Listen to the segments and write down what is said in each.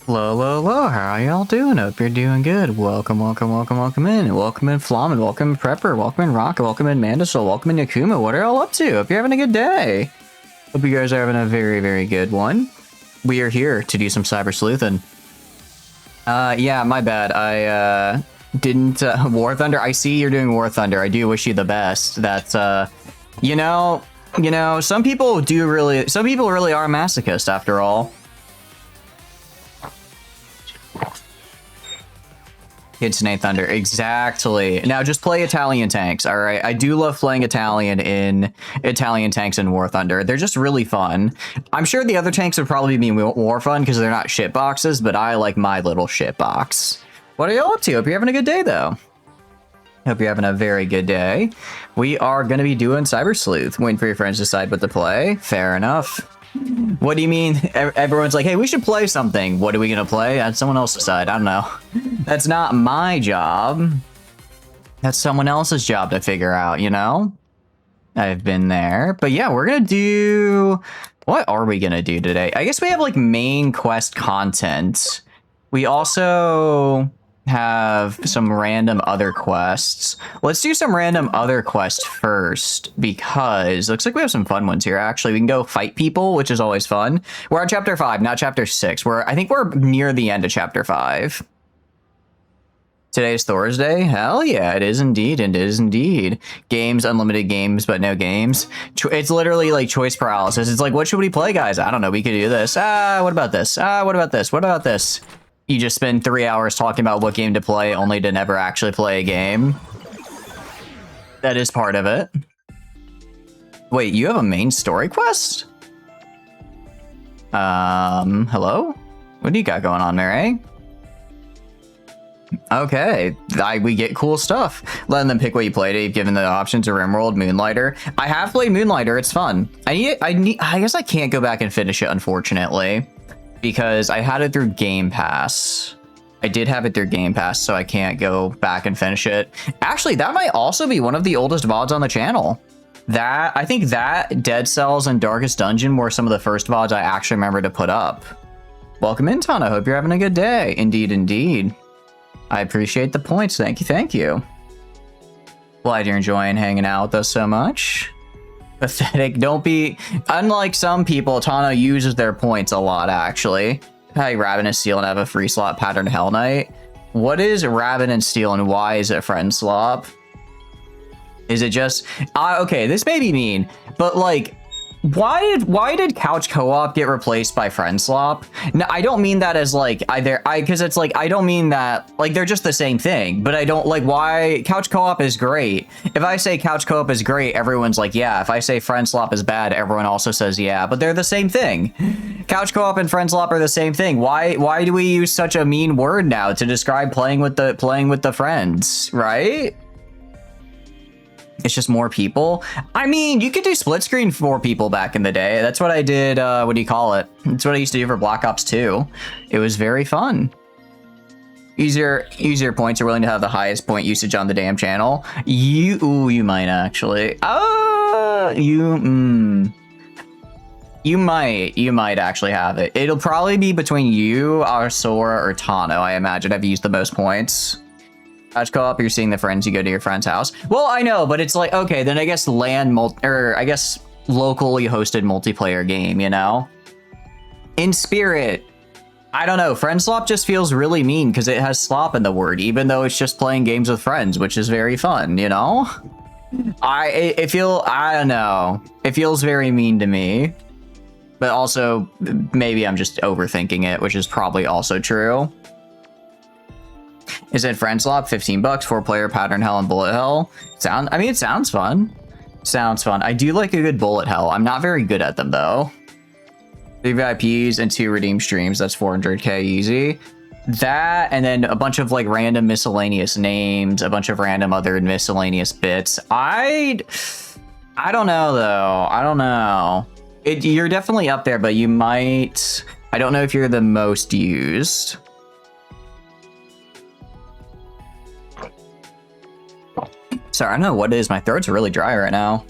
Hello, hello, hello, how are y'all doing? Hope you're doing good. Welcome, welcome, welcome, welcome in. Welcome in Flamin, welcome in Prepper, welcome in Rocket, welcome in Mandasol, welcome in Yakuma. What are y'all up to? Hope you're having a good day. Hope you guys are having a very, very good one. We are here to do some cyber sleuthing. Yeah, my bad. I didn't War Thunder. I see you're doing War Thunder. I do wish you the best. That's you know, some people really are masochists after all. Kids Nate Thunder, exactly. Now just play Italian tanks, all right? I do love playing Italian tanks in War Thunder. They're just really fun. I'm sure the other tanks would probably be more fun because they're not shit boxes, but I like my little shit box. What are y'all up to? Hope you're having a good day, though. Hope you're having a very good day. We are going to be doing Cyber Sleuth. Waiting for your friends to decide what to play. Fair enough. What do you mean? Everyone's like, hey, we should play something. What are we gonna play? Let someone else decide. I don't know. That's not my job. That's someone else's job to figure out, you know? I've been there. But yeah, we're gonna do... What are we gonna do today? I guess we have like main quest content. We also have some random other quests. Let's do some random other quests first, because looks like we have some fun ones here. Actually, we can go fight people, which is always fun. We're on chapter 5, not chapter 6. I think we're near the end of chapter 5. Today's Thursday? Hell yeah, it is indeed. It is indeed. Games, unlimited games, but no games. It's literally like choice paralysis. It's like, what should we play, guys? I don't know. We could do this. What about this? What about this? What about this? You just spend 3 hours talking about what game to play, only to never actually play a game. That is part of it. Wait, you have a main story quest? Hello? What do you got going on there, eh? Okay, we get cool stuff. Letting them pick what you play. You've given the options of Rimworld, Moonlighter. I have played Moonlighter. It's fun. I guess I can't go back and finish it, unfortunately, because I had it through Game Pass. I did have it through Game Pass, so I can't go back and finish it. Actually, that might also be one of the oldest VODs on the channel. I think that, Dead Cells, and Darkest Dungeon were some of the first VODs I actually remember to put up. Welcome in, Tana. Hope you're having a good day. Indeed, indeed. I appreciate the points. Thank you, thank you. Glad you're enjoying hanging out with us so much. Pathetic. Don't be... Unlike some people, Tana uses their points a lot, actually. Hey, Ravenous Steel and have a free slot pattern Hell Knight. What is Ravenous Steel and why is it friend slop? Is it just... okay, this may be mean, but like... Why did couch co-op get replaced by friend slop? No, I don't mean that as like because it's like I don't mean that like they're just the same thing, but I don't like why couch co-op is great. If I say couch co-op is great, everyone's like, yeah. If I say friend slop is bad, everyone also says yeah, but they're the same thing. Couch co-op and friend slop are the same thing. Why do we use such a mean word now to describe playing with the friends, right? It's just more people. I mean, you could do split screen for people back in the day. That's what I did. What do you call it? That's what I used to do for Black Ops 2. It was very fun. User points are willing to have the highest point usage on the damn channel. You might actually. You might actually have it. It'll probably be between you, Arsora, or Tano. I imagine have used the most points. Couch co-op, you're seeing the friends, you go to your friend's house. Well, I know, but it's like, okay, then I guess I guess locally hosted multiplayer game, you know? In spirit, I don't know, friend slop just feels really mean because it has slop in the word, even though it's just playing games with friends, which is very fun, you know? I don't know. It feels very mean to me. But also, maybe I'm just overthinking it, which is probably also true. Is it friend slop? 15 bucks, 4-player pattern hell and bullet hell. I mean, it sounds fun. Sounds fun. I do like a good bullet hell. I'm not very good at them though. 3 VIPs and 2 redeem streams. That's 400k easy. That, and then a bunch of like random miscellaneous names, a bunch of random other miscellaneous bits. I don't know though. I don't know. You're definitely up there, but you might... I don't know if you're the most used. Sorry, I don't know what it is. My throat's really dry right now.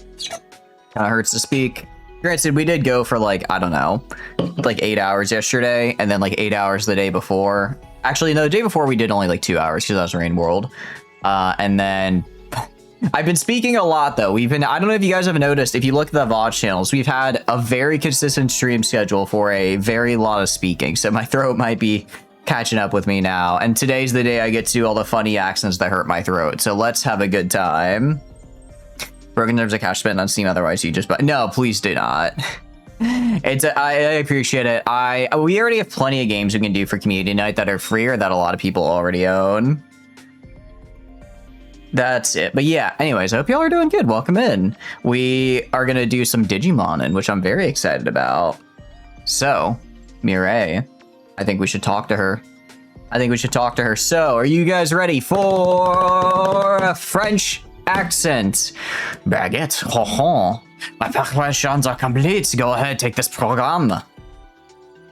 Kind of hurts to speak. Granted, we did go for like, I don't know, like 8 hours yesterday, and then like 8 hours the day before. Actually, no, the day before we did only like 2 hours because that was Rain World. And then I've been speaking a lot though. I don't know if you guys have noticed, if you look at the VOD channels, we've had a very consistent stream schedule for a very lot of speaking. So my throat might be catching up with me now. And today's the day I get to do all the funny accents that hurt my throat. So let's have a good time. Broken terms of cash spent on Steam, otherwise you just buy. No, please do not. I appreciate it. We already have plenty of games we can do for community night that are free or that a lot of people already own. That's it. But yeah, anyways, I hope y'all are doing good. Welcome in. We are gonna do some Digimon, which I'm very excited about. So, Mireille, I think we should talk to her. So, are you guys ready for a French accent? Baguette, ho ho. My preparations are complete. Go ahead, take this program.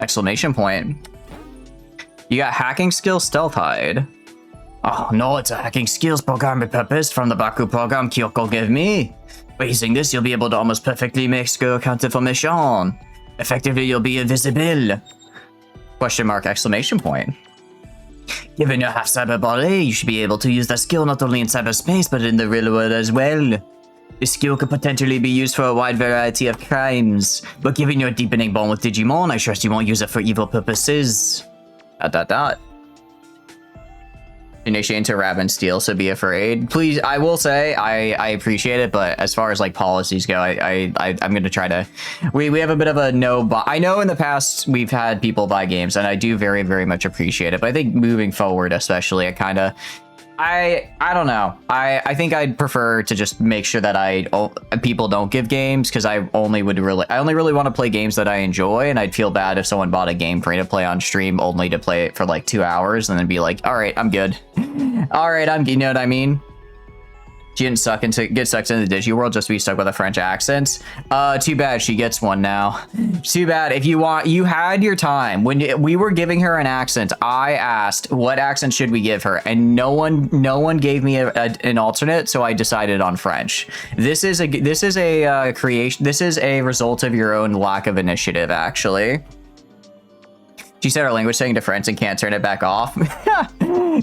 Exclamation point. You got hacking skill, stealth hide. Oh no, it's a hacking skills program repurposed from the Baku program Kyoko gave me. By using this, you'll be able to almost perfectly make skill counter formation. Effectively, you'll be invisible. Question mark, exclamation point. Given your half cyber body, you should be able to use that skill not only in cyberspace, but in the real world as well. This skill could potentially be used for a wide variety of crimes, but given your deepening bond with Digimon, I trust you won't use it for evil purposes. ... Initiate to Rab and Steal, so be afraid. Please, I will say, I appreciate it, but as far as like policies go, I'm gonna try to... We have a bit of a no buy. I know in the past we've had people buy games, and I do very, very much appreciate it, but I think moving forward especially, I don't know. I think I'd prefer to just make sure that people don't give games, because I only really want to play games that I enjoy, and I'd feel bad if someone bought a game free to play on stream only to play it for like 2 hours and then be like, all right, I'm good. All right, you know what I mean? She didn't get sucked into the Digi world just to be stuck with a French accent. Too bad she gets one now. Too bad. If you had your time. When we were giving her an accent, I asked what accent should we give her, and no one gave me an alternate, so I decided on French. This is a creation. This is a result of your own lack of initiative, actually. She set her language setting to French and can't turn it back off.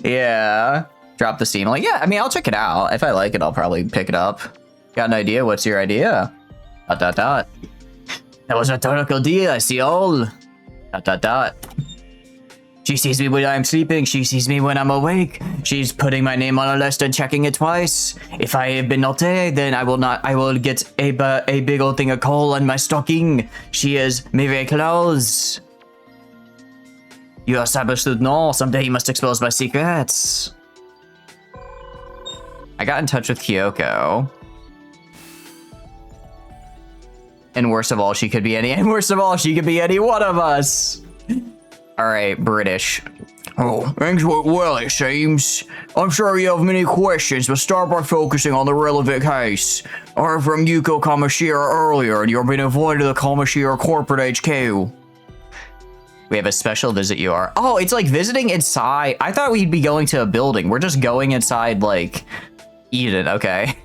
Yeah. Drop the Steam. Like, yeah, I mean, I'll check it out. If I like it, I'll probably pick it up. Got an idea? What's your idea? ... That was a rhetorical deal, I see all. ... She sees me when I'm sleeping. She sees me when I'm awake. She's putting my name on a list and checking it twice. If I have been naughty, then I will get a big old thing of coal on my stocking. She is very close. You are cyber sleuth. No, someday you must expose my secrets. I got in touch with Kyoko. And worst of all, she could be any one of us. All right, British. Oh, things went well, it seems. I'm sure you have many questions, but start by focusing on the relevant case. I heard from Yuko Kamashiro earlier, and you're being invited to the Kamashiro Corporate HQ. We have a special visit you are. Oh, it's like visiting inside. I thought we'd be going to a building. We're just going inside, like... Eden, okay.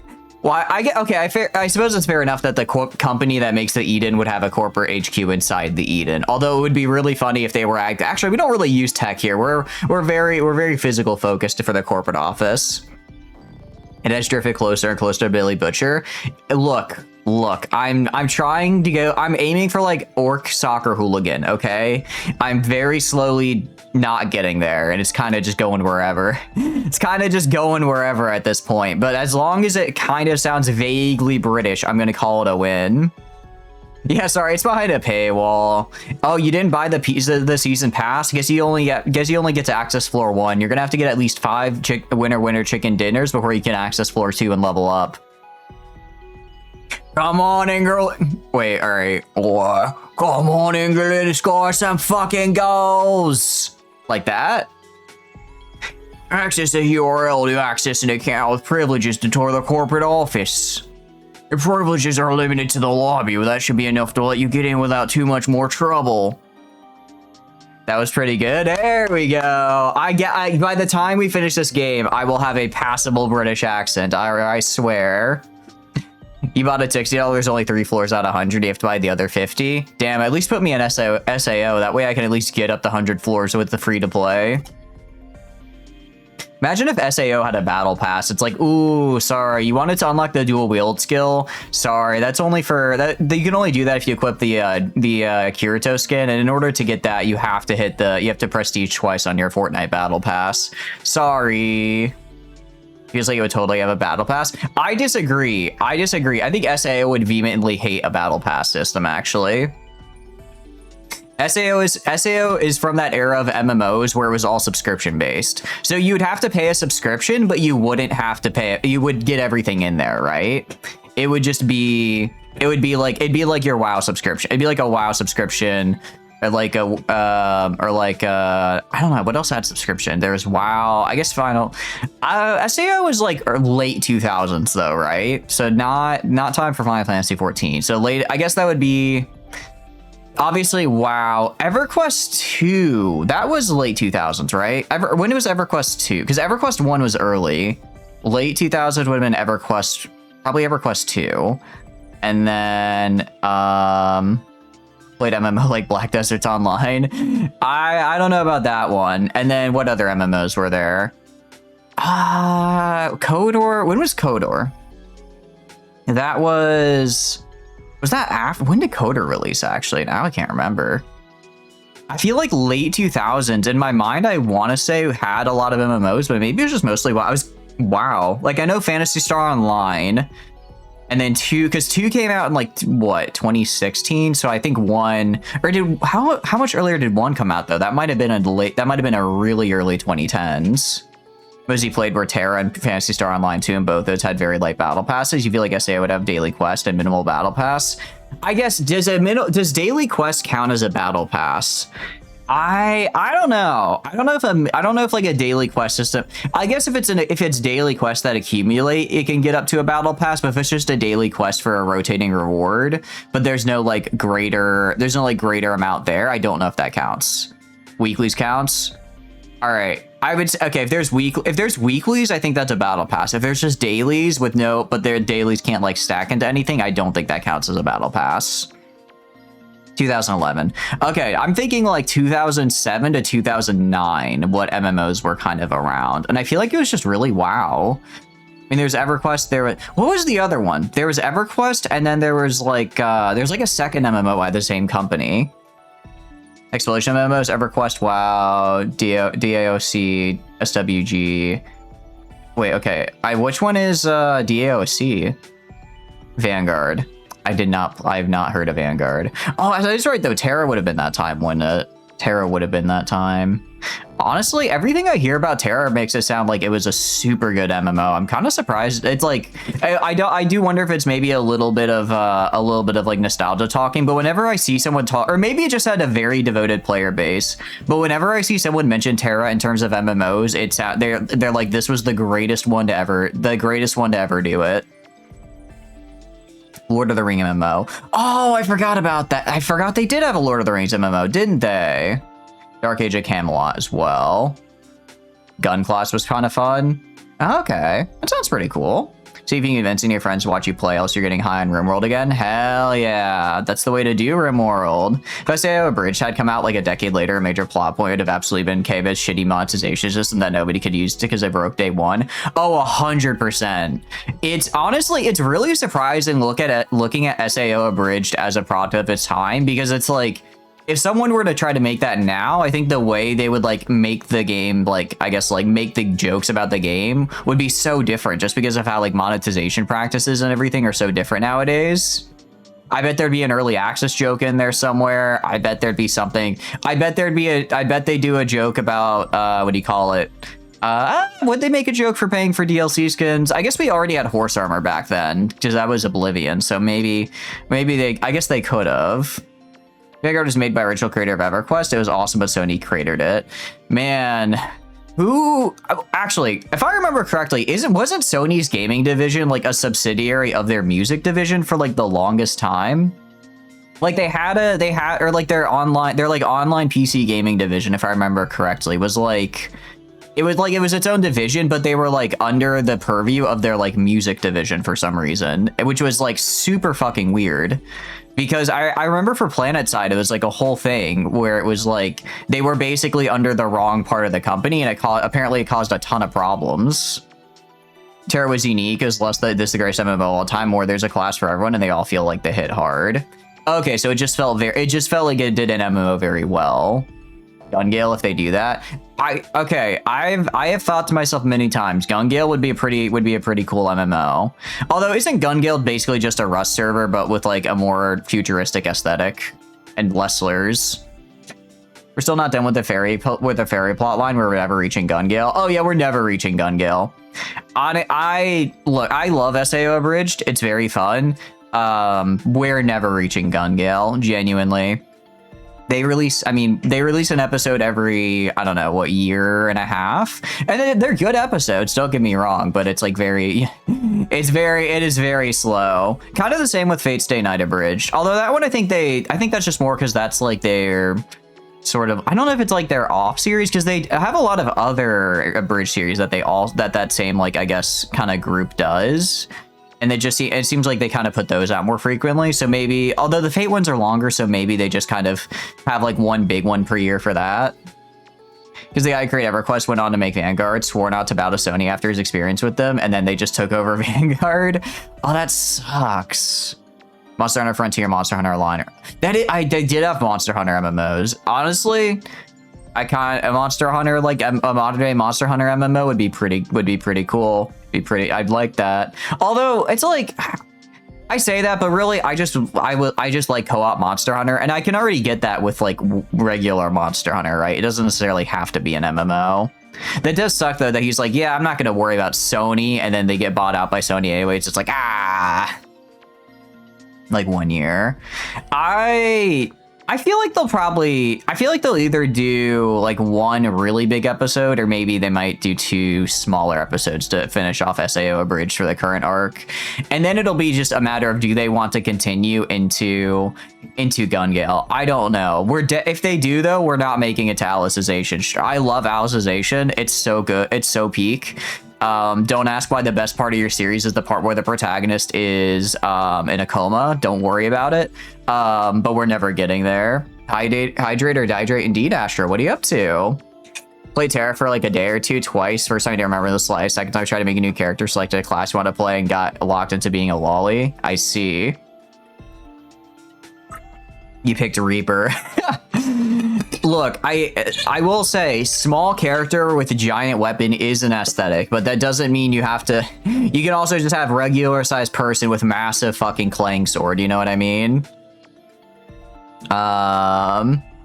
Well, I suppose it's fair enough that the company that makes the Eden would have a corporate HQ inside the Eden. Although it would be really funny if they were actually, we don't really use tech here. We're very physical focused for the corporate office. It has drifted closer and closer to Billy Butcher. Look, I'm trying to go, I'm aiming for like orc soccer hooligan, okay? I'm very slowly not getting there, and it's kind of just going wherever. It's kind of just going wherever at this point, but as long as it kind of sounds vaguely British, I'm gonna call it a win. Yeah, sorry, it's behind a paywall. Oh, you didn't buy the season pass? Guess you only get to access floor 1. You're gonna have to get at least 5 winner chicken dinners before you can access floor 2 and level up. Come on, England. Wait, all right. What? Come on, England, score some fucking goals. Like that? Access the URL to access an account with privileges to tour the corporate office. Your privileges are limited to the lobby, but that should be enough to let you get in without too much more trouble. That was pretty good. There we go. By the time we finish this game, I will have a passable British accent. I swear. You bought a $60, there's only 3 floors out of 100. You have to buy the other 50. Damn, at least put me in SAO. That way I can at least get up the 100 floors with the free to play. Imagine if SAO had a battle pass. It's like, ooh, sorry, you wanted to unlock the dual wield skill. Sorry, that's only for that. You can only do that if you equip the Kirito skin, and in order to get that, you have to prestige twice on your Fortnite battle pass. Sorry. Feels like it would totally have a battle pass. I disagree. I think SAO would vehemently hate a battle pass system, actually. SAO is from that era of MMOs where it was all subscription based. So you'd have to pay a subscription, but you wouldn't have to pay it. You would get everything in there, right? It would be like your WoW subscription. It'd be like a WoW subscription, or like a I don't know what else had subscription. There's WoW, I guess. SAO was like late 2000s though, right? So not time for Final Fantasy 14. So late, I guess that would be. Obviously, WoW. EverQuest 2, that was late 2000s, right? When was EverQuest 2? Because EverQuest 1 was early. Late 2000s would have been EverQuest, probably EverQuest 2. And then, played MMO like Black Desert Online. I don't know about that one. And then what other MMOs were there? Kodor. When was Kodor? That was that after? When did Kodor release, actually? Now I can't remember. I feel like late 2000s. In my mind, I want to say had a lot of MMOs, but maybe it was just mostly WoW. Like, I know Phantasy Star Online, and then 2, because 2 came out in like, what, 2016? So I think 1, or how much earlier did 1 come out, though? That might have been a really early 2010s. Mostly played Terra and Phantasy Star Online 2, and both those had very light battle passes. You feel like SAO would have daily quest and minimal battle pass. I guess, does daily quest count as a battle pass? I don't know. I don't know if like a daily quest system. I guess if it's daily quests that accumulate, it can get up to a battle pass. But if it's just a daily quest for a rotating reward, but there's no greater amount there, I don't know if that counts. Weeklies counts. All right. I would say, okay, if there's weeklies, I think that's a battle pass. If there's just dailies but their dailies can't like stack into anything, I don't think that counts as a battle pass. 2011. Okay, I'm thinking like 2007 to 2009, what MMOs were kind of around. And I feel like it was just really WoW. I mean, there's EverQuest, what was the other one? There was EverQuest, and then there was like, there's like a second MMO by the same company. Exploration MMOs, EverQuest, WoW, DAOC, SWG. Wait, okay. Which one is DAOC? Vanguard. I have not heard of Vanguard. Oh, that's right though. Terra would have been that time when Terra would have been that time. Honestly, everything I hear about Terra makes it sound like it was a super good MMO. I'm kind of surprised. It's like I do wonder if it's maybe a little bit of like nostalgia talking. But whenever I see someone talk, or maybe it just had a very devoted player base. But whenever I see someone mention Terra in terms of MMOs, it's they're like, this was the greatest one to ever do it. Lord of the Rings MMO. Oh, I forgot about that. I forgot they did have a Lord of the Rings MMO, didn't they? Dark Age of Camelot as well. Gun Class was kind of fun. Okay, that sounds pretty cool. See if you can convince any of your friends to watch you play, else you're getting high on RimWorld again. Hell yeah, that's the way to do RimWorld. If SAO Abridged had come out like a decade later, a major plot point would have absolutely been Kbit's shitty monetization system that nobody could use because they broke day one. Oh, 100%. It's really surprising looking at SAO Abridged as a product of its time, because it's like, if someone were to try to make that now, I think the way they would like make the game, like, I guess like make the jokes about the game would be so different, just because of how like monetization practices and everything are so different nowadays. I bet there'd be an early access joke in there somewhere. I bet there'd be something. I bet they do a joke about, what do you call it? Would they make a joke for paying for DLC skins? I guess we already had horse armor back then, because that was Oblivion. So maybe I guess they could have. Vanguard was made by original creator of EverQuest. It was awesome, but Sony created it. Man, actually, if I remember correctly, wasn't Sony's gaming division like a subsidiary of their music division for like the longest time? Like their online PC gaming division, if I remember correctly, was like It was like it was its own division, but they were like under the purview of their like music division for some reason, which was like super fucking weird. Because I remember for Planet Side, it was like a whole thing where it was like they were basically under the wrong part of the company, and apparently it caused a ton of problems. Terra was unique, as less that this is the greatest MMO of all time, where there's a class for everyone and they all feel like they hit hard. Okay, so it just felt like it did an MMO very well. Gun Gale, if they do that, I have thought to myself many times, Gun Gale would be a pretty cool MMO. Although isn't Gun Gale basically just a Rust server but with like a more futuristic aesthetic and less slurs? We're still not done with the ferry plot line where we're never reaching Gun Gale. Oh yeah, we're never reaching Gun Gale. I love SAO Abridged. It's very fun. We're never reaching Gun Gale, genuinely. They release an episode every, I don't know, what, year and a half? And they're good episodes, don't get me wrong, but it's like it is very slow. Kind of the same with Fate's Day Night Abridged. Although that one, I think that's just more because that's like their sort of, I don't know if it's like their off series, because they have a lot of other Abridged series that that same, like, I guess, kind of group does. And it seems like they kind of put those out more frequently. So maybe, although the Fate ones are longer, so maybe they just kind of have like one big one per year for that. Because the guy who created EverQuest went on to make Vanguard, swore not to bow to Sony after his experience with them, and then they just took over Vanguard. Oh, that sucks. Monster Hunter Frontier, Monster Hunter Line. They did have Monster Hunter MMOs. Honestly, a Monster Hunter, like a modern day Monster Hunter MMO would be pretty cool. I'd like that. Although it's like, I say that, but really I just like co-op Monster Hunter, and I can already get that with like regular Monster Hunter, right? It doesn't necessarily have to be an MMO. That does suck though, that he's like, yeah, I'm not gonna worry about Sony, and then they get bought out by Sony anyway. It's just like, like 1 year. I feel like they'll either do like one really big episode, or maybe they might do 2 smaller episodes to finish off SAO Abridged for the current arc. And then it'll be just a matter of, do they want to continue into Gun Gale? I don't know. If they do though, we're not making it to Alicization. I love Alicization. It's so good. It's so peak. Don't ask why the best part of your series is the part where the protagonist is in a coma. Don't worry about it. But we're never getting there. Hydrate or Dihydrate indeed, Asher. What are you up to? Played Terra for like a day or two twice. First time I didn't remember the slice. Second time I tried to make a new character, selected a class you want to play, and got locked into being a lolly. I see. You picked Reaper. Look, I will say, small character with a giant weapon is an aesthetic, but that doesn't mean you have to. You can also just have regular sized person with massive fucking clang sword. You know what I mean?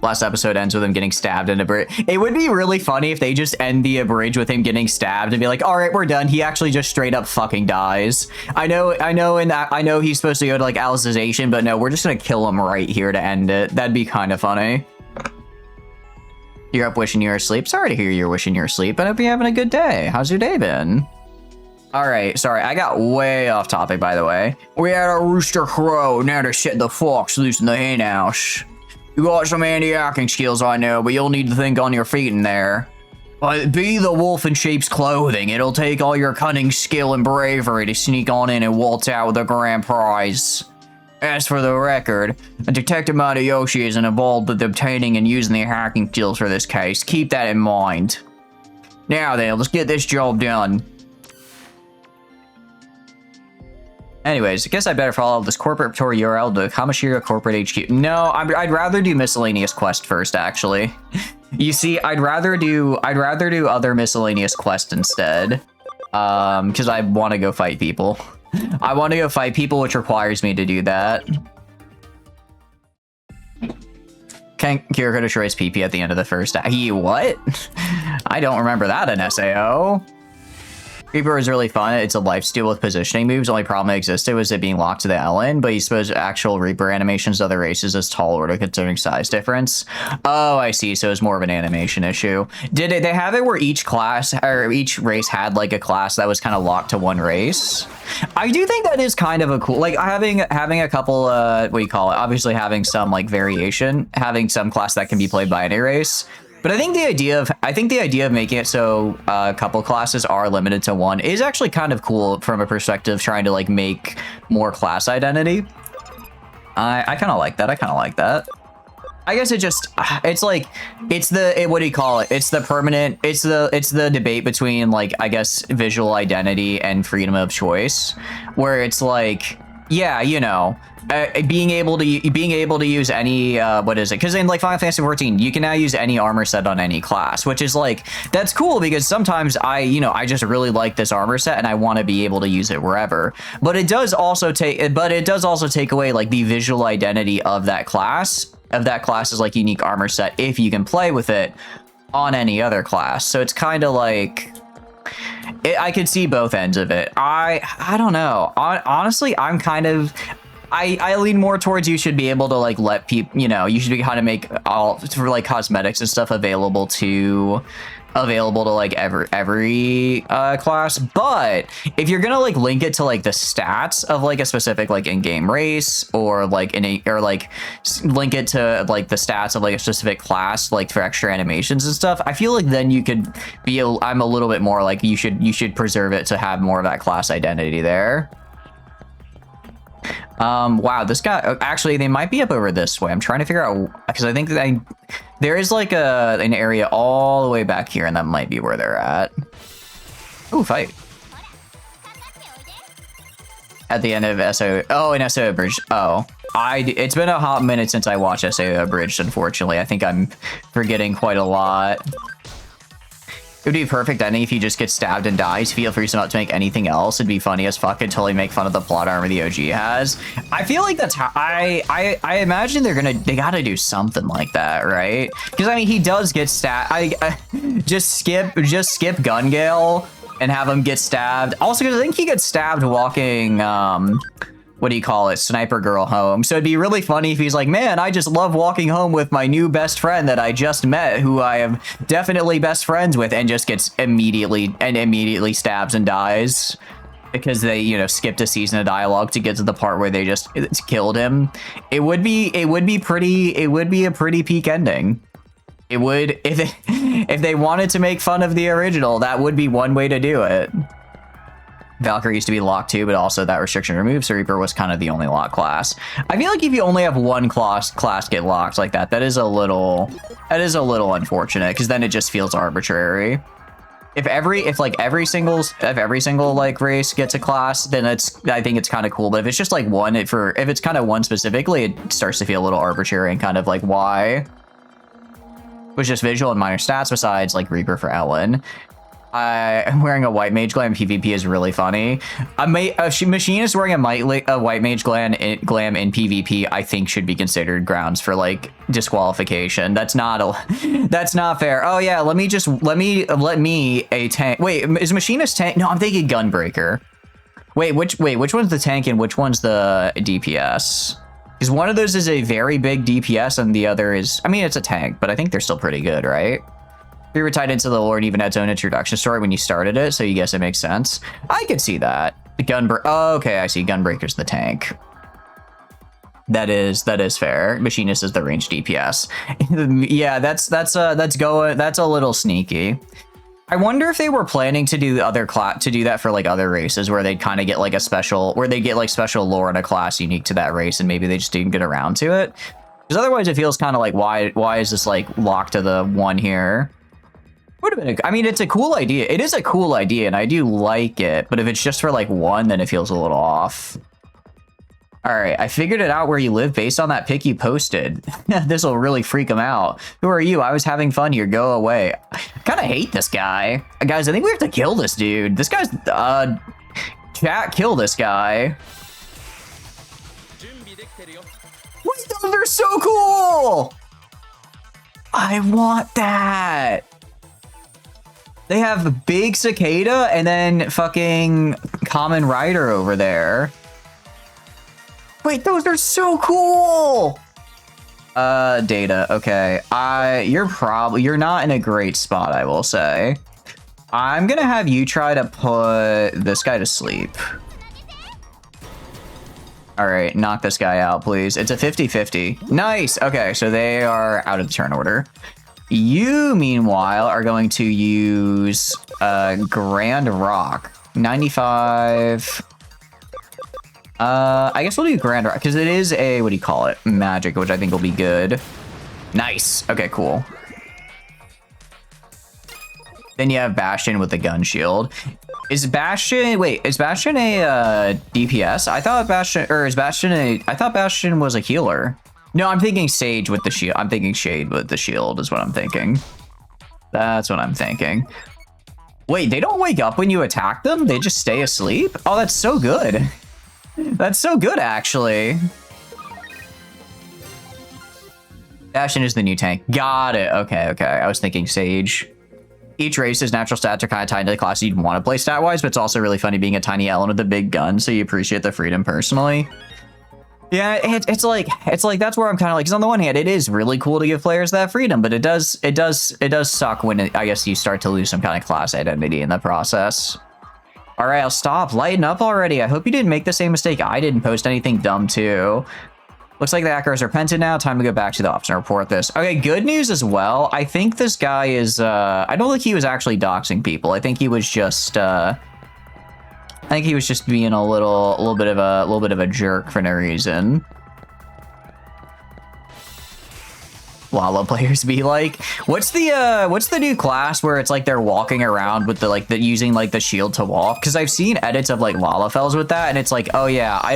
Last episode ends with him getting stabbed in a bridge. It would be really funny if they just end the bridge with him getting stabbed and be like, all right, we're done. He actually just straight up fucking dies. I know he's supposed to go to like Alicization, but no, we're just gonna kill him right here to end it. That'd be kind of funny. You're up wishing you were asleep. Sorry to hear you're wishing you're asleep. I hope you're having a good day. How's your day been? All right, sorry, I got way off topic, by the way. We had a rooster crow, now to set the fox loose in the hen house. You got some anti-hacking skills, I know, but you'll need to think on your feet in there. But be the wolf in sheep's clothing. It'll take all your cunning skill and bravery to sneak on in and waltz out with a grand prize. As for the record, Detective Matayoshi isn't involved with obtaining and using the hacking skills for this case. Keep that in mind. Now then, let's get this job done. Anyways, I guess I better follow this corporate tour URL to Kamoshiro Corporate HQ. No, I'd rather do miscellaneous quest first, actually. You see, I'd rather do other miscellaneous quest instead. Because I want to go fight people. I want to go fight people, which requires me to do that. Can Kiriko destroys PP at the end of the first act? What? I don't remember that in SAO. Reaper is really fun. It's a lifesteal with positioning moves. Only problem that existed was it being locked to the Ellen, but you suppose actual Reaper animations of other races is tall order considering size difference. Oh, I see. So it's more of an animation issue. Did they have it where each class or each race had like a class that was kind of locked to one race? I do think that is kind of a cool, like having a couple, what do you call it? Obviously having some like variation, having some class that can be played by any race. But I think the idea of making it so a couple classes are limited to one is actually kind of cool from a perspective of trying to like make more class identity. I kind of like that. I kind of like that. I guess it's like, what do you call it? It's the permanent, it's the debate between like, I guess, visual identity and freedom of choice, where it's like, yeah, you know, being able to use any, what is it? Because in like Final Fantasy 14, you can now use any armor set on any class, which is like, that's cool because sometimes I just really like this armor set and I want to be able to use it wherever. But it does also take away like the visual identity of that class. Is like unique armor set if you can play with it on any other class. So it's kind of like I could see both ends of it. I don't know. Honestly, I'm kind of I lean more towards you should be able to like let people, you know, you should be kind of make all for like cosmetics and stuff available to like every class. But if you're gonna like link it to like the stats of like a specific like in-game race or like link it to like the stats of like a specific class like for extra animations and stuff, I feel like then you could be I'm a little bit more like you should preserve it to have more of that class identity there. Wow, this guy, actually, they might be up over this way. I'm trying to figure out, because I think there is like an area all the way back here, and that might be where they're at. Ooh, fight. At the end of SO, oh, in SO Abridged. Oh, it's been a hot minute since I watched SO Abridged, unfortunately. I think I'm forgetting quite a lot. It would be a perfect ending if you just get stabbed and dies. Feel free not to make anything else. It'd be funny as fuck and totally make fun of the plot armor the OG has. I feel like that's how I imagine they gotta do something like that, right? Because I mean he does get stabbed. Just skip Gun Gale and have him get stabbed. Also, because I think he gets stabbed walking what do you call it, Sniper Girl home. So it'd be really funny if he's like, man, I just love walking home with my new best friend that I just met, who I am definitely best friends with, and just gets immediately stabs and dies because they, you know, skipped a season of dialogue to get to the part where they just killed him. It would be a pretty peak ending. It would, if they wanted to make fun of the original, that would be one way to do it. Valkyrie used to be locked too, but also that restriction removed, so Reaper was kind of the only locked class. I feel like if you only have one class get locked like that, that is a little unfortunate, because then it just feels arbitrary. If every single like race gets a class, then I think it's kind of cool. But if it's just like one, if it's kind of one specifically, it starts to feel a little arbitrary and kind of like why? With just visual and minor stats besides like Reaper for Ellen. I'm wearing a white mage glam. PvP is really funny. A machinist wearing a white mage glam in PvP, I think, should be considered grounds for like disqualification. That's not fair. Oh yeah, let me a tank. Wait, is machinist tank? No, I'm thinking gunbreaker. Wait, which one's the tank and which one's the DPS? Because one of those is a very big DPS and the other is, I mean, it's a tank, but I think they're still pretty good, right? We were tied into the lore and even had its own introduction story when you started it, so you guess it makes sense. I could see that. Oh, okay, I see. Gunbreaker's the tank. That is fair. Machinist is the ranged DPS. Yeah, that's a little sneaky. I wonder if they were planning to do that for like other races where they'd kind of get like special lore in a class unique to that race, and maybe they just didn't get around to it. Because otherwise, it feels kind of like why is this like locked to the one here? Would have been I mean, it's a cool idea. It is a cool idea, and I do like it. But if it's just for like one, then it feels a little off. All right, I figured it out where you live based on that pic you posted. This will really freak him out. Who are you? I was having fun here. Go away. I kind of hate this guy. Guys, I think we have to kill this dude. This guy's chat, kill this guy. Wait, those are so cool. I want that. They have big cicada and then fucking common rider over there. Wait, those are so cool. Data. Okay. You're not in a great spot, I will say. I'm gonna have you try to put this guy to sleep. All right, knock this guy out, please. It's a 50-50. Nice. Okay, so they are out of the turn order. You, meanwhile, are going to use Grand Rock. 95. I guess we'll do Grand Rock because it is a, what do you call it? Magic, which I think will be good. Nice. Okay, cool. Then you have Bastion with the gun shield. Is Bastion, wait, is Bastion a DPS? I thought Bastion, or is Bastion a, I thought Bastion was a healer. No, I'm thinking Sage with the shield. I'm thinking Shade with the shield is what I'm thinking. That's what I'm thinking. Wait, they don't wake up when you attack them? They just stay asleep? Oh, that's so good. That's so good, actually. Bastion is the new tank. Got it. Okay, okay. I was thinking Sage. Each race's natural stats are kind of tied to the class you'd want to play stat-wise, but it's also really funny being a tiny Ellen with a big gun, so you appreciate the freedom personally. Yeah, it's like that's where I'm kind of like, because on the one hand, it is really cool to give players that freedom, but it does suck when I guess you start to lose some kind of class identity in the process. All right, I'll stop. Lighten up already. I hope you didn't make the same mistake I did and post anything dumb too. Looks like the hackers are pented now. Time to go back to the office and report this. Okay, good news as well. I think this guy is, I don't think he was actually doxing people. I think he was just, I think he was just being a little bit of a jerk for no reason. Lala players be like, what's the new class where it's like they're walking around with the using like the shield to walk? Because I've seen edits of like Lalafels with that, and it's like, oh yeah, I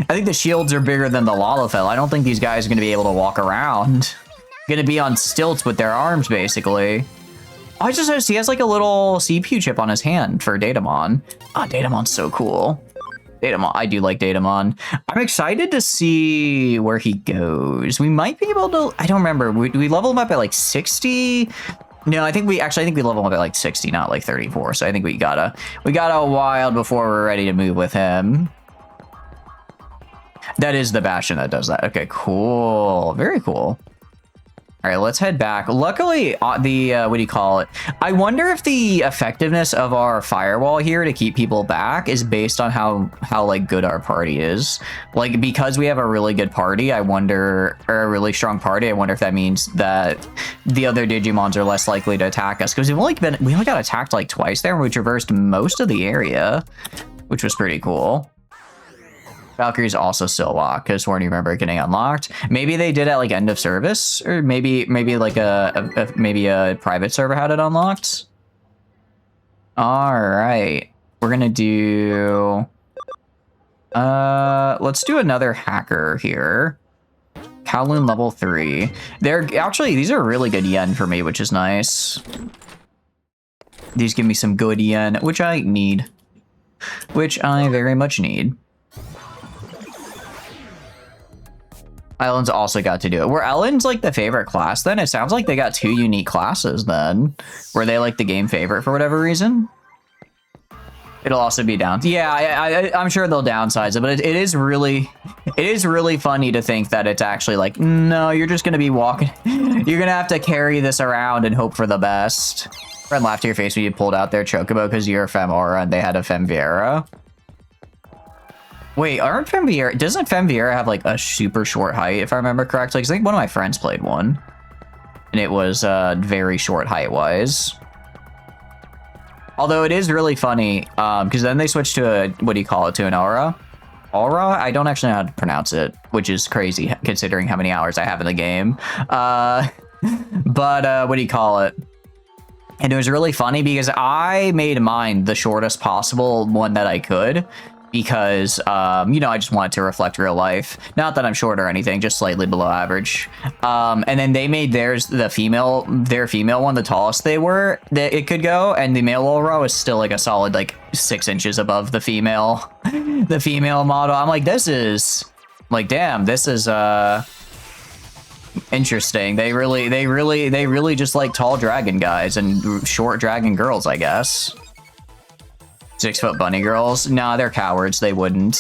think the shields are bigger than the Lalafell. I don't think these guys are gonna be able to walk around. Gonna be on stilts with their arms basically. I just noticed he has like a little CPU chip on his hand for Datamon. Ah, Datamon's so cool. Datamon, I do like Datamon. I'm excited to see where he goes. We might be able to, I don't remember. We level him up at like 60. No, I think we level him up at like 60, not like 34. So I think we got a while before we're ready to move with him. That is the Bastion that does that. Okay, cool. Very cool. All right, let's head back. Luckily, what do you call it? I wonder if the effectiveness of our firewall here to keep people back is based on how like good our party is. Like, because we have a really good party, I wonder, or a really strong party, I wonder if that means that the other Digimons are less likely to attack us. Because we only got attacked like twice there, and we traversed most of the area, which was pretty cool. Valkyrie's also still locked because Sworn you remember getting unlocked. Maybe they did at like end of service, or maybe like maybe a private server had it unlocked. All right, we're gonna do. Let's do another hacker here. Kowloon level 3. These are really good yen for me, which is nice. These give me some good yen, which I need, which I very much need. Ellen's also got to do it. Were Ellen's like the favorite class then? It sounds like they got 2 unique classes then. Were they like the game favorite for whatever reason? It'll also be down. Yeah, I'm sure they'll downsize it, but it is really funny to think that it's actually like, no, you're just gonna be walking. You're gonna have to carry this around and hope for the best. Friend laughed to your face when you pulled out their Chocobo because you're a Femora and they had a Femviera. Wait, doesn't Femviera have like a super short height, if I remember correctly? Because I think one of my friends played one, and it was very short height-wise. Although it is really funny, because then they switched to to an Aura. Aura? I don't actually know how to pronounce it, which is crazy considering how many hours I have in the game. And it was really funny because I made mine the shortest possible one that I could. Because, I just wanted to reflect real life. Not that I'm short or anything, just slightly below average. And then they made their female one, the tallest that it could go. And the male Aura was still like a solid, like 6 inches above the female model. I'm like, this is interesting. They really just like tall dragon guys and short dragon girls, I guess. 6-foot bunny girls? Nah, they're cowards. They wouldn't.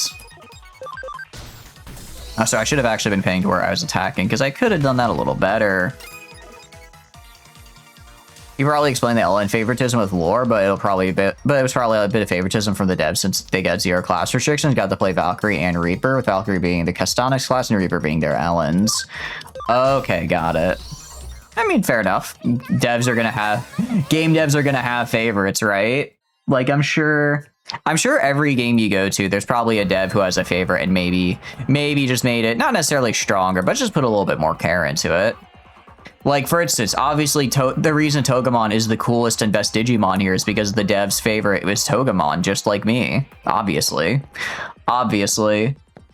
Oh, so I should have actually been paying to where I was attacking, because I could have done that a little better. You probably explained the Ellen favoritism with lore, but it was probably a bit of favoritism from the devs since they got 0 class restrictions. Got to play Valkyrie and Reaper, with Valkyrie being the Castanix class and Reaper being their Ellens. Okay, got it. I mean, fair enough. Game devs are gonna have favorites, right? Like, I'm sure every game you go to, there's probably a dev who has a favorite and maybe just made it not necessarily stronger, but just put a little bit more care into it. Like, for instance, obviously, the reason Togemon is the coolest and best Digimon here is because the dev's favorite was Togemon, just like me. Obviously.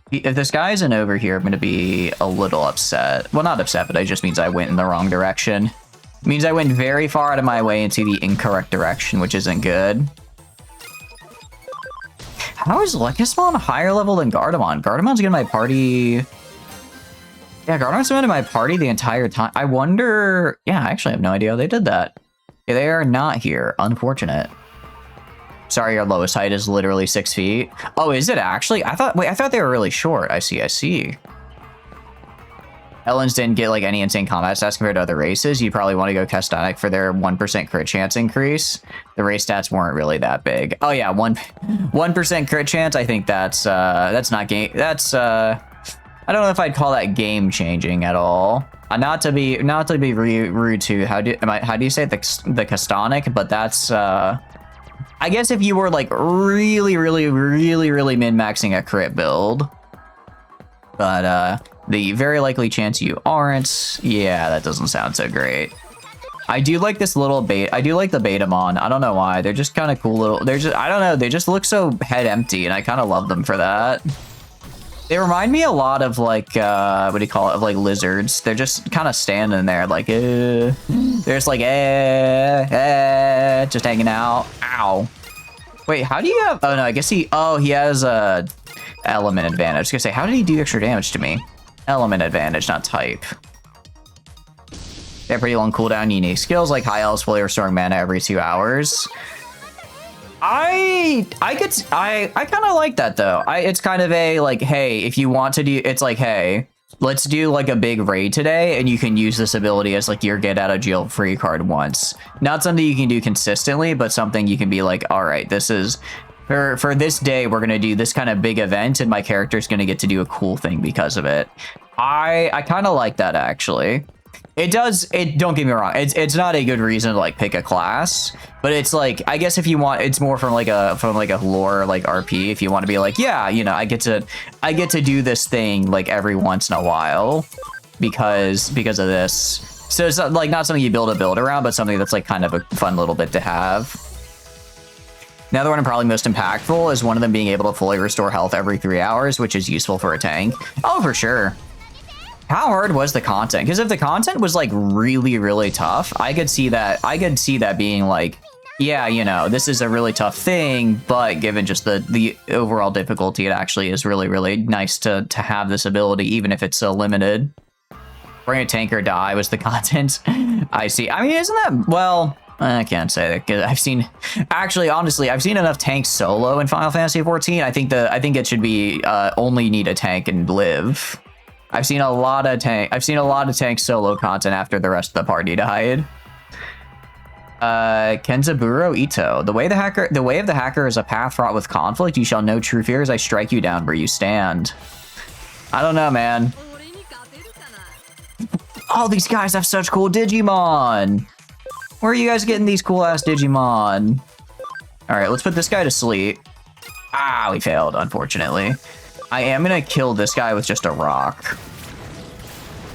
If this guy isn't over here, I'm going to be a little upset. Well, not upset, but it just means I went in the wrong direction. It means I went very far out of my way into the incorrect direction, which isn't good. How is Lekismon higher level than Gardamon? Gardamon's in my party... Yeah, Gardamon's been in my party the entire time. I wonder... Yeah, I actually have no idea how they did that. Yeah, they are not here. Unfortunate. Sorry, your lowest height is literally 6 feet. Oh, is it actually? I thought they were really short. I see. Ellens didn't get like any insane combat stats compared to other races. You probably want to go Castonic for their 1% crit chance increase. The race stats weren't really that big. Oh yeah, 1% crit chance. I think that's not game. That's I don't know if I'd call that game changing at all. Not to be rude to how do you say the Castonic, but that's I guess if you were like really min-maxing a crit build. But the very likely chance you aren't, yeah, that doesn't sound so great. I do like this little bait. I do like the Betamon. I don't know why. They're just kind of cool little. They're just, I don't know. They just look so head empty, and I kind of love them for that. They remind me a lot of like what do you call it? Of like lizards. They're just kind of standing there like they're just like just hanging out. Ow. Wait, how do you have? Oh no, I guess he has a element advantage. I was gonna say, how did he do extra damage to me? Element advantage, not type. They have pretty long cooldown. Unique skills like high elves, fully restoring mana every 2 hours. I kind of like that though. It's kind of a like, hey, if you want to do, it's like, hey, let's do like a big raid today, and you can use this ability as like your get out of jail free card once. Not something you can do consistently, but something you can be like, all right, this is for this day, we're gonna do this kind of big event, and my character's gonna get to do a cool thing because of it. I kind of like that actually. It don't get me wrong, it's not a good reason to like pick a class, but it's like, I guess if you want, it's more from like a lore like RP, if you want to be like, yeah, you know, I get to do this thing like every once in a while because of this. So it's not, like, not something you build a build around, but something that's like kind of a fun little bit to have. Another one, and probably most impactful, is one of them being able to fully restore health every 3 hours, which is useful for a tank. Oh, for sure. How hard was the content? Because if the content was like really tough, I could see that being like, yeah, you know, this is a really tough thing, but given just the overall difficulty, it actually is really nice to have this ability, even if it's so limited. Bring a tank or die was the content. I see. I mean, isn't that, well, I can't say that, because I've seen, actually, honestly, I've seen enough tanks solo in Final Fantasy XIV. I think it should be only need a tank and live. I've seen a lot of tank solo content after the rest of the party died. Kenzaburo Ito. The way of the hacker is a path fraught with conflict. You shall know true fear as I strike you down where you stand. I don't know, man. All these guys have such cool Digimon. Where are you guys getting these cool ass Digimon? All right, let's put this guy to sleep. Ah, we failed, unfortunately. I am gonna kill this guy with just a rock.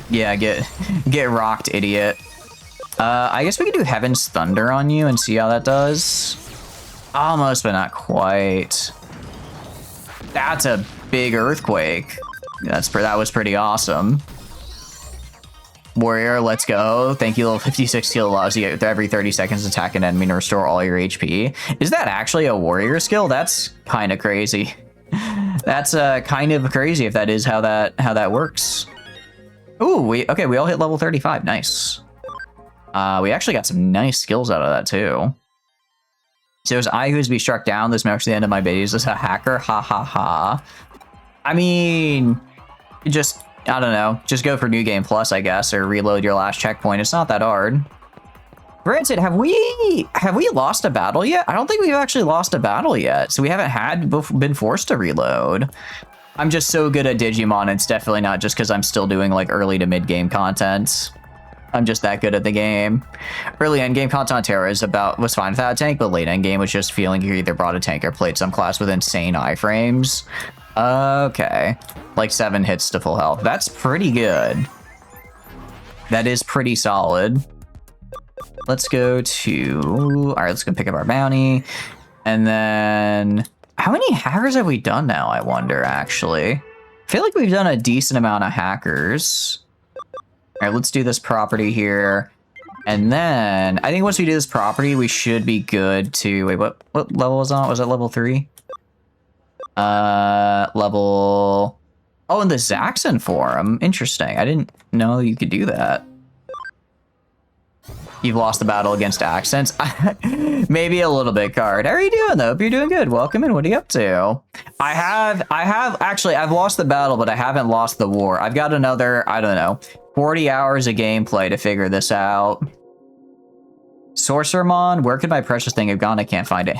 Yeah, get rocked, idiot. I guess we could do Heaven's Thunder on you and see how that does. Almost, but not quite. That's a big earthquake. That was pretty awesome. Warrior, let's go. Thank you, level 56 skill allows you every 30 seconds attack an enemy and restore all your HP. Is that actually a warrior skill? That's kind of crazy. That's kind of crazy if that is how that works. Ooh, we all hit level 35. Nice. We actually got some nice skills out of that too. So as I who's be struck down, this marks the end of my days as a hacker. Ha ha ha. I mean, just, I don't know, just go for New Game Plus, I guess, or reload your last checkpoint. It's not that hard. Granted, have we lost a battle yet? I don't think we've actually lost a battle yet, so we haven't been forced to reload. I'm just so good at Digimon, it's definitely not just because I'm still doing like early to mid game content. I'm just that good at the game. Early endgame content on Terra was fine without a tank, but late endgame was just feeling you either brought a tank or played some class with insane iframes. Okay. Like 7 hits to full health. That's pretty good. That is pretty solid. Let's go to... Alright, let's go pick up our bounty. And then... How many hackers have we done now, I wonder, actually? I feel like we've done a decent amount of hackers. Alright, let's do this property here. And then, I think once we do this property, we should be good to... Wait, what level was on? Was that level 3? Level... Oh, in the Zaxxon forum. Interesting. I didn't know you could do that. You've lost the battle against accents. Maybe a little bit, Card. How are you doing, though? Hope you're doing good. Welcome in. What are you up to? Actually, I've lost the battle, but I haven't lost the war. I've got another, I don't know, 40 hours of gameplay to figure this out. Sorcerermon, where could my precious thing have gone? I can't find it.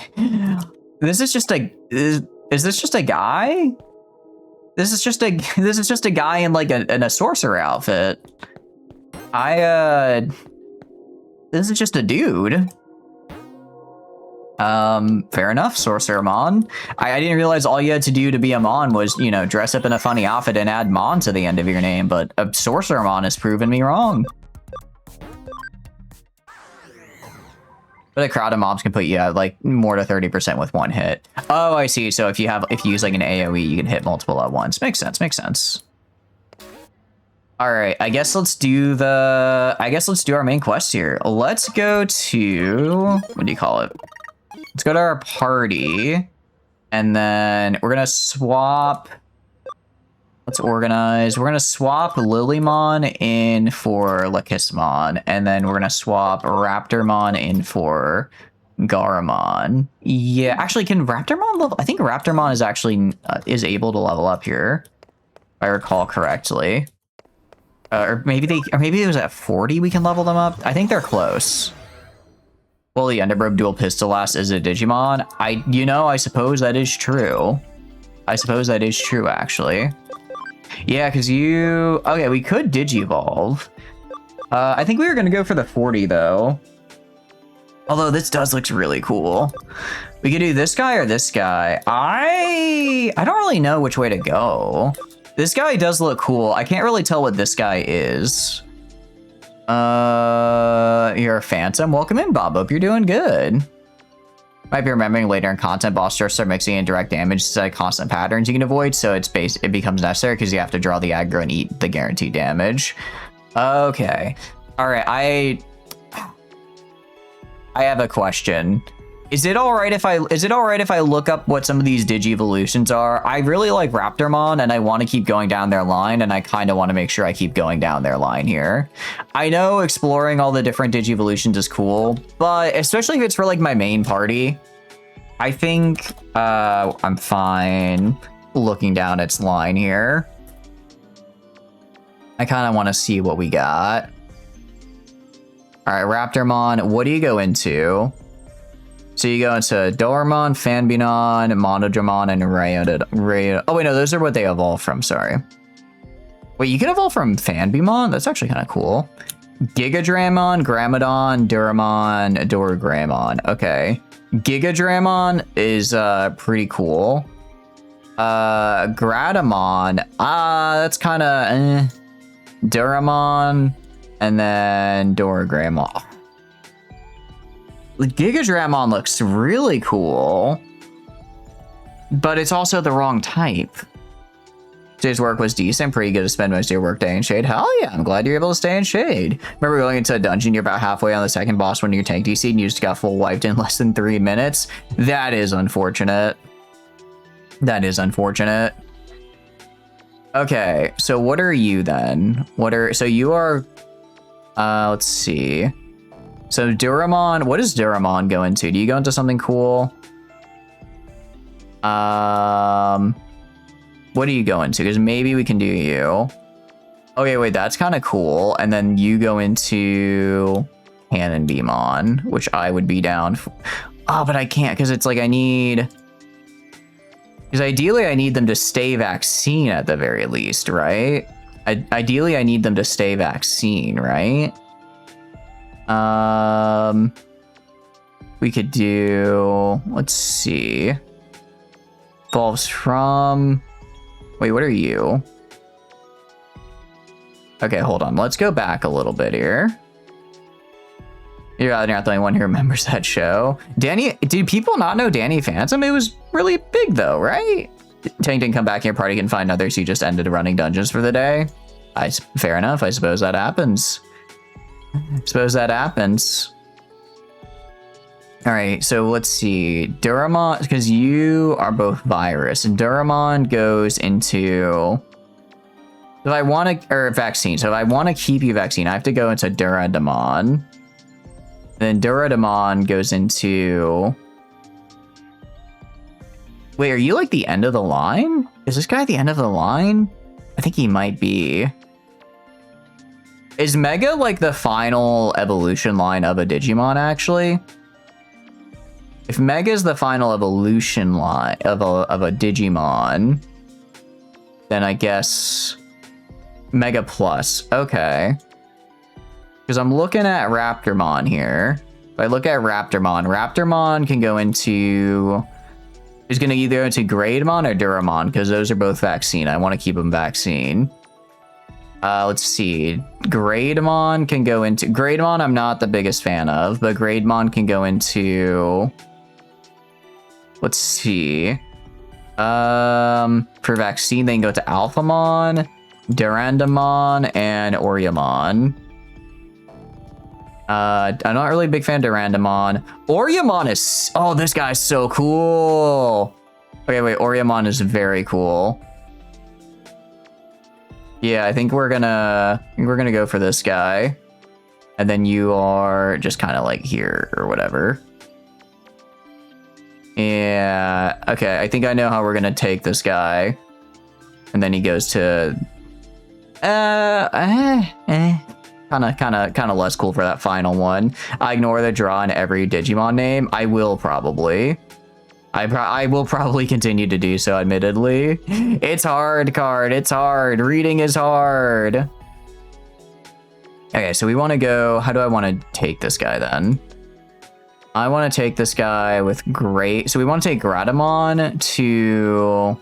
This is just a, is this just a guy? This is just a guy in like in a sorcerer outfit. This is just a dude. Fair enough, Sorcerermon. I didn't realize all you had to do to be a Mon was, you know, dress up in a funny outfit and add Mon to the end of your name, but a Sorcerermon has proven me wrong. But a crowd of mobs can put you at like more to 30% with 1 hit. Oh, I see. So if you use like an AoE, you can hit multiple at once. Makes sense, makes sense. All right, I guess let's do our main quest here. Let's go to, what do you call it? Let's go to our party, and then we're gonna swap. Let's organize. We're gonna swap Lilymon in for Lakismon, and then we're gonna swap Raptormon in for Garamon. Yeah, actually, can Raptormon level? I think Raptormon is actually is able to level up here, if I recall correctly. Or maybe it was at 40 we can level them up. I think they're close. Well, the Underbrobe Dual Pistolast is a Digimon. I suppose that is true. I suppose that is true, actually. Yeah, because okay, we could Digivolve. I think we were going to go for the 40, though. Although this does look really cool. We could do this guy or this guy. I don't really know which way to go. This guy does look cool. I can't really tell what this guy is. You're a Phantom. Welcome in, Bob. Hope you're doing good. Might be remembering later in content, boss start mixing in direct damage instead of constant patterns you can avoid, so it becomes necessary because you have to draw the aggro and eat the guaranteed damage. Okay. All right, I have a question. Is it all right if I look up what some of these Digivolutions are? I really like Raptormon, and I want to keep going down their line, and I kind of want to make sure I keep going down their line here. I know exploring all the different Digivolutions is cool, but especially if it's for like my main party, I think I'm fine looking down its line here. I kind of want to see what we got. All right, Raptormon, what do you go into? So you go into Dormon, Fanbinon, Monodramon, and Rayo. Oh wait, no, those are what they evolve from, sorry. Wait, you can evolve from Fanbimon? That's actually kind of cool. Gigadramon, Gramadon, Duramon, Doragramon. Okay. Gigadramon is pretty cool. Gradamon, that's kind of Duramon, and then Doragramon. Gigadramon looks really cool, but it's also the wrong type. Today's work was decent, pretty good to spend most of your workday in shade. Hell yeah, I'm glad you're able to stay in shade. Remember going into a dungeon, you're about halfway on the second boss when your tank DC'd and you just got full wiped in less than 3 minutes? That is unfortunate. That is unfortunate. Okay, so what are you then? So you are, let's see. So Duramon, what does Duramon go into? Do you go into something cool? What do you go into? Because maybe we can do you. Okay, wait, that's kind of cool. And then you go into Cannon Beamon, which I would be down for. Oh, but I can't because it's like I need... Because ideally I need them to stay vaccine at the very least, right? Ideally I need them to stay vaccine, right? We could do, let's see. Evolves from, wait, what are you? Okay, hold on. Let's go back a little bit here. You're not the only one who remembers that show. Danny, did people not know Danny Phantom? It was really big though, right? Tank didn't come back in your party and find others. You just ended running dungeons for the day. Fair enough. I suppose that happens. All right, so let's see. Duramon, because you are both virus. Duramon goes into... If I want to... Or vaccine. So if I want to keep you vaccine, I have to go into Duradamon. Then Duradamon goes into... Wait, are you like the end of the line? Is this guy the end of the line? I think he might be. Is Mega like the final evolution line of a Digimon, actually? If Mega is the final evolution line of a Digimon, then I guess Mega Plus. Okay. Because I'm looking at Raptormon here. If I look at Raptormon, Raptormon can go into... Is going to either go into Grademon or Duramon, because those are both vaccine. I want to keep them vaccine. Let's see. Grademon can go into... Grademon I'm not the biggest fan of, but Grademon can go into... Let's see. For vaccine, they can go to Alphamon, Durandamon, and Oriamon. I'm not really a big fan of Durandamon. Oriamon is... Oh, this guy's so cool. Okay, wait. Oriamon is very cool. Yeah, I think we're gonna go for this guy. And then you are just kind of like here or whatever. Yeah, okay, I think I know how we're gonna take this guy. And then he goes to... Kind of less cool for that final one. I ignore the draw in every Digimon name. I will probably. I will probably continue to do so, admittedly. It's hard, card. It's hard. Reading is hard. Okay, so we want to go... How do I want to take this guy, then? I want to take this guy with great... So we want to take Gradamon to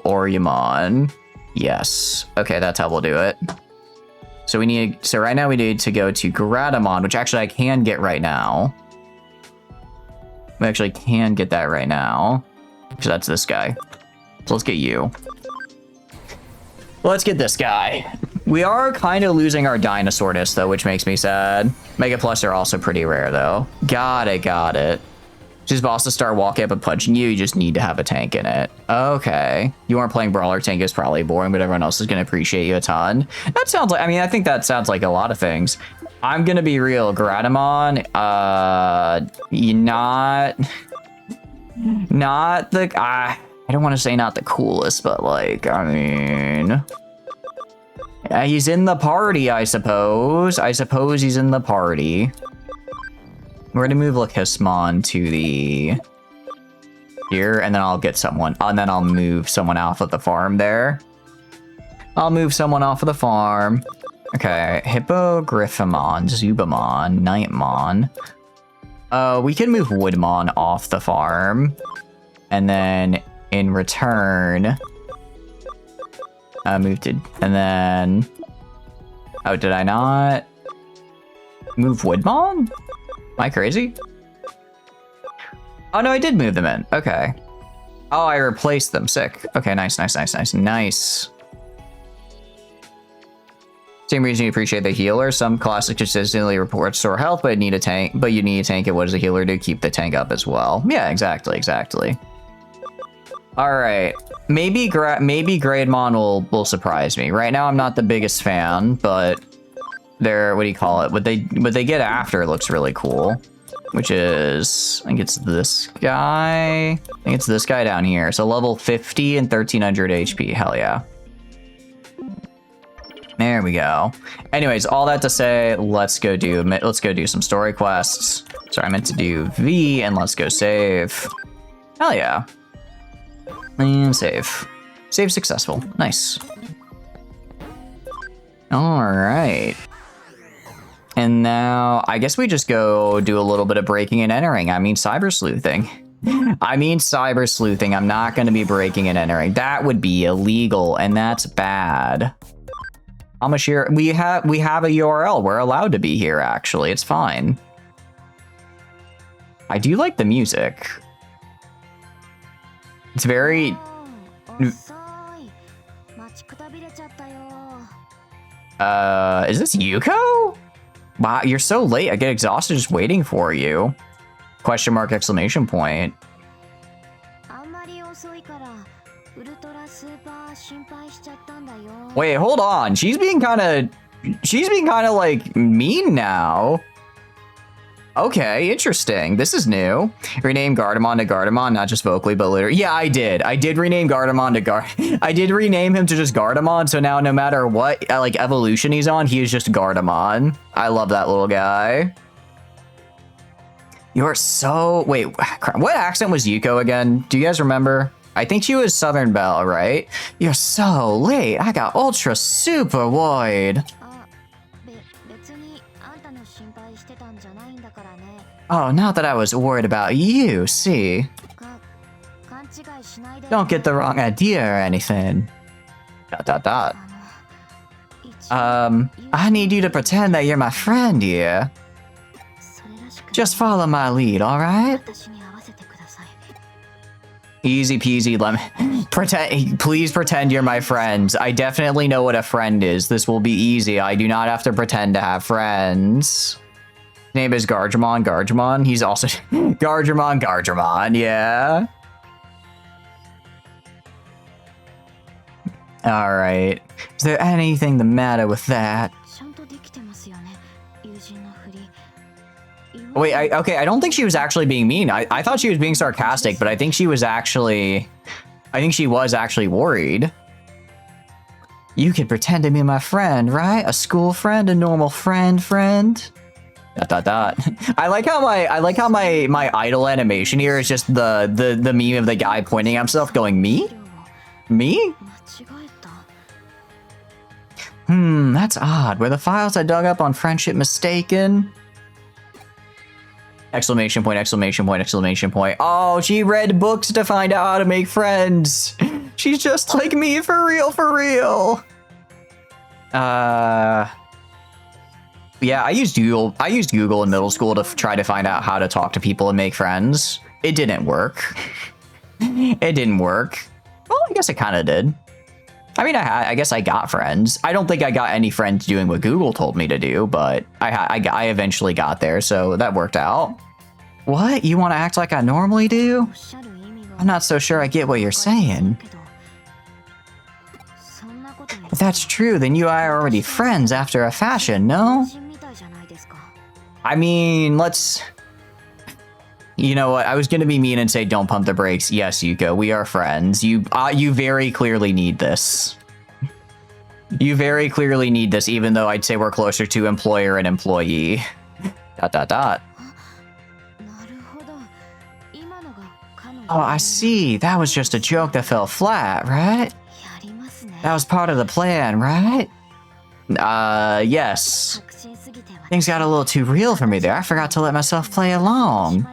Oriamon. Yes. Okay, that's how we'll do it. So we need... So right now we need to go to Gradamon, which actually I can get right now. We actually can get that right now. So that's this guy. So let's get you. Let's get this guy. We are kind of losing our Dinosaurus, though, which makes me sad. Mega Plus are also pretty rare, though. Got it. Just boss to start walking up and punching you, you just need to have a tank in it. Okay. You aren't playing Brawler Tank is probably boring, but everyone else is going to appreciate you a ton. That sounds like, I mean, I think that sounds like a lot of things. I'm going to be real. Gradamon, not the, I don't want to say not the coolest, but like, I mean, he's in the party, I suppose. He's in the party. We're gonna move Lacussmon to the here, and then I'll get someone, and then I'll move someone off of the farm there. I'll move someone off of the farm. Okay, Hippogriffamon, Zubamon, Nightmon. We can move Woodmon off the farm, and then in return, and then, oh, did I not move Woodmon? Am I crazy? Oh, no, I did move them in. Okay. Oh, I replaced them. Sick. Okay, nice. Same reason you appreciate the healer. Some classes consistently report restore health, but you need a tank. What does a healer do? Keep the tank up as well. Yeah, exactly. All right. Maybe Grademon will surprise me. Right now, I'm not the biggest fan, but... what do you call it? What they get after looks really cool, which is, I think it's this guy. Down here. So level 50 and 1300 HP. Hell yeah. There we go. Anyways, all that to say, let's go do some story quests. Sorry, I meant to do V, and let's go save. Hell yeah. And save. Save successful. Nice. All right. And now I guess we just go do a little bit of breaking and entering. I mean, cyber sleuthing. Cyber sleuthing. I'm not going to be breaking and entering. That would be illegal, and that's bad. Kamashira, we have a URL. We're allowed to be here, actually. It's fine. I do like the music. It's very... is this Yuko? Wow, you're so late. I get exhausted just waiting for you. Question mark, exclamation point. Wait, hold on. She's being kind of like mean now. Okay, interesting. This is new. Rename Gardamon to Gardamon, not just vocally, but literally. Yeah, I did. I did rename Gardamon to I did rename him to just Gardamon, so now no matter what like evolution he's on, he is just Gardamon. I love that little guy. You're so... Wait, what accent was Yuko again? Do you guys remember? I think she was Southern Belle, right? You're so late. I got ultra super wide. Oh, not that I was worried about you, see? Don't get the wrong idea or anything. ... I need you to pretend that you're my friend here. Just follow my lead, alright? Easy peasy lemon. Please pretend you're my friends. I definitely know what a friend is. This will be easy. I do not have to pretend to have friends. Name is Gargemon. He's also Gargemon, yeah. Alright. Is there anything the matter with that? Wait, okay, I don't think she was actually being mean. I thought she was being sarcastic, but I think she was actually worried. You could pretend to be my friend, right? A school friend, a normal friend. ... I like how my idle animation here is just the meme of the guy pointing at himself going, me? Me? That's odd. Were the files I dug up on friendship mistaken? Exclamation point, exclamation point, exclamation point. Oh, she read books to find out how to make friends. She's just like me, for real, for real. Yeah, I used Google in middle school to try to find out how to talk to people and make friends. It didn't work. It didn't work. Well, I guess it kind of did. I mean, I guess I got friends. I don't think I got any friends doing what Google told me to do, but I eventually got there, so that worked out. What? You want to act like I normally do? I'm not so sure I get what you're saying. If that's true, then you and I are already friends after a fashion, no? I mean, let's... You know what? I was going to be mean and say don't pump the brakes. Yes, Yuko, we are friends. You very clearly need this. You very clearly need this, even though I'd say we're closer to employer and employee. ... Oh, I see. That was just a joke that fell flat, right? That was part of the plan, right? Yes. Things got a little too real for me there. I forgot to let myself play along.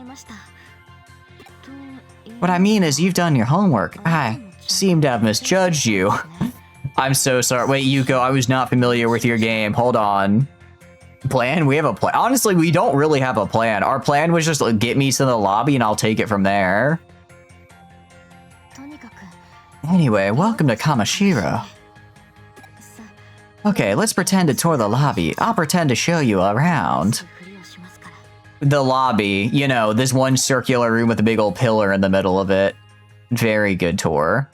What I mean is you've done your homework. I seem to have misjudged you. I'm so sorry. Wait, Yuko, I was not familiar with your game. Hold on. Plan? We have a plan. Honestly, we don't really have a plan. Our plan was just like, get me to the lobby and I'll take it from there. Anyway, welcome to Kamashiro. Okay, let's pretend to tour the lobby. I'll pretend to show you around. The lobby, you know, this one circular room with a big old pillar in the middle of it. Very good tour.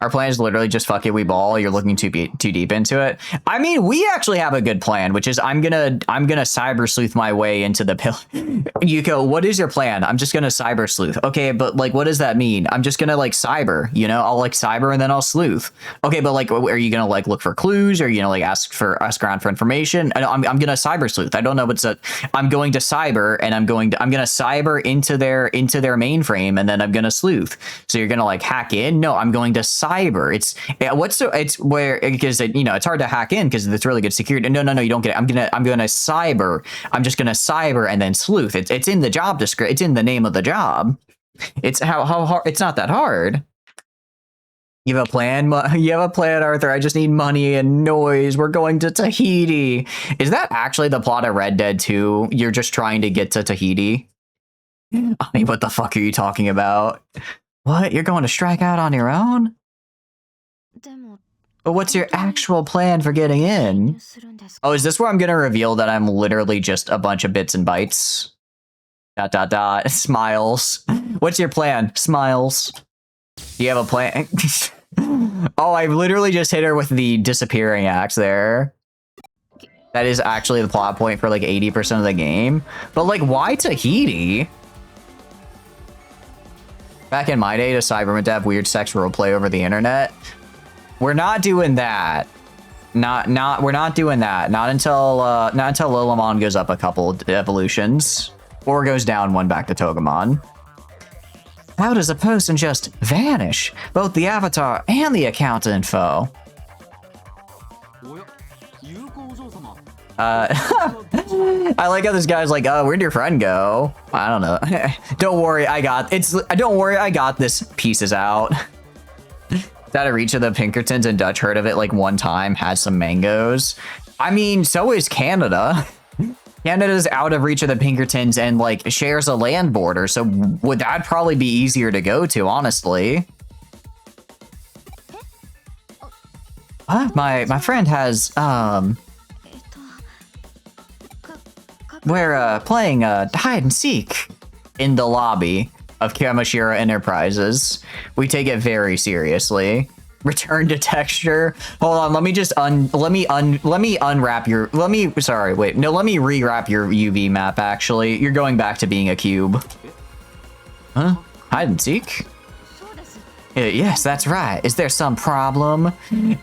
Our plan is literally just fuck it, we ball. You're looking too deep into it. I mean, we actually have a good plan, which is I'm gonna cyber sleuth my way into the pill. Yuko, what is your plan? I'm just gonna cyber sleuth. Okay, but like, what does that mean? I'm just gonna like cyber, you know? I'll like cyber and then I'll sleuth. Okay, but like, are you gonna like look for clues? Or, you know, like ask around for information? I'm gonna cyber sleuth. I don't know what's I'm going to cyber and I'm gonna cyber into their mainframe and then I'm gonna sleuth. So you're gonna like hack in? No, I'm going to cyber cyber. It's where, because it's hard to hack in because it's really good security. No, you don't get it. I'm gonna cyber. I'm just gonna cyber and then sleuth. It's in the job description. It's in the name of the job. It's how hard. It's not that hard. You have a plan? You have a plan, Arthur? I just need money and noise. We're going to Tahiti. Is that actually the plot of Red Dead 2? You're just trying to get to Tahiti? I mean, what the fuck are you talking about? What? You're going to strike out on your own? But what's your actual plan for getting in? Oh, is this where I'm going to reveal that I'm literally just a bunch of bits and bytes? ... Smiles. What's your plan? Smiles. Do you have a plan? Oh, I literally just hit her with the disappearing axe there. That is actually the plot point for like 80% of the game. But like, why Tahiti? Back in my day, to Cyberman to have weird sex roleplay over the internet. We're not doing that. We're not doing that. Not until Lilimon goes up a couple evolutions. Or goes down one back to Togemon. How does a person just vanish? Both the avatar and the account info. I like how this guy's like, oh, where'd your friend go? I don't know. Don't worry, don't worry, I got this. Pieces out. Out of reach of the Pinkertons, and Dutch heard of it like one time, has some mangoes. I mean, so is Canada. Canada's out of reach of the Pinkertons and like shares a land border, so would that probably be easier to go to, honestly? My friend has we're playing hide and seek in the lobby of Kamashira Enterprises. We take it very seriously. Return to texture. Hold on, let me unwrap your, let me rewrap your UV map, actually. You're going back to being a cube. Huh? Hide and seek? Yes, that's right. Is there some problem?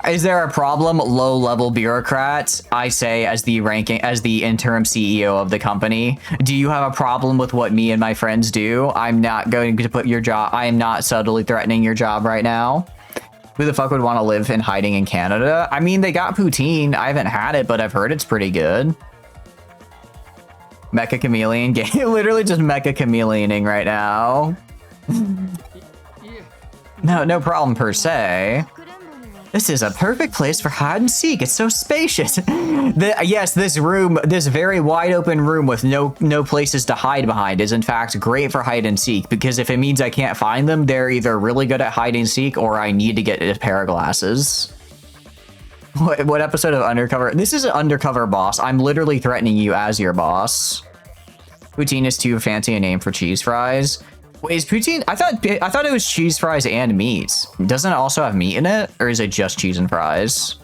Is there a problem, low-level bureaucrats? I say, as the interim CEO of the company. Do you have a problem with what me and my friends do? I'm not going to put your job, I am not subtly threatening your job right now. Who the fuck would want to live in hiding in Canada? I mean, they got poutine. I haven't had it, but I've heard it's pretty good. Mecha Chameleon game. Literally just Mecha Chameleoning right now. No problem per se. This is a perfect place for hide and seek. It's so spacious. Yes, this room, this very wide open room with no places to hide behind is in fact great for hide and seek, because if it means I can't find them, they're either really good at hide and seek or I need to get a pair of glasses. What episode of Undercover? This is an undercover boss. I'm literally threatening you as your boss. Poutine is too fancy a name for cheese fries. Wait, is poutine? I thought it was cheese fries and meat. Doesn't it also have meat in it, or is it just cheese and fries?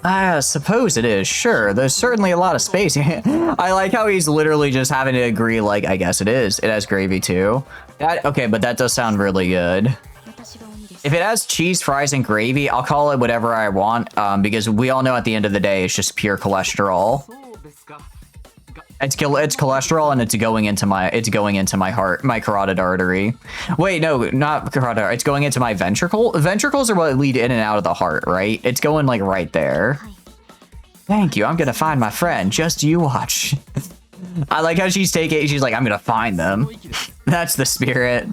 I suppose it is. Sure, there's certainly a lot of space. I like how he's literally just having to agree. Like, I guess it is. It has gravy too. Okay, but that does sound really good. If it has cheese, fries, and gravy, I'll call it whatever I want. Because we all know at the end of the day, it's just pure cholesterol. It's cholesterol, and it's going into my heart, my carotid artery. Wait, no, not carotid artery. It's going into my ventricle. Ventricles are what lead in and out of the heart, right? It's going like right there. Thank you. I'm gonna find my friend. Just you watch. I like how she's like, I'm gonna find them. That's the spirit.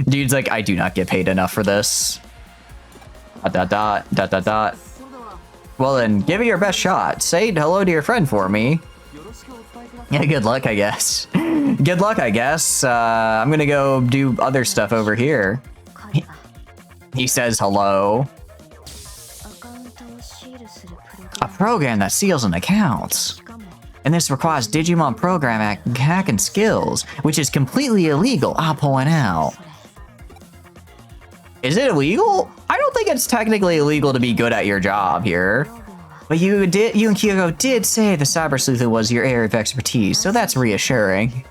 Dude's like, I do not get paid enough for this. ... Well then, give it your best shot. Say hello to your friend for me. Yeah, good luck, I guess. Good luck, I guess. I'm gonna go do other stuff over here. He says hello. A program that seals an account. And this requires Digimon program hacking skills, which is completely illegal, I'll point out. Is it illegal? I don't think it's technically illegal to be good at your job here. But you and Kyoko did say the cyber sleuthing was your area of expertise, so that's reassuring.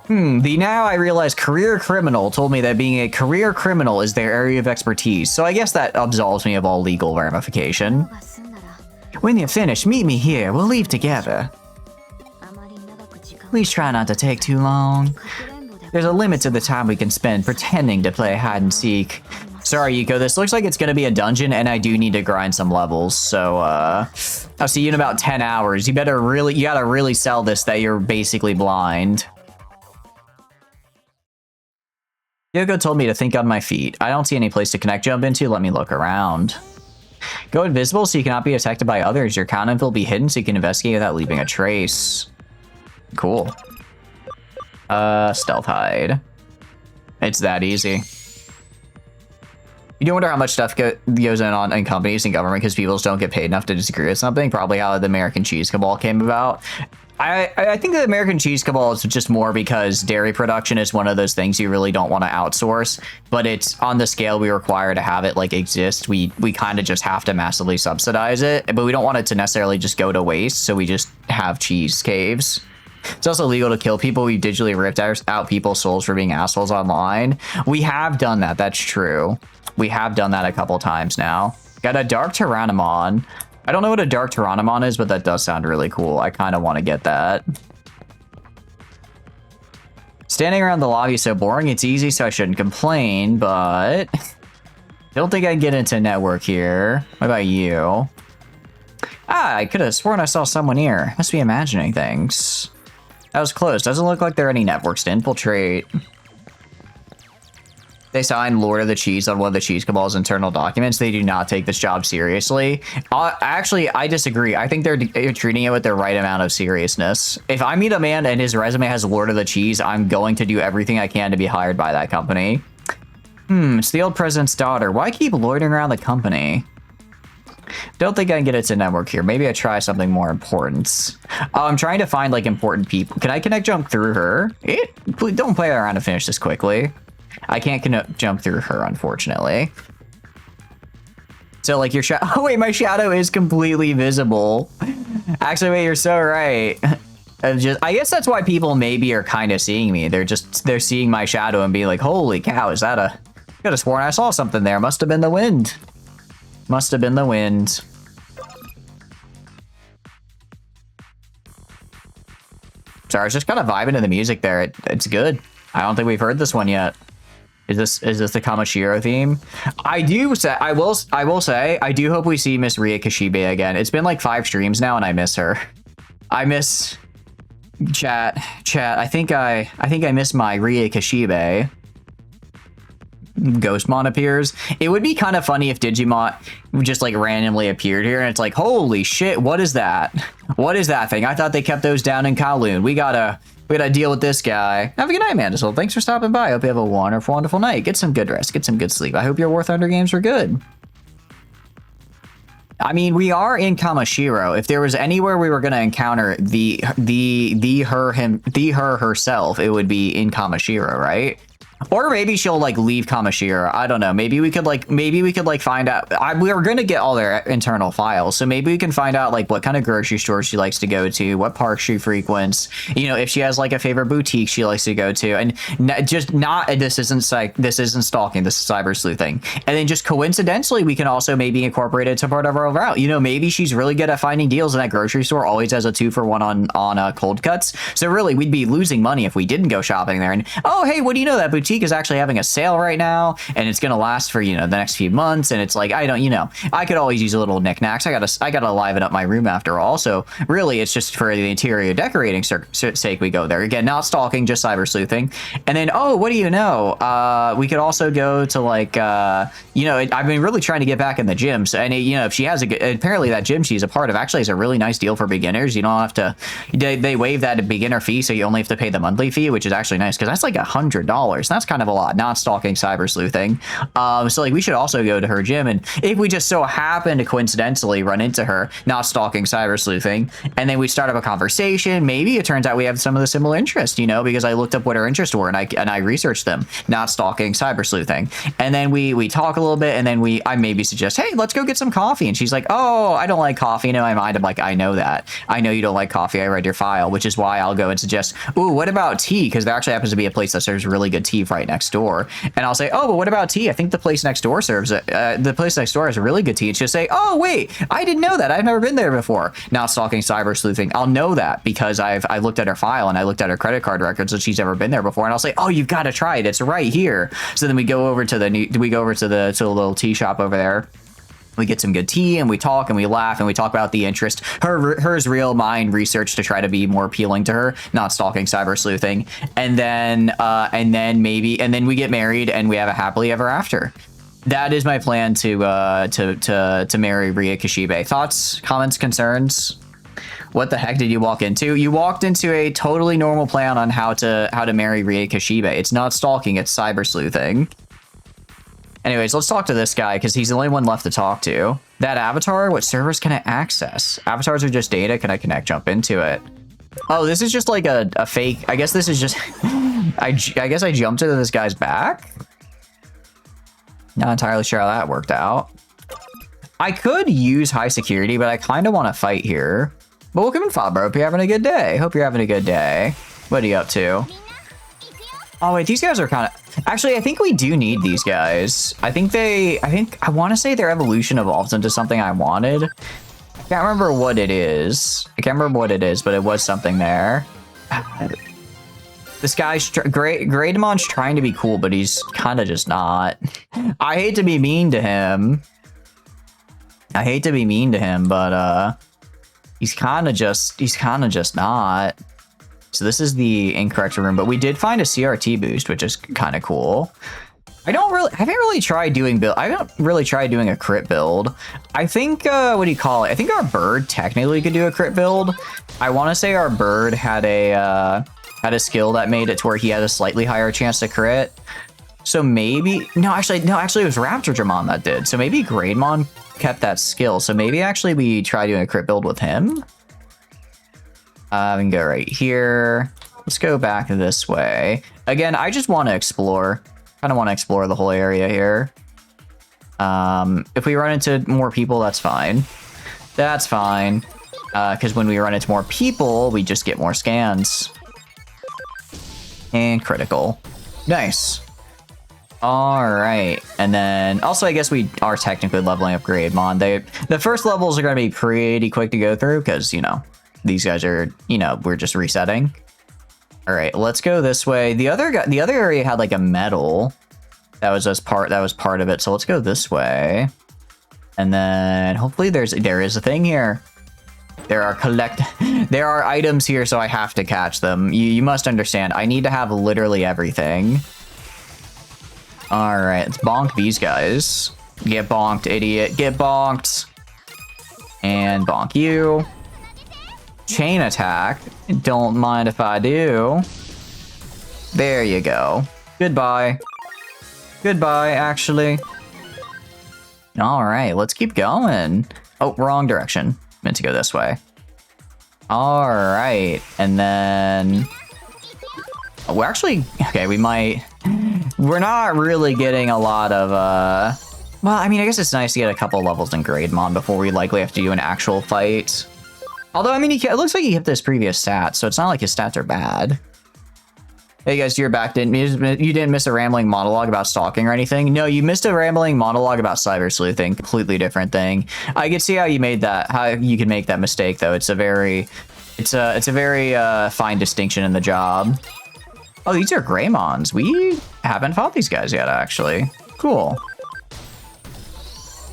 The now I realize career criminal told me that being a career criminal is their area of expertise, so I guess that absolves me of all legal ramification. When you're finished, meet me here. We'll leave together. Please try not to take too long. There's a limit to the time we can spend pretending to play hide and seek. Sorry, Yuko, this looks like it's gonna be a dungeon, and I do need to grind some levels, so, I'll see you in about 10 hours. You gotta really sell this that you're basically blind. Yuko told me to think on my feet. I don't see any place to connect jump into. Let me look around. Go invisible so you cannot be detected by others. Your content will be hidden so you can investigate without leaving a trace. Cool. Stealth hide. It's that easy. You do wonder how much stuff goes in companies and government because people just don't get paid enough to disagree with something. Probably how the American cheese cabal came about. I think the American cheese cabal is just more because dairy production is one of those things you really don't want to outsource, but it's on the scale we require to have it like exist. We kind of just have to massively subsidize it, but we don't want it to necessarily just go to waste. So we just have cheese caves. It's also illegal to kill people. We've digitally ripped out people's souls for being assholes online. We have done that. That's true. We have done that a couple times now. Got a Dark Tyrannomon. I don't know what a Dark Tyrannomon is, but that does sound really cool. I kind of want to get that. Standing around the lobby is so boring. It's easy, so I shouldn't complain, but I don't think I can get into network here. What about you? Ah, I could have sworn I saw someone here. Must be imagining things. That was close. Doesn't look like there are any networks to infiltrate. They signed Lord of the Cheese on one of the Cheese Cabal's internal documents. They do not take this job seriously. Actually, I disagree. I think they're treating it with the right amount of seriousness. If I meet a man and his resume has Lord of the Cheese, I'm going to do everything I can to be hired by that company. It's the old president's daughter. Why keep loitering around the company? Don't think I can get it to network here. Maybe I try something more important. I'm trying to find like important people. Can I connect jump through her? Please don't play around to finish this quickly. I can't jump through her, unfortunately. So, like, your shadow... Oh, wait, my shadow is completely visible. Actually, wait, you're so right. I guess that's why people maybe are kind of seeing me. They're seeing my shadow and being like, holy cow, is that a... I could have sworn I saw something there. Must have been the wind. Must have been the wind. Sorry, I was just kind of vibing to the music there. It's good. I don't think we've heard this one yet. Is this the Kamashiro theme? I will say I do hope we see Miss Ria Kashibe again. It's been like 5 streams now and I miss her. I miss chat. I think I miss my Ria Kashibe. Ghostmon appears. It would be kind of funny if Digimon just like randomly appeared here and it's like, holy shit, what is that? What is that thing? I thought they kept those down in Kowloon. We gotta deal with this guy. Have a good night, Mandisol. Thanks for stopping by. Hope you have a wonderful, wonderful night. Get some good rest. Get some good sleep. I hope your War Thunder games were good. I mean, we are in Kamashiro. If there was anywhere we were going to encounter her herself, it would be in Kamashiro, right? Or maybe she'll like leave Kamashiro. I don't know. Maybe we could find out. We were going to get all their internal files. So maybe we can find out like what kind of grocery stores she likes to go to, what parks she frequents, you know, if she has like a favorite boutique she likes to go to. And this isn't stalking, this is cyber sleuthing. And then just coincidentally, we can also maybe incorporate it to part of our route. You know, maybe she's really good at finding deals in that grocery store, always has a 2-for-1 on cold cuts. So really we'd be losing money if we didn't go shopping there. And oh, hey, what do you know? That boutique is actually having a sale right now and it's gonna last for, you know, the next few months. And it's like, I could always use a little knickknacks. I gotta liven up my room after all. So really it's just for the interior decorating sake we go there. Again, not stalking, just cyber sleuthing. And then, oh, what do you know? We could also go to like, I've been really trying to get back in the gym. So, and if she has apparently that gym she's a part of actually is a really nice deal for beginners. You don't have to, they waive that beginner fee. So you only have to pay the monthly fee, which is actually nice because that's like $100. That's kind of a lot, not stalking, cyber sleuthing. So like we should also go to her gym, and if we just so happen to coincidentally run into her, not stalking, cyber sleuthing, and then we start up a conversation, maybe it turns out we have some of the similar interests, because I looked up what her interests were and I researched them, not stalking, cyber sleuthing. And then we talk a little bit, and then I maybe suggest, hey, let's go get some coffee. And she's like, oh, I don't like coffee. In my mind, I'm like, I know that. I know you don't like coffee. I read your file, which is why I'll go and suggest, ooh, what about tea? Because there actually happens to be a place that serves really good tea leave right next door. And I'll say, oh, but what about tea? I think the place next door serves it. The place next door has a really good tea. And she'll say, oh, wait, I didn't know that. I've never been there before. Not stalking, cyber sleuthing. I'll know that because I looked at her file and I looked at her credit card records and she's never been there before. And I'll say, oh, you've got to try it. It's right here. So then we go over to the little tea shop over there. We get some good tea and we talk and we laugh and we talk about the interest. Hers real mind research to try to be more appealing to her, not stalking, cyber sleuthing. And then we get married and we have a happily ever after. That is my plan to marry Ria Kishibe. Thoughts, comments, concerns? What the heck did you walk into? You walked into a totally normal plan on how to marry Ria Kishibe. It's not stalking, it's cyber sleuthing. Anyways, let's talk to this guy because he's the only one left to talk to. That avatar, what servers can I access? Avatars are just data. Can I jump into it? Oh, this is just like a fake. I guess this is just, I guess I jumped into this guy's back. Not entirely sure how that worked out. I could use high security, but I kind of want to fight here. But welcome in, bro. Hope you're having a good day. Hope you're having a good day. What are you up to? Oh, wait, these guys are kind of... Actually, I think we do need these guys. I want to say their evolution evolves into something I wanted. I can't remember what it is. But it was something there. This guy's... Greydmon's trying to be cool, but he's kind of just not. I hate to be mean to him. But he's kind of just not. So this is the incorrect room, but we did find a CRT boost, which is kind of cool. I haven't really tried doing a crit build. I think, what do you call it? I think our bird technically could do a crit build. I want to say our bird had a skill that made it to where he had a slightly higher chance to crit. So maybe, no, actually it was Raptor Dramon that did. So maybe Greydmon kept that skill. So maybe actually we try doing a crit build with him. We can go right here. Let's go back this way. Again, I just want to explore. Kind of want to explore the whole area here. If we run into more people, that's fine. That's fine. Because when we run into more people, we just get more scans. And critical. Nice. All right. And then also, I guess we are technically leveling up Greydmon. The first levels are going to be pretty quick to go through because, you know, these guys are, you know, we're just resetting. All right, let's go this way. The other area had like a medal that was part of it. So let's go this way. And then hopefully there is a thing here. There are items here, so I have to catch them. You must understand. I need to have literally everything. All right, let's bonk these guys. Get bonked, idiot. Get bonked. And bonk you. Chain attack. Don't mind if I do. There you go. Goodbye. Goodbye, actually. All right, let's keep going. Oh, wrong direction. Meant to go this way. All right, and then... Oh, we're actually... Okay, we're not really getting a lot of... Well, I mean, I guess it's nice to get a couple levels in Greydmon before we likely have to do an actual fight. Although, I mean, it looks like he hit this previous stats, so it's not like his stats are bad. Hey guys, you're back. You didn't miss a rambling monologue about stalking or anything? No, you missed a rambling monologue about cyber sleuthing. Completely different thing. I can see how you made that. How you can make that mistake, though. It's a very fine distinction in the job. Oh, these are Greymons. We haven't fought these guys yet, actually. Cool.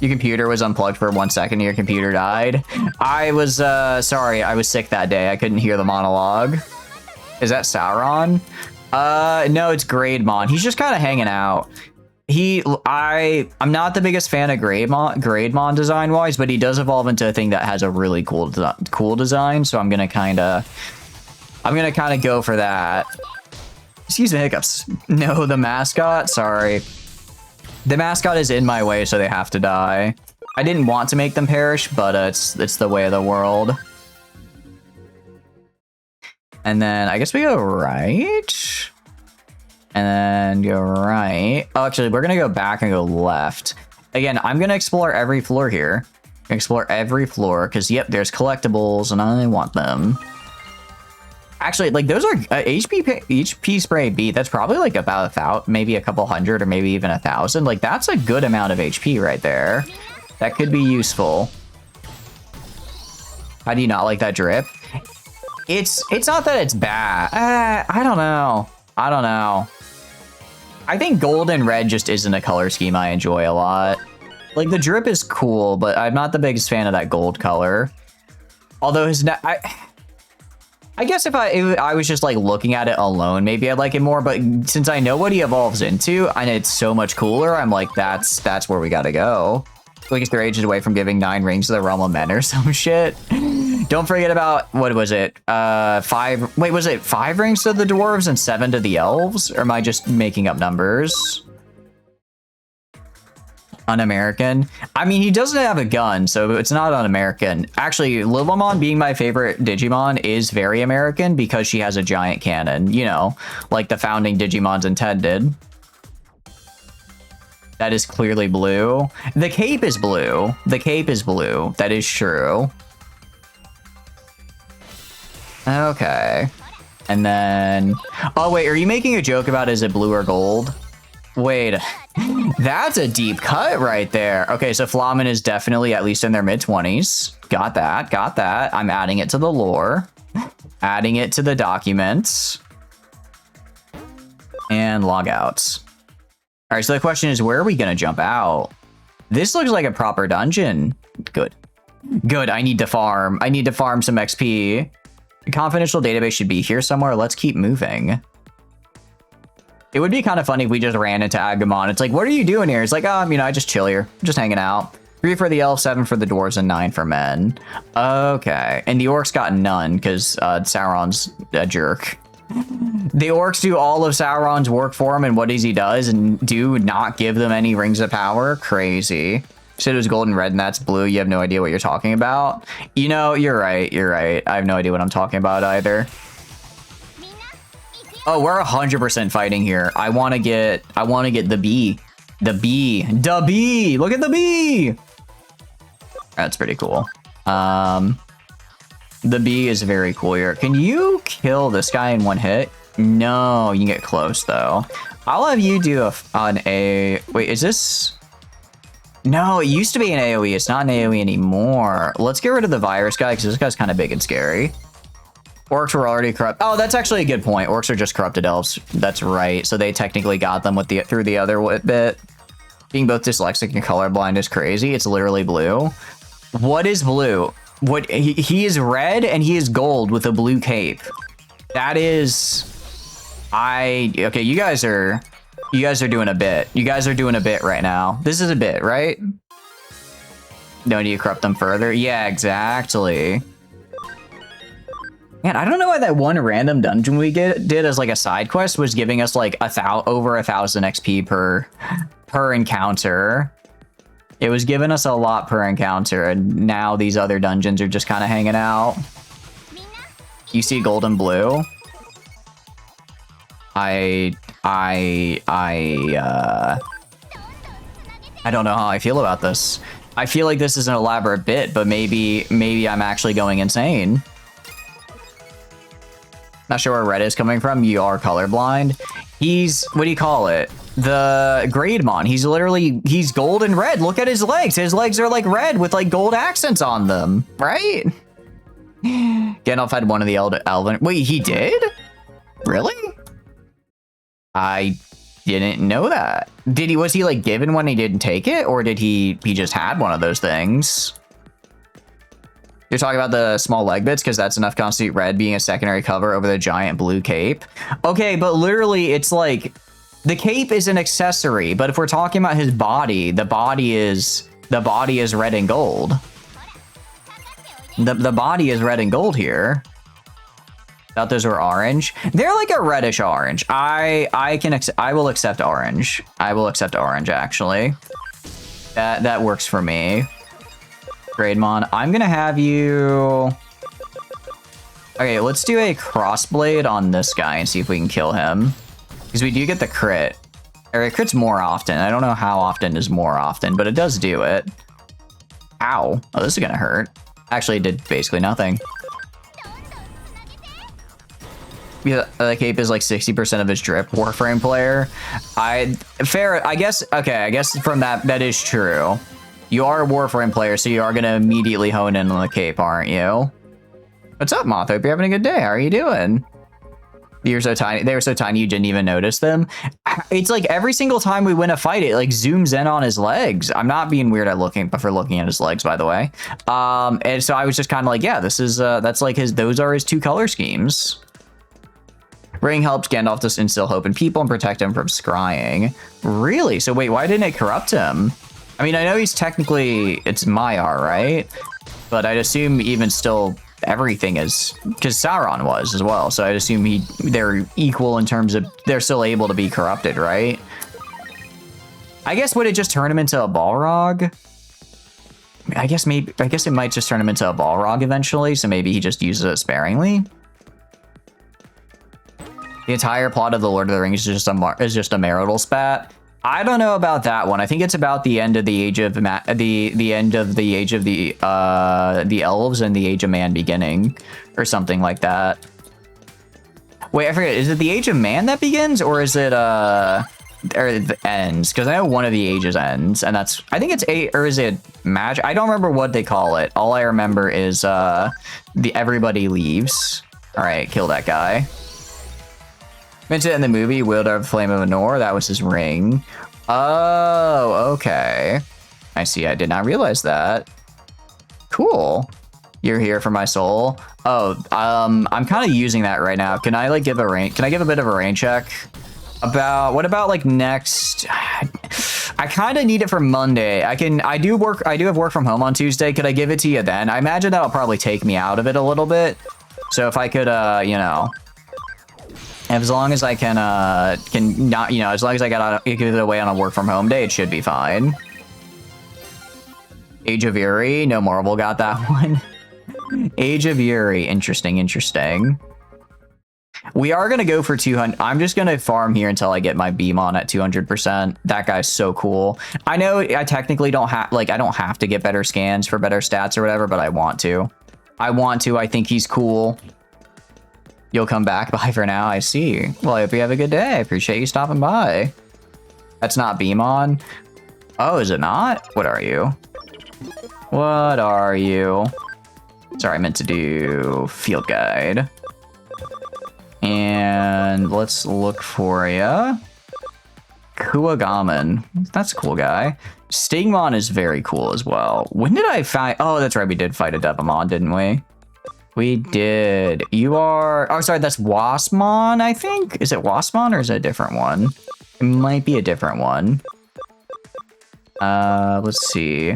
Your computer was unplugged for 1 second and your computer died. I was, sorry, I was sick that day. I couldn't hear the monologue. Is that Sauron? No, it's Greydmon. He's just kind of hanging out. I'm not the biggest fan of Greydmon design-wise, but he does evolve into a thing that has a really cool design, so I'm gonna kind of go for that. Excuse me, hiccups. No, the mascot? Sorry. The mascot is in my way, so they have to die. I didn't want to make them perish, but it's the way of the world. And then I guess we go right. And then go right. Oh, actually, we're going to go back and go left. Again, I'm going to explore every floor here. Explore every floor, because, yep, there's collectibles, and I want them. Actually, like those are HP spray beat. That's probably like about maybe a couple hundred or maybe even 1,000. Like that's a good amount of HP right there. That could be useful. How do you not like that drip? It's not that it's bad. I don't know. I don't know. I think gold and red just isn't a color scheme I enjoy a lot. Like the drip is cool, but I'm not the biggest fan of that gold color. Although his I guess if I was just like looking at it alone, maybe I'd like it more. But since I know what he evolves into and it's so much cooler, I'm like, that's where we gotta go. Like they're ages away from giving 9 rings to the realm of men or some shit. Don't forget about, what was it? 5, wait, was it 5 rings to the dwarves and 7 to the elves? Or am I just making up numbers? Un-American. I mean, he doesn't have a gun, so it's not un-American. Actually, Lilimon being my favorite Digimon is very American because she has a giant cannon, you know, like the founding Digimons intended. That is clearly blue. The cape is blue. The cape is blue. That is true. Okay. And then... Oh, wait, are you making a joke about is it blue or gold? Wait, that's a deep cut right there. Okay, so Flamen is definitely at least in their mid-20s. Got that, got that. I'm adding it to the lore. Adding it to the documents. And logouts. All right, so the question is, where are we gonna jump out? This looks like a proper dungeon. Good. Good, I need to farm. I need to farm some XP. The confidential database should be here somewhere. Let's keep moving. It would be kind of funny if we just ran into Agumon. It's like, what are you doing here? It's like, you know, I just chill here. Just hanging out. 3 for the elves, 7 for the dwarves, and 9 for men. Okay. And the orcs got none because Sauron's a jerk. The orcs do all of Sauron's work for him, and what does he does? And do not give them any rings of power? Crazy. Said it was gold and red, and that's blue. You have no idea what you're talking about. You know, you're right. You're right. I have no idea what I'm talking about either. Oh, we're 100% fighting here. I want to get the bee. The bee. The bee. Look at the bee. That's pretty cool. The bee is very cool here. Can you kill this guy in one hit? No, you can get close though. I'll have you do wait, is this? No, it used to be an AoE. It's not an AoE anymore. Let's get rid of the virus guy because this guy's kind of big and scary. Orcs were already corrupt. Oh, that's actually a good point. Orcs are just corrupted elves. That's right. So they technically got them with through the other bit. Being both dyslexic and colorblind is crazy. It's literally blue. What is blue? What he is red and he is gold with a blue cape. That is... Okay, you guys are doing a bit. You guys are doing a bit right now. This is a bit, right? No, do you corrupt them further? Yeah, exactly. Man, I don't know why that one random dungeon we did as like a side quest was giving us like over 1,000 XP per encounter. It was giving us a lot per encounter, and now these other dungeons are just kind of hanging out. You see gold and blue? I don't know how I feel about this. I feel like this is an elaborate bit, but maybe I'm actually going insane. Not sure where red is coming from. You are colorblind. He's, what do you call it? The Grademon. He's gold and red. Look at his legs. His legs are like red with like gold accents on them, right? Gandalf had one of the elven. Wait, he did? Really? I didn't know that. Was he like given one, he didn't take it, or did he just had one of those things? You're talking about the small leg bits because that's enough constitute red being a secondary cover over the giant blue cape. Okay, but literally it's like the cape is an accessory, but if we're talking about his body, the body is red and gold. The body is red and gold here. Thought those were orange. They're like a reddish orange. I will accept orange. I will accept orange actually. That works for me. Grademon, I'm gonna have you... Okay, let's do a crossblade on this guy and see if we can kill him. Because we do get the crit. Or it crits more often. I don't know how often is more often, but it does do it. Ow. Oh, this is gonna hurt. Actually, it did basically nothing. Yeah, the cape is like 60% of his drip. Warframe player. Fair, I guess. Okay, I guess from that is true. You are a Warframe player, so you are gonna immediately hone in on the cape, aren't you? What's up, Moth? Hope you're having a good day. How are you doing? You're so tiny. They were so tiny you didn't even notice them. It's like every single time we win a fight, it like zooms in on his legs. I'm not being weird at looking at his legs, by the way. And so I was just kind of like, yeah, this is that's like those are his 2 color schemes. Ring helps Gandalf to instill hope in people and protect him from scrying. Really? So wait, why didn't it corrupt him? I mean, I know he's technically, it's Maiar, right? But I'd assume even still everything is, because Sauron was as well. So I'd assume they're equal in terms of they're still able to be corrupted, right? I guess would it just turn him into a Balrog? I guess it might just turn him into a Balrog eventually. So maybe he just uses it sparingly. The entire plot of the Lord of the Rings is just a marital spat. I don't know about that one. I think it's about the end of the age of the end of the age of the elves and the age of man beginning, or something like that. Wait, I forget. Is it the age of man that begins, or is it or the ends? Because I know one of the ages ends, and that's, I think it's or is it magic? I don't remember what they call it. All I remember is everybody leaves. All right, kill that guy. Mentioned in the movie, wielder of the Flame of Anor, that was his ring. Oh, okay. I see, I did not realize that. Cool. You're here for my soul. Oh, I'm kind of using that right now. Can I like give a rain? Can I give a bit of a rain check? What about like next? I kind of need it for Monday. I do have work from home on Tuesday. Could I give it to you then? I imagine that'll probably take me out of it a little bit. So if I could, you know, as long as I can not, you know, as long as I give it away on a work from home day, it should be fine. Age of Uri, no Marvel got that one. Age of Uri, interesting. We are gonna go for 200. I'm just gonna farm here until I get my beam on at 200%. That guy's so cool. I know I technically don't have, like, I don't have to get better scans for better stats or whatever, but I want to. I think he's cool. You'll come back. Bye for now. I see. Well, I hope you have a good day. I appreciate you stopping by. That's not beam on. Oh, is it not? What are you? What are you? Sorry, I meant to do field guide. And let's look for ya. Kuagaman. That's a cool guy. Stigmon is very cool as well. When did I find... Oh, that's right. We did fight a Devamon, didn't we? We did. You are... Oh, sorry. That's Waspmon, I think. Is it Waspmon or is it a different one? It might be a different one. Let's see.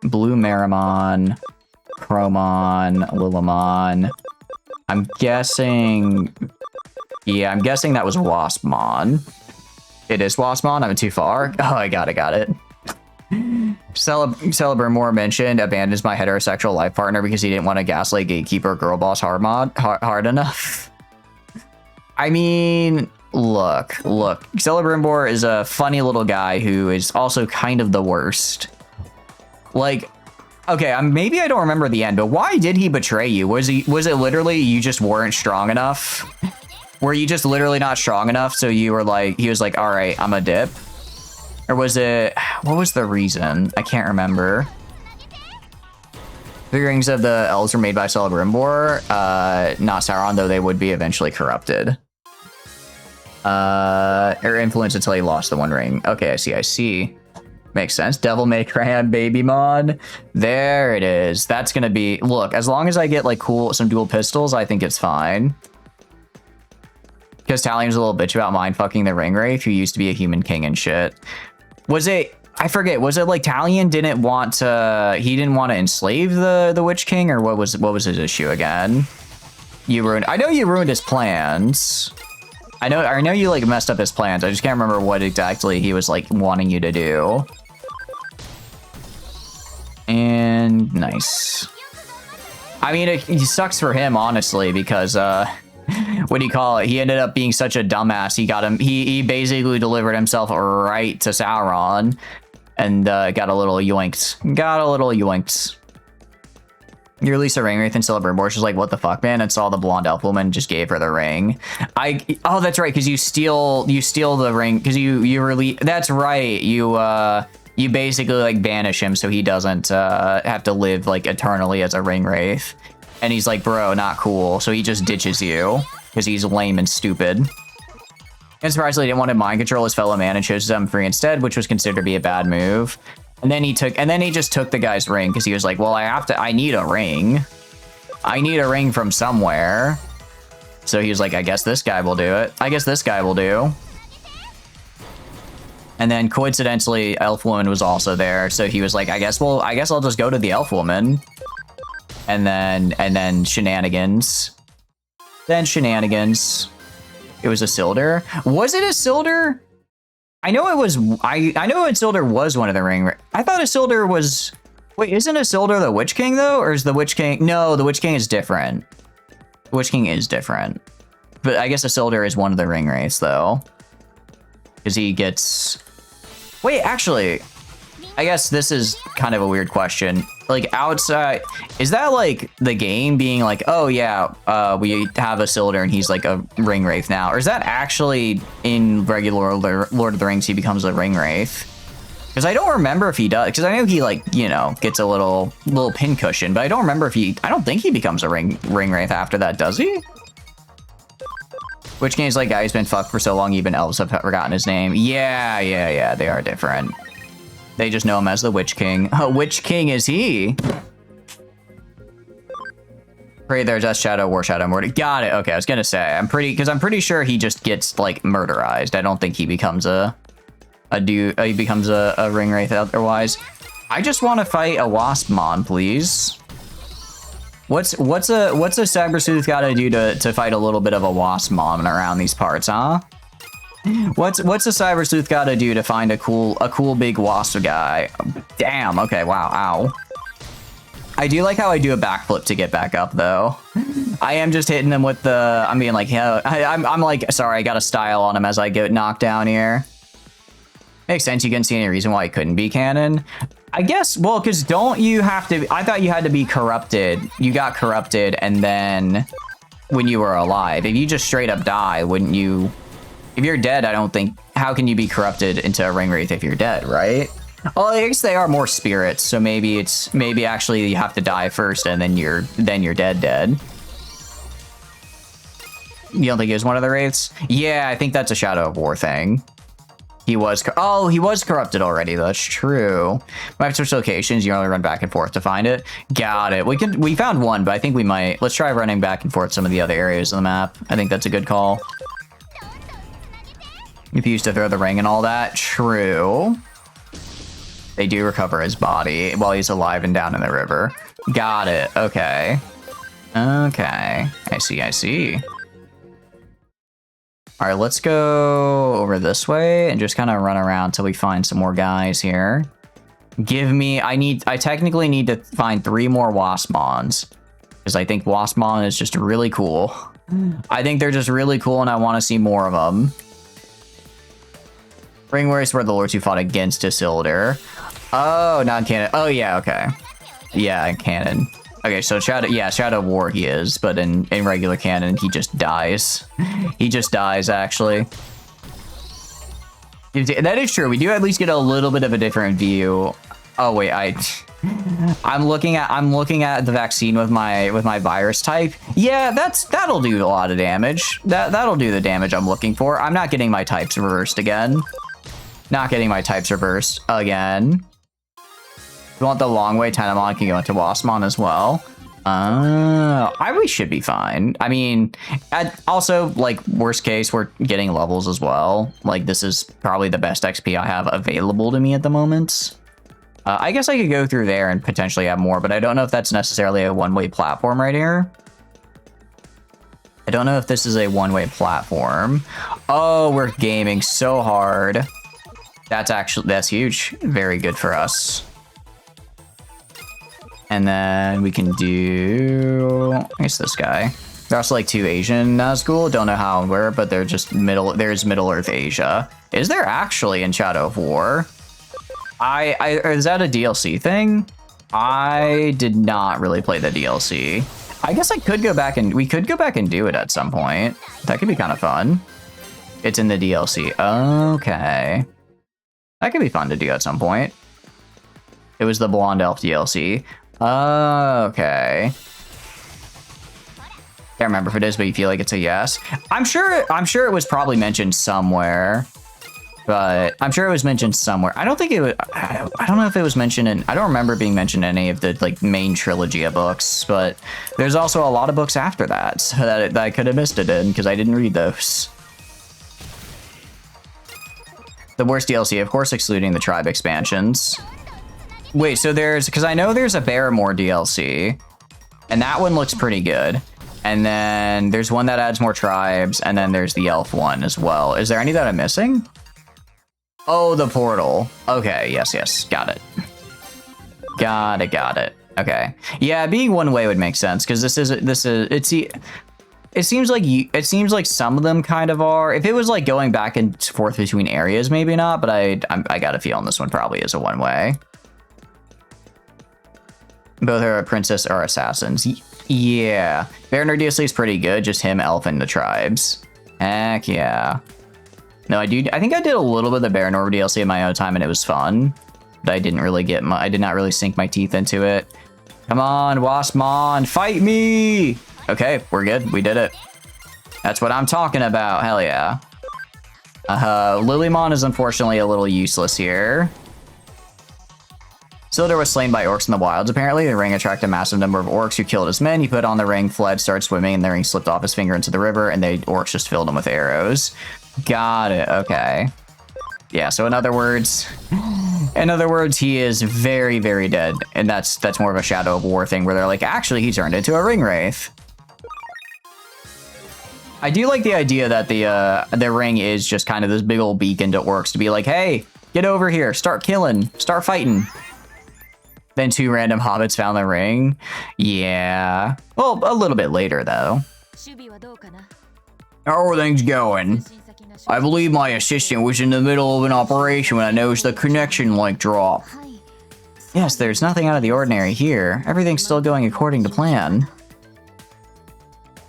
Blue Marimon. Chromon. Lilimon. I'm guessing... Yeah, I'm guessing that was Waspmon. It is Waspmon? I'm too far? Oh, I got it. Celebrate mentioned abandons my heterosexual life partner because he didn't want to gaslight gatekeeper girl boss hard enough. I mean, look. Celebrimbor is a funny little guy who is also kind of the worst. Like, okay, maybe I don't remember the end, but why did he betray you? Was it literally you just weren't strong enough? Were you just literally not strong enough? So you were like, he was like, all right, I'm a dip. Or was it, what was the reason? I can't remember. The rings of the elves were made by Celebrimbor, not Sauron, though they would be eventually corrupted. Or influenced until he lost the one ring. Okay, I see. Makes sense. Devil May Cry on Babymon. There it is. That's gonna be, look, as long as I get like some dual pistols, I think it's fine. Because Talion's a little bitch about mind fucking the ring wraith, who used to be a human king and shit. Was it, I forget, was it like Talion didn't want to enslave the Witch King, or what was his issue again? I know you ruined his plans. I know you like messed up his plans. I just can't remember what exactly he was like wanting you to do. And nice. I mean, it sucks for him, honestly, because what do you call it? He ended up being such a dumbass. He basically delivered himself right to Sauron, and got a little yoinked. You release a ring wraith and still a Brimborn. She's like, what the fuck, man? And saw the blonde elf woman, just gave her the ring. Oh, that's right, because you steal the ring, because you release. That's right. You basically like banish him so he doesn't have to live like eternally as a ring wraith. And he's like, bro, not cool. So he just ditches you because he's lame and stupid. And surprisingly, he didn't want to mind control his fellow man and chose them free instead, which was considered to be a bad move. And then he just took the guy's ring because he was like, well, I need a ring. I need a ring from somewhere. So he was like, I guess this guy will do it. I guess this guy will do. And then coincidentally, Elf Woman was also there. So he was like, I guess I'll just go to the Elf Woman. And then shenanigans. Then shenanigans. It was Isildur. Was it Isildur? I know it was. I know Isildur was one of the ring. I thought Isildur was. Wait, isn't Isildur the Witch King though, or is the Witch King? No, the Witch King is different. The Witch King is different. But I guess Isildur is one of the ring wraiths though, because he gets. Wait, actually, I guess this is kind of a weird question. Like outside, is that like the game being like, oh yeah, we have Isildur and he's like a ring wraith now, or is that actually in regular Lord of the Rings he becomes a ring wraith? Because I don't remember if he does. Because I know he like gets a little pincushion, but I don't remember if he. I don't think he becomes a ring wraith after that, does he? Which game's like guy who's been fucked for so long, even elves have forgotten his name. Yeah, they are different. They just know him as the Witch King. Oh, which king is he? Pray there's a Shadow War, Shadow Morty. Got it. Okay, I was gonna say I'm pretty sure he just gets like murderized. I don't think he becomes a ring wraith otherwise. I just want to fight a Waspmon, please. What's a Saber Sleuth gotta do to fight a little bit of a Waspmon around these parts, huh? What's a Cyber Sleuth gotta do to find a cool big wasp guy? Damn, okay, wow, ow. I do like how I do a backflip to get back up though. I am just hitting him with the, I'm being like, yeah, I'm like, sorry, I got a style on him as I get knocked down here. Makes sense, you couldn't see any reason why it couldn't be canon. I guess, well, because don't you have to, I thought you had to be corrupted. You got corrupted and then when you were alive, if you just straight up die, wouldn't you? If you're dead, I don't think, how can you be corrupted into a ring wraith if you're dead, right? Well, I guess they are more spirits, so maybe actually you have to die first and then you're dead. You don't think he was one of the wraiths? Yeah, I think that's a Shadow of War thing. He was corrupted already, that's true. We have to switch locations, you only run back and forth to find it. Got it. We found one, but I think we might, let's try running back and forth some of the other areas of the map. I think that's a good call. If you used to throw the ring and all that, true. They do recover his body while he's alive and down in the river. Got it, okay. Okay, I see. All right, let's go over this way and just kind of run around till we find some more guys here. I technically need to find 3 more Waspmons because I think Waspmon is just really cool. I think they're just really cool and I want to see more of them. Ringwraiths were the lords who fought against Isildur. Oh, not canon. Oh, yeah, okay. Yeah, canon. Okay, so Shadow War he is, but in regular canon, he just dies. He just dies, actually. That is true. We do at least get a little bit of a different view. Oh, wait, I'm looking at the vaccine with my virus type. Yeah, that'll do a lot of damage. That'll do the damage I'm looking for. I'm not getting my types reversed again. Not getting my types reversed again. If you want the long way, Tenemon can go into Waspmon as well. We should be fine. I mean, also, like, worst case, we're getting levels as well. Like, this is probably the best XP I have available to me at the moment. I guess I could go through there and potentially have more, but I don't know if that's necessarily a one-way platform right here. I don't know if this is a one-way platform. Oh, we're gaming so hard. That's huge. Very good for us. And then we can do, I guess this guy. They're also like 2 Asian Nazgul. Don't know how and where, but they're just there's Middle Earth Asia. Is there actually in Shadow of War? Is that a DLC thing? I did not really play the DLC. I guess I could go back and we could go back and do it at some point. That could be kind of fun. It's in the DLC. Okay. That could be fun to do at some point. It was the Blonde Elf DLC. Okay. Can't remember if it is, but you feel like it's a yes. I'm sure it was probably mentioned somewhere. But I'm sure it was mentioned somewhere. I don't think it was, I don't know if it was mentioned in, I don't remember it being mentioned in any of the like main trilogy of books, but there's also a lot of books after that so that I could have missed it in because I didn't read those. The worst DLC, of course, excluding the tribe expansions. Wait, so because I know there's a Barrymore DLC, and that one looks pretty good. And then there's one that adds more tribes, and then there's the elf one as well. Is there any that I'm missing? Oh, the portal. Okay, yes, got it. Got it. Okay, yeah, being one way would make sense because it seems like some of them kind of are. If it was like going back and forth between areas, maybe not. But I got a feeling this one probably is a one way. Both are a princess or assassins. Yeah, Baron DLC is pretty good. Just him, elf, and the tribes. Heck yeah. No, I think I did a little bit of the Baron DLC in my own time, and it was fun. But I didn't really I did not really sink my teeth into it. Come on, Waspmon, fight me! Okay, we're good. We did it. That's what I'm talking about. Hell yeah. Lilymon is unfortunately a little useless here. Sildar was slain by orcs in the wilds. Apparently, the ring attracted a massive number of orcs who killed his men. He put on the ring, fled, started swimming, and the ring slipped off his finger into the river, and the orcs just filled him with arrows. Got it. Okay. Yeah, so in other words, he is very, very dead. And that's more of a Shadow of War thing where they're like, actually, he turned into a ring wraith. I do like the idea that the ring is just kind of this big old beacon to orcs to be like, hey, get over here, start killing, start fighting. Then 2 random hobbits found the ring. Yeah. Well, a little bit later, though. How are things going? I believe my assistant was in the middle of an operation when I noticed the connection link drop. Yes, there's nothing out of the ordinary here. Everything's still going according to plan.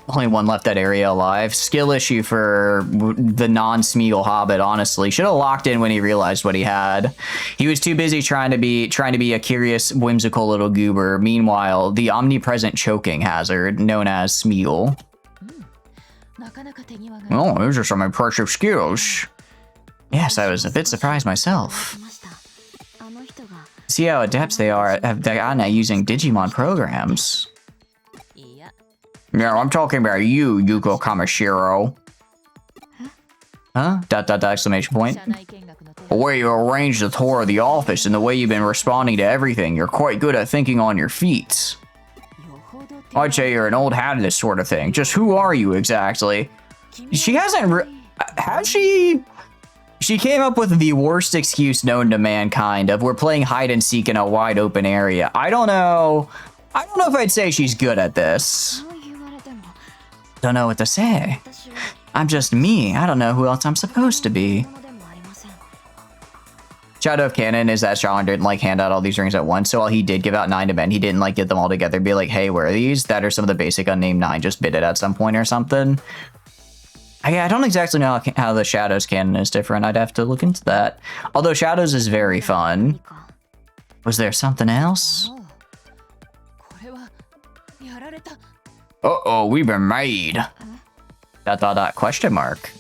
Only one left that area alive. Skill issue for the non-Smeagol Hobbit, honestly. Should have locked in when he realized what he had. He was too busy trying to be a curious, whimsical little goober. Meanwhile, the omnipresent choking hazard, known as Smeagol. Oh, those are some impressive skills. Yes, I was a bit surprised myself. See how adept they are have gotten at using Digimon programs. Yeah, I'm talking about you, Yuko Kamashiro. Huh? ... exclamation point. The way you arranged the tour of the office and the way you've been responding to everything, you're quite good at thinking on your feet. I'd say you're an old hat at this sort of thing. Just who are you exactly? She hasn't has she? She came up with the worst excuse known to mankind of we're playing hide and seek in a wide open area. I don't know if I'd say she's good at this. Don't know what to say. I'm just me. I don't know who else I'm supposed to be. Shadow of Canon is that Sharon didn't like hand out all these rings at once, so while he did give out 9 to men, he didn't like get them all together, be like, hey, where are these? That are some of the basic unnamed 9 just bid it at some point or something. I don't exactly know how the Shadows canon is different. I'd have to look into that. Although Shadows is very fun. Was there something else? Uh-oh, we've been made. ... question mark.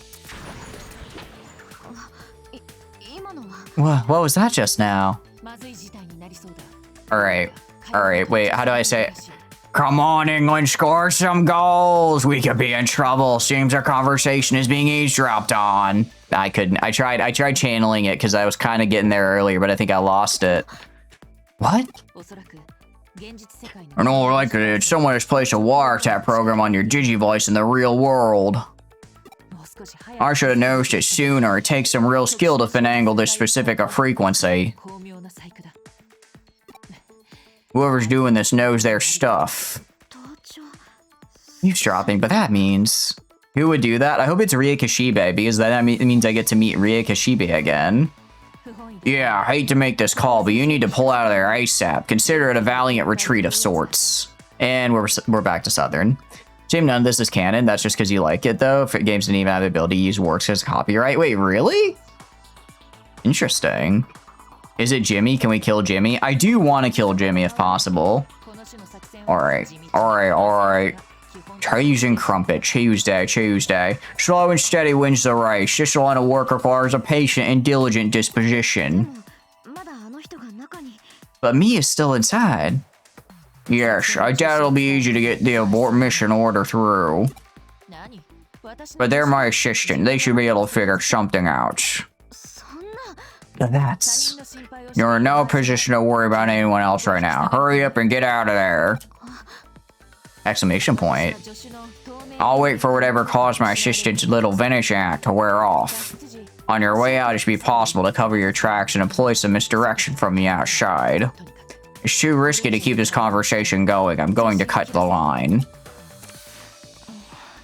What was that just now? Alright, wait, how do I say it? Come on, England, score some goals! We could be in trouble. Seems our conversation is being eavesdropped on. I couldn't. I tried channeling it because I was kind of getting there earlier, but I think I lost it. What? I know, like it's someone's placed a wiretap program on your Digivoice in the real world. I should have noticed it sooner. It takes some real skill to finagle this specific a frequency. Whoever's doing this knows their stuff. Eavesdropping, but that means... Who would do that? I hope it's Ria Kashibe, because that means I get to meet Ria Kashibe again. Yeah, I hate to make this call, but you need to pull out of there ASAP. Consider it a valiant retreat of sorts. And we're back to Southern. Jim, none of this is canon. That's just because you like it, though. If games didn't even have the ability to use works as copyright. Wait, really? Interesting. Is it Jimmy? Can we kill Jimmy? I do want to kill Jimmy if possible. Alright. Tuesday and Crumpet. Tuesday. Slow and steady wins the race. This line of work requires a patient and diligent disposition. But me is still inside. Yes, I doubt it'll be easy to get the abort mission order through. But they're my assistant. They should be able to figure something out. You're in no position to worry about anyone else right now. Hurry up and get out of there. Exclamation point. I'll wait for whatever caused my assistant's little vanish act to wear off. On your way out, it should be possible to cover your tracks and employ some misdirection from the outside. It's too risky to keep this conversation going. I'm going to cut the line.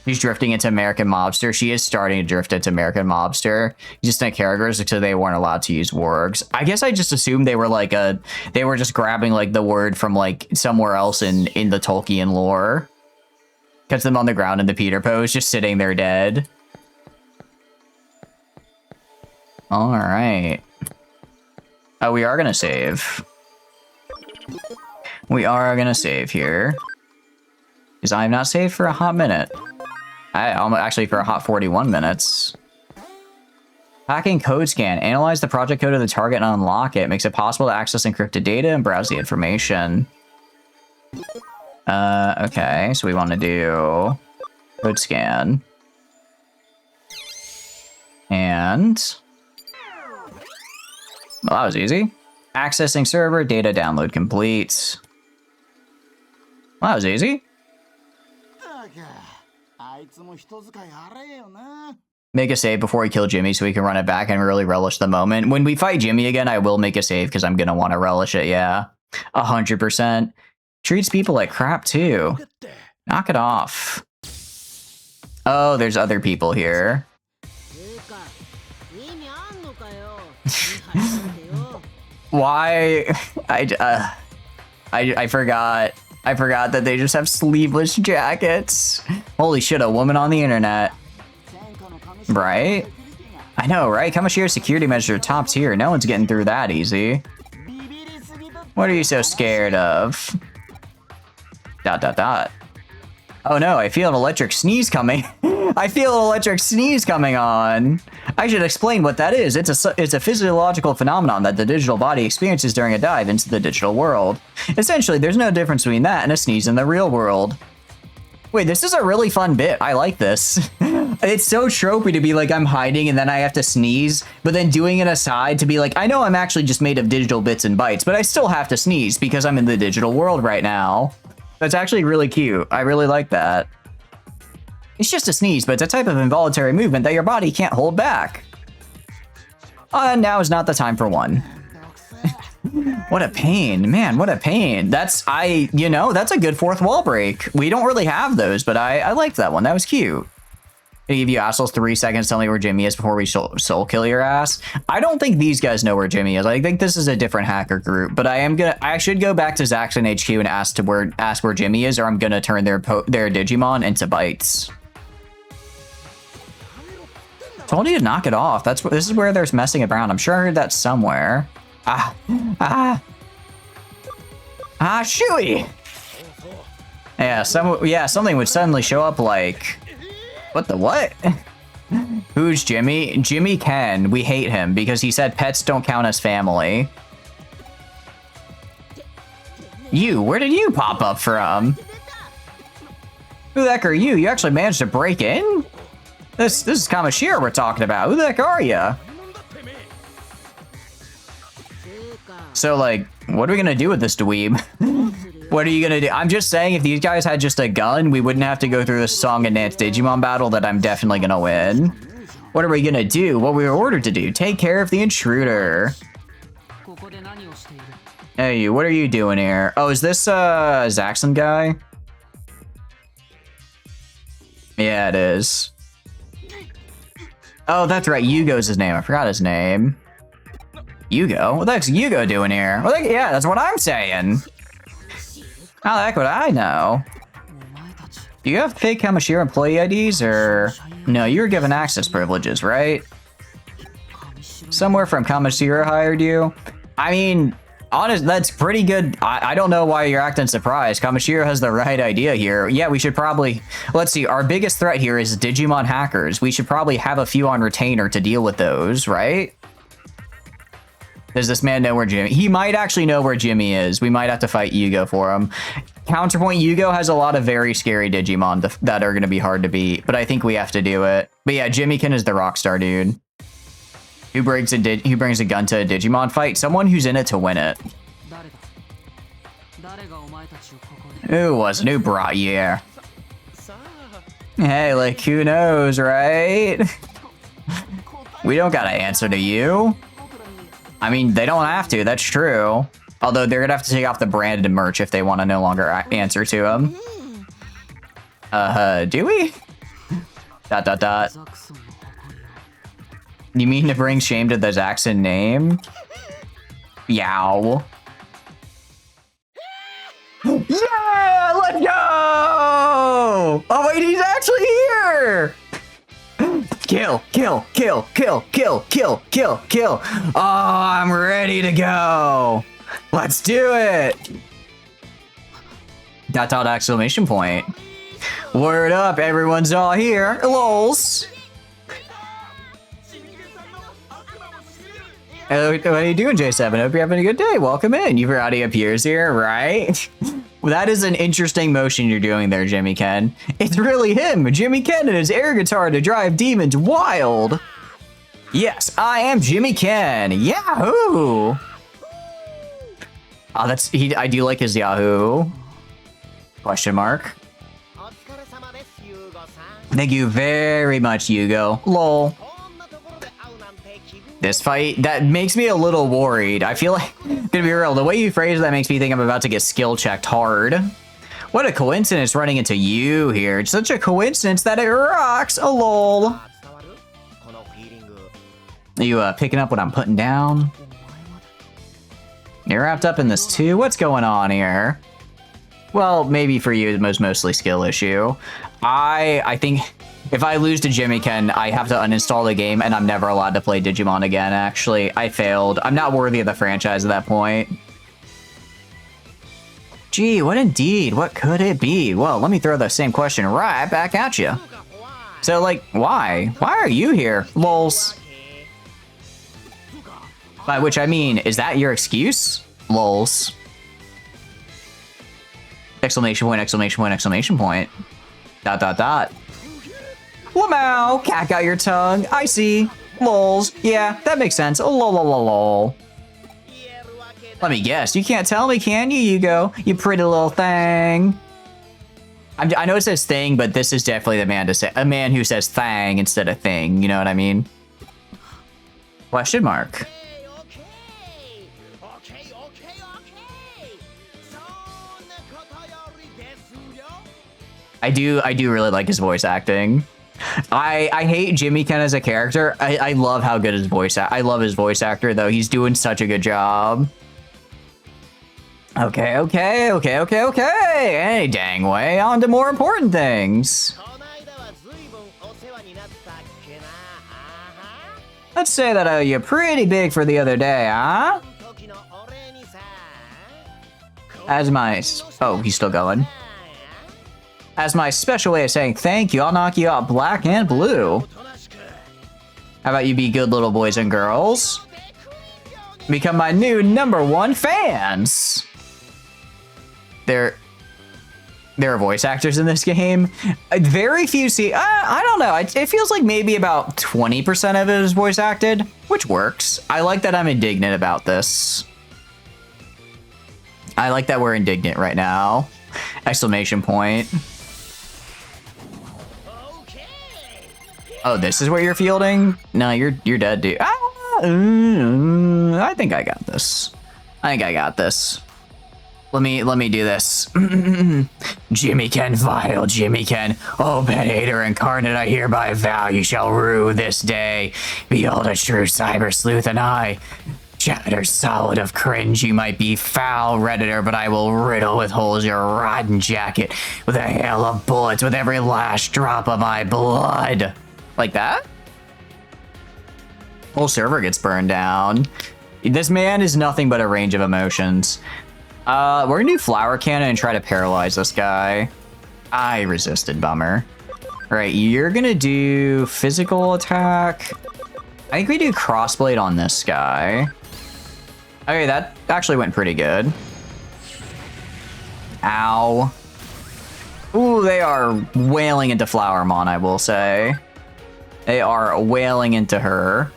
He's drifting into American Mobster. She is starting to drift into American Mobster. Just in characters, so they weren't allowed to use wargs. I guess I just assumed they were like they were just grabbing like the word from like somewhere else in the Tolkien lore. Catch them on the ground in the Peter pose, just sitting there dead. All right. Oh, we are gonna save. We are gonna save here. Because I have not saved for a hot minute. I'm actually for a hot 41 minutes. Hacking code scan. Analyze the project code of the target and unlock it. Makes it possible to access encrypted data and browse the information. Okay, so we want to do code scan. And... well, that was easy. Accessing server, data download complete. Well, that was easy. Make a save before we kill Jimmy so we can run it back and really relish the moment. When we fight Jimmy again, I will make a save because I'm going to want to relish it, yeah. 100%. Treats people like crap, too. Knock it off. Oh, there's other people here. Why? I forgot. I forgot that they just have sleeveless jackets. Holy shit, a woman on the internet. Right? I know, right? Kamashira's security measures are top tier. No one's getting through that easy. What are you so scared of? ... Oh no, I feel an electric sneeze coming. I feel an electric sneeze coming on. I should explain what that is. It's a physiological phenomenon that the digital body experiences during a dive into the digital world. Essentially, there's no difference between that and a sneeze in the real world. Wait, this is a really fun bit. I like this. It's so tropey to be like, I'm hiding and then I have to sneeze, but then doing it aside to be like, I know I'm actually just made of digital bits and bytes, but I still have to sneeze because I'm in the digital world right now. That's actually really cute. I really like that. It's just a sneeze, but it's a type of involuntary movement that your body can't hold back. Now is not the time for one. What a pain, man, what a pain. That's a good fourth wall break. We don't really have those, but I liked that one. That was cute. I give you assholes 3 seconds telling me where Jimmy is before we soul kill your ass. I don't think these guys know where Jimmy is. I think this is a different hacker group, but I should go back to Zaxxon HQ and ask where Jimmy is, or I'm gonna turn their Digimon into bytes. Told you to knock it off. This is where there's messing around. I'm sure I heard that somewhere. Shooey. Yeah, something would suddenly show up like, what the what? Who's Jimmy? Jimmy Ken. We hate him because he said pets don't count as family. Where did you pop up from? Who the heck are you? You actually managed to break in? This is Kamashira we're talking about. Who the heck are you? So, like, what are we gonna do with this dweeb? What are you gonna do? I'm just saying, if these guys had just a gun, we wouldn't have to go through this song and dance Digimon battle that I'm definitely gonna win. What are we gonna do? What we were ordered to do. Take care of the intruder. Hey, what are you doing here? Oh, is this, Zaxxon guy? Yeah, it is. Oh, that's right. Yugo's his name. I forgot his name. Yugo? What the heck's Yugo doing here? Well, yeah, that's what I'm saying. How the heck would I know? Do you have fake Kamashiro employee IDs, or... No, you were given access privileges, right? Somewhere from Kamashiro hired you? I mean, honest, that's pretty good. I don't know why you're acting surprised. Kamashiro has the right idea here. Yeah, we should probably... Let's see, our biggest threat here is Digimon hackers. We should probably have a few on retainer to deal with those, right? Does this man know where Jimmy... He might actually know where Jimmy is. We might have to fight Yugo for him. Counterpoint, Yugo has a lot of very scary Digimon that are going to be hard to beat, but I think we have to do it. But yeah, Jimmykin is the rockstar dude. Who brings a gun to a Digimon fight? Someone who's in it to win it. Who was it? Who brought you here? Hey, like, who knows, right? We don't gotta answer to you. I mean, they don't have to, that's true. Although they're gonna have to take off the branded merch if they want to no longer answer to him. Do we? ... You mean to bring shame to the Zaxxon name? Yow. Yeah, let's go! Oh wait, he's actually here! Kill, kill, kill, kill, kill, kill, kill, kill. Oh, I'm ready to go. Let's do it. ... exclamation point. Word up, everyone's all here. Lols. What are you doing, J7? Hope you're having a good day. Welcome in. You've already appears here, right? Well, that is an interesting motion you're doing there, Jimmy Ken. It's really him, Jimmy Ken, and his air guitar to drive demons wild. Yes, I am Jimmy Ken. Yahoo! Oh, that's I do like his Yahoo. Question mark. Thank you very much, Yugo. Lol. This fight, that makes me a little worried. I feel like, gonna be real, the way you phrase that makes me think I'm about to get skill checked hard. What a coincidence running into you here. It's such a coincidence that it rocks. A lol. Are you picking up what I'm putting down? You're wrapped up in this too? What's going on here? Well, maybe for you, it was mostly skill issue. I think if I lose to Jimmy Ken, I have to uninstall the game and I'm never allowed to play Digimon again, actually. I failed. I'm not worthy of the franchise at that point. Gee, what indeed? What could it be? Well, let me throw the same question right back at you. So, like, why? Why are you here? Lols. By which I mean, is that your excuse? Lols. Exclamation point, exclamation point, exclamation point. ... Lamau, cat got your tongue. I see. Lols. Yeah, that makes sense. Lol. Let me guess. You can't tell me, can you, Yugo? You pretty little thing. I know it says thing, but this is definitely the man to say. A man who says thang instead of thing. You know what I mean? Question mark. I do really like his voice acting. I hate Jimmy Ken as a character. I love how good his voice I love his voice actor though. He's doing such a good job. Okay. Any dang way. On to more important things. Let's say that I owe you pretty big for the other day, huh? As my... Oh, he's still going. As my special way of saying thank you, I'll knock you out black and blue. How about you be good little boys and girls? Become my new #1 fans. There are voice actors in this game. Very few see. I don't know. It feels like maybe about 20% of it is voice acted, which works. I like that I'm indignant about this. I like that we're indignant right now. Exclamation point. Oh, this is where you're fielding? No, you're dead, dude. I think I got this. Let me do this. Jimmy Ken, vile Jimmy Ken. Oh, pet hater incarnate, I hereby vow you shall rue this day. Behold a true cyber sleuth and I. Chatter solid of cringe, you might be foul redditor, but I will riddle with holes your rotten jacket with a hail of bullets with every last drop of my blood. Like that? Whole server gets burned down. This man is nothing but a range of emotions. We're gonna do flower cannon and try to paralyze this guy. I resisted, bummer. All right, you're gonna do physical attack. I think we do crossblade on this guy. Okay, that actually went pretty good. Ow. Ooh, they are wailing into Flowermon, I will say. They are wailing into her.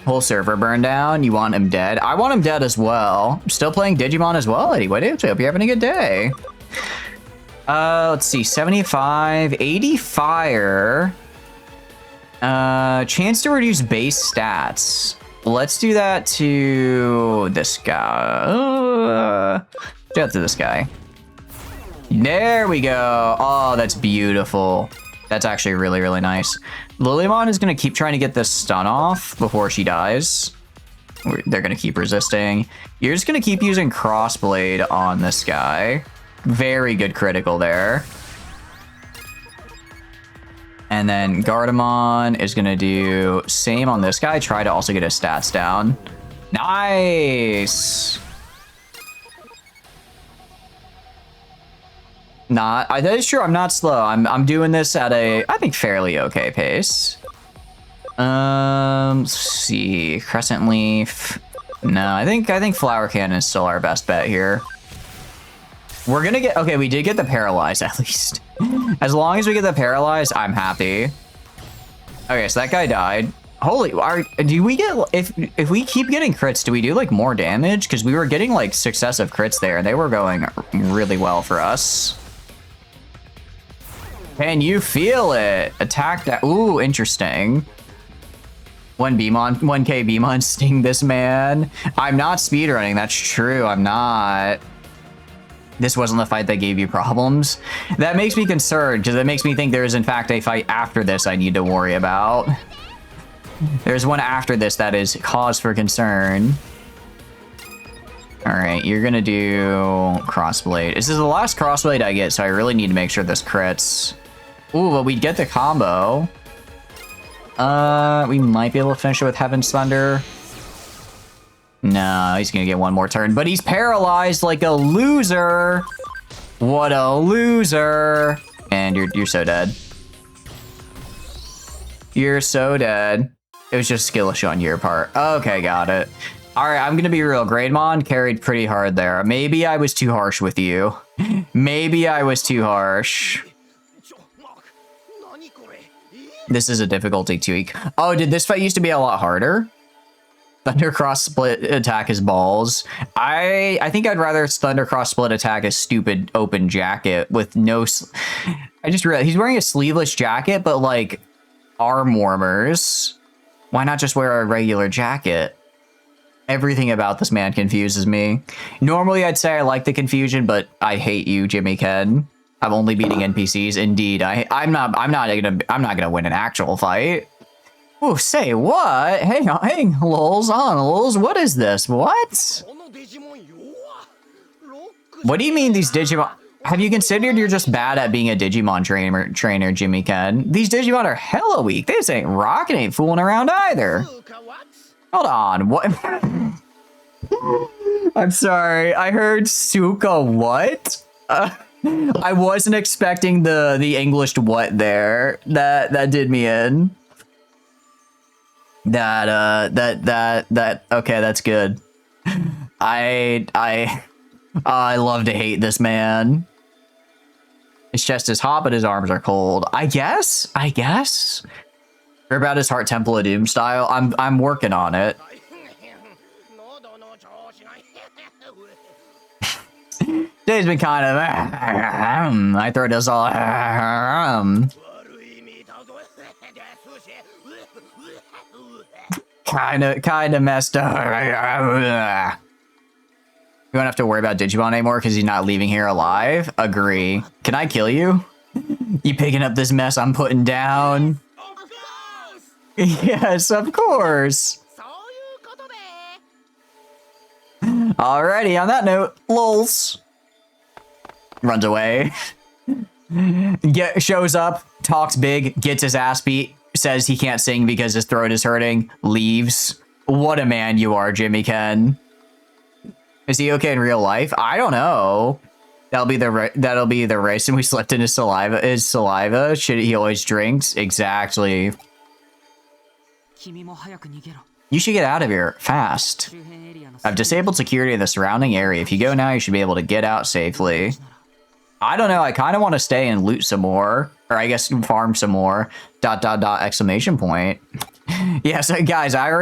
Whole server burned down. You want him dead? I want him dead as well. I'm still playing Digimon as well, Eddie. What do you? Hope you're having a good day. Let's see. 75, 80 fire. Chance to reduce base stats. Let's do that to this guy. Do that to this guy. There we go. Oh, that's beautiful. That's actually really, really nice. Lilymon is going to keep trying to get this stun off before she dies. They're going to keep resisting. You're just going to keep using Crossblade on this guy. Very good critical there. And then Gardamon is going to do same on this guy. Try to also get his stats down. Nice. That is true. I'm not slow. I'm doing this at a, I think, fairly okay pace. Let's see. Crescent Leaf. No, I think Flower Cannon is still our best bet here. We're gonna get, okay, we did get the paralyzed at least. As long as we get the paralyzed, I'm happy. Okay, so that guy died. Holy, do we get, if we keep getting crits, do we do like more damage? Because we were getting like successive crits there. They were going really well for us. Can you feel it? Attack that. Ooh, interesting. 1K Beemon sting this man. I'm not speedrunning. That's true. I'm not. This wasn't the fight that gave you problems. That makes me concerned because it makes me think there is in fact a fight after this I need to worry about. There's one after this that is cause for concern. All right, you're gonna do Crossblade. This is the last Crossblade I get, so I really need to make sure this crits. Ooh, but we get the combo. We might be able to finish it with Heaven's Thunder. No, he's gonna get one more turn, but he's paralyzed like a loser. What a loser. And you're so dead. You're so dead. It was just skill issue on your part. Okay, got it. All right, I'm gonna be real. Greymon carried pretty hard there. Maybe I was too harsh with you. Maybe I was too harsh. This is a difficulty tweak. Oh, did this fight used to be a lot harder? Thundercross split attack his balls. I think I'd rather Thundercross split attack a stupid open jacket with no... I just realized he's wearing a sleeveless jacket, but like arm warmers. Why not just wear a regular jacket? Everything about this man confuses me. Normally I'd say I like the confusion, but I hate you, Jimmy Ken. I'm only beating NPCs. Indeed, I'm not gonna win an actual fight. Oh, say what? Hey, lols on, lols. What is this? What? What do you mean these Digimon? Have you considered you're just bad at being a Digimon trainer, Jimmy Ken? These Digimon are hella weak. They just ain't rocking, ain't fooling around either. Hold on, what? I'm sorry, I heard Suka what? I wasn't expecting the Englished what there. That did me in. Okay, that's good. I love to hate this man. His chest is hot, but his arms are cold. I guess. Or about his Heart Temple of Doom style. I'm working on it. Today's been kind of my throat is all kind of messed up. You don't have to worry about Digimon anymore because he's not leaving here alive. Agree. Can I kill you? You picking up this mess I'm putting down? Yes, of course. Alrighty, on that note, lols. Runs away. Shows up, talks big, gets his ass beat, says he can't sing because his throat is hurting, leaves. What a man you are, Jimmy Ken. Is he okay in real life? I don't know. That'll be the reason we slept in his saliva. His saliva? Shit he always drinks? Exactly. You should get out of here fast. I've disabled security in the surrounding area. If you go now, you should be able to get out safely. I don't know. I kind of want to stay and loot some more, or I guess farm some more. ... exclamation point. Yeah, so guys, I've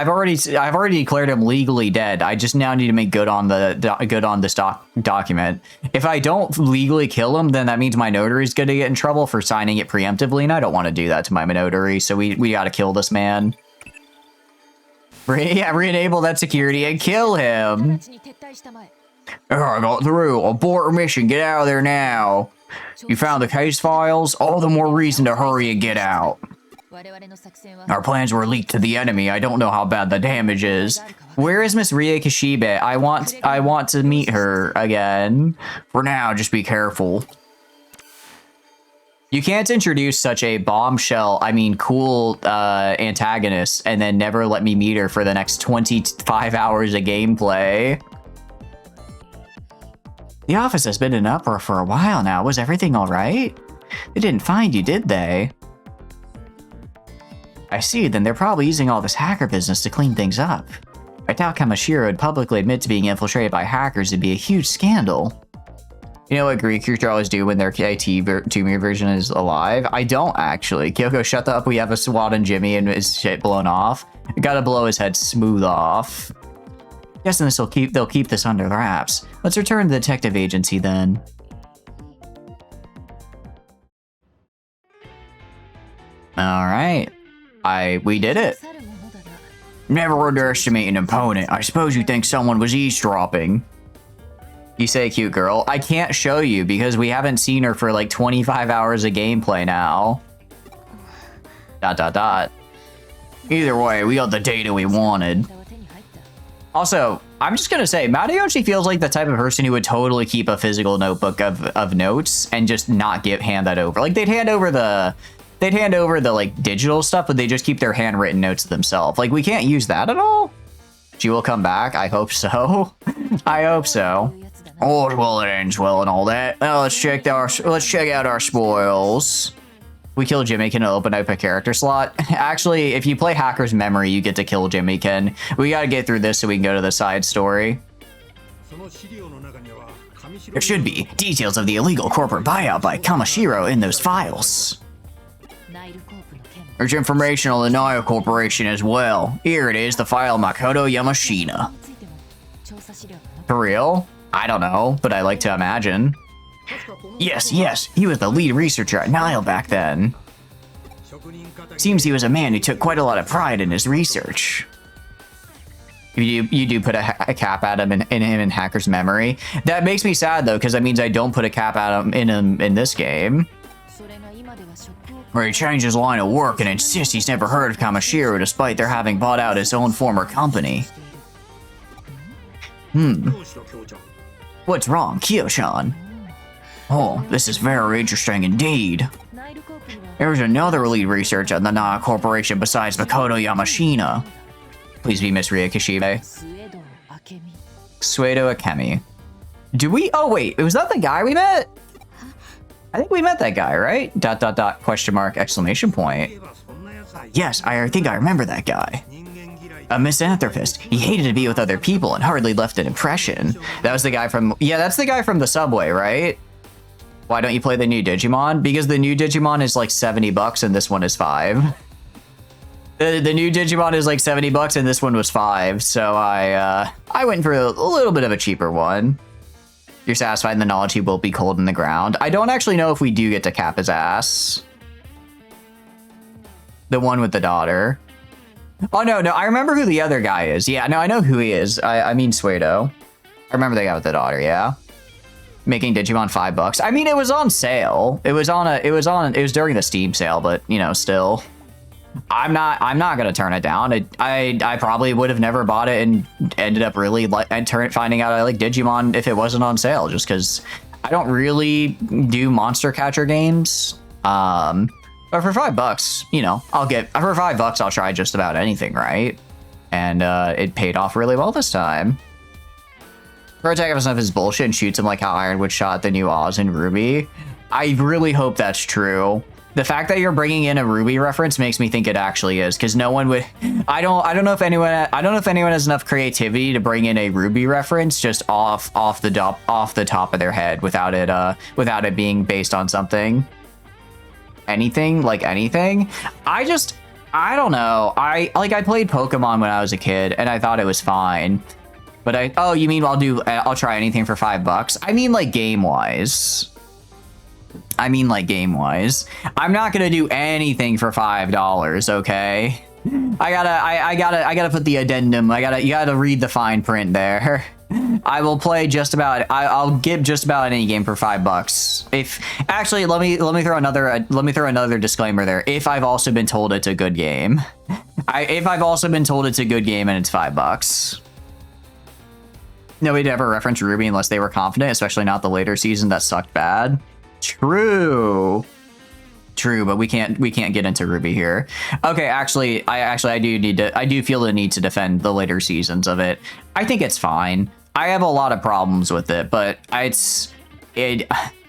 already declared him legally dead. I just now need to make good on this document. If I don't legally kill him, then that means my notary's going to get in trouble for signing it preemptively, and I don't want to do that to my notary. So we got to kill this man. Re-enable that security and kill him. Oh, I got through. Abort mission. Get out of there now. You found the case files? All the more reason to hurry and get out. Our plans were leaked to the enemy. I don't know how bad the damage is. Where is Miss Rie Kishibe? I want to meet her again. For now, just be careful. You can't introduce such a cool antagonist and then never let me meet her for the next 25 hours of gameplay. The office has been in uproar for a while now. Was everything all right? They didn't find you, did they? I see, then they're probably using all this hacker business to clean things up. I doubt Kamashiro would publicly admit to being infiltrated by hackers. It'd be a huge scandal. You know what Greek creatures always do when their Tomb version is alive? I don't actually. Kyoko, shut up. We have a SWAT and Jimmy and his shit blown off. I gotta blow his head smooth off. Guessing they'll keep this under wraps. Let's return to the detective agency then. All right. We did it. Never underestimate an opponent. I suppose you think someone was eavesdropping. You say cute girl. I can't show you because we haven't seen her for like 25 hours of gameplay now. ... Either way, we got the data we wanted. Also, I'm just gonna say, Matayoshi feels like the type of person who would totally keep a physical notebook of notes and just not hand that over. Like they'd hand over the like digital stuff, but they just keep their handwritten notes themselves. Like we can't use that at all. She will come back. I hope so. I hope so. Oh, well, it ends well and all that. Well, let's check out our spoils. We kill Jimmy Ken to open up a character slot. Actually, if you play Hacker's Memory, you get to kill Jimmy Ken. We gotta get through this so we can go to the side story. There should be details of the illegal corporate buyout by Kamashiro in those files. There's information on the Naya Corporation as well. Here it is, the file Makoto Yamashina. For real? I don't know, but I like to imagine. Yes, he was the lead researcher at Nile back then. Seems he was a man who took quite a lot of pride in his research. You do put a cap at him in Hacker's Memory. That makes me sad though, because that means I don't put a cap at him in this game. Where he changed his line of work and insists he's never heard of Kamashiro despite their having bought out his own former company. What's wrong, Kyo-chan? Oh, this is very interesting indeed. There's another lead researcher at the Naya Corporation besides Makoto Yamashina. Please be Miss Rie Kishibe. Suedo Akemi. Oh wait, was that the guy we met? I think we met that guy, right? ... question mark, exclamation point. Yes, I think I remember that guy. A misanthropist. He hated to be with other people and hardly left an impression. That was the guy from... Yeah, that's the guy from the subway, right? Why don't you play the new Digimon? Because the new Digimon is like $70 and this one is $5. The new Digimon is like $70 and this one was $5. So I went for a little bit of a cheaper one. You're satisfied in the knowledge he will be cold in the ground. I don't actually know if we do get to cap his ass. The one with the daughter. Oh, no, I remember who the other guy is. Yeah, no, I know who he is. I mean Suedo. I remember the guy with the daughter, yeah. Making Digimon $5. I mean, it was on sale. It was during the Steam sale, but, you know, still. I'm not gonna turn it down. I probably would have never bought it and ended up really finding out I like Digimon if it wasn't on sale, just because I don't really do monster catcher games. But for $5, you know, for $5 I'll try just about anything, right? And it paid off really well this time. Protag stuff is bullshit and shoots him like how Ironwood shot the new Oz and Ruby. I really hope that's true. The fact that you're bringing in a Ruby reference makes me think it actually is, because no one would. I don't know if anyone has enough creativity to bring in a Ruby reference just off the top of their head without it being based on something. Anything. I don't know. I played Pokemon when I was a kid and I thought it was fine. But oh, you mean I'll try anything for $5? I mean like game-wise. I'm not gonna do anything for $5, okay? I gotta put the addendum. You gotta read the fine print there. I will play I'll give just about any game for $5. Actually, let me throw another disclaimer there. If I've also been told it's a good game. If I've also been told it's a good game and it's $5. Nobody'd ever reference Ruby unless they were confident, especially not the later season that sucked bad. True, but we can't get into Ruby here. Okay, I do feel the need to defend the later seasons of it. I think it's fine. I have a lot of problems with it, but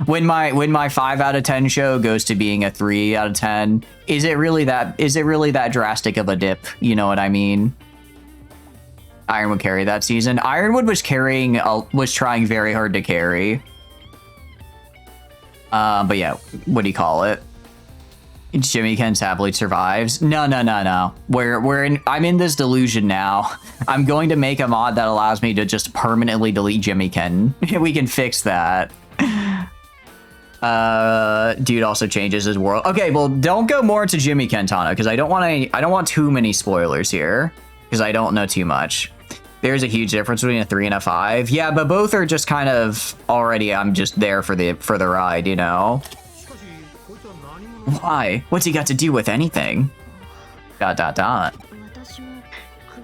when my 5 out of 10 show goes to being a 3 out of 10, is it really that drastic of a dip? You know what I mean? Ironwood carried that season. Ironwood was trying very hard to carry. But yeah, what do you call it? Jimmy Ken's happily survives. No. I'm in this delusion now. I'm going to make a mod that allows me to just permanently delete Jimmy Ken. We can fix that. Dude also changes his world. Okay, well, don't go more into Jimmy Ken, Tana, because I don't want too many spoilers here, because I don't know too much. There's a huge difference between a 3 and a 5. Yeah, but both are just kind of already, I'm just there for the ride, you know? Why? What's he got to do with anything? ... I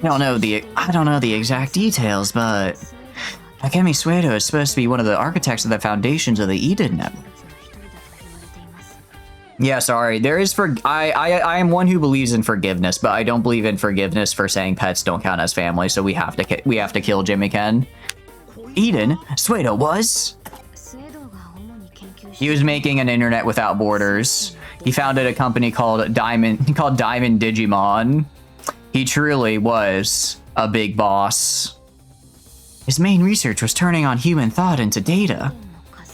don't know the exact details, but Akemi Suedo is supposed to be one of the architects of the foundations of the Eden Network. Yeah, sorry. I am one who believes in forgiveness, but I don't believe in forgiveness for saying pets don't count as family, so we have to kill Jimmy Ken. Eden? Suedo was? He was making an internet without borders. He founded a company called Diamond Digimon. He truly was a big boss. His main research was turning on human thought into data.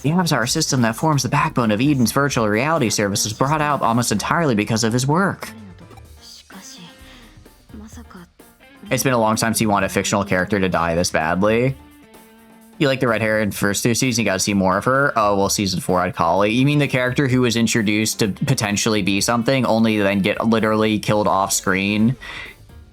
The Avatar system that forms the backbone of Eden's virtual reality service was brought out almost entirely because of his work. It's been a long time since you want a fictional character to die this badly. You like the red hair in first 2 seasons, you gotta see more of her? Oh, well, season 4 I'd call it. You mean the character who was introduced to potentially be something, only then get literally killed off screen?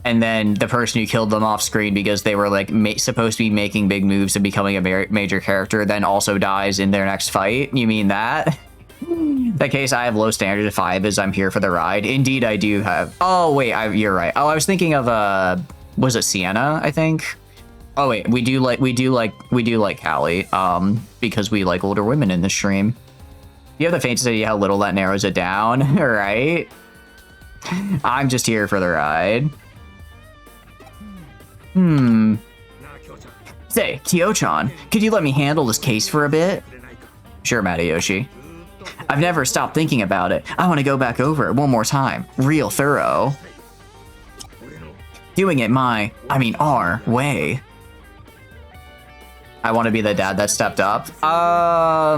And then the person who killed them off screen because they were like supposed to be making big moves and becoming a major character then also dies in their next fight? You mean that? In that case, I have low standards of 5 as I'm here for the ride. Indeed, I do have. Oh, wait, you're right. Oh, I was thinking of, was it Sienna, I think? Oh, wait, we do like Callie, because we like older women in this stream. You have the faintest idea how little that narrows it down, right? I'm just here for the ride. Say, Kyo-chan, could you let me handle this case for a bit? Sure, Matayoshi. I've never stopped thinking about it. I want to go back over it one more time. Real thorough. Doing it our way. I want to be the dad that stepped up. Her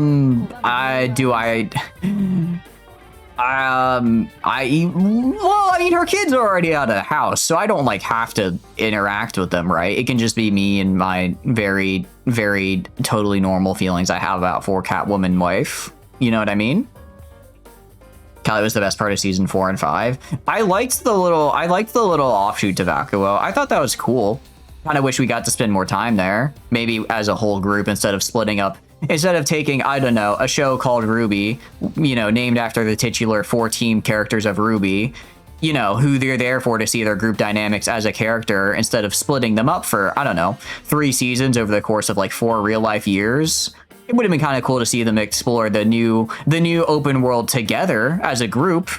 kids are already out of the house, so I don't like have to interact with them, right? It can just be me and my very, very totally normal feelings I have about for Catwoman wife. You know what I mean? Callie was the best part of season 4 and 5. I liked the little offshoot to Vakuo. I thought that was cool. Kind of wish we got to spend more time there. Maybe as a whole group instead of splitting up. Instead of taking, I don't know, a show called Ruby, you know, named after the titular 4 team characters of Ruby, you know, who they're there for to see their group dynamics as a character instead of splitting them up for, I don't know, 3 seasons over the course of like 4 real life years. It would have been kind of cool to see them explore the new open world together as a group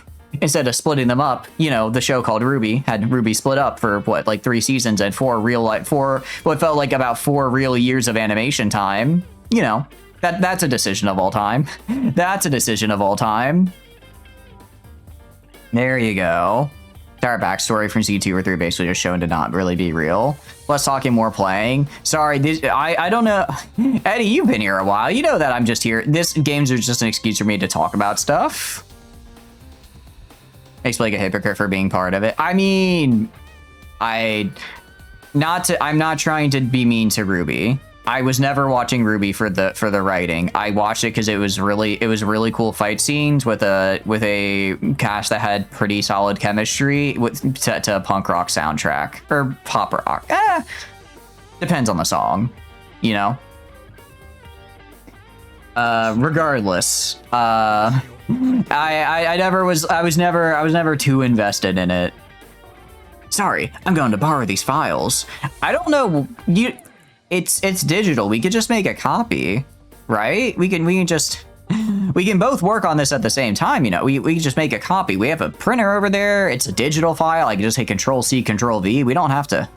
instead of splitting them up. You know, the show called Ruby had Ruby split up for what, like 3 seasons and 4 what felt like about 4 real years of animation time. You know, that's a decision of all time. That's a decision of all time. There you go. Our backstory from Z2 or 3 basically just shown to not really be real. Let's talk more playing. Sorry, I don't know. Eddie, you've been here a while. You know that I'm just here. This games are just an excuse for me to talk about stuff. Makes me like a hypocrite for being part of it. I mean, I'm not trying to be mean to Ruby. I was never watching Ruby for the writing. I watched it because it was really cool fight scenes with a cast that had pretty solid chemistry to a punk rock soundtrack or pop rock. Depends on the song, you know. Regardless, I was never too invested in it. Sorry, I'm going to borrow these files. I don't know It's digital. We could just make a copy, right? We can both work on this at the same time, you know. We can just make a copy. We have a printer over there. It's a digital file. I can just hit Control-C, Control-V. You don't have to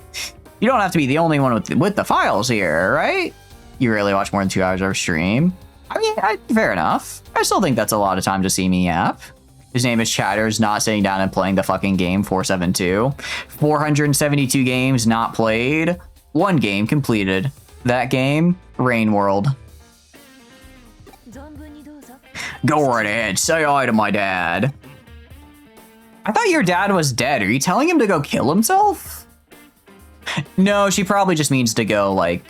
be the only one with the files here, right? You really watch more than 2 hours of stream? I mean, fair enough. I still think that's a lot of time to see me yap. His name is Chatters, not sitting down and playing the fucking game 472. 472 games not played. 1 game completed. That game, Rain World. Go right ahead, say hi to my dad. I thought your dad was dead. Are you telling him to go kill himself? No, she probably just means to go, like,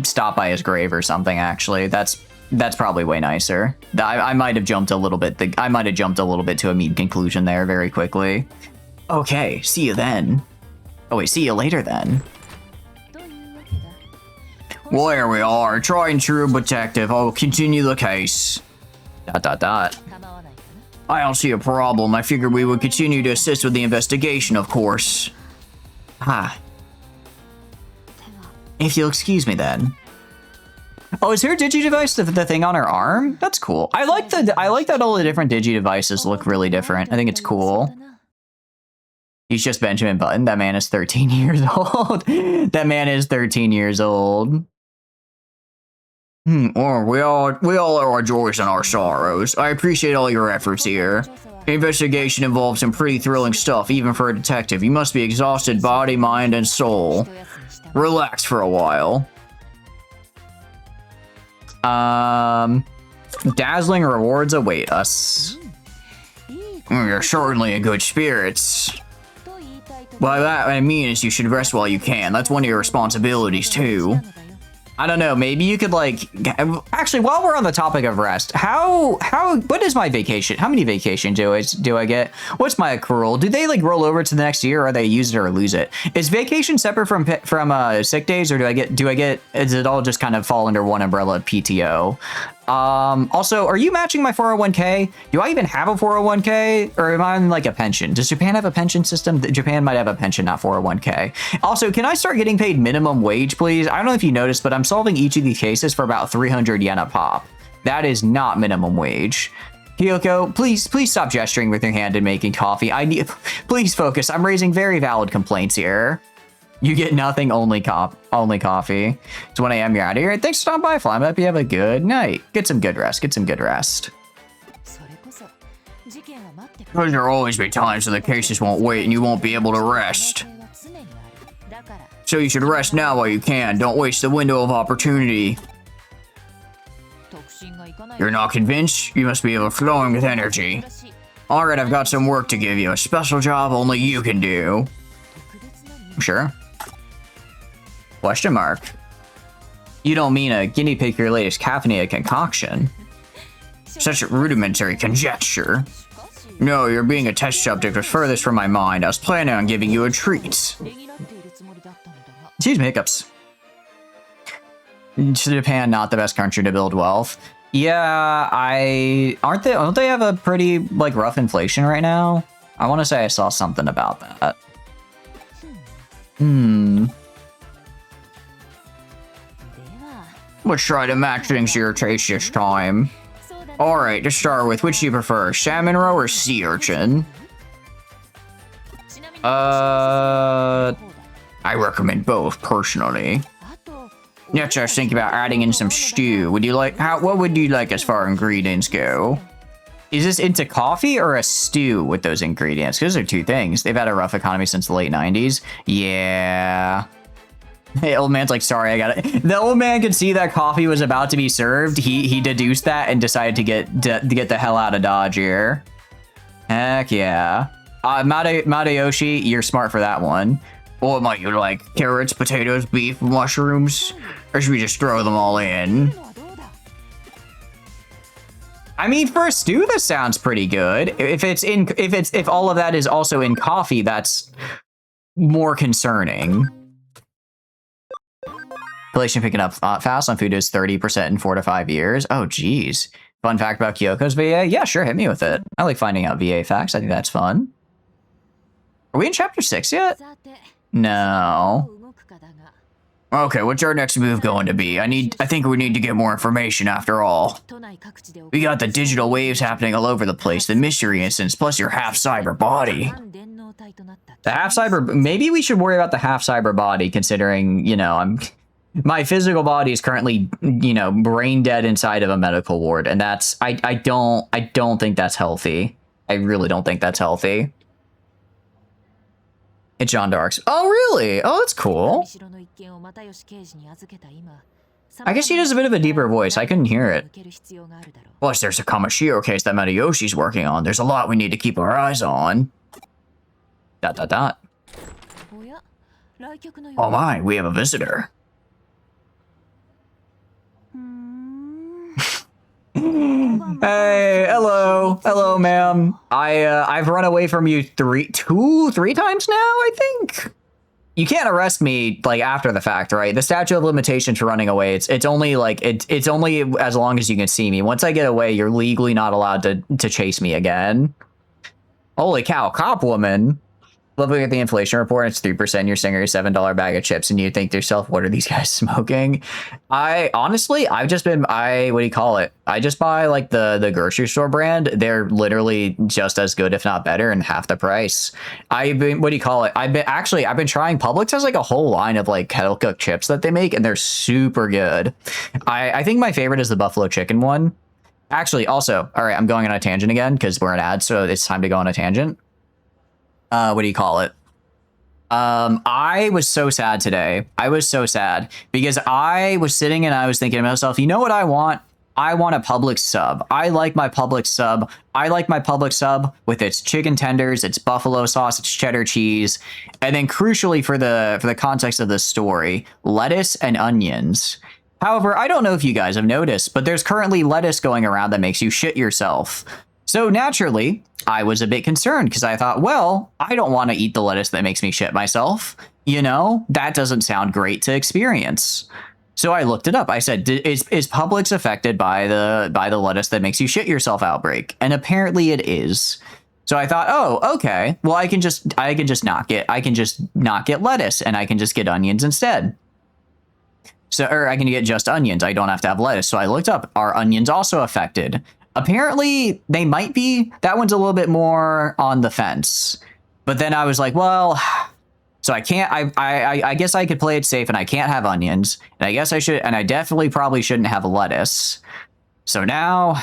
stop by his grave or something, actually. That's probably way nicer. I might have jumped a little bit. I might have jumped a little bit to a mean conclusion there very quickly. Okay, see you then. Oh wait, see you later then. Well, here we are. Try and true detective. I'll continue the case. ... I don't see a problem. I figured we would continue to assist with the investigation, of course. If you'll excuse me then. Oh, is her Digi-device the thing on her arm? That's cool. I like that all the different Digi-devices look really different. I think it's cool. He's just Benjamin Button. That man is 13 years old. That man is 13 years old. Well, we all are our joys and our sorrows. I appreciate all your efforts here. The investigation involves some pretty thrilling stuff, even for a detective. You must be exhausted body, mind, and soul. Relax for a while. Dazzling rewards await us. You're certainly in good spirits. By that I mean is you should rest while you can. That's one of your responsibilities too. I don't know, maybe you could like, actually while we're on the topic of rest, what is my vacation? How many vacation do I get? What's my accrual? Do they like roll over to the next year or they use it or lose it? Is vacation separate from sick days or do I get, does it all just kind of fall under one umbrella of PTO? Also, are you matching my 401k? Do I even have a 401k or am I in like a pension? Does Japan have a pension system? Japan might have a pension, not 401k. Also, can I start getting paid minimum wage, please? I don't know if you noticed, but I'm solving each of these cases for about 300 yen a pop. That is not minimum wage. Kyoko, please stop gesturing with your hand and making coffee. Please focus. I'm raising very valid complaints here. You get nothing, only coffee. It's 1 a.m. You're out of here. Thanks for stopping by, Fly. I hope you have a good night. Get some good rest. Because there'll always be times when the cases won't wait and you won't be able to rest. So you should rest now while you can. Don't waste the window of opportunity. You're not convinced? You must be overflowing with energy. Alright, I've got some work to give you. A special job only you can do. Sure. Question mark. You don't mean a guinea pig for your latest caffeinated concoction? Such a rudimentary conjecture. No, you're being a test subject was furthest from my mind. I was planning on giving you a treat. Excuse me, hiccups. Japan, not the best country to build wealth. Yeah, don't they have a pretty like rough inflation right now? I want to say I saw something about that. Hmm. Let's try to match things to your taste this time. Alright, to start with, which do you prefer? Salmon roe or sea urchin? I recommend both, personally. Next, I was thinking about adding in some stew. Would you like, what would you like as far as ingredients go? Is this into coffee or a stew with those ingredients? Because those are two things. They've had a rough economy since the late 90s. Yeah. Hey, old man's like, sorry, I got it. The old man could see that coffee was about to be served. He deduced that and decided to get the hell out of Dodge here. Heck yeah. Madayoshi, you're smart for that one. What might you like? Carrots, potatoes, beef, mushrooms? Or should we just throw them all in? I mean, for a stew, this sounds pretty good. If all of that is also in coffee, that's more concerning. Inflation picking up fast on food is 30% in 4 to 5 years. Oh, geez. Fun fact about Kyoko's VA? Yeah, sure, hit me with it. I like finding out VA facts. I think that's fun. Are we in chapter 6 yet? No. Okay, what's our next move going to be? I think we need to get more information after all. We got the digital waves happening all over the place, the mystery instance, plus your half-cyber body. The half-cyber... Maybe we should worry about the half-cyber body, considering, you know, my physical body is currently, you know, brain dead inside of a medical ward, and that's... I don't think that's healthy. I really don't think that's healthy. It's Jeanne d'Arc's. Oh, really? Oh, that's cool. I guess she does a bit of a deeper voice. I couldn't hear it. Plus, there's a Kamashiro case that Madayoshi's working on. There's a lot we need to keep our eyes on. ... Oh my, we have a visitor. Hey, hello, ma'am. I've run away from you three times now, I think. You can't arrest me like after the fact, right? The statute of limitations for running away, it's only like it's only as long as you can see me. Once I get away, you're legally not allowed to chase me again. Holy cow, cop woman. Looking at the inflation report, it's 3%. You're saying you're a $7 bag of chips, and you think to yourself, what are these guys smoking? Honestly, I've just been, what do you call it? I just buy like the grocery store brand. They're literally just as good, if not better, and half the price. I've been, what do you call it? I've been trying, Publix has like a whole line of like kettle cooked chips that they make, and they're super good. I think my favorite is the buffalo chicken one. Actually, also, all right, I'm going on a tangent again because we're an ad, so it's time to go on a tangent. What do you call it? I was so sad today. I was so sad because I was sitting and I was thinking to myself, you know what I want? I want a Publix sub. I like my Publix sub. I like my Publix sub with its chicken tenders, its buffalo sauce, its cheddar cheese, and then crucially for the context of the story, lettuce and onions. However, I don't know if you guys have noticed, but there's currently lettuce going around that makes you shit yourself. So naturally, I was a bit concerned because I thought, well, I don't want to eat the lettuce that makes me shit myself. You know, that doesn't sound great to experience. So I looked it up. I said, is Publix affected by the lettuce that makes you shit yourself outbreak? And apparently it is. So I thought, oh, okay. Well, I can just not get lettuce and I can just get onions instead. So, or I can get just onions. I don't have to have lettuce. So I looked up, are onions also affected? Apparently, they might be. That one's a little bit more on the fence. But then I was like, well, so I can't, I guess I could play it safe and I can't have onions. And I guess I should, and I definitely probably shouldn't have lettuce. So now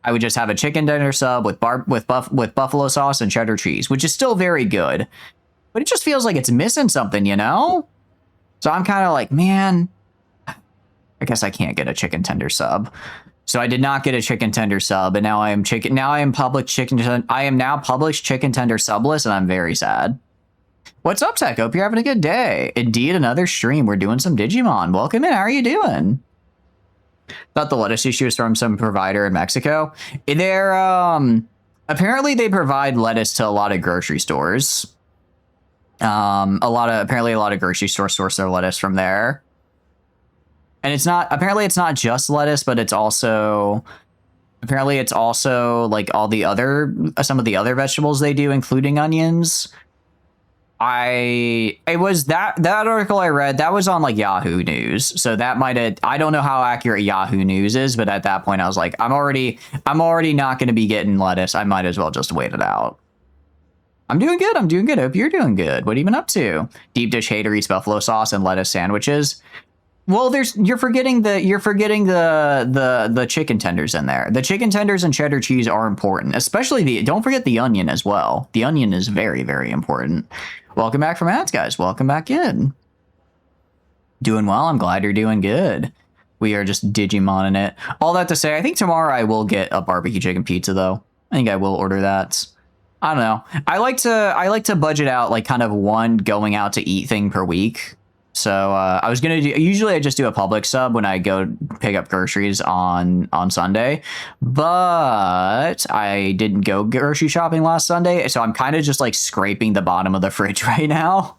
I would just have a chicken dinner sub with buffalo sauce and cheddar cheese, which is still very good. But it just feels like it's missing something, you know? So I'm kind of like, man, I guess I can't get a chicken tender sub. So I did not get a chicken tender sub, and now I am Publix chicken tender subless, and I'm very sad. What's up, Tech? Hope you're having a good day. Indeed, another stream. We're doing some Digimon. Welcome in. How are you doing? Thought the lettuce issue was from some provider in Mexico. They're apparently they provide lettuce to a lot of grocery stores. Apparently a lot of grocery stores source their lettuce from there. And apparently it's not just lettuce, but it's also Apparently, it's also like all the other some of the other vegetables they do, including onions. It was that article I read that was on like Yahoo News, so that might have, I don't know how accurate Yahoo News is, but at that point I was like, I'm already not going to be getting lettuce. I might as well just wait it out. I'm doing good. I'm doing good. Hope you're doing good. What have you been up to? Deep dish hater eats buffalo sauce and lettuce sandwiches. Well, you're forgetting the chicken tenders in there. The chicken tenders and cheddar cheese are important, especially don't forget the onion as well. The onion is very, very important. Welcome back from ads, guys. Welcome back in. Doing well. I'm glad you're doing good. We are just Digimoning it. All that to say, I think tomorrow I will get a barbecue chicken pizza though. I think I will order that. I don't know. I like to budget out like kind of one going out to eat thing per week. So I was gonna do. Usually I just do a Publix sub when I go pick up groceries on Sunday, but I didn't go grocery shopping last Sunday, so I'm kind of just like scraping the bottom of the fridge right now.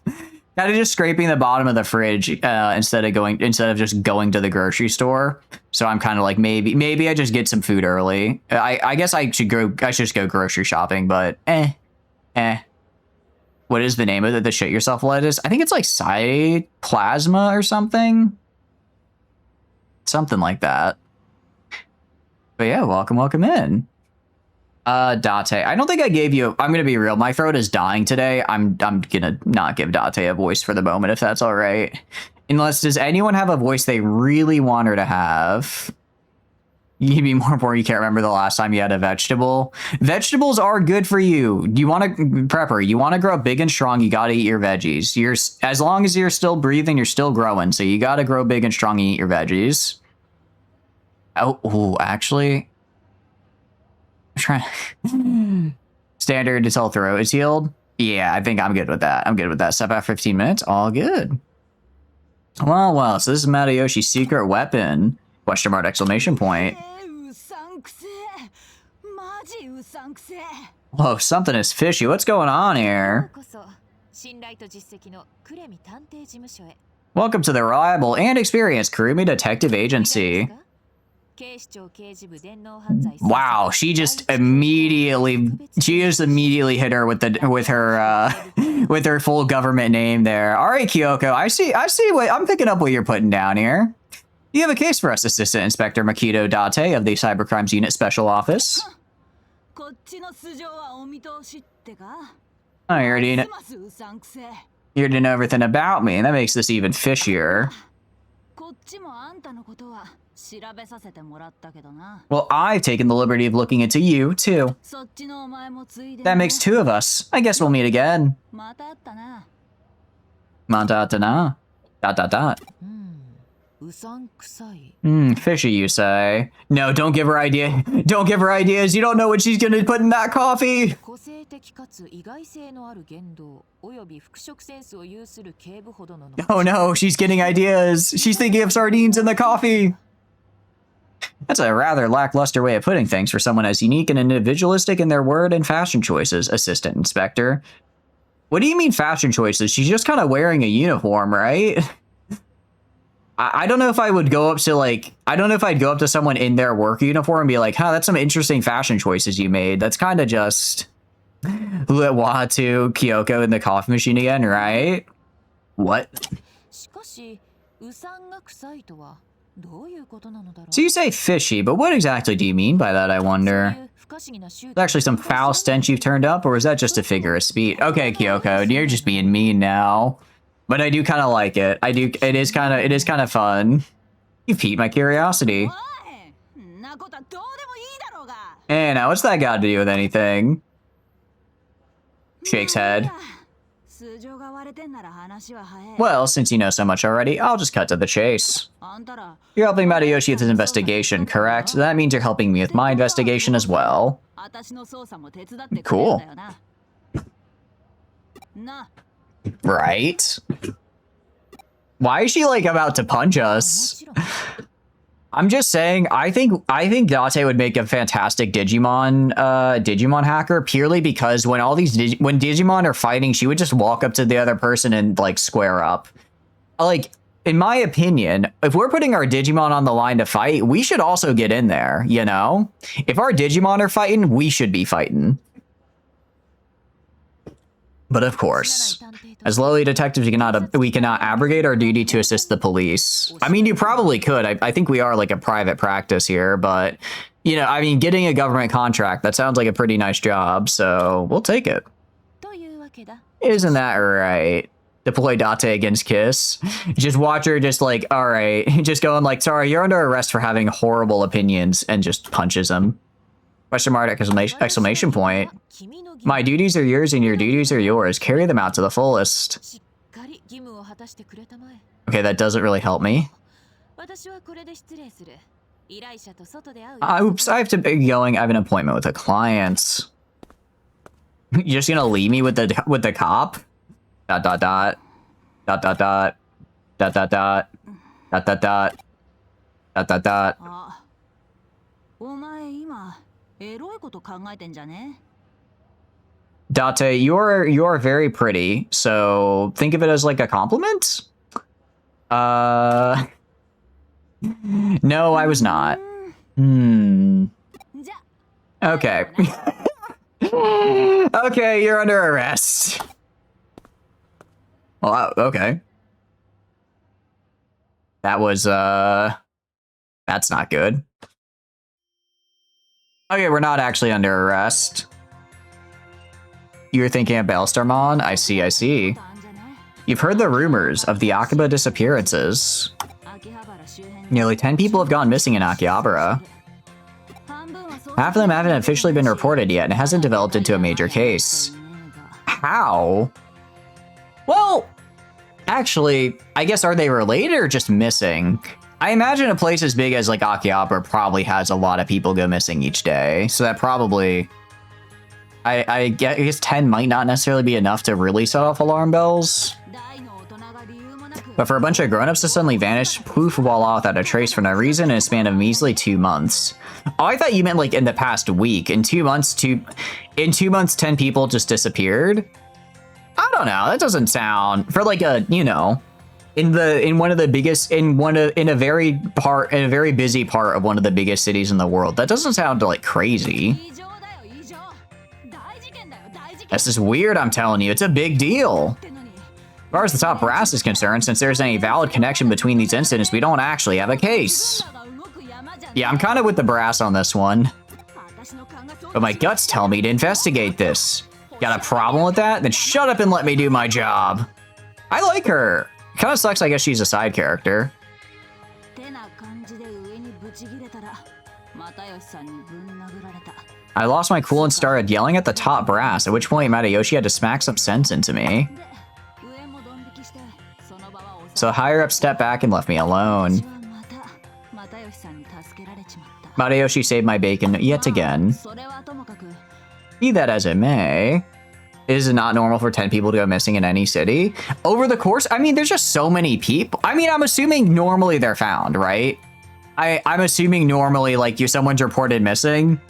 Kind of just scraping the bottom of the fridge instead of just going to the grocery store. So I'm kind of like maybe I just get some food early. I guess I should just go grocery shopping, but What is the name of it? The shit yourself lettuce? I think it's like cytoplasma or something. Something like that. But yeah, welcome in. Date. I don't think I gave you, I'm gonna be real. My throat is dying today. I'm gonna not give Date a voice for the moment, if that's all right. Unless, does anyone have a voice they really want her to have? You'd be more important. You can't remember the last time you had a vegetable. Vegetables are good for you. You want to prepper. You want to grow big and strong. You got to eat your veggies. As long as you're still breathing, you're still growing. So you got to grow big and strong and eat your veggies. Oh, actually, I'm trying. Standard until throat is healed. Yeah, I think I'm good with that. I'm good with that. Step out 15 minutes. All good. Well. So this is Matayoshi's secret weapon. Question mark, exclamation point. Whoa, something is fishy. What's going on here? Welcome to the reliable and experienced Kurumi Detective Agency. Wow, she just immediately hit her with her full government name there. All right, Kyoko, I see what I'm picking up what you're putting down here. You have a case for us, Assistant Inspector Makito Date of the Cybercrimes Unit Special Office. Oh, you already know everything about me, and that makes this even fishier. Well, I've taken the liberty of looking into you, too. That makes two of us. I guess we'll meet again. Mata-ta-na. ... Fishy, you say? No, don't give her idea. Don't give her ideas. You don't know what she's gonna put in that coffee. Oh no, she's getting ideas. She's thinking of sardines in the coffee. That's a rather lackluster way of putting things for someone as unique and individualistic in their word and fashion choices, Assistant Inspector. What do you mean fashion choices? She's just kind of wearing a uniform, right? I don't know if I would go up to I don't know if I'd go up to someone in their work uniform and be like, huh, that's some interesting fashion choices you made. That's kind of just Watu Kyoko in the coffee machine again, right? What? So you say fishy, but what exactly do you mean by that, I wonder? Is actually some foul stench you've turned up, or is that just a figure of speech? Okay, Kyoko, you're just being mean now. But I do kind of like it. It is kind of fun. You piqued my curiosity. Hey, now what's that got to do with anything? Shakes head. Well, since you know so much already, I'll just cut to the chase. You're helping Matayoshi with his investigation, correct? That means you're helping me with my investigation as well. Cool. Right? Why is she about to punch us? I'm just saying, I think Date would make a fantastic Digimon hacker, purely because when when Digimon are fighting, she would just walk up to the other person and square up. in my opinion, if we're putting our Digimon on the line to fight, we should also get in there, you know? If our Digimon are fighting, we should be fighting. But of course, as lowly detectives, we cannot abrogate our duty to assist the police. I mean, you probably could. I think we are like a private practice here, but, you know, I mean, getting a government contract, that sounds like a pretty nice job, so we'll take it. Isn't that right? Deploy Date against Kiss. Just watch her just like, all right, just going like, sorry, you're under arrest for having horrible opinions, and just punches him. Question mark, exclamation point. My duties are yours and your duties are yours. Carry them out to the fullest. Okay, that doesn't really help me. Oops, I have to be going. I have an appointment with a client. You're just gonna leave me with the cop? Dot dot dot. Dot dot dot. Dot dot dot. Dot dot dot. Dot dot dot. Date, you're very pretty, so think of it as like a compliment? No, I was not. Okay. Okay, you're under arrest. Well, okay. That was, that's not good. Okay, we're not actually under arrest. You're thinking of Bellstarmon? I see, I see. You've heard the rumors of the Akiba disappearances. Nearly 10 people have gone missing in Akihabara. Half of them haven't officially been reported yet and hasn't developed into a major case. How? Well, actually, I guess are they related or just missing? I imagine a place as big as like Akihabara probably has a lot of people go missing each day, so that probably... I guess 10 might not necessarily be enough to really set off alarm bells. But for a bunch of grown-ups to suddenly vanish, poof, voila, without a trace for no reason in a span of measly 2 months. Oh, I thought you meant like in the past week. In 2 months, 10 people just disappeared? I don't know, that doesn't sound, for like a, you know, in a very busy part of one of the biggest cities in the world, that doesn't sound like crazy. This is weird, I'm telling you. It's a big deal. As far as the top brass is concerned, since there's any valid connection between these incidents, we don't actually have a case. Yeah, I'm kind of with the brass on this one. But my guts tell me to investigate this. Got a problem with that? Then shut up and let me do my job. I like her. Kind of sucks, I guess she's a side character. I lost my cool and started yelling at the top brass, at which point Matayoshi had to smack some sense into me. So higher up stepped back and left me alone. Matayoshi saved my bacon yet again. Be that as it may, is it not normal for 10 people to go missing in any city? Over the course, I mean, there's just so many people. I mean, I'm assuming normally they're found, right? I'm assuming normally, like, someone's reported missing,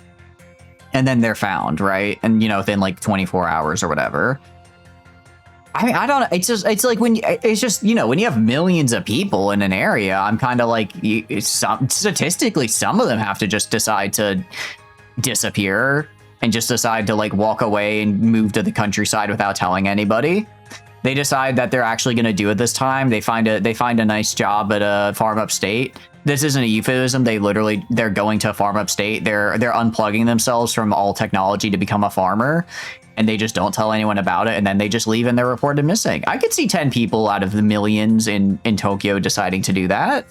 and then they're found, right? And, you know, within like 24 hours or whatever. I mean, I don't know. It's like when, it's just, you know, when you have millions of people in an area, I'm kind of like, statistically, some of them have to just decide to disappear and just decide to like walk away and move to the countryside without telling anybody. They decide that they're actually going to do it this time. They find a nice job at a farm upstate. This isn't a euphemism. They're going to a farm upstate. They're unplugging themselves from all technology to become a farmer, and they just don't tell anyone about it, and then they just leave and they're reported missing. I could see 10 people out of the millions in Tokyo deciding to do that.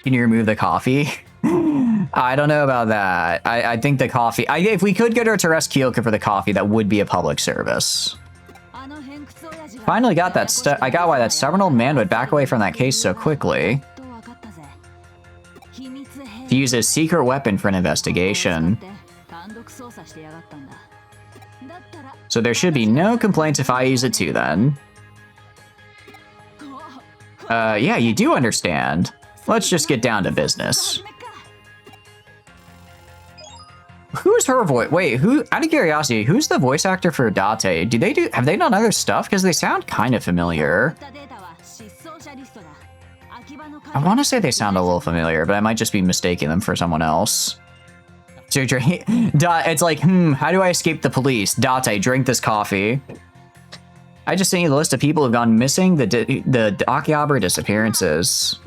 Can you remove the coffee? I don't know about that. I think the coffee... if we could get her to arrest Kyoka for the coffee, that would be a public service. Finally got that I got why that stubborn old man would back away from that case so quickly. To use his secret weapon for an investigation. So there should be no complaints if I use it too, then. Yeah, you do understand. Let's just get down to business. Who's her voice? Wait, who? Out of curiosity, who's the voice actor for Date? Have they done other stuff? Because they sound kind of familiar. I want to say they sound a little familiar, but I might just be mistaking them for someone else. So drink. It's like, how do I escape the police? Date, drink this coffee. I just sent you the list of people who've gone missing, the Akihabara disappearances.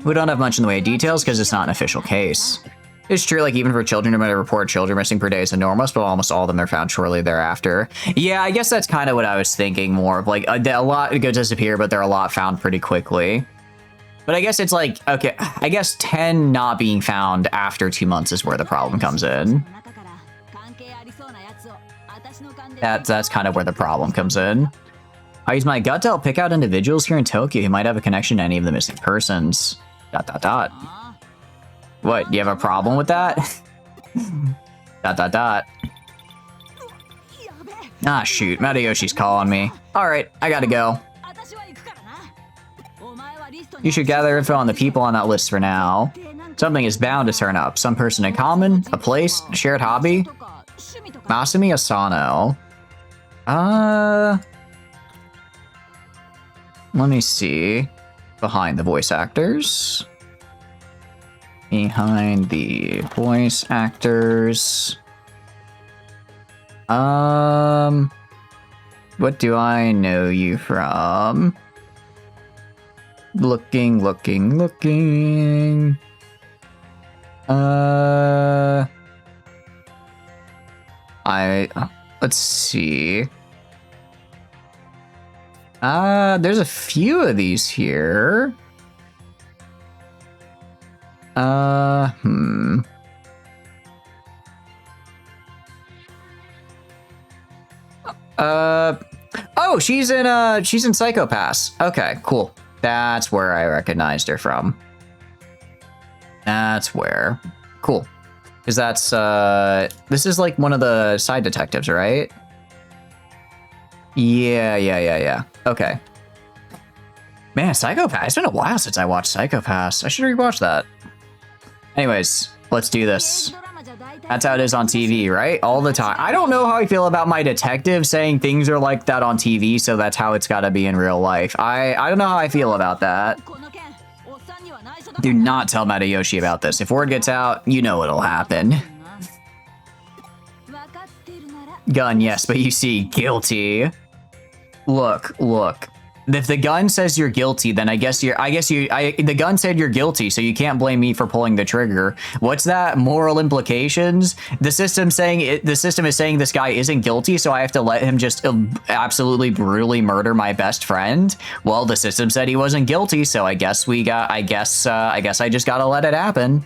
We don't have much in the way of details because it's not an official case. It's true, like, even for children, no matter report children missing per day is enormous, but almost all of them are found shortly thereafter. Yeah, I guess that's kind of what I was thinking more of, like, a lot go disappear, but there are a lot found pretty quickly. But I guess it's like, okay, I guess 10 not being found after 2 months is where the problem comes in. That's kind of where the problem comes in. I use my gut to help pick out individuals here in Tokyo who might have a connection to any of the missing persons. ... What, do you have a problem with that? ... Ah, shoot, Madayoshi's calling me. Alright, I gotta go. You should gather info on the people on that list for now. Something is bound to turn up. Some person in common, a place, a shared hobby. Masumi Asano. Let me see. Behind the voice actors. Behind the voice actors. What do I know you from? Looking. Let's see. There's a few of these here. Oh, she's in Psycho Pass. Okay, cool. That's where I recognized her from. That's where. Cool. Because that's, this is like one of the side detectives, right? Yeah. Okay. Man, Psycho Pass. It's been a while since I watched Psycho Pass. I should rewatch that. Anyways, let's do this. That's how it is on TV, right? All the time. I don't know how I feel about my detective saying things are like that on TV, so that's how it's gotta be in real life. I don't know how I feel about that. Do not tell Matayoshi about this. If word gets out, you know what'll happen. Gun, yes, but you see, guilty. Look. If the gun says you're guilty, then the gun said you're guilty, so you can't blame me for pulling the trigger. What's that? Moral implications? The system is saying this guy isn't guilty, so I have to let him just absolutely brutally murder my best friend? Well, the system said he wasn't guilty, so I guess I just gotta let it happen.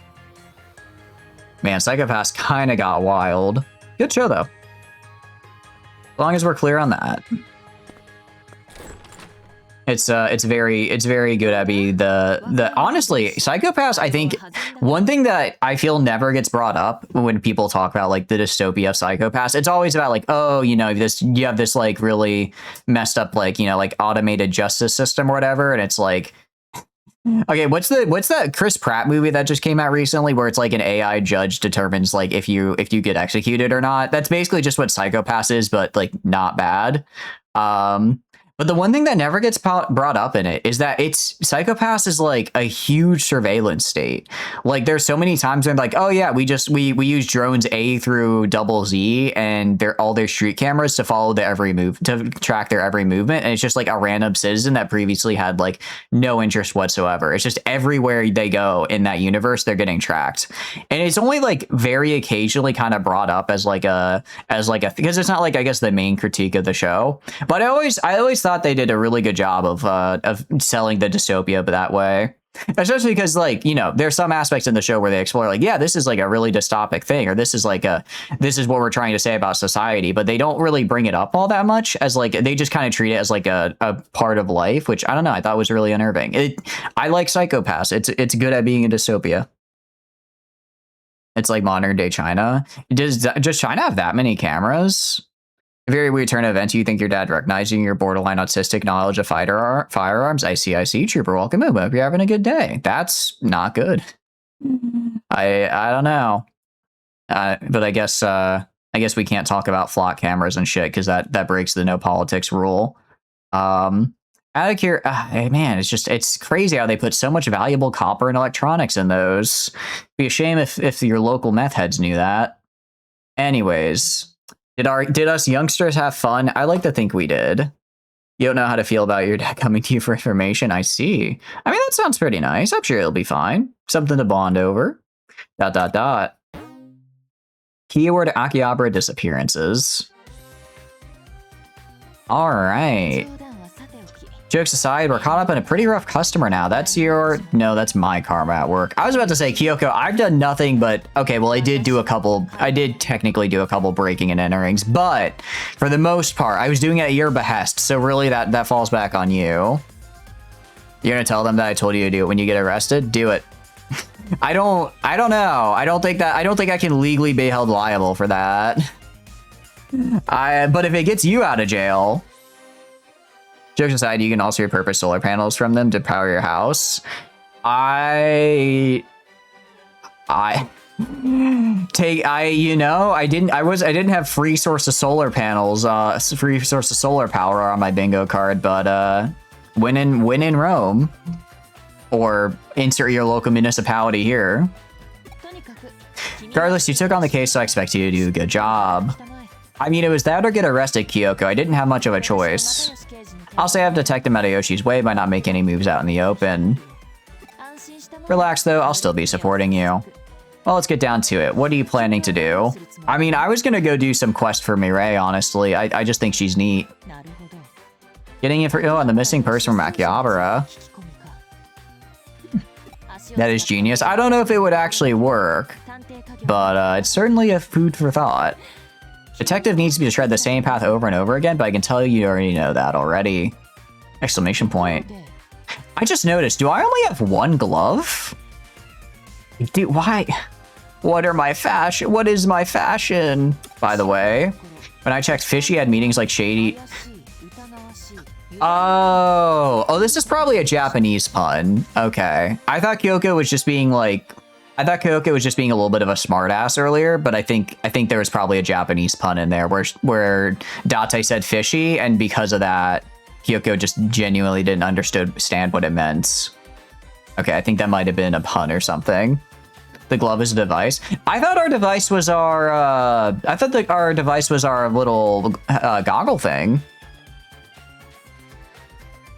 Man, Psycho Pass kinda got wild. Good show though. As long as we're clear on that. It's very good, Abby. Honestly, Psycho Pass, I think one thing that I feel never gets brought up when people talk about like the dystopia of Psycho Pass, it's always about like, oh, you have this like really messed up like, like automated justice system or whatever, and it's like, okay, what's that Chris Pratt movie that just came out recently where it's like an AI judge determines like if you get executed or not? That's basically just what Psycho Pass is, but like not bad. But the one thing that never gets brought up in it is that Psycho Pass is like a huge surveillance state. Like there's so many times when like, oh yeah, we use drones A through Z and all their street cameras to follow to track their every movement. And it's just like a random citizen that previously had like no interest whatsoever. It's just everywhere they go in that universe, they're getting tracked. And it's only like very occasionally kind of brought up as like a because it's not like, I guess, the main critique of the show. But I always thought they did a really good job of selling the dystopia that way, especially because like there's some aspects in the show where they explore like, yeah, this is like a really dystopic thing, or this is what we're trying to say about society, but they don't really bring it up all that much, as like they just kind of treat it as like a part of life, which I don't know, I thought was really unnerving. I like Psycho Pass. It's good at being a dystopia. It's like modern day China. Does China have that many cameras? Very weird turn of events. You think your dad recognizing your borderline autistic knowledge of firearms? I see. Trooper, welcome in. Hope you're having a good day. That's not good. I don't know. But I guess we can't talk about flock cameras and shit because that breaks the no politics rule. Out of here, man, it's crazy how they put so much valuable copper and electronics in those. Be a shame if your local meth heads knew that. Anyways, did us youngsters have fun? I like to think we did. You don't know how to feel about your dad coming to you for information. I see. I mean, that sounds pretty nice. I'm sure it'll be fine. Something to bond over. ... Keyword Akihabara disappearances. All right. Jokes aside, we're caught up in a pretty rough customer now. That's my karma at work. I was about to say, Kyoko, I've done nothing but, okay, well, I did technically do a couple breaking and enterings, but for the most part, I was doing it at your behest. So really that falls back on you. You're gonna tell them that I told you to do it when you get arrested? Do it. I don't know. I don't think I can legally be held liable for that. But if it gets you out of jail, jokes aside, you can also repurpose solar panels from them to power your house. I didn't have free source of solar panels, free source of solar power on my bingo card, but when in Rome, or insert your local municipality here. Regardless, you took on the case, so I expect you to do a good job. I mean, it was that or get arrested, Kyoko. I didn't have much of a choice. I'll say I've detected Matayoshi's way by not making any moves out in the open. Relax, though. I'll still be supporting you. Well, let's get down to it. What are you planning to do? I mean, I was gonna go do some quest for Mireille, honestly. I just think she's neat. Getting info on the missing person from Akihabara. That is genius. I don't know if it would actually work, but it's certainly a food for thought. Detective needs to tread the same path over and over again, but I can tell you already know that already. Exclamation point. I just noticed, do I only have one glove? Dude, why? What is my fashion? By the way, when I checked, Fishy had meetings like Shady. Oh, this is probably a Japanese pun. Okay. I thought Kyoko was just being a little bit of a smartass earlier, but I think there was probably a Japanese pun in there where Date said fishy, and because of that, Kyoko just genuinely didn't understand what it meant. Okay, I think that might have been a pun or something. The glove is a device. I thought our device was our little goggle thing.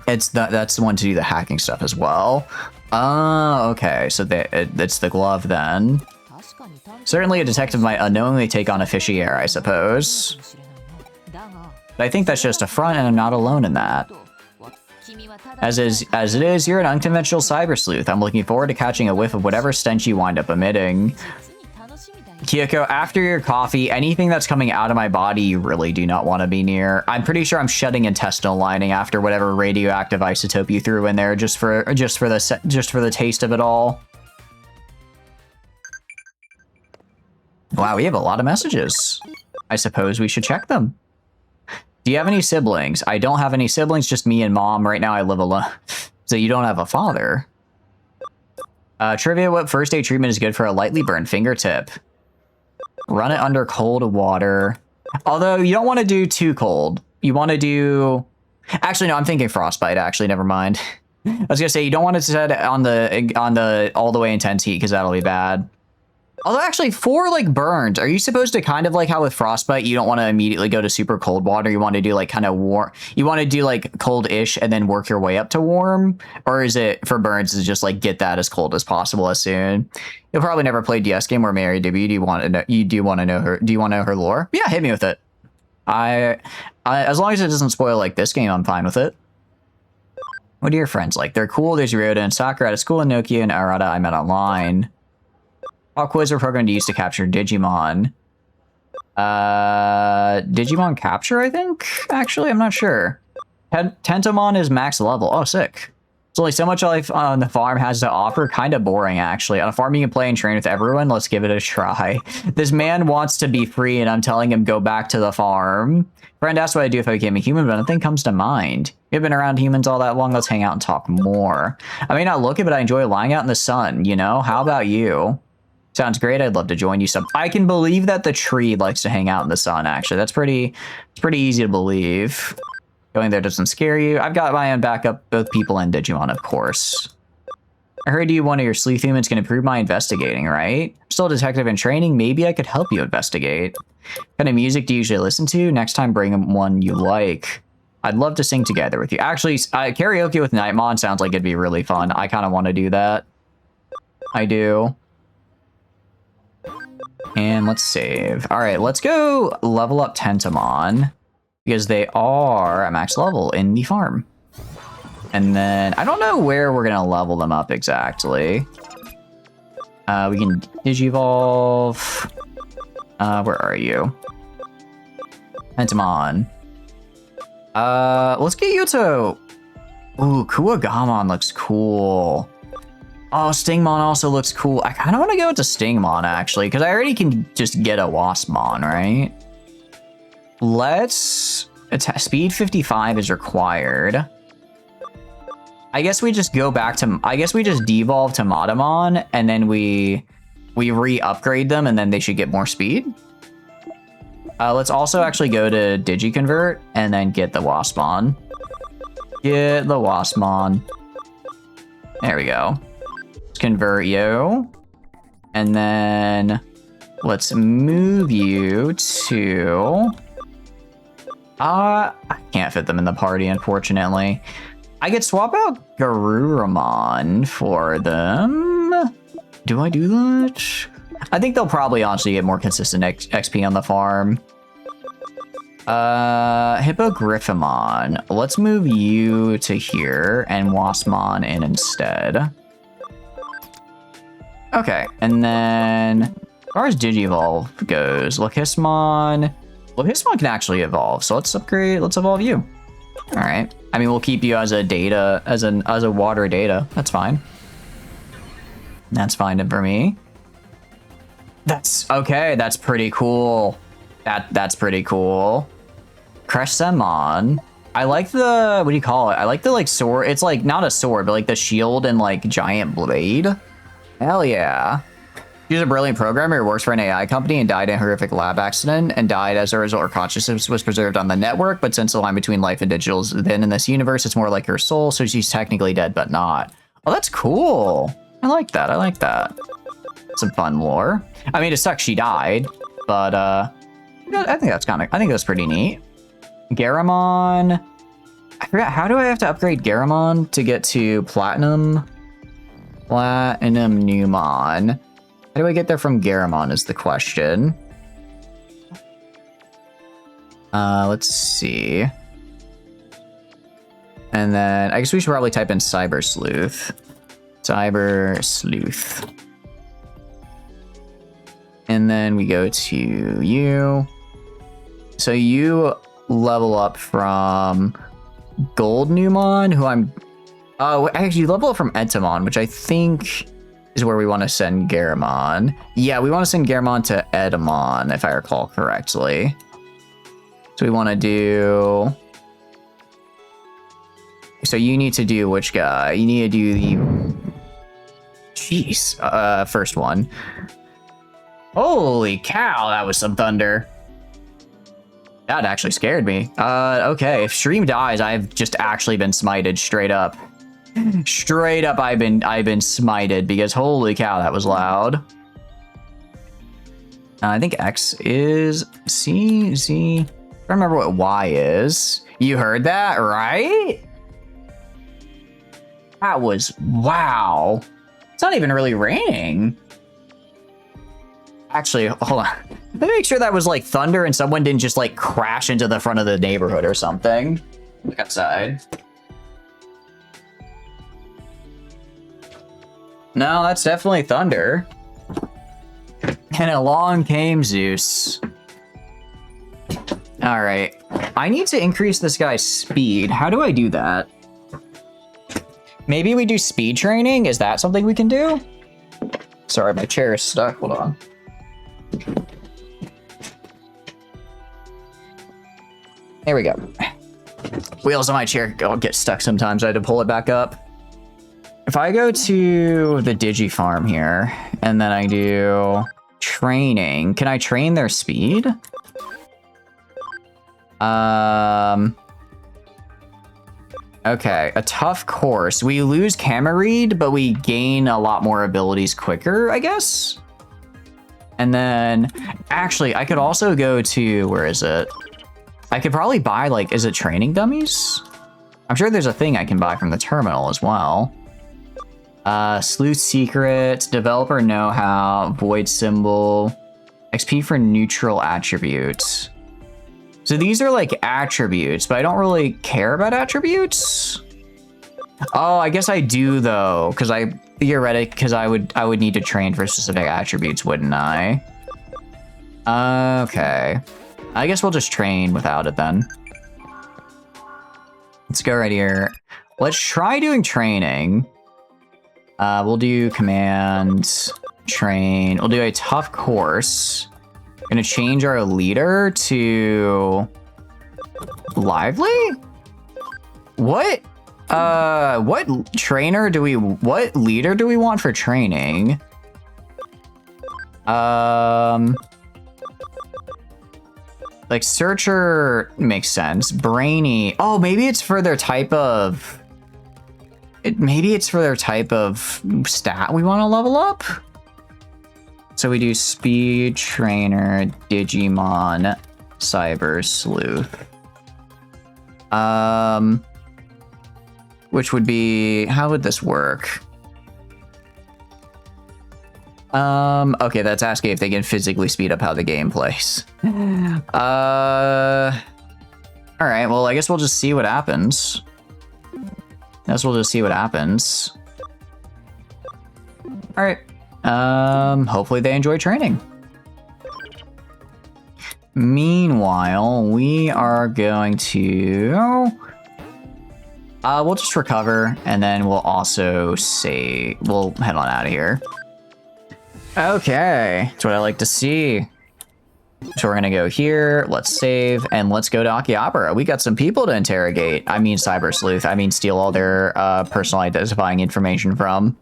That's the one to do the hacking stuff as well. Oh, okay. So it's the glove then. Certainly a detective might unknowingly take on a fishy air, I suppose. But I think that's just a front, and I'm not alone in that. As it is, you're an unconventional cyber sleuth. I'm looking forward to catching a whiff of whatever stench you wind up emitting. Kyoko, after your coffee, anything that's coming out of my body you really do not want to be near. I'm pretty sure I'm shedding intestinal lining after whatever radioactive isotope you threw in there just for the taste of it all. Wow, we have a lot of messages. I suppose we should check them. Do you have any siblings? I don't have any siblings, just me and mom. Right now I live alone. So you don't have a father. Trivia, what first aid treatment is good for a lightly burned fingertip? Run it under cold water. Although you don't want to do too cold. You want to do... Actually, no, I'm thinking frostbite, actually. Never mind. I was going to say, you don't want to set it on the all the way intense heat, because that'll be bad. Although, actually, for, like, burns, are you supposed to kind of like how with frostbite, you don't want to immediately go to super cold water? You want to do, like, kind of warm... You want to do, like, cold-ish and then work your way up to warm? Or is it, for burns, is just, like, get that as cold as possible as soon? You'll probably never play DS game or Mary W. Do you want to know her lore? Yeah, hit me with it. I as long as it doesn't spoil, like, this game, I'm fine with it. What are your friends like? They're cool. There's Ryoda and Sakura out of school, and Nokia and Arata I met online. All quiz are programmed to use to capture Digimon. Digimon capture, I think? Actually, I'm not sure. Tentomon is max level. Oh, sick. It's only so much life on the farm has to offer. Kind of boring, actually. On a farm you can play and train with everyone. Let's give it a try. This man wants to be free, and I'm telling him go back to the farm. Friend asked what I'd do if I became a human, but nothing comes to mind. You've been around humans all that long. Let's hang out and talk more. I may not look it, but I enjoy lying out in the sun, you know? How about you? Sounds great. I'd love to join you some. I can believe that the tree likes to hang out in the sun, actually. It's pretty easy to believe. Going there doesn't scare you. I've got my own backup, both people and Digimon, of course. I heard one of your sleuth humans can improve my investigating, right? I'm still a detective in training. Maybe I could help you investigate. What kind of music do you usually listen to? Next time, bring one you like. I'd love to sing together with you. Actually, karaoke with Nightmon sounds like it'd be really fun. I kind of want to do that. I do. And let's save. All right, let's go level up Tentamon because they are at max level in the farm. And then I don't know where we're gonna level them up exactly. We can Digivolve. Where are you? Tentamon. Let's get you to. Ooh, Kuwagamon looks cool. Oh, Stingmon also looks cool. I kind of want to go into Stingmon, actually, because I already can just get a Waspmon, right? Let's... Speed 55 is required. I guess we just go back to... I guess we just devolve to Matamon, and then we re-upgrade them, and then they should get more speed. Let's also actually go to Digiconvert, and then get the Waspmon. Get the Waspmon. There we go. Convert you, and then let's move you to I can't fit them in the party, unfortunately. I could swap out Garuramon for them. Do I do that? I think they'll probably honestly get more consistent XP on the farm. Hippogriffamon, let's move you to here and Waspmon in instead. Okay, and then as far as Digivolve goes, Lohismon can actually evolve, so let's evolve you. All right. I mean, we'll keep you as a data, as a water data. That's fine. That's fine for me. That's okay. That's pretty cool. That's pretty cool. Crescemon. I like the, what do you call it? I like the like sword. It's like not a sword, but like the shield and like giant blade. Hell yeah. She's a brilliant programmer who works for an AI company and died in a horrific lab accident and died as a result. Her consciousness was preserved on the network, but since the line between life and digital is then in this universe, it's more like her soul, so she's technically dead, but not. Oh, that's cool. I like that. I like that. Some fun lore. I mean, it sucks she died, but I think that's pretty neat. Garamon. I forgot, how do I have to upgrade Garamon to get to Platinum? Platinum Numon. How do I get there from Garamon is the question. Let's see. And then I guess we should probably type in Cyber Sleuth. Cyber Sleuth. And then we go to you. So you level up from Gold Numon, who I'm... Oh, actually, you level up from Entomon, which I think is where we want to send Garamon. Yeah, we want to send Garamon to Edamon, if I recall correctly. So we want to do... So you need to do which guy? You need to do the... Jeez. First one. Holy cow, that was some thunder. That actually scared me. Okay, if Stream dies, I've just actually been smited straight up. Straight up, I've been smited because holy cow, that was loud. I think X is C. I don't remember what Y is. You heard that, right? That was wow. It's not even really raining. Actually, hold on. Let me make sure that was like thunder and someone didn't just like crash into the front of the neighborhood or something. Look outside. No, that's definitely thunder. And along came Zeus. All right. I need to increase this guy's speed. How do I do that? Maybe we do speed training? Is that something we can do? Sorry, my chair is stuck. Hold on. There we go. Wheels on my chair get stuck sometimes. I had to pull it back up. If I go to the Digi farm here And then I do training. Can I train their speed? Okay, a tough course. We lose camera read, but we gain a lot more abilities quicker, I guess? And then, actually, I could also go to, where is it? I could probably buy, like, is it training dummies? I'm sure there's a thing I can buy from the terminal as well. Sleuth secret, developer know-how, void symbol, XP for neutral attributes. So these are like attributes, but I don't really care about attributes. Oh, I guess I do though, because I would need to train for specific attributes, wouldn't I? Okay. I guess we'll just train without it then. Let's go right here. Let's try doing training. We'll do command train. We'll do a tough course. Gonna change our leader to lively? What trainer do we, what leader do we want for training? Like searcher makes sense. Brainy. Oh, maybe it's for their type of, maybe it's for their type of stat we want to level up. So we do speed trainer, Digimon, cyber sleuth. Which would be, how would this work? Okay, that's asking if they can physically speed up how the game plays. All right, well, I guess we'll just see what happens. All right. Hopefully they enjoy training. Meanwhile, we are going to... we'll just recover, and then we'll also save. We'll head on out of here. Okay, that's what I like to see. So we're gonna go here, let's save, and let's go to Akihabara. We got some people to interrogate. I mean cyber sleuth, I mean steal all their personal identifying information from.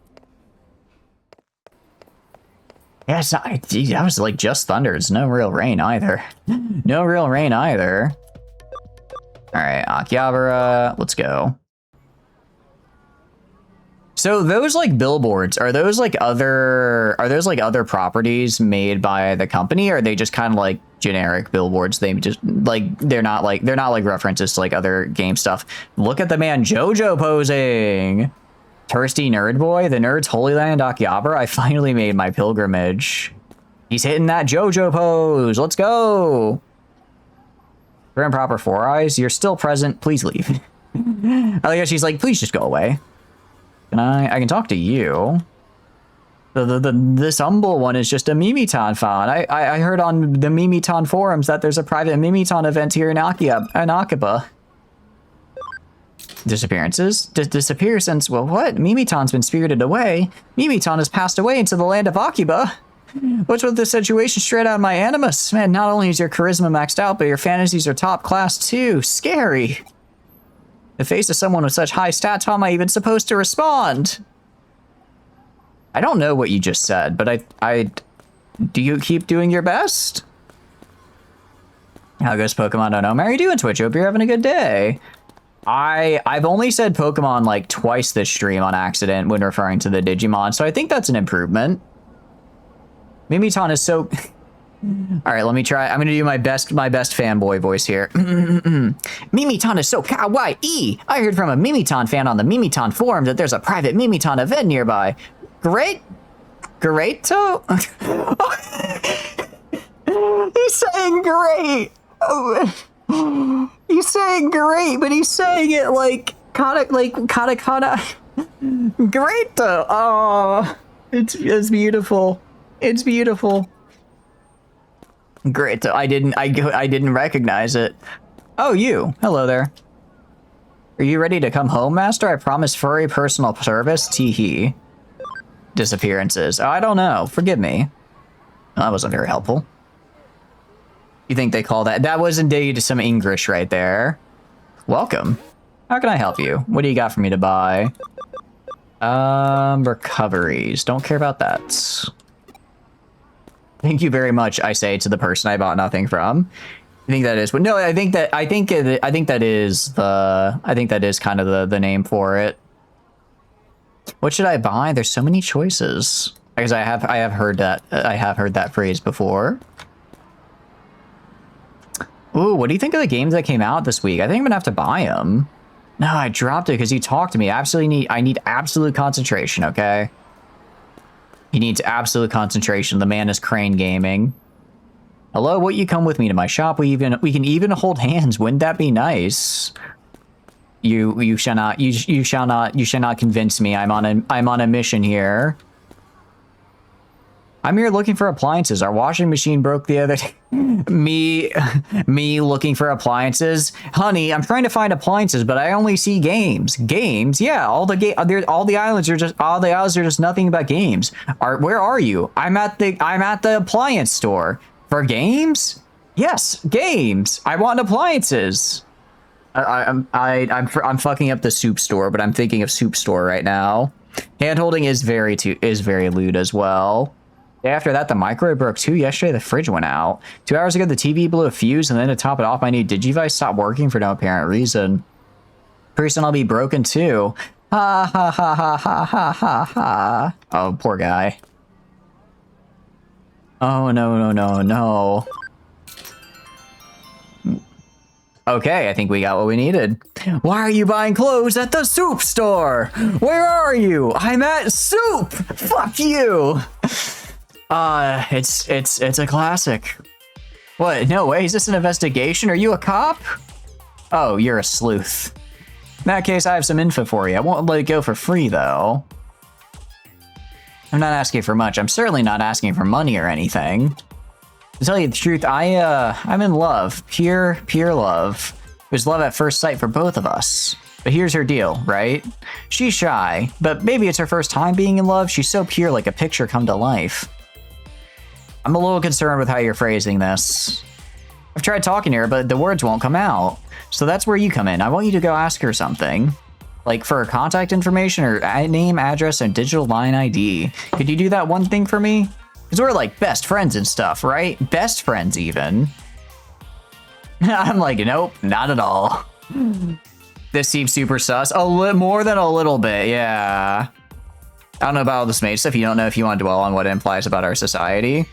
Yeah, it's not, that was like just thunder. It's no real rain either. No real rain either. All right, Akihabara, let's go. So those like billboards, are those like other properties made by the company, or are they just kind of like generic billboards? They just like, they're not like references to like other game stuff. Look at the man JoJo posing. Thirsty nerd boy, the nerd's holy land, Akihabara. I finally made my pilgrimage. He's hitting that JoJo pose. Let's go. For improper four eyes, you're still present. Please leave. I like how she's like, please just go away. Can I can talk to you. This humble one is just a Mimiton fan. I heard on the Mimiton forums that there's a private Mimiton event here in Akiba. Disappearances? Disappear since, well, what? Mimiton's been spirited away. Mimiton has passed away into the land of Akiba. What's with the situation straight out of my animus? Man, not only is your charisma maxed out, but your fantasies are top class too. Scary. The face of someone with such high stats, how am I even supposed to respond? I don't know what you just said, but do you keep doing your best? How goes Pokemon? Don't know. How are you doing, Twitch? Hope you're having a good day. I've only said Pokemon like twice this stream on accident when referring to the Digimon, so I think that's an improvement. Mimiton is so... All right, let me try. I'm gonna do my best fanboy voice here. Mimiton is so kawaii. I heard from a Mimiton fan on the Mimiton forum that there's a private Mimiton event nearby. Great? Great-to? He's saying great. He's saying great, but he's saying it like kata. Great though. Oh, it's beautiful. It's beautiful. Great though. I didn't recognize it. Oh, you. Hello there. Are you ready to come home, Master? I promise furry personal service. Teehee. Disappearances. Oh, I don't know. Forgive me. Well, that wasn't very helpful. You think they call that? That was indeed some English right there. Welcome. How can I help you? What do you got for me to buy? Recoveries. Don't care about that. Thank you very much, I say to the person I bought nothing from. I think that is, but no, I think that is kind of the name for it. What should I buy? There's so many choices. Because I have heard that phrase before. Ooh, what do you think of the games that came out this week? I think I'm gonna have to buy them. No, I dropped it because you talked to me. I need absolute concentration, okay? He needs absolute concentration. The man is Crane Gaming. Hello, will you come with me to my shop? We can even hold hands. Wouldn't that be nice? You shall not convince me. I'm on a mission here. I'm here looking for appliances. Our washing machine broke the other day. me looking for appliances. Honey, I'm trying to find appliances, but I only see games. Games? Yeah, all the islands are just nothing but games. Where are you? I'm at the appliance store. For games? Yes, games. I want appliances. I'm fucking up the soup store, but I'm thinking of soup store right now. Handholding is very lewd as well. After that, the microwave broke too. Yesterday, the fridge went out. 2 hours ago, the TV blew a fuse, and then to top it off, my new Digivice stopped working for no apparent reason. Pretty soon, I'll be broken too. Ha ha ha ha ha ha ha ha. Oh, poor guy. Oh, no. Okay, I think we got what we needed. Why are you buying clothes at the soup store? Where are you? I'm at soup! Fuck you! It's a classic. What? No way, is this an investigation? Are you a cop? Oh, you're a sleuth. In that case, I have some info for you. I won't let it go for free, though. I'm not asking for much. I'm certainly not asking for money or anything. To tell you the truth, I'm in love. Pure love. It was love at first sight for both of us. But here's her deal, right? She's shy, but maybe it's her first time being in love. She's so pure, like a picture come to life. I'm a little concerned with how you're phrasing this. I've tried talking to her, but the words won't come out. So that's where you come in. I want you to go ask her something. Like for her contact information or name, address, and digital line ID. Could you do that one thing for me? Because we're like best friends and stuff, right? Best friends even. I'm like, nope, not at all. This seems super sus. More than a little bit, yeah. I don't know about all this mage stuff. You don't know if you want to dwell on what it implies about our society.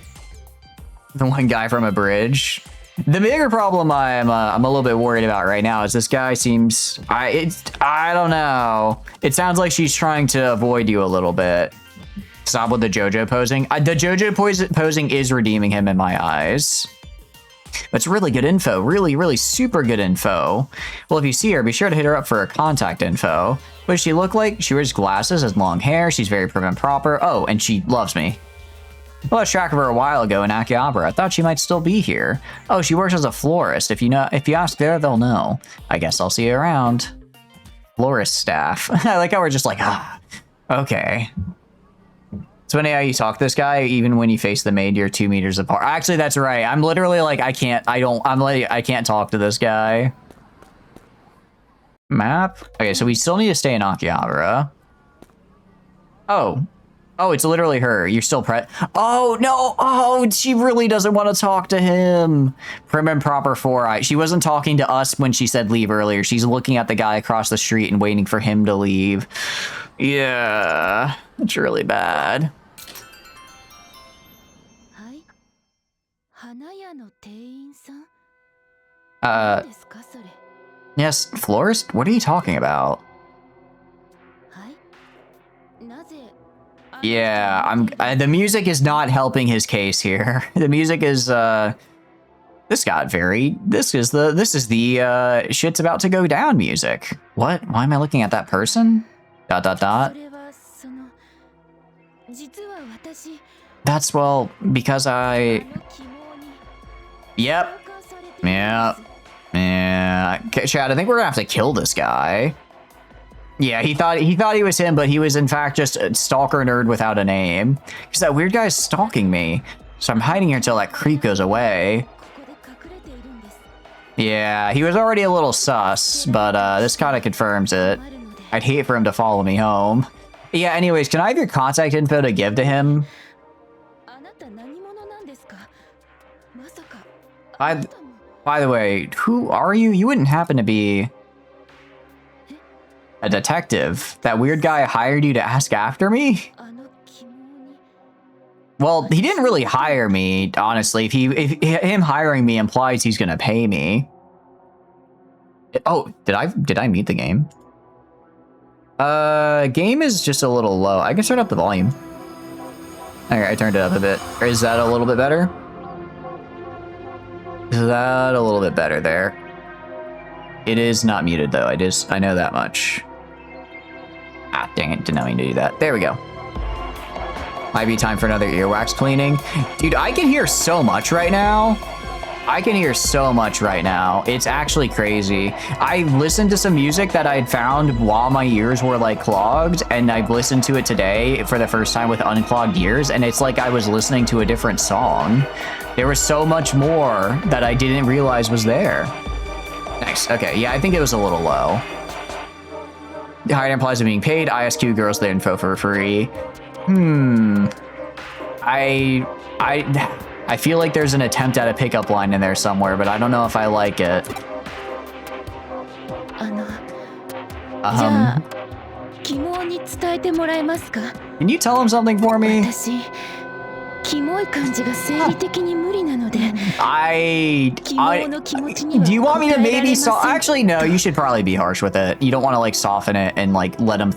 The one guy from a bridge. The bigger problem I'm a little bit worried about right now is this guy seems... I don't know. It sounds like she's trying to avoid you a little bit. Stop with the JoJo posing. The JoJo posing is redeeming him in my eyes. But it's really good info. Really super good info. Well, if you see her, be sure to hit her up for her contact info. What does she look like? She wears glasses, has long hair, she's very prim and proper. Oh, and she loves me. I lost track of her a while ago in Akihabara. I thought she might still be here. Oh, she works as a florist. If you ask there, they'll know. I guess I'll see you around. Florist staff. I like how we're just like, okay. It's funny how you talk to this guy, even when you face the maid, you're 2 meters apart. Actually, that's right. I'm literally like, I can't talk to this guy. Map? Okay, so we still need to stay in Akihabara. Oh, it's literally her. You're still Oh, no. Oh, she really doesn't want to talk to him. Prim and proper 4-eye. She wasn't talking to us when she said leave earlier. She's looking at the guy across the street and waiting for him to leave. Yeah, it's really bad. Yes, florist? What are you talking about? Yeah, the music is not helping his case here. The music is, this is the shit's about to go down music. What? Why am I looking at that person? ... That's, well, because I... Yep. Yeah. Okay, Chad, I think we're gonna have to kill this guy. Yeah, he thought he was him, but he was in fact just a stalker nerd without a name. Because that weird guy's stalking me. So I'm hiding here until that creep goes away. Yeah, he was already a little sus, but this kind of confirms it. I'd hate for him to follow me home. Yeah, anyways, can I have your contact info to give to him? By the way, who are you? You wouldn't happen to be a detective? That weird guy hired you to ask after me? Well, he didn't really hire me, honestly. If him hiring me implies he's gonna pay me. Oh, did I meet the game? Game is just a little low. I can turn up the volume. Okay, I turned it up a bit. Is that a little bit better? Is that a little bit better there? It is not muted though. I know that much. Ah, dang it! Did not mean to do that. There we go. Might be time for another earwax cleaning. Dude, I can hear so much right now. I can hear so much right now. It's actually crazy. I listened to some music that I'd found while my ears were like clogged, and I've listened to it today for the first time with unclogged ears, and it's like I was listening to a different song. There was so much more that I didn't realize was there. Nice. Okay, yeah, I think it was a little low. The height implies of being paid. ISQ girls the info for free. I feel like there's an attempt at a pickup line in there somewhere, but I don't know if I like it. Can you tell him something for me? Do you want me to maybe actually, no, you should probably be harsh with it. You don't want to like soften it and like let him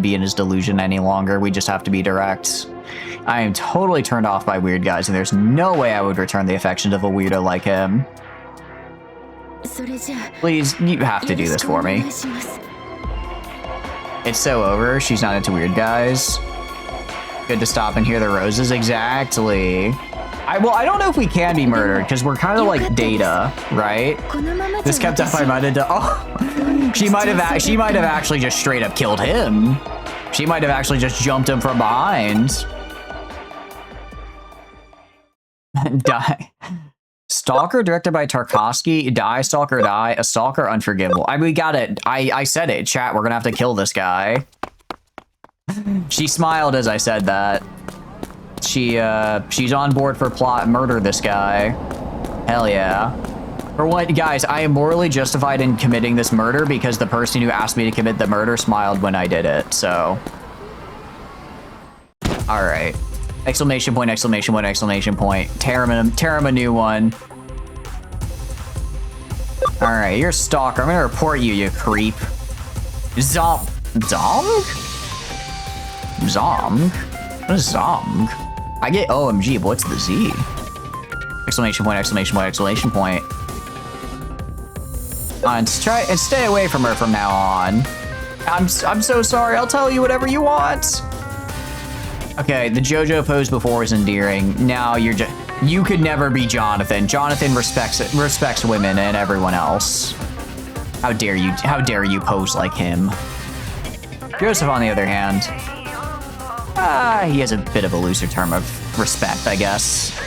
be in his delusion any longer. We just have to be direct. I am totally turned off by weird guys, and there's no way I would return the affections of a weirdo like him. Please, you have to do this for me. It's so over. She's not into weird guys. Good to stop and hear the roses. Exactly. I don't know if we can be murdered because we're kind of like Data, right? This kept up. I might have done. Oh, she might have actually just straight up killed him. She might have actually just jumped him from behind. Die. Stalker directed by Tarkovsky. Die, Stalker, die. A Stalker, unforgivable. We got it. I said it. Chat, we're gonna have to kill this guy. She smiled as I said that. She's on board for plot murder this guy. Hell yeah. For what, guys, I am morally justified in committing this murder because the person who asked me to commit the murder smiled when I did it, so. All right. Exclamation point, exclamation point, exclamation point. Tear him a new one. All right, you're a stalker. I'm gonna report you, you creep. Zom? Zong? What is Zong? I get OMG, but what's the Z? Exclamation point, exclamation point, exclamation point. And stay away from her from now on. I'm so sorry, I'll tell you whatever you want. Okay, the JoJo pose before was endearing. Now you could never be Jonathan. Jonathan respects women and everyone else. How dare you pose like him? Joseph, on the other hand, he has a bit of a looser term of respect, I guess.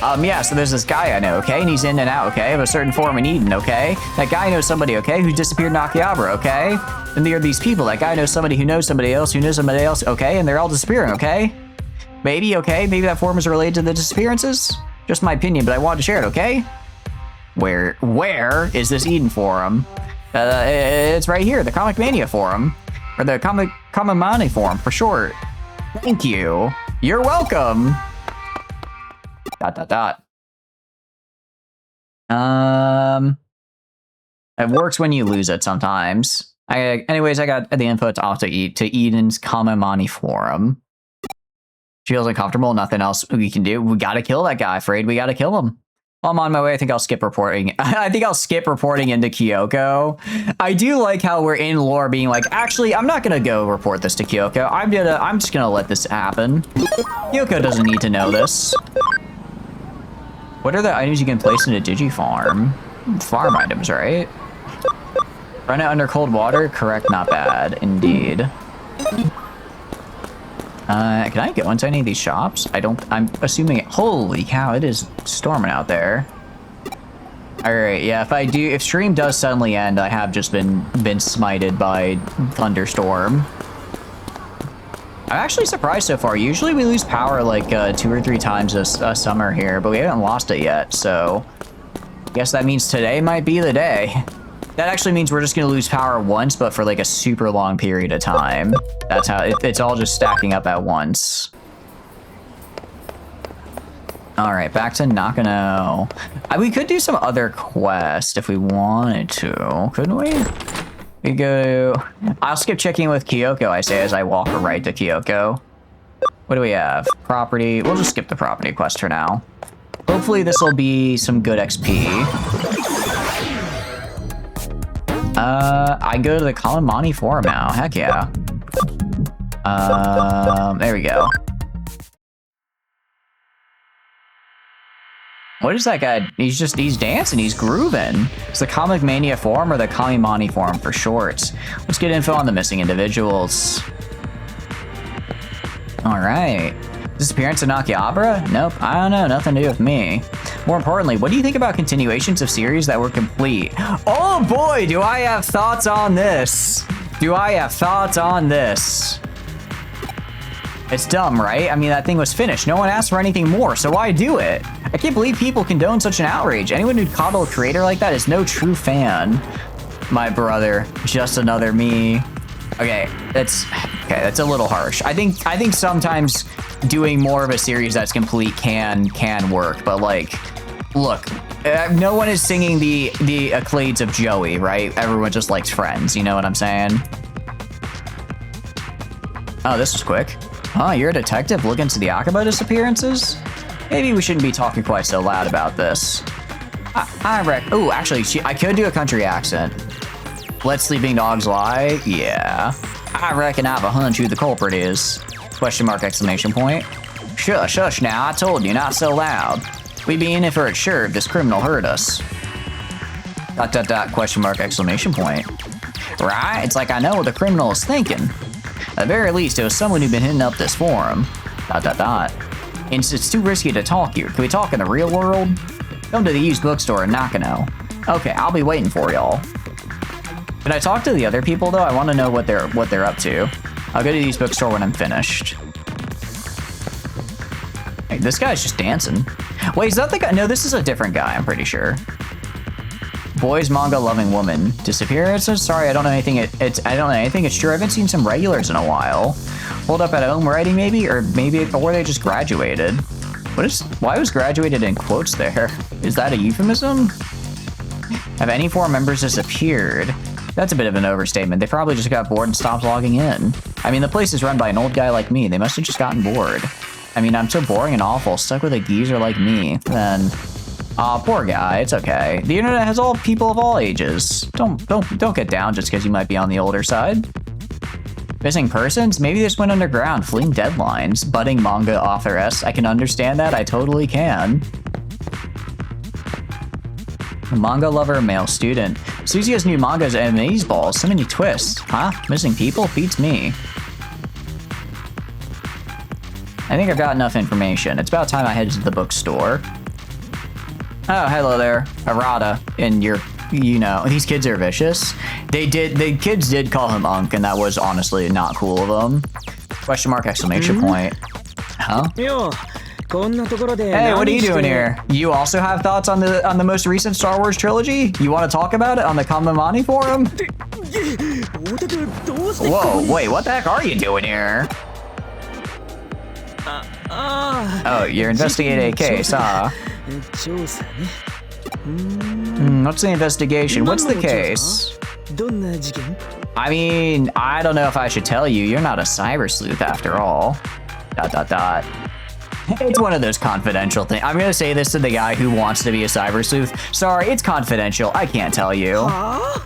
Yeah, so there's this guy I know, okay? And he's in and out, okay? Of a certain form in Eden, okay? That guy knows somebody, okay? Who disappeared in Akihabara, okay? And there are these people. That guy knows somebody who knows somebody else who knows somebody else, okay? And they're all disappearing, okay? Maybe, okay? Maybe that form is related to the disappearances? Just my opinion, but I wanted to share it, okay? Where is this Eden forum? It's right here, the Comic Mania forum. Or the Comic Mania forum, for short. Thank you. You're welcome. ... It works when you lose it sometimes. Anyways, I got the info to Eden's Kamamani forum. She feels uncomfortable. Nothing else we can do. We gotta kill that guy. Afraid we gotta kill him. While I'm on my way, I think I'll skip reporting. I think I'll skip reporting into Kyoko. I do like how we're in lore being like, actually, I'm not gonna go report this to Kyoko. I'm just gonna let this happen. Kyoko doesn't need to know this. What are the items you can place in a Digifarm? Farm items, right? Run it under cold water? Correct, not bad. Indeed. Can I go into any of these shops? I'm assuming holy cow, it is storming out there. Alright, yeah, if stream does suddenly end, I have just been smited by thunderstorm. I'm actually surprised so far. Usually we lose power like 2 or 3 times a summer here, but we haven't lost it yet, so I guess that means today might be the day. That actually means we're just gonna lose power once, but for like a super long period of time. That's how it's all just stacking up at once. All right, back to Nakano. We could do some other quest if we wanted to, couldn't we? We go. I'll skip checking with Kyoko, I say, as I walk right to Kyoko. What do we have? Property. We'll just skip the property quest for now. Hopefully this will be some good XP. I go to the Kalamani Forum now. Heck yeah. There we go. What is that guy? He's dancing, he's grooving. It's the Comic Mania Forum or the Kamimani Forum for short. Let's get info on the missing individuals. All right. Disappearance of Nakiabara? Nope, I don't know, nothing to do with me. More importantly, what do you think about continuations of series that were complete? Oh boy, do I have thoughts on this. Do I have thoughts on this? It's dumb, right? I mean, that thing was finished. No one asked for anything more, so why do it? I can't believe people condone such an outrage. Anyone who'd coddle a creator like that is no true fan. My brother, just another me. Okay, that's a little harsh. I think sometimes doing more of a series that's complete can work, but like, look, no one is singing the accolades of Joey, right? Everyone just likes Friends, you know what I'm saying? Oh, this was quick. Huh, you're a detective looking into the Akaba disappearances? Maybe we shouldn't be talking quite so loud about this. Oh, actually, I could do a country accent. Let sleeping dogs lie? Yeah. I reckon I have a hunch who the culprit is. Question mark, exclamation point. Shush, shush now, I told you, not so loud. We'd be in it for it sure if this criminal hurt us. ... question mark, exclamation point. Right, it's like I know what the criminal is thinking. At the very least, it was someone who'd been hitting up this forum. ... And it's too risky to talk here. Can we talk in the real world? Come to the used bookstore in Nakano. Okay, I'll be waiting for y'all. Can I talk to the other people though? I want to know what they're up to. I'll go to the used bookstore when I'm finished. Hey, this guy's just dancing. Wait, is that the guy? No, this is a different guy, I'm pretty sure. Boys manga loving woman. Disappearances? Sorry, I don't know anything. I don't know anything. It's true. I haven't seen some regulars in a while. Hold up at home writing maybe? Or they just graduated. Why was graduated in quotes there? Is that a euphemism? Have any 4 members disappeared? That's a bit of an overstatement. They probably just got bored and stopped logging in. I mean, the place is run by an old guy like me. They must have just gotten bored. I mean, I'm so boring and awful, stuck with a geezer like me. Then, aw, poor guy. It's okay. The internet has all people of all ages. Don't get down just because you might be on the older side. Missing persons? Maybe this went underground, fleeing deadlines. Budding manga authoress. I can understand that. I totally can. Manga lover, male student. Suzy has new mangas and amaze balls. So many twists. Huh? Missing people? Beats me. I think I've got enough information. It's about time I head to the bookstore. Oh, hello there. Arata. And you know, these kids are vicious. The kids did call him Unk, and that was honestly not cool of them. Question mark, exclamation point. Huh? Hey, what are you doing here? You also have thoughts on the most recent Star Wars trilogy? You want to talk about it on the Kamimani forum? Whoa, wait, what the heck are you doing here? Oh, you're investigating a case, huh? What's the investigation? What's the case? I mean, I don't know if I should tell you. You're not a cyber sleuth after all. ... It's one of those confidential things. I'm gonna say this to the guy who wants to be a cyber sleuth. Sorry, it's confidential. I can't tell you. Whoa,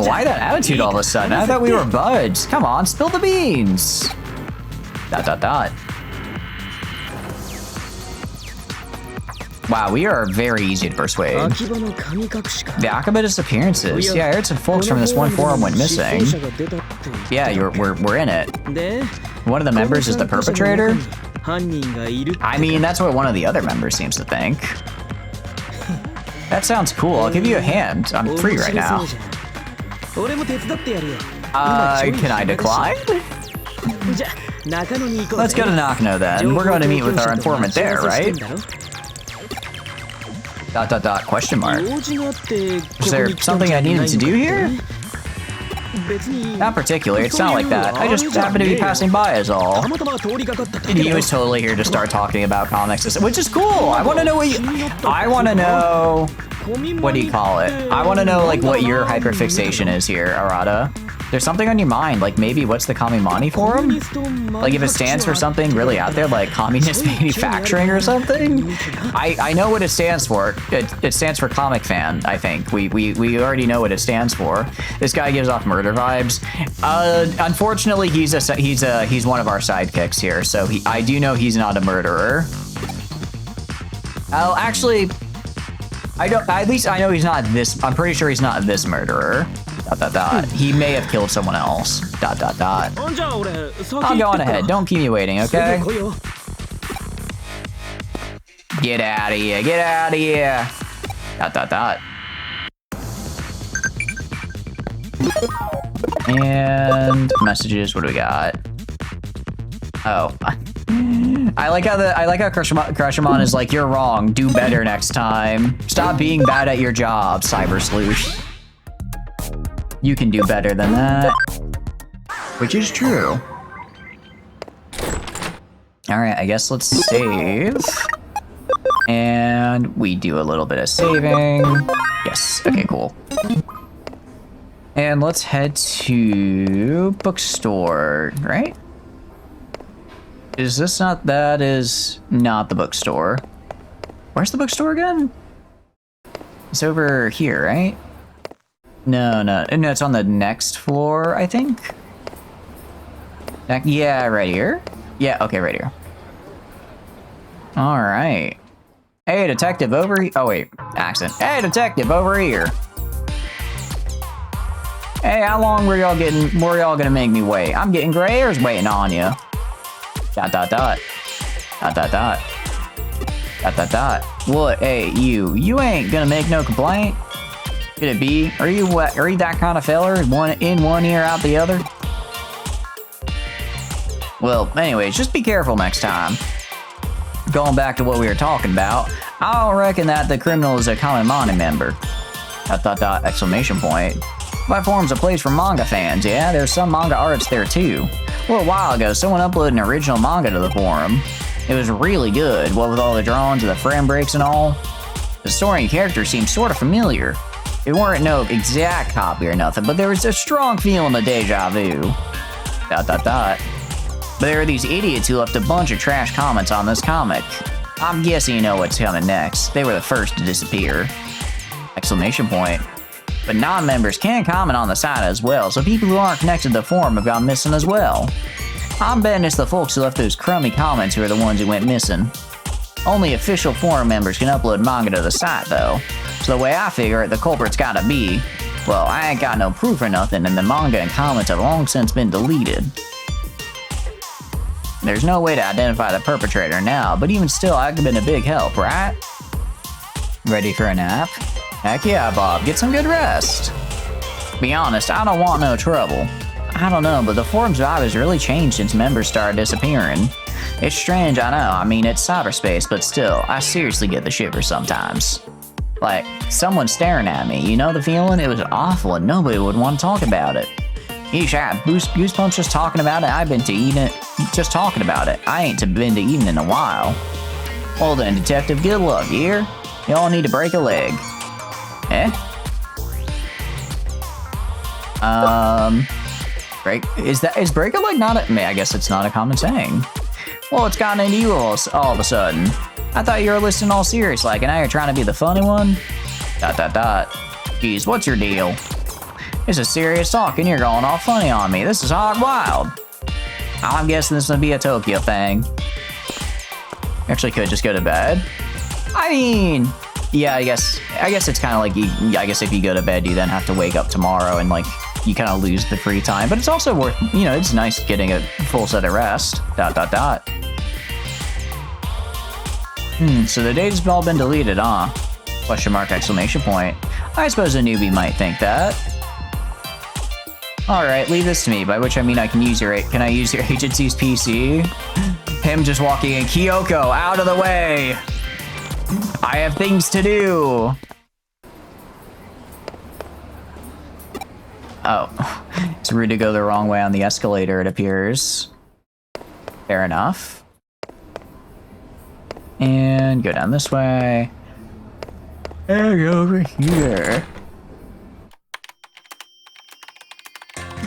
why that attitude all of a sudden? I thought we were buds. Come on, spill the beans. ... Wow, we are very easy to persuade. The Akaba disappearances. Yeah, I heard some folks from this one forum went missing. Yeah, we're in it. One of the members is the perpetrator? I mean, that's what one of the other members seems to think. That sounds cool. I'll give you a hand. I'm free right now. Can I decline? Let's go to Nakano then. We're going to meet with our informant there, right? ... question mark. Is there something I needed to do here? Not particularly, it's not like that. I just happened to be passing by is all. And he was totally here to start talking about comics, which is cool. I want to know what you... I want to know... What do you call it? I want to know, like, what your hyperfixation is here, Arata. There's something on your mind, like maybe what's the Kamimani Forum? Like if it stands for something really out there, like communist manufacturing or something? I know what it stands for. It stands for comic fan, I think. We already know what it stands for. This guy gives off murder vibes. Unfortunately, he's one of our sidekicks here, so I do know he's not a murderer. Oh, actually, at least I know he's not this. I'm pretty sure he's not this murderer. ... He may have killed someone else. ... I'll go on ahead. Don't keep me waiting, okay? Get out of here. Get out of here. ... And messages. What do we got? Oh. I like how Crushimon is like, you're wrong. Do better next time. Stop being bad at your job, Cyber Sleuth. You can do better than that. Which is true. Alright, I guess let's save. And we do a little bit of saving. Yes, okay, cool. And let's head to bookstore, right? Is this not, that is not the bookstore. Where's the bookstore again? It's over here, right? No, it's on the next floor, I think. Yeah, right here. Yeah, okay, right here. All right. Hey, detective, over here. Oh wait, accent. Hey, detective, over here. Hey, how long were y'all gonna make me wait? I'm getting gray hairs waiting on you. ... What? Hey, you ain't gonna make no complaint? Could it be? Are you that kind of feller? One ear, out the other? Well, anyways, just be careful next time. Going back to what we were talking about, I don't reckon that the criminal is a Kamimani member. ... Exclamation point. My forum's a place for manga fans, yeah? There's some manga arts there too. A little while ago, someone uploaded an original manga to the forum. It was really good, what with all the drawings and the frame breaks and all. The story and characters seemed sort of familiar. It weren't no exact copy or nothing, but there was a strong feeling of deja vu. ... But there are these idiots who left a bunch of trash comments on this comic. I'm guessing you know what's coming next. They were the first to disappear. Exclamation point. But non-members can comment on the site as well, so people who aren't connected to the forum have gone missing as well. I'm betting it's the folks who left those crummy comments who are the ones who went missing. Only official forum members can upload manga to the site though, so the way I figure it, the culprit's gotta be, well, I ain't got no proof or nothing, and the manga and comments have long since been deleted. There's no way to identify the perpetrator now, but even still, I've been a big help, right? Ready for a nap? Heck yeah, Bob, get some good rest. Be honest, I don't want no trouble. I don't know, but the forum's vibe has really changed since members started disappearing. It's strange, I know, I mean, it's cyberspace, but still, I seriously get the shivers sometimes. Like, someone staring at me, you know the feeling? It was awful and nobody would want to talk about it. Yeesh, I have goosebumps just talking about it. I've been to Eden just talking about it. I ain't been to Eden in a while. Well then, detective, good luck, you hear? Y'all need to break a leg. Eh? Is break a leg not a, I guess it's not a common saying. Well, it's gotten into you all of a sudden. I thought you were listening all serious like, and now you're trying to be the funny one? ... Geez, what's your deal? This is serious talk and you're going all funny on me. This is hog wild. I'm guessing this would be a Tokyo thing. Actually could just go to bed. I mean, yeah, I guess it's kind of like, I guess if you go to bed, you then have to wake up tomorrow and like, you kind of lose the free time, but it's also worth, you know, it's nice getting a full set of rest. ... So the data's all been deleted, huh? Question mark, exclamation point. I suppose a newbie might think that. Alright, leave this to me, by which I mean I can use your... Can I use your agency's PC? Him just walking in. Kyoko, out of the way! I have things to do! Oh. It's rude to go the wrong way on the escalator, it appears. Fair enough. And go down this way. And over here.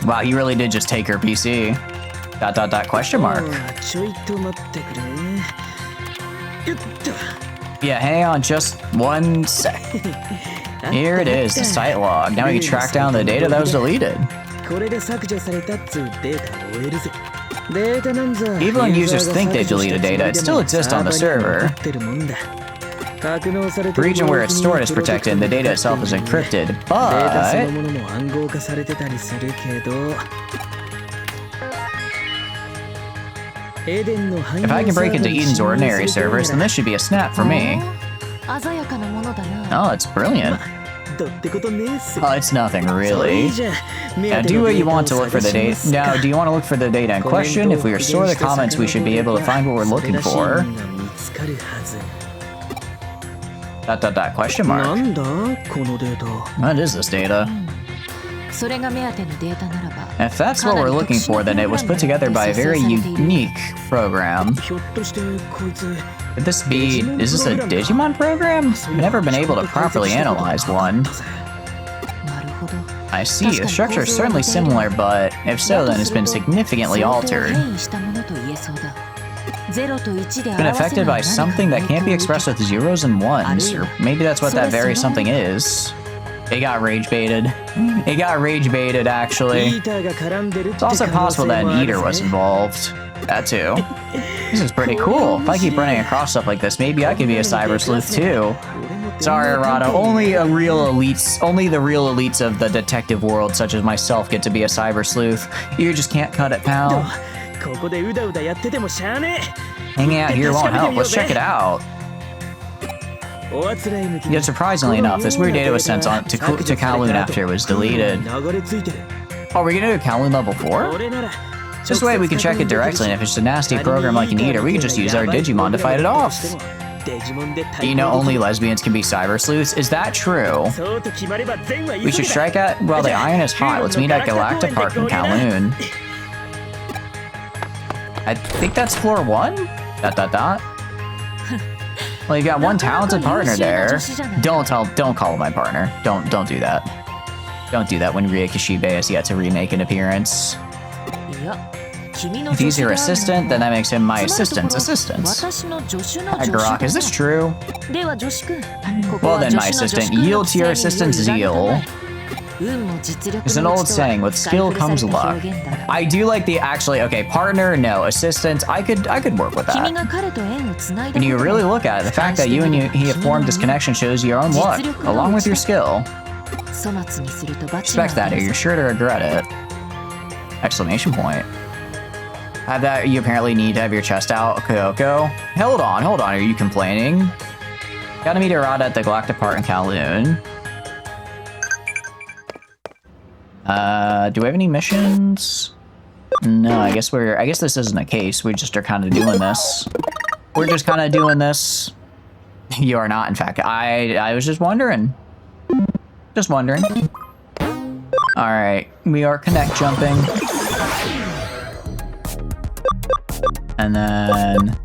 Wow, you really did just take her PC. ... question mark. Yeah, hang on just 1 sec. Here it is, the site log. Now we can track down the data that was deleted. Even when users think they deleted data, it still exists on the server. The region where it's stored is protected and the data itself is encrypted, but... If I can break into Eden's ordinary servers, then this should be a snap for me. Oh, it's brilliant. Oh, it's nothing, really. Now, do what you want to look for the data. Now, do you want to look for the data in question? If we restore the comments, we should be able to find what we're looking for. ... question mark. What is this data? If that's what we're looking for, then it was put together by a very unique program. Could this be... Is this a Digimon program? I've never been able to properly analyze one. I see, the structure is certainly similar, but if so, then it's been significantly altered. It's been affected by something that can't be expressed with zeros and ones, or maybe that's what that very something is. It got rage baited. It got rage baited, actually. It's also possible that an eater was involved. That too. This is pretty cool. If I keep running across stuff like this, maybe I could be a cyber sleuth too. Sorry, Arata. Only the real elites of the detective world, such as myself, get to be a cyber sleuth. You just can't cut it, pal. Hanging out here won't help. Let's check it out. Yet surprisingly enough, this weird data was sent on to Kowloon after it was deleted. Oh, we're gonna do Kowloon level 4? This way we can check it directly, and if it's a nasty program like an eater, we can just use our Digimon to fight it off. You know only lesbians can be cyber sleuths? Is that true? We should strike out while the iron is hot. Let's meet at Galactic Park in Kowloon. I think that's floor 1? ... Well, you got one talented partner there. Don't call him my partner. Don't do that. Don't do that when Ria Kishibe has yet to remake an appearance. If he's your assistant, then that makes him my assistant's assistant. Garok, is this true? Well then, my assistant, yield to your assistant's zeal. There's an old saying, with skill comes luck. I do like the okay, partner, no. Assistant, I could work with that. When you really look at it, the fact that you and he have formed this connection shows your own luck, along with your skill. Respect that, or you're sure to regret it. Exclamation point. Have that, you apparently need to have your chest out, Kyoko. Hold on, are you complaining? Gotta meet Arata at the Galactic Park in Kowloon. Do we have any missions? No, I guess this isn't a case. We just are kind of doing this. We're just kind of doing this. You are not, in fact. I was just wondering. Just wondering. Alright, we are connect jumping. And then...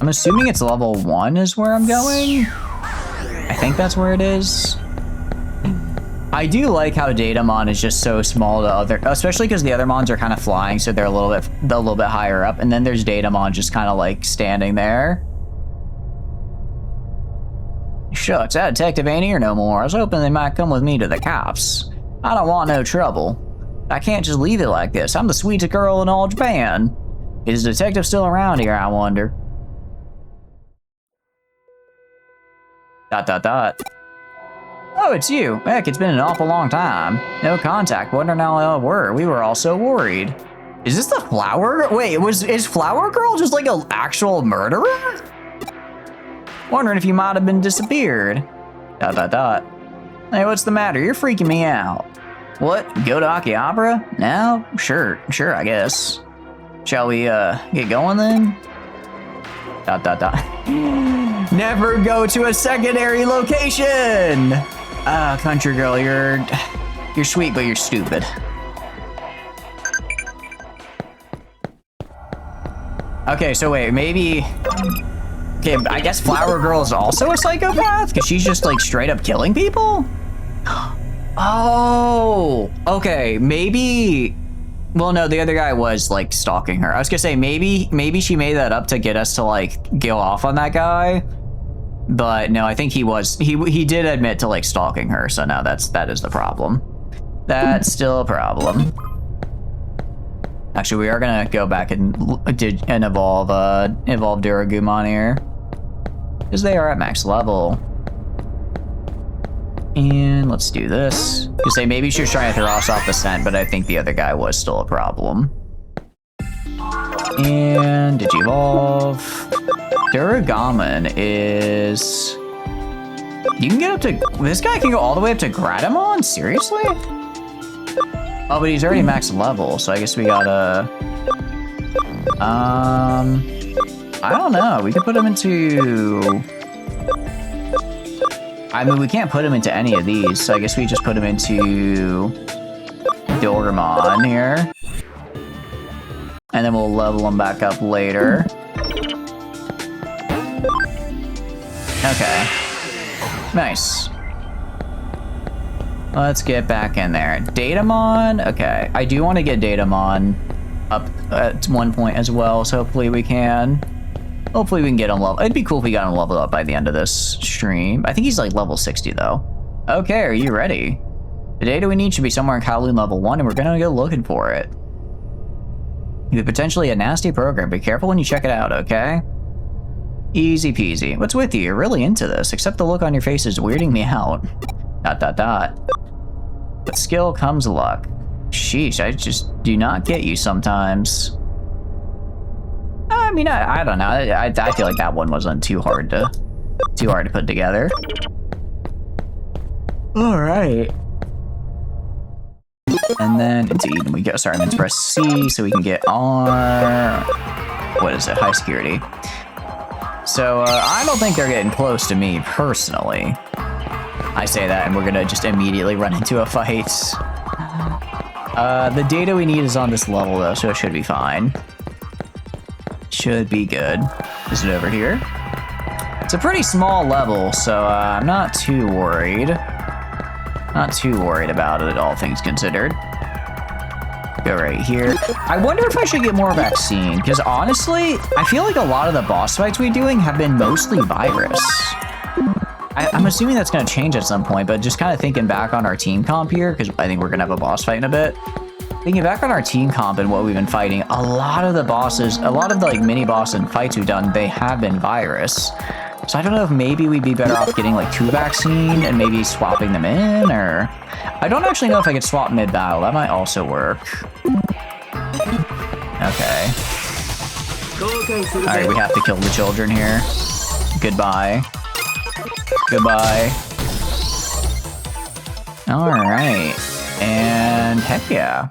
I'm assuming it's level 1 is where I'm going? I think that's where it is. I do like how Datamon is just so small to other, especially because the other mons are kind of flying, so they're a little bit higher up, and then there's Datamon just kind of like standing there. Shucks, that detective ain't here no more. I was hoping they might come with me to the cops. I don't want no trouble. I can't just leave it like this. I'm the sweetest girl in all Japan. Is the detective still around here, I wonder? ... Oh, it's you. Heck, it's been an awful long time. No contact. Wondering how we were. We were all so worried. Is this the Flower? Wait, is Flower Girl just like an actual murderer? Wondering if you might have been disappeared. ... Hey, what's the matter? You're freaking me out. What? Go to Akihabara? Now? Sure, I guess. Shall we, get going then? ... Never go to a secondary location! Country girl, you're sweet, but you're stupid. Okay, so wait, maybe... Okay, I guess Flower Girl is also a psychopath? Because she's just, like, straight up killing people? Oh! Okay, maybe... Well, no, the other guy was, like, stalking her. I was gonna say, maybe she made that up to get us to, like, go off on that guy. But, no, I think he did admit to, like, stalking her, so now that is the problem. That's still a problem. Actually, we are gonna go back and evolve Duragumon here. Because they are at max level. And let's do this. You say maybe she was trying to throw us off the scent, but I think the other guy was still a problem. And Digivolve. Duragumon is... You can get up to... This guy can go all the way up to Gradamon? Seriously? Oh, but he's already max level, so I guess we gotta... I don't know. We could put him into... I mean, we can't put him into any of these, so I guess we just put him into Dormon here. And then we'll level him back up later. Okay. Nice. Let's get back in there. Datamon? Okay. I do want to get Datamon up at one point as well, so hopefully we can. Hopefully we can get him level. It'd be cool if we got him leveled up by the end of this stream. I think he's like level 60 though. Okay, are you ready? The data we need should be somewhere in Kowloon level 1 and we're gonna go looking for it. You've potentially a nasty program. Be careful when you check it out, okay? Easy peasy. What's with you? You're really into this, except the look on your face is weirding me out. ... With skill comes luck. Sheesh, I just do not get you sometimes. I mean, I don't know. I feel like that one wasn't too hard to put together. All right. And then into Eden we go. Sorry, I meant to press C so we can get our... What is it? High security. So I don't think they're getting close to me personally. I say that and we're gonna just immediately run into a fight. The data we need is on this level though, so it should be fine. Should be good. Is it over here? It's a pretty small level, so I'm not too worried. Not too worried about it, all things considered. Go right here. I wonder if I should get more vaccine, because honestly, I feel like a lot of the boss fights we're doing have been mostly virus. I'm assuming that's going to change at some point, but just kind of thinking back on our team comp here, because I think we're going to have a boss fight in a bit. Thinking back on our team comp and what we've been fighting, a lot of the bosses, a lot of the like mini boss and fights we've done, they have been virus. So I don't know if maybe we'd be better off getting like 2 vaccine and maybe swapping them in, or... I don't actually know if I could swap mid-battle. That might also work. Okay. Alright, we have to kill the children here. Goodbye. Goodbye. Alright. And heck yeah.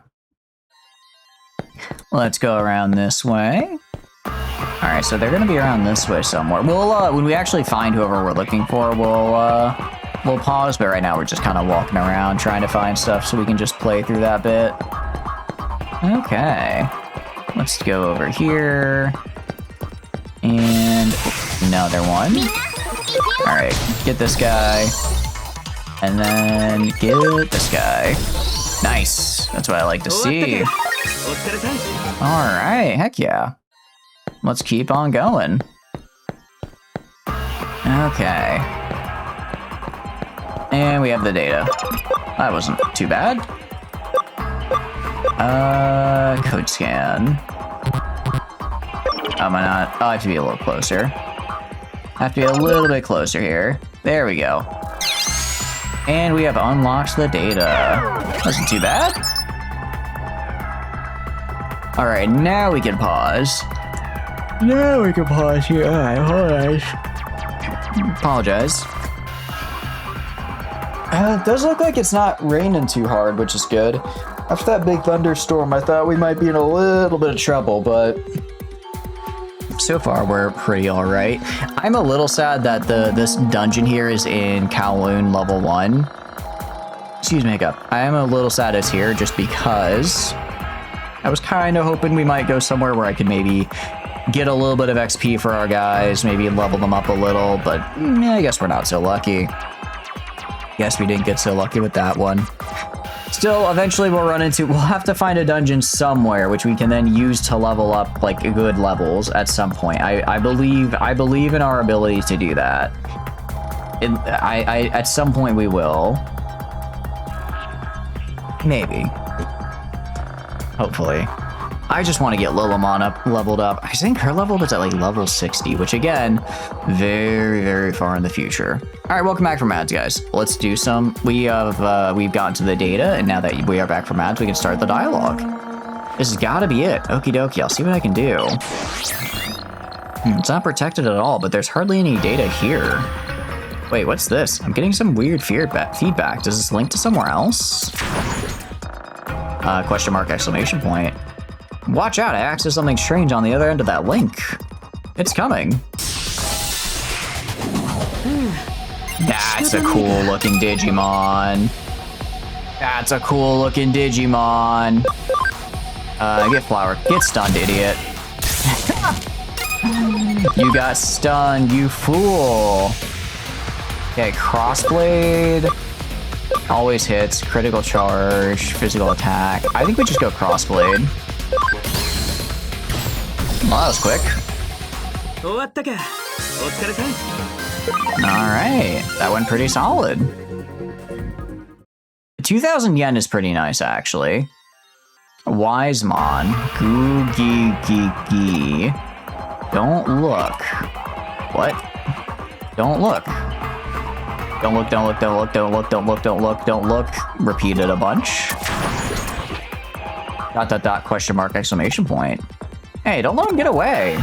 Let's go around this way. Alright, so they're gonna be around this way somewhere. We'll, when we actually find whoever we're looking for, we'll pause, but right now we're just kind of walking around trying to find stuff so we can just play through that bit. Okay. Let's go over here. And another one. Alright, get this guy. And then get this guy. Nice. That's what I like to see. Alright, heck yeah. Let's keep on going. Okay. And we have the data. That wasn't too bad. Code scan. Am I not? Oh, I have to be a little closer. I have to be a little bit closer here. There we go. And we have unlocked the data. Wasn't too bad. Alright, now we can pause. Now we can pause here. I apologize. It does look like it's not raining too hard, which is good. After that big thunderstorm, I thought we might be in a little bit of trouble, but so far we're pretty all right. I'm a little sad that this dungeon here is in Kowloon level 1. Excuse me, Hiccup. I am a little sad it's here just because I was kind of hoping we might go somewhere where I could maybe get a little bit of XP for our guys, maybe level them up a little, but I guess we're not so lucky. Guess we didn't get so lucky with that one. Still, eventually we'll have to find a dungeon somewhere which we can then use to level up like good levels at some point. I believe in our ability to do that. At some point we will. Maybe. Hopefully. I just want to get Lilymon leveled up. I think her level is at like level 60, which again, very, very far in the future. All right, welcome back from ads, guys. Let's do some. We've gotten to the data, and now that we are back from ads, we can start the dialogue. This has got to be it. Okie dokie, I'll see what I can do. It's not protected at all, but there's hardly any data here. Wait, what's this? I'm getting some weird feedback. Does this link to somewhere else? Question mark, exclamation point. Watch out, I accessed something strange on the other end of that link. It's coming. That's a cool looking Digimon. That's a cool looking Digimon. Get flower. Get stunned, idiot. You got stunned, you fool. Okay, crossblade. Always hits, critical charge, physical attack. I think we just go crossblade. Well, that was quick. Alright, that went pretty solid. 2,000 yen is pretty nice, actually. Wisemon. Goo-gee-gee-gee. Don't look. What? Don't look. Don't look, don't look, don't look, don't look, don't look, don't look, don't look. Repeat it a bunch. ... question mark, exclamation point. Hey, don't let him get away.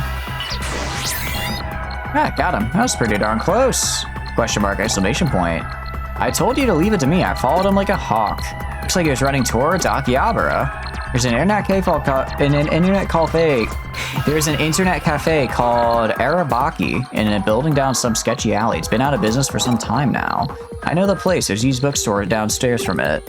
Ah, got him. That was pretty darn close. Question mark, exclamation point. I told you to leave it to me. I followed him like a hawk. Looks like he was running towards Akihabara. There's an internet cafe called Arabaki in a building down some sketchy alley. It's been out of business for some time now. I know the place. There's a used bookstore downstairs from it.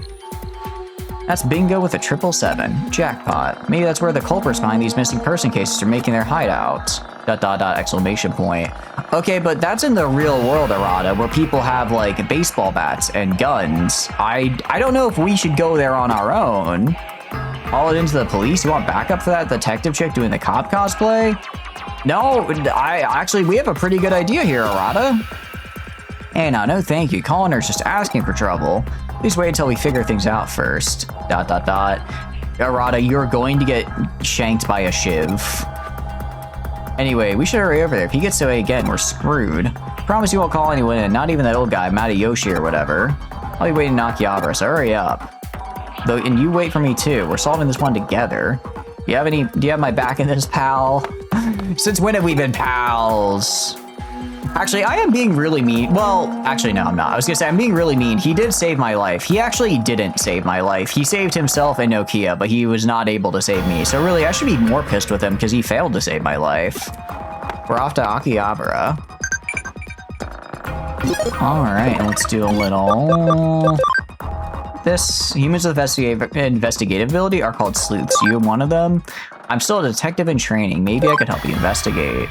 That's bingo with a 777. Jackpot. Maybe that's where the culprits behind these missing person cases are making their hideout. ... exclamation point. Okay, but that's in the real world, Arata, where people have like baseball bats and guns. I don't know if we should go there on our own. Haul it into the police? You want backup for that detective chick doing the cop cosplay? No, we have a pretty good idea here, Arata. Hey, no thank you. Colliner's just asking for trouble. Please wait until we figure things out first. ... Arata, you're going to get shanked by a shiv. Anyway, we should hurry over there. If he gets away again, we're screwed. Promise you won't call anyone in, not even that old guy, Matayoshi or whatever. I'll be waiting in Akihabara, so hurry up. And you wait for me too. We're solving this one together. Do you have my back in this, pal? Since when have we been pals? Actually, I am being really mean. Well, actually, no, I'm not. I was gonna say I'm being really mean. He did save my life. He actually didn't save my life. He saved himself and Nokia, but he was not able to save me. So really, I should be more pissed with him because he failed to save my life. We're off to Akihabara. All right, let's do a little... This humans with investigative ability are called sleuths. You have one of them? I'm still a detective in training. Maybe I could help you investigate.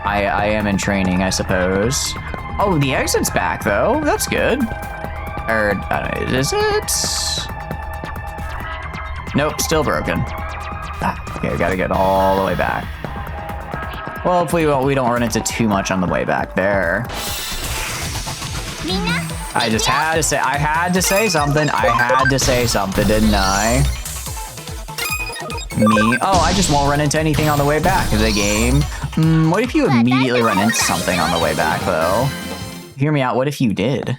I am in training, I suppose. Oh, the exit's back, though. That's good. Or, is it? Nope, still broken. Okay, we gotta get all the way back. Well, hopefully we don't run into too much on the way back there. I just had to say, I had to say something, didn't I? Me? Oh, I just won't run into anything on the way back of the game. What if you immediately run into something on the way back, though? Hear me out, what if you did? And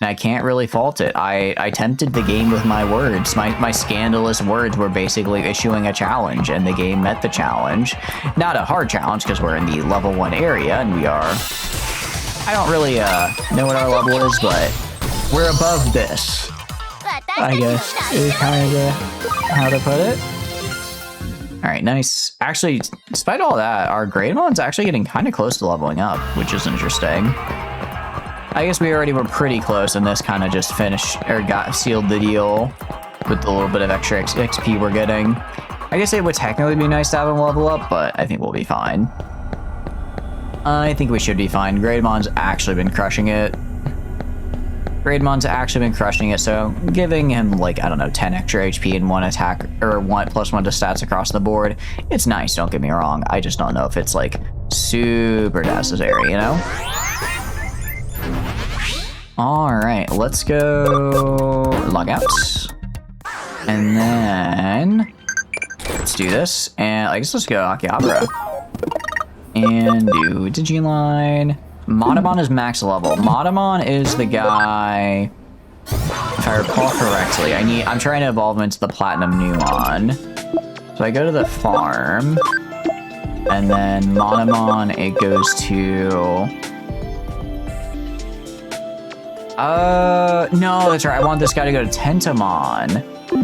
I can't really fault it. I tempted the game with my words. My scandalous words were basically issuing a challenge, and the game met the challenge. Not a hard challenge, because we're in the level 1 area, and we are I don't really know what our level is, but we're above this, I guess is kind of how to put it. All right, nice. Actually, despite all that, our Greydmon's actually getting kind of close to leveling up, which is interesting. I guess we already were pretty close, and this kind of just finished or sealed the deal with the little bit of extra XP we're getting. I guess it would technically be nice to have him level up, but I think we'll be fine. I think we should be fine. Greydmon's actually been crushing it. Greydmon's actually been crushing it, so giving him, like, I don't know, 10 extra HP and 1 attack, or +1 to stats across the board, it's nice, don't get me wrong. I just don't know if it's, like, super necessary, you know? Alright, let's go log out. And then let's do this, and I guess let's go Akihabara. And do Digiline. Modamon is max level. Modamon is the guy, if I recall correctly, I'm trying to evolve him into the Platinum Numon. So I go to the farm, and then Modamon, it goes to... no, that's right. I want this guy to go to Tentamon.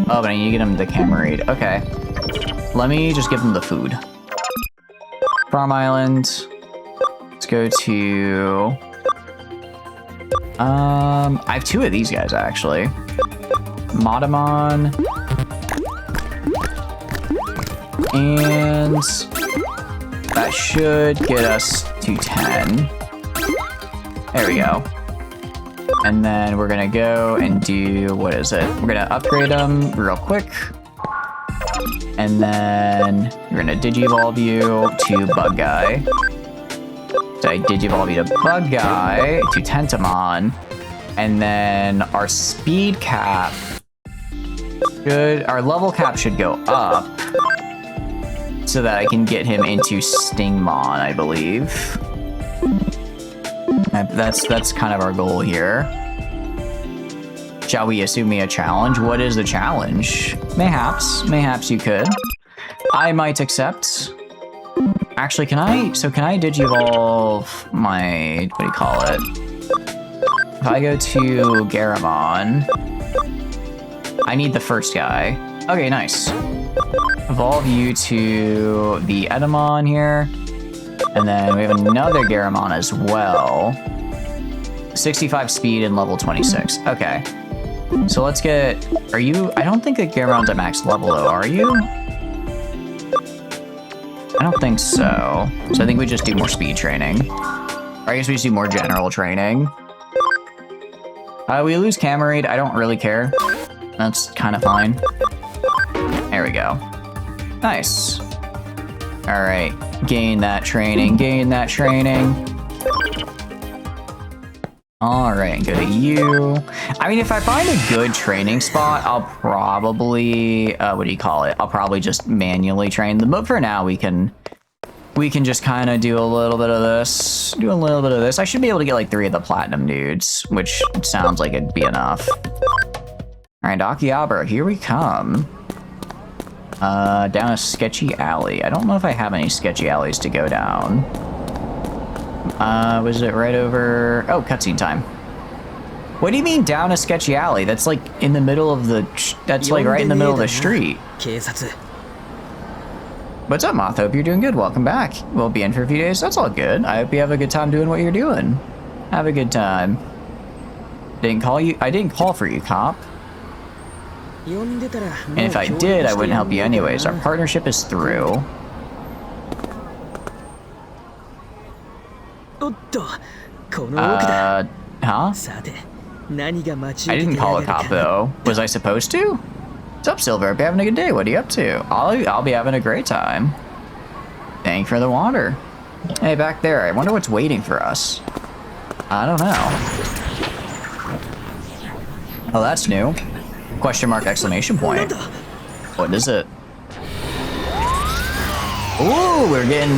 Oh, but I need to get him the Camarade. Okay. Let me just give him the food. Farm Island. Let's go to... I have 2 of these guys, actually. Modamon. And... that should get us to 10. There we go. And then we're gonna go and do... what is it? We're gonna upgrade them real quick. And then we're gonna Digivolve you to Bug Guy. So I Digivolve you to Bug Guy, to Tentamon. And then our speed cap our level cap should go up. So that I can get him into Stingmon, I believe. That's kind of our goal here. Shall we assume me a challenge? What is the challenge? Mayhaps you could. I might accept. Actually, can I Digivolve my, what do you call it? If I go to Garamon, I need the first guy. Okay, nice. Evolve you to the Edamon here. And then we have another Garamon as well. 65 speed and level 26. Okay. So let's get... are you... I don't think that Garamon's at max level, though, are you? I don't think so. So I think we just do more speed training. Or I guess we just do more general training. We lose Camarade. I don't really care. That's kind of fine. There we go. Nice. All right. Gain that training. Gain that training. All right. Go to you. I mean, if I find a good training spot, I'll probably... what do you call it? I'll probably just manually train them. But for now, we can just kind of do a little bit of this. Do a little bit of this. I should be able to get like 3 of the platinum dudes, which sounds like it'd be enough. All right, Akihabara, here we come. Down a sketchy alley. I don't know if I have any sketchy alleys to go down. Was it right over... oh, cutscene time. What do you mean down a sketchy alley? That's like in the middle of the... that's like right in the middle of the street. What's up, Moth? Hope you're doing good. Welcome back. We'll be in for a few days. That's all good. I hope you have a good time doing what you're doing. Have a good time. Didn't call you... I didn't call for you, cop. And if I did, I wouldn't help you anyways. Our partnership is through. Huh? I didn't call a cop, though. Was I supposed to? What's up, Silver? Hope you're having a good day. What are you up to? I'll be having a great time. Thank you for the water. Hey, back there. I wonder what's waiting for us. I don't know. Oh, that's new. Question mark, exclamation point. What is it? Ooh, we're getting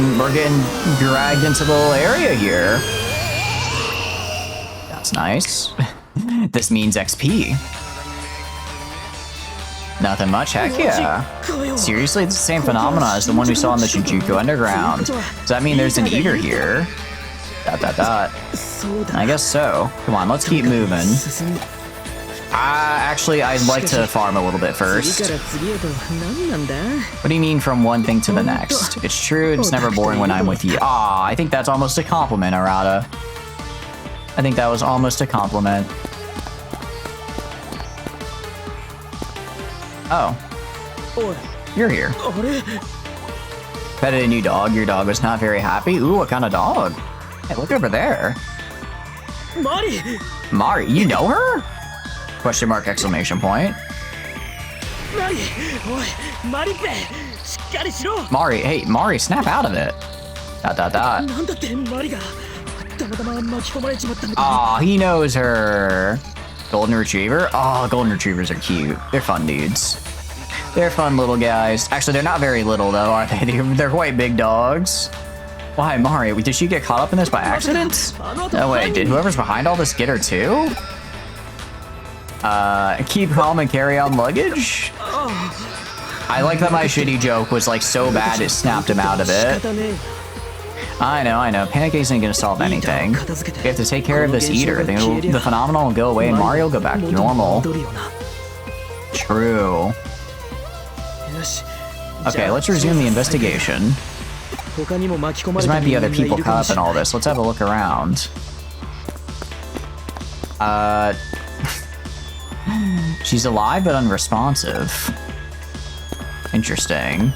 dragged into the little area here. That's nice. This means XP. Nothing much, heck yeah. Seriously, it's the same phenomena as the one we saw in the Shinjuku Underground. Does that mean there's an eater here? Dot, dot, dot. I guess so. Come on, let's keep moving. Actually, I'd like to farm a little bit first. What do you mean from one thing to the next? It's true, it's never boring when I'm with you. Ah, I think that's almost a compliment, Arata. I think that was almost a compliment. Oh. You're here. Petted a new dog. Your dog was not very happy. Ooh, what kind of dog? Hey, look over there. Mari, you know her? Question mark, exclamation point. Mari, hey, Mari, snap out of it. Dot, dot, dot. Aw, he knows her. Golden Retriever? Oh, Golden Retrievers are cute. They're fun dudes. They're fun little guys. Actually, they're not very little, though, are they? They're quite big dogs. Why, Mari? Did she get caught up in this by accident? No way. Did whoever's behind all this get her, too? Keep calm and carry on luggage? I like that my shitty joke was, like, so bad it snapped him out of it. I know. Panic isn't gonna solve anything. We have to take care of this eater. The phenomenon will go away and Mario will go back to normal. True. Okay, let's resume the investigation. There might be other people caught up in all this. Let's have a look around. She's alive but unresponsive. Interesting.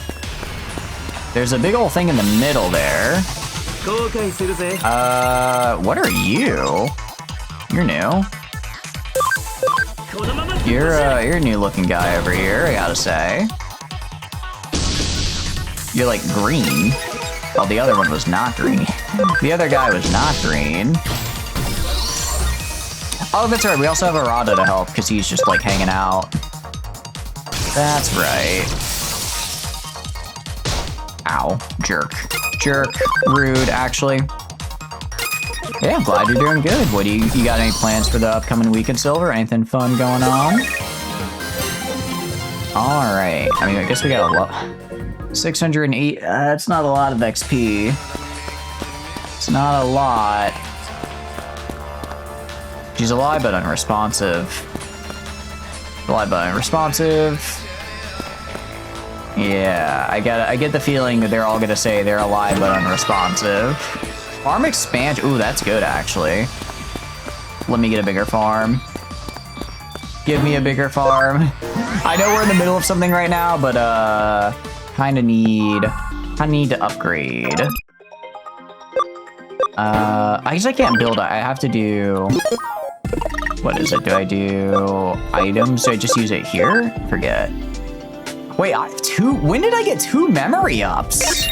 There's a big old thing in the middle there. What are you? You're new. You're a new looking guy over here, I gotta say. You're like green. Oh, the other one was not green. The other guy was not green. Oh, that's right, we also have Arata to help, because he's just like hanging out. That's right. Ow. Jerk. Rude, actually. Yeah, I'm glad you're doing good. What do you got any plans for the upcoming week in Silver? Anything fun going on? Alright. I mean, I guess we got a lot. 608. That's not a lot of XP. It's not a lot. She's alive but unresponsive. Alive but unresponsive. Yeah, I get the feeling that they're all gonna say they're alive but unresponsive. Farm expansion. Ooh, that's good actually. Let me get a bigger farm. Give me a bigger farm. I know we're in the middle of something right now, but I need to upgrade. I guess I can't build. I have to do. What is it? Do I do items? Do I just use it here? Forget. Wait, when did I get 2 memory ups?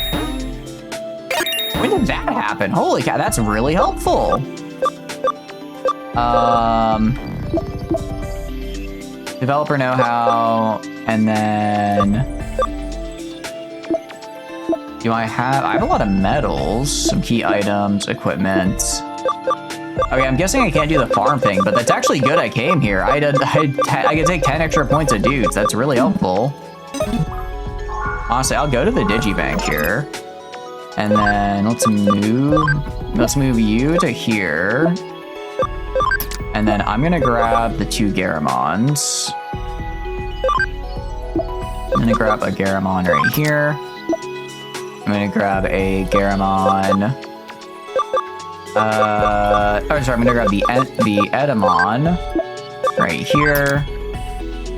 When did that happen? Holy cow, that's really helpful. Developer know-how, and then I have a lot of medals, some key items, equipment. Okay, I'm guessing I can't do the farm thing, but that's actually good I came here. I could take 10 extra points of dudes. That's really helpful. Honestly, I'll go to the Digibank here. And then let's move you to here. And then I'm gonna grab the 2 Garamons. I'm gonna grab a Garamon right here. I'm gonna grab a Garamon. I'm gonna grab the Edamon right here.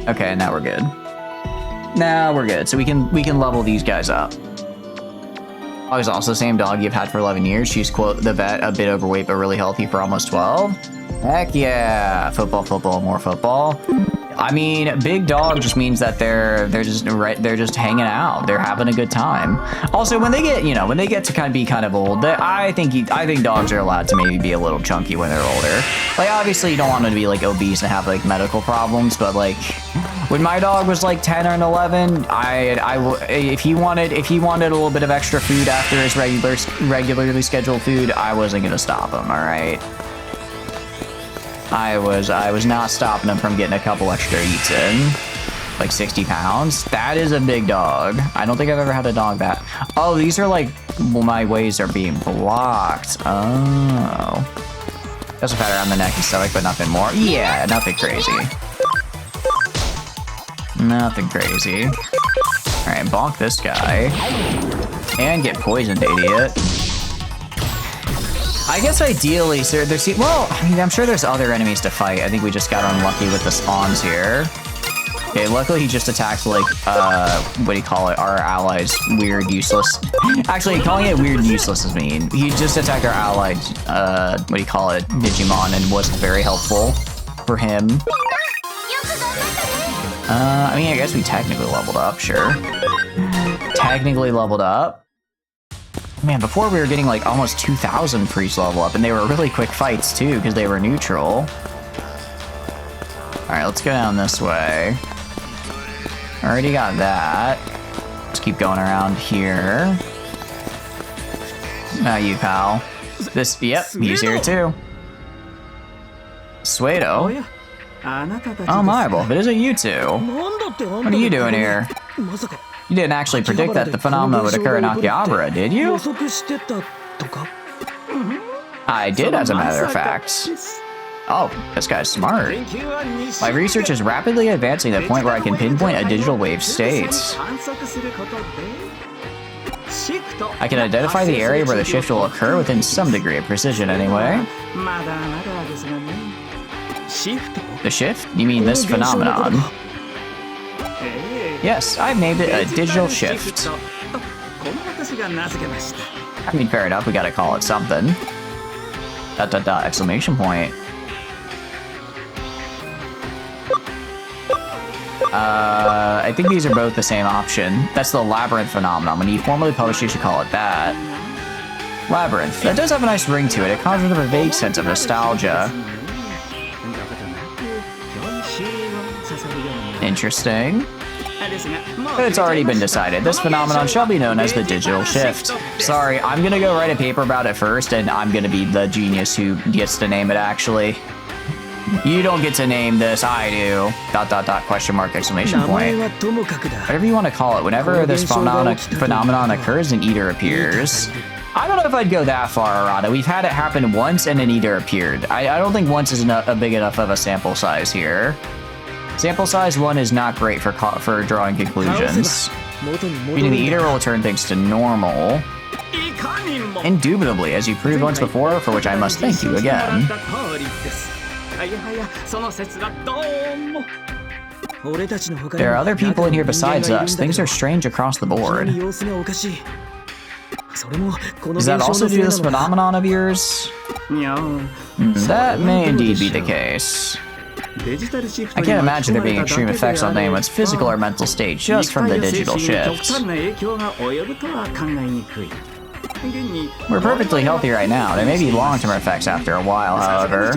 Okay, now we're good. Now we're good. So we can level these guys up. Oh, he's also the same dog you've had for 11 years. She's, quote, the vet, a bit overweight but really healthy for almost 12. Heck yeah. Football, more football. I mean, big dog just means that they're just hanging out. They're having a good time. Also, when they get to be kind of old, I think dogs are allowed to maybe be a little chunky when they're older. Like, obviously, you don't want them to be like obese and have like medical problems, but like when my dog was like 10 or 11, if he wanted a little bit of extra food after his regularly scheduled food, I wasn't gonna stop him. All right. I was not stopping him from getting a couple extra eats in. Like 60 pounds? That is a big dog. I don't think I've ever had a dog that. Oh, these are like, well, my ways are being blocked. Oh. Just a pat around the neck and stomach, but nothing more. Yeah, nothing crazy. Nothing crazy. Alright, bonk this guy. And get poisoned, idiot. I guess ideally, sir, there's... Well, I mean, I'm sure there's other enemies to fight. I think we just got unlucky with the spawns here. Okay, luckily he just attacked, like, what do you call it? Our allies. Weird, useless. Actually, calling it weird and useless is mean. He just attacked our allied, what do you call it? Digimon, and wasn't very helpful for him. I mean, I guess we technically leveled up, sure. Technically leveled up. Man, before we were getting, like, almost 2,000 priests level up, and they were really quick fights, too, because they were neutral. Alright, let's go down this way. Already got that. Let's keep going around here. Now you, pal. This, yep, he's here too. Suedo? Oh my, well, if it isn't you two. What are you doing here? You didn't actually predict that the phenomenon would occur in Akihabara, did you? I did, as a matter of fact. Oh, this guy's smart. My research is rapidly advancing to the point where I can pinpoint a digital wave state. I can identify the area where the shift will occur within some degree of precision anyway. The shift? You mean this phenomenon? Yes, I've named it a digital shift. I mean, fair enough, we gotta call it something. ... exclamation point. I think these are both the same option. That's the Labyrinth phenomenon. When you formally publish, you should call it that. Labyrinth. That does have a nice ring to it. It conjures up a vague sense of nostalgia. Interesting. But it's already been decided. This phenomenon shall be known as the digital shift. Sorry, I'm gonna go write a paper about it first, and I'm gonna be the genius who gets to name it, actually. You don't get to name this, I do. ... question mark, exclamation point. Whatever you want to call it, whenever this phenomenon occurs, an eater appears. I don't know if I'd go that far, Arata. We've had it happen once and an eater appeared. I don't think once is a big enough of a sample size here. Sample size 1 is not great for drawing conclusions. Meaning the eater will return things to normal. Indubitably, as you proved once before, for which I must thank you again. There are other people in here besides us. Things are strange across the board. Does that also do this phenomenon of yours? That may indeed be the case. I can't imagine there being extreme effects on anyone's physical or mental state just from the digital shift. We're perfectly healthy right now. There may be long-term effects after a while, however.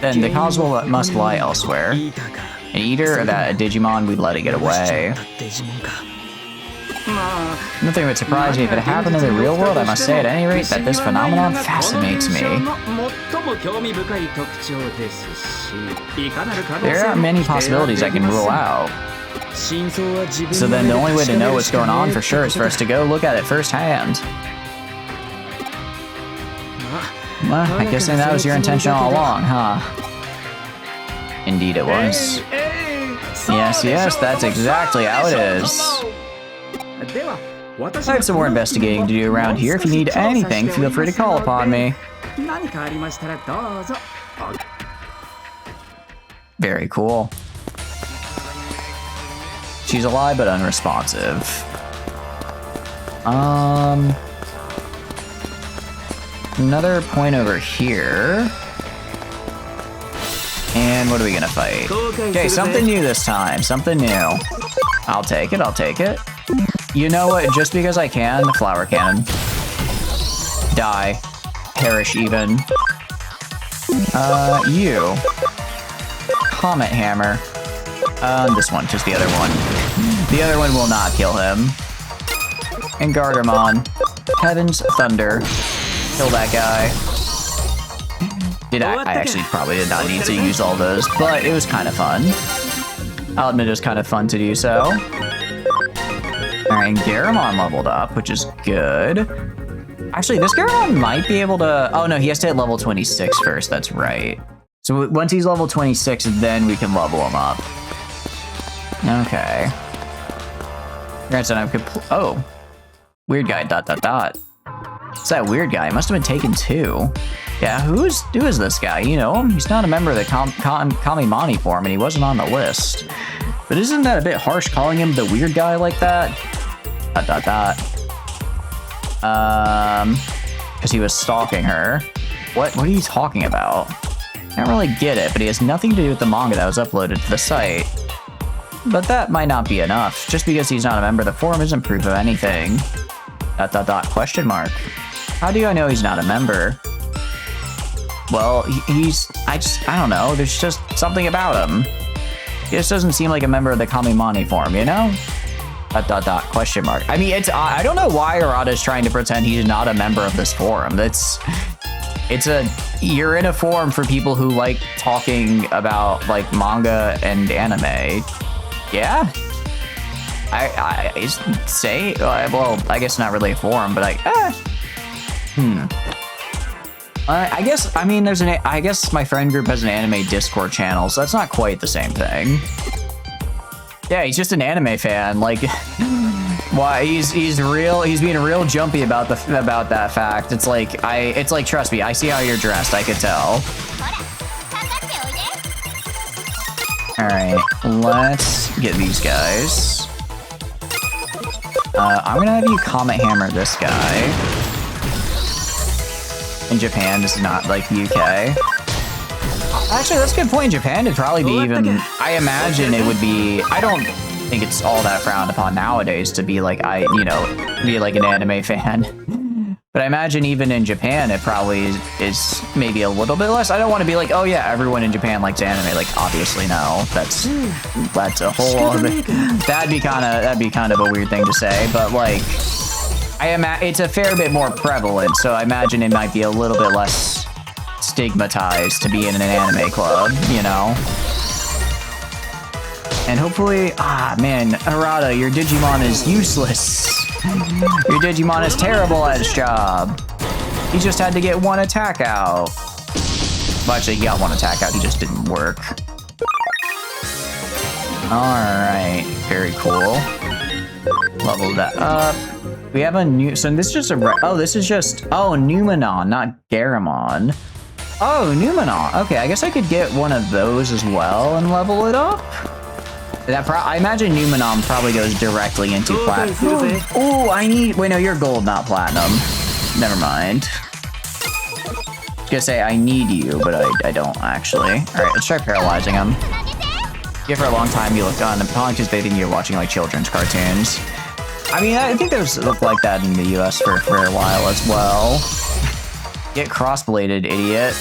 Then the cause must lie elsewhere. An eater or that a Digimon, we'd let it get away. Nothing would surprise me if it happened in the real world. I must say, at any rate, that this phenomenon fascinates me. There are many possibilities I can rule out. So then the only way to know what's going on for sure is for us to go look at it firsthand. Well, I guess that was your intention all along, huh? Indeed it was. Yes, yes, that's exactly how it is. I have some more investigating to do around here. If you need anything, feel free to call upon me. Very cool. She's alive but unresponsive. Another point over here. And what are we gonna fight? Okay, something new this time. Something new. I'll take it, I'll take it. You know what? Just because I can, the flower cannon. Die. Perish even. You. Comet hammer. This one, just the other one. The other one will not kill him. And Gardermon. Heaven's thunder. Kill that guy. I actually probably did not need to use all those, but it was kind of fun. I'll admit it was kind of fun to do so. Alright, and Garamon leveled up, which is good. Actually, this Garamon might be able to... Oh no, he has to hit level 26 first, that's right. So once he's level 26, then we can level him up. Okay. Grandson, I've oh. Weird guy, ... It's that weird guy. He must have been taken too. Yeah, who is this guy? You know him? He's not a member of the Kamimani form, and he wasn't on the list. But isn't that a bit harsh calling him the weird guy like that? ... Because he was stalking her. What are you talking about? I don't really get it, but he has nothing to do with the manga that was uploaded to the site. But that might not be enough. Just because he's not a member of the forum isn't proof of anything. ... Question mark. How do I know he's not a member? Well, I don't know. There's just something about him. He just doesn't seem like a member of the Kamimani forum, you know? ... Question mark. I mean, I don't know why Arata's trying to pretend he's not a member of this forum. You're in a forum for people who like talking about like manga and anime. Yeah? I say, well, I guess not really a forum, but I guess, I mean, I guess my friend group has an anime Discord channel, so that's not quite the same thing. Yeah, he's just an anime fan. Like, why he's being real jumpy about that fact. It's like trust me, I see how you're dressed. I could tell. All right, let's get these guys. I'm gonna have you Comet Hammer this guy. In Japan, this is not like the UK. Actually, that's a good point. In Japan, it'd probably be even... I imagine it would be... I don't think it's all that frowned upon nowadays to be like, be like an anime fan. But I imagine even in Japan, it probably is maybe a little bit less. I don't want to be like, oh yeah, everyone in Japan likes anime. Like, obviously, no. That's a whole other... That'd be kind of a weird thing to say. But like, it's a fair bit more prevalent. So I imagine it might be a little bit less stigmatized to be in an anime club, you know? And hopefully, man, Arata, your Digimon is useless. Your Digimon is terrible at its job. He just had to get one attack out. Well, actually, he got one attack out, he just didn't work. Alright, very cool. Level that up. We have a new, so this is just Numenon, not Garamon. Oh, Numenon. Okay, I guess I could get one of those as well and level it up. I imagine Numenon probably goes directly into platinum. Oh, wait, no, you're gold, not platinum. Never mind. I was gonna say I need you, but I don't actually. All right, let's try paralyzing him. Yeah, for a long time you look on the probably because they think you're watching like children's cartoons. I mean, I think there's look like that in the US for a while as well. Get cross-bladed, idiot.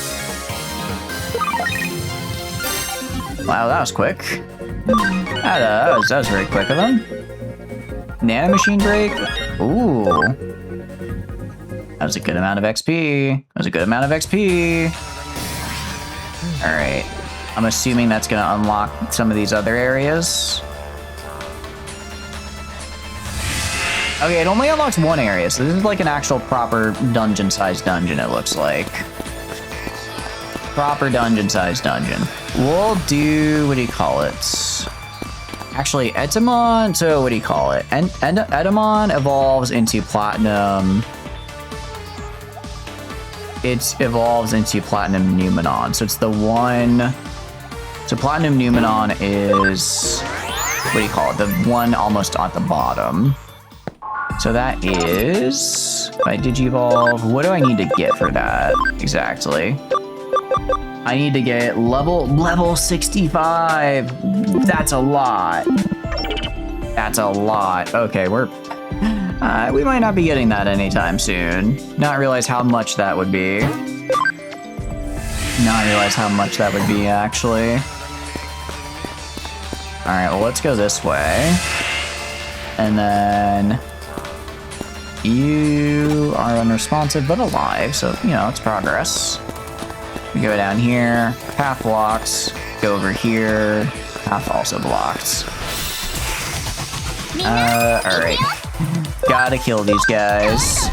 Wow, that was quick. That was very quick of him. Nanomachine break. Ooh. That was a good amount of XP. Alright. I'm assuming that's going to unlock some of these other areas. Okay, it only unlocks one area, so this is like an actual proper dungeon-sized dungeon, it looks like. Proper dungeon-sized dungeon. We'll do, what do you call it? Actually, Etamon, so what do you call it? Etamon evolves into Platinum. It evolves into Platinum Numenon, so it's the one... So Platinum Numenon is, what do you call it? The one almost at the bottom. So that is, if I Digivolve, what do I need to get for that exactly? I need to get level 65. That's a lot. Okay, we might not be getting that anytime soon. Not realize how much that would be. Actually. All right, well, let's go this way. And then you are unresponsive but alive, so, you know, it's progress. Go down here, path blocks, go over here, path also blocked. Alright. Gotta kill these guys.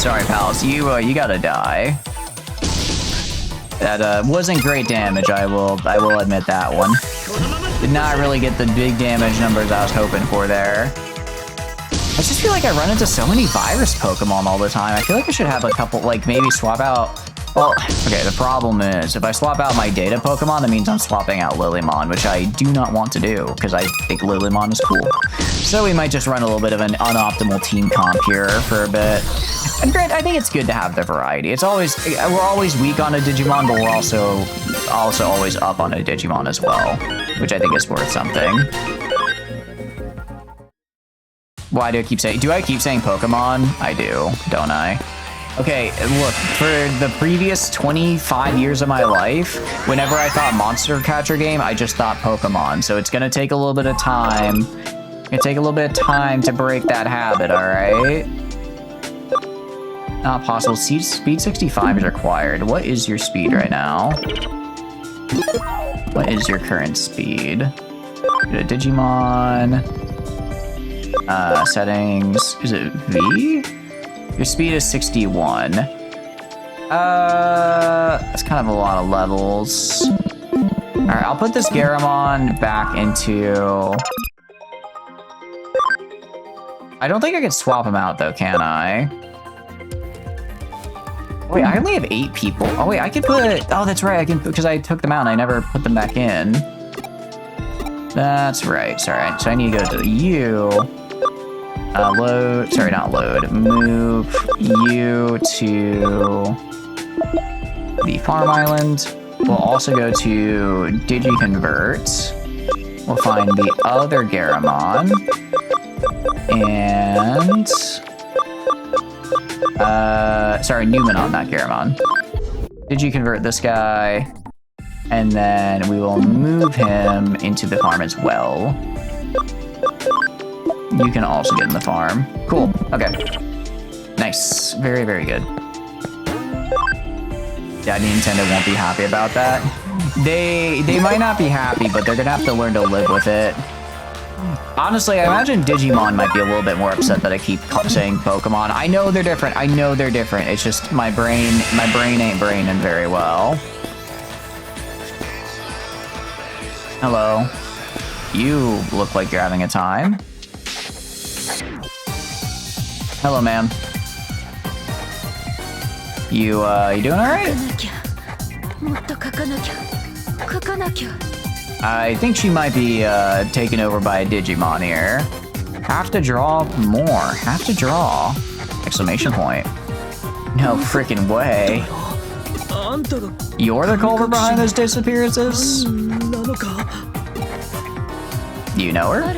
Sorry, pals, you gotta die. That wasn't great damage, I will admit that one. Did not really get the big damage numbers I was hoping for there. I just feel like I run into so many virus Pokemon all the time. I feel like I should have a couple, like maybe swap out. Well, okay, the problem is if I swap out my data Pokemon, that means I'm swapping out Lilymon, which I do not want to do because I think Lilymon is cool. So we might just run a little bit of an unoptimal team comp here for a bit. And granted, I think it's good to have the variety. It's always, we're always weak on a Digimon, but we're also always up on a Digimon as well, which I think is worth something. Why do I keep saying Pokemon? I do, don't I? Okay, look, for the previous 25 years of my life, whenever I thought monster catcher game, I just thought Pokemon. So it's gonna take a little bit of time. It's gonna take a little bit of time to break that habit, all right? Not possible. Speed 65 is required. What is your speed right now? What is your current speed? Go to Digimon. Settings. Is it V? Your speed is 61. That's kind of a lot of levels. Alright, I'll put this Garamon back into... I don't think I can swap him out though, can I? Wait, I only have 8 people. Oh wait, I can put... Oh, that's right, I can... Because I took them out and I never put them back in. That's right, sorry. So I need to go to you. Load, sorry, not load. Move you to the farm island. We'll also go to Digiconvert. We'll find the other Garamon. And... sorry, Numenon, not Garamon. Digiconvert this guy. And then we will move him into the farm as well. You can also get in the farm. Cool. Okay. Nice. Very, very good. Yeah, Nintendo won't be happy about that. They might not be happy, but they're gonna have to learn to live with it. Honestly, I imagine Digimon might be a little bit more upset that I keep saying Pokemon. I know they're different. I know they're different. It's just my brain ain't braining very well. Hello. You look like you're having a time. Hello, ma'am. You doing all right? I think she might be taken over by a Digimon here. Have to draw more. Have to draw! Exclamation point. No freaking way. You're the culprit behind those disappearances? Do you know her?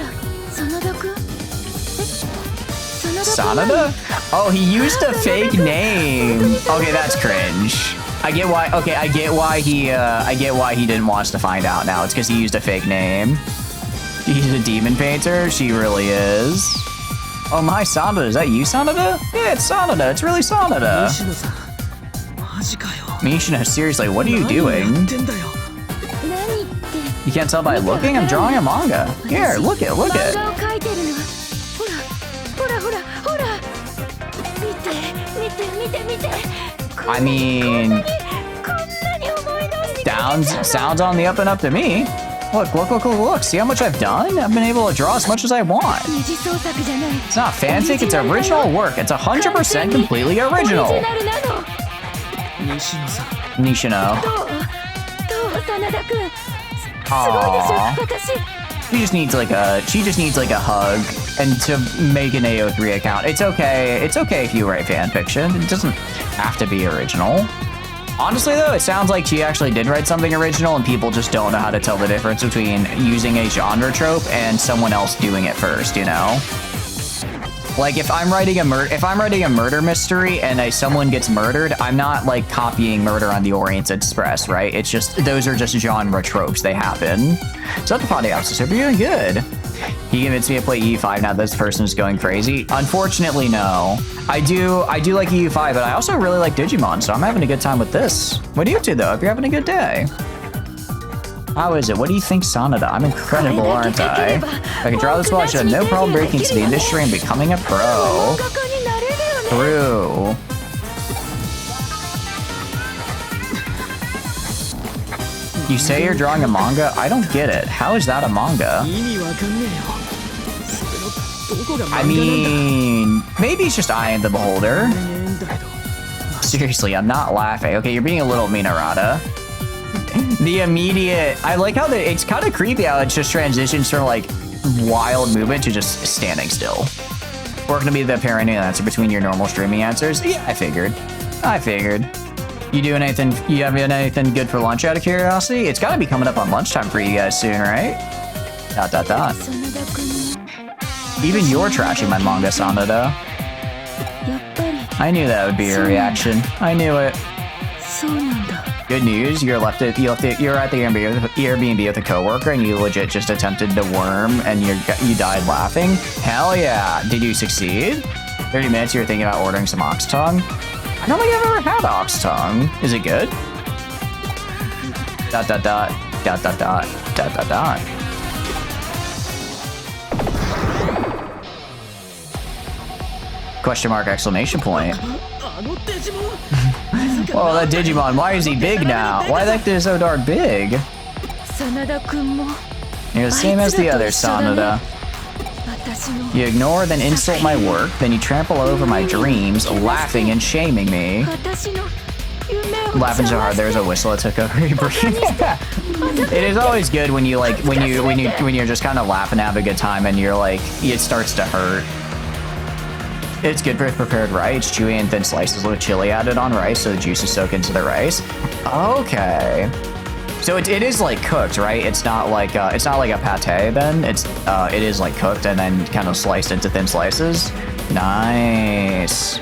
Sanada? Oh, he used a fake name. Okay, that's cringe. I get why. Okay, I get why he didn't want us to find out now. It's because he used a fake name. He's a demon painter. She really is. Oh my, Sanada. Is that you, Sanada? Yeah, it's Sanada. It's really Sanada. Mishino, seriously, what are you doing? You can't tell by looking? I'm drawing a manga. Here, look it. I mean, sounds on the up and up to me. Look, see how much I've done? I've been able to draw as much as I want. It's not fanfic, it's original work. It's 100% completely original. Nishino. Aww. She just needs like a hug and to make an AO3 account. It's okay if you write fan fiction. It doesn't have to be original. Honestly though, it sounds like she actually did write something original and people just don't know how to tell the difference between using a genre trope and someone else doing it first, you know? Like if I'm writing a murder mystery and someone gets murdered, I'm not like copying Murder on the Orient Express, right? It's just those are just genre tropes. They happen. So that's the podcast. So you're doing good. He convinced me to play EU5. Now this person is going crazy. Unfortunately, no. I do like EU5, but I also really like Digimon, so I'm having a good time with this. What do you do though? If you're having a good day. How is it? What do you think, Sanada? I'm incredible, aren't I? If I could draw this well, I should have no problem breaking into the industry and becoming a pro. True. You say you're drawing a manga? I don't get it. How is that a manga? I mean, maybe it's just I am the beholder. Seriously, I'm not laughing. Okay, you're being a little Minarata. The immediate... I like how it's kind of creepy how it just transitions from, like, wild movement to just standing still. We're gonna be the perennial answer between your normal streaming answers. Yeah, I figured. You doing anything? You having anything good for lunch out of curiosity? It's gotta be coming up on lunchtime for you guys soon, right? ... Even you're trashing my manga, Sanada. I knew that would be your reaction. I knew it. Good news, you're at the Airbnb with a coworker and you legit just attempted to worm and you died laughing. Hell yeah! Did you succeed? 30 minutes you were thinking about ordering some ox tongue? I don't think I've ever had ox tongue. Is it good? ... Question mark, exclamation point. Oh, that Digimon, why is he big now? Why the heck is he so dark big? You're the same as the other, Sanada. You ignore, then insult my work, then you trample over my dreams, laughing and shaming me. Laughing so hard there's a whistle that took over your brain. It is always good when you like when you're just kind of laughing, have a good time, and you're like it starts to hurt. It's good for prepared rice, chewy and thin slices with chili added on rice so the juices soak into the rice. Okay. So it is like cooked, right? It's not like a pate then. It is like cooked and then kind of sliced into thin slices. Nice.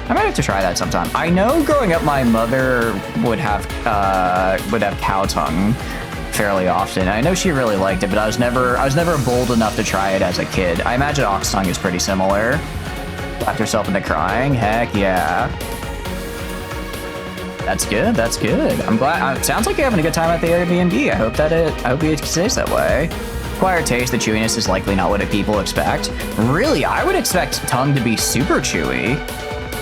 I might have to try that sometime. I know growing up my mother would have cow tongue fairly often. I know she really liked it, but I was never bold enough to try it as a kid. I imagine ox tongue is pretty similar. Laughed yourself into crying? Heck yeah. That's good. That's good. I'm glad. Sounds like you're having a good time at the Airbnb. I hope it stays that way. Acquired taste. The chewiness is likely not what people expect. Really, I would expect tongue to be super chewy.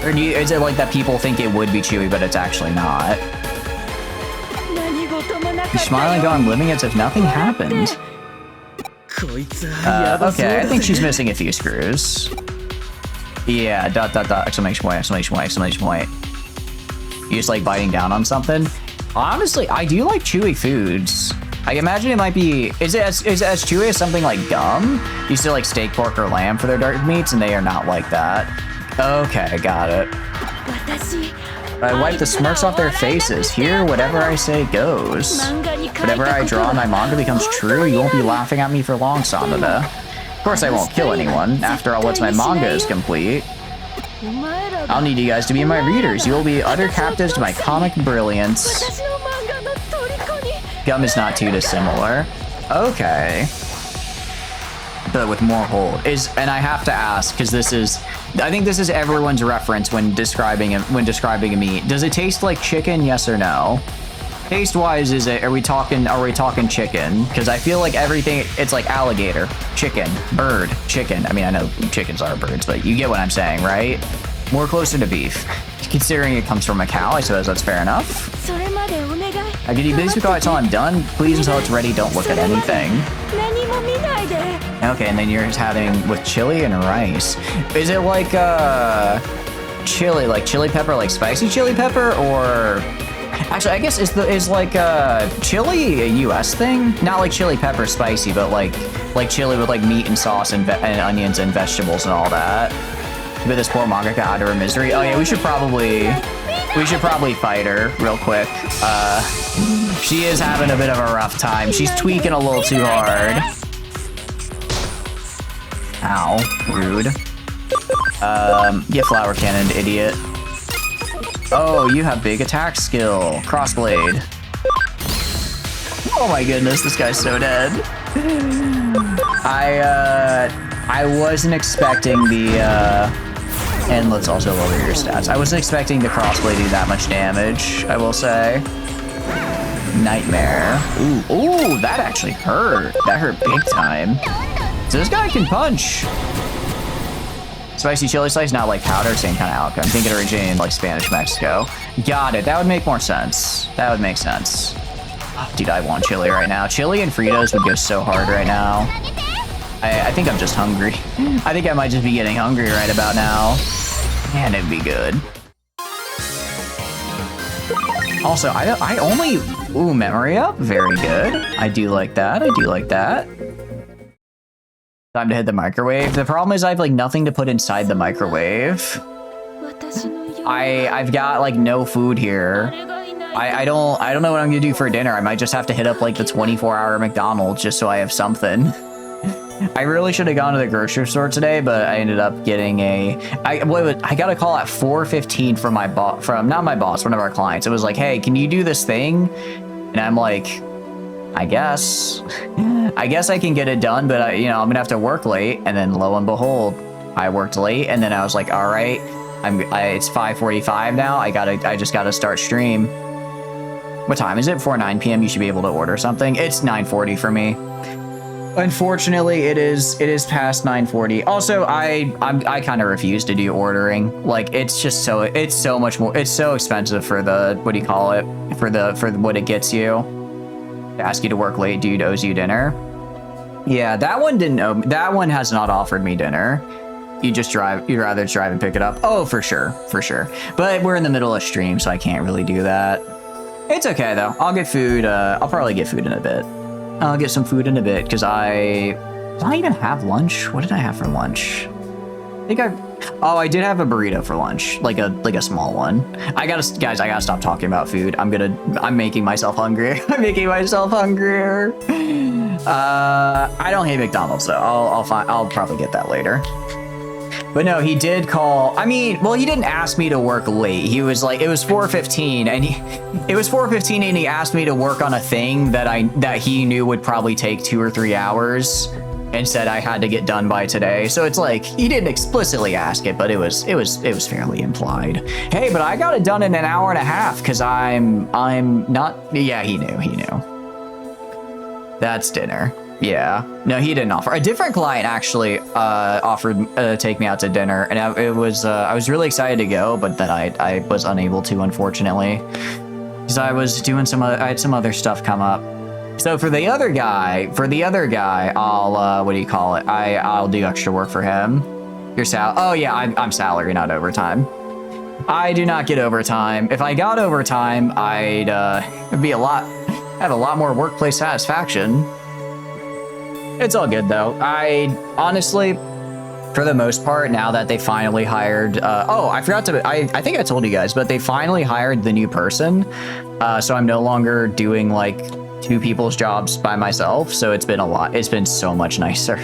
Or is it like that people think it would be chewy, but it's actually not? You're smiling, going, living as if nothing happened. Okay, I think she's missing a few screws. Yeah, ... exclamation point, exclamation point, exclamation point. You just like biting down on something? Honestly, I do like chewy foods. I imagine it might be, is it as chewy as something like gum? You used to like steak, pork, or lamb for their dark meats, and they are not like that. Okay, got it. I wipe the smirks off their faces. Here, whatever I say goes. Whatever I draw in my manga becomes true. You won't be laughing at me for long, Sanada. Of course I won't kill anyone. After all, once my manga is complete, I'll need you guys to be my readers. You will be utter captives to my comic brilliance. Gum is not too dissimilar. Okay. But with more hold. And I have to ask, because I think this is everyone's reference when describing a meat. Does it taste like chicken, yes or no? Taste-wise, are we talking chicken? Because I feel like everything, it's like alligator, chicken, bird, chicken. I mean, I know chickens are birds, but you get what I'm saying, right? More closer to beef. Considering it comes from a cow, I suppose that's fair enough. Could you please go until I'm done? Please, until it's ready, don't look at anything. Okay, and then you're just having with chili and rice. Is it like chili, like chili pepper, like spicy chili pepper, or... Actually, I guess is chili a US thing? Not like chili pepper spicy, but like chili with like meat and sauce and onions and vegetables and all that. But this poor mangaka out of her misery. Oh yeah, we should probably fight her real quick. She is having a bit of a rough time. She's tweaking a little too hard. Ow, rude. Get flower cannon, idiot. Oh, you have big attack skill. Crossblade. Oh my goodness, this guy's so dead. I wasn't expecting the, and let's also lower your stats. I wasn't expecting the crossblade to do that much damage, I will say. Nightmare. Ooh, that actually hurt. That hurt big time. So this guy can punch. Spicy chili slice, not like powder, same kind of outcome. I think it originated in like Spanish Mexico. Got it. That would make more sense. That would make sense. Oh, dude, I want chili right now. Chili and Fritos would go so hard right now. I think I'm just hungry. I think I might just be getting hungry right about now. Man, it'd be good. Also, I only... Ooh, memory up. Very good. I do like that. I do like that. Time to hit the microwave. The problem is I have like nothing to put inside the microwave. I've got like no food here. I don't know what I'm gonna do for dinner. I might just have to hit up like the 24-hour McDonald's just so I have something. I really should have gone to the grocery store today, but I ended up getting I got a call at 4:15 from my boss, not my boss, one of our clients. It was like, hey, can you do this thing? And I'm like, I guess I can get it done, but I'm gonna have to work late. And then lo and behold, I worked late, and then I was like, all right, it's 5:45 now. I just gotta start stream. What time is it? Before 9 p.m. you should be able to order something. It's 9:40 for me. Unfortunately, it is past 9:40. Also, I kind of refuse to do ordering. Like, it's so much more. It's so expensive for the, what do you call it? For what it gets you. To ask you to work late, dude owes you dinner. Yeah, that one didn't owe me. That one has not offered me dinner. You'd rather drive and pick it up. Oh, for sure. But we're in the middle of stream, so I can't really do that. It's okay though. I'll get food. I'll probably get food in a bit. I'll get some food in a bit, because did I even have lunch? What did I have for lunch? I did have a burrito for lunch, like a small one. Guys, I gotta stop talking about food. I'm making myself hungry. I'm making myself hungrier. I don't hate McDonald's though. I'll probably get that later. But no, he did call. I mean, well, he didn't ask me to work late. He was like, it was 4:15, and he asked me to work on a thing that he knew would probably take 2 or 3 hours, and said I had to get done by today. So it's like he didn't explicitly ask it, but it was fairly implied. Hey, but I got it done in an hour and a half because I'm not. Yeah, he knew. That's dinner. Yeah. No, he didn't offer. A different client actually offered to take me out to dinner, and I was really excited to go, but then I was unable to, unfortunately, because I had some other stuff come up. So for the other guy, I'll what do you call it? I'll do extra work for him. Oh yeah, I'm salary, not overtime. I do not get overtime. If I got overtime, I'd have a lot more workplace satisfaction. It's all good though. I honestly, for the most part, now that they finally hired, I think I told you guys, but they finally hired the new person. So I'm no longer doing like 2 people's jobs by myself. So it's been so much nicer.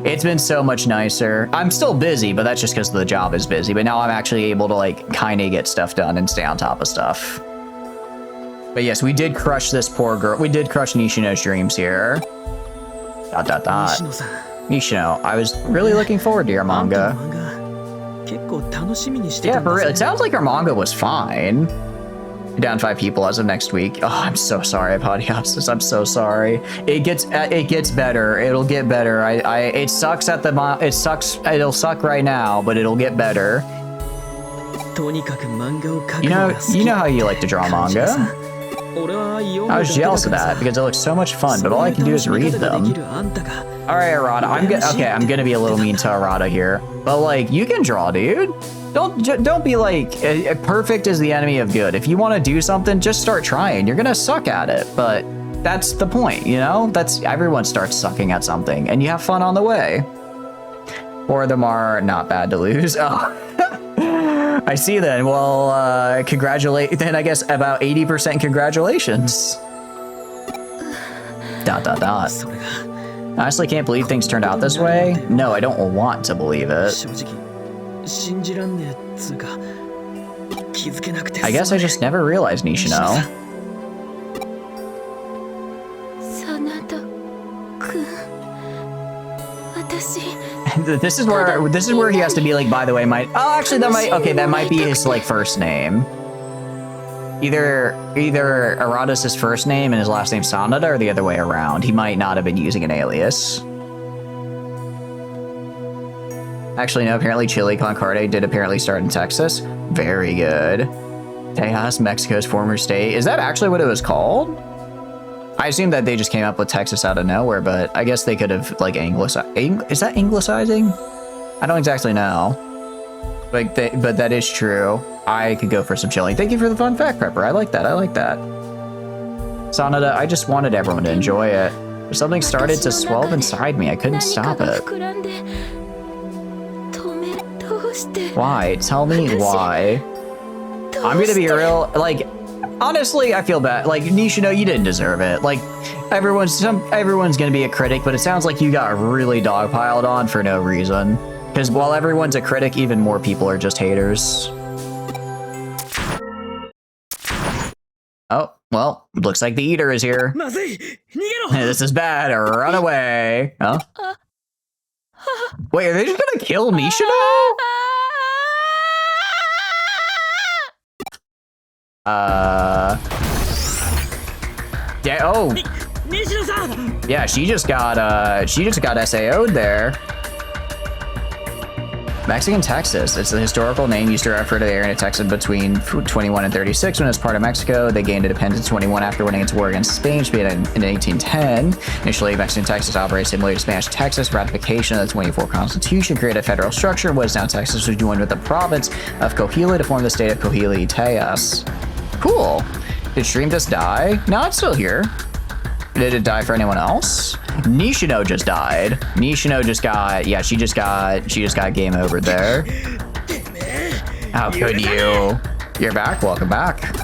It's been so much nicer. I'm still busy, but that's just because the job is busy. But now I'm actually able to like kind of get stuff done and stay on top of stuff. But yes, we did crush this poor girl. We did crush Nishino's dreams here. ... Nishino, I was really looking forward to your manga. Yeah, for real. It sounds like our manga was fine. Down 5 people as of next week. Oh, I'm so sorry, Podiopsis. I'm so sorry. It gets better. It'll get better. It sucks it'll suck right now, but it'll get better. You know how you like to draw manga. I was jealous of that because it looks so much fun, but all I can do is read them. All right, Arata, I'm gonna be a little mean to Arata here, but like, you can draw, dude. Don't be like, perfect is the enemy of good. If you want to do something, just start trying. You're gonna suck at it, but that's the point, you know? Everyone starts sucking at something, and you have fun on the way. 4 of them are not bad to lose. Oh. I see then. Well, then I guess about 80% congratulations. ... I honestly can't believe things turned out this way. No, I don't want to believe it. I guess I just never realized, Nishino. this is where he has to be like, by the way, actually that might be his like first name. Either Arata's first name and his last name Sanada, or the other way around. He might not have been using an alias. Actually, no, apparently Chile con Carne did apparently start in Texas. Very good. Tejas, Mexico's former state. Is that actually what it was called? I assume that they just came up with Texas out of nowhere, but I guess they could have like anglicized. Is that anglicizing? I don't exactly know. But that is true. I could go for some chilling. Thank you for the fun fact, Prepper. I like that. I like that. Sanada, I just wanted everyone to enjoy it. Something started to swell inside me. I couldn't stop it. Why? Tell me why. I'm gonna be real. Like, honestly, I feel bad. Like, Nishino, you didn't deserve it. Like, everyone's gonna be a critic, but it sounds like you got really dogpiled on for no reason. Because while everyone's a critic, even more people are just haters. Oh, well, looks like the eater is here. This is bad. Run away. Huh? Wait, are they just gonna kill Nishino? Yeah, oh. Yeah, she just got SAO'd there. Mexican Texas. It's the historical name used to refer to the area of Texas between 21 and 36 when it was part of Mexico. They gained independence in 21 after winning its war against Spain, Spain in 1810. Initially, Mexican Texas operated similar to Spanish Texas. Ratification of the 24 Constitution created a federal structure. What is now Texas was joined with the province of Coahuila to form the state of Coahuila y Tejas. Cool. Did Stream just die? No, it's still here. Did it die for anyone else? Nishino just died. Nishino just got, yeah, she just got game over there. How could you? You're back, welcome back. ...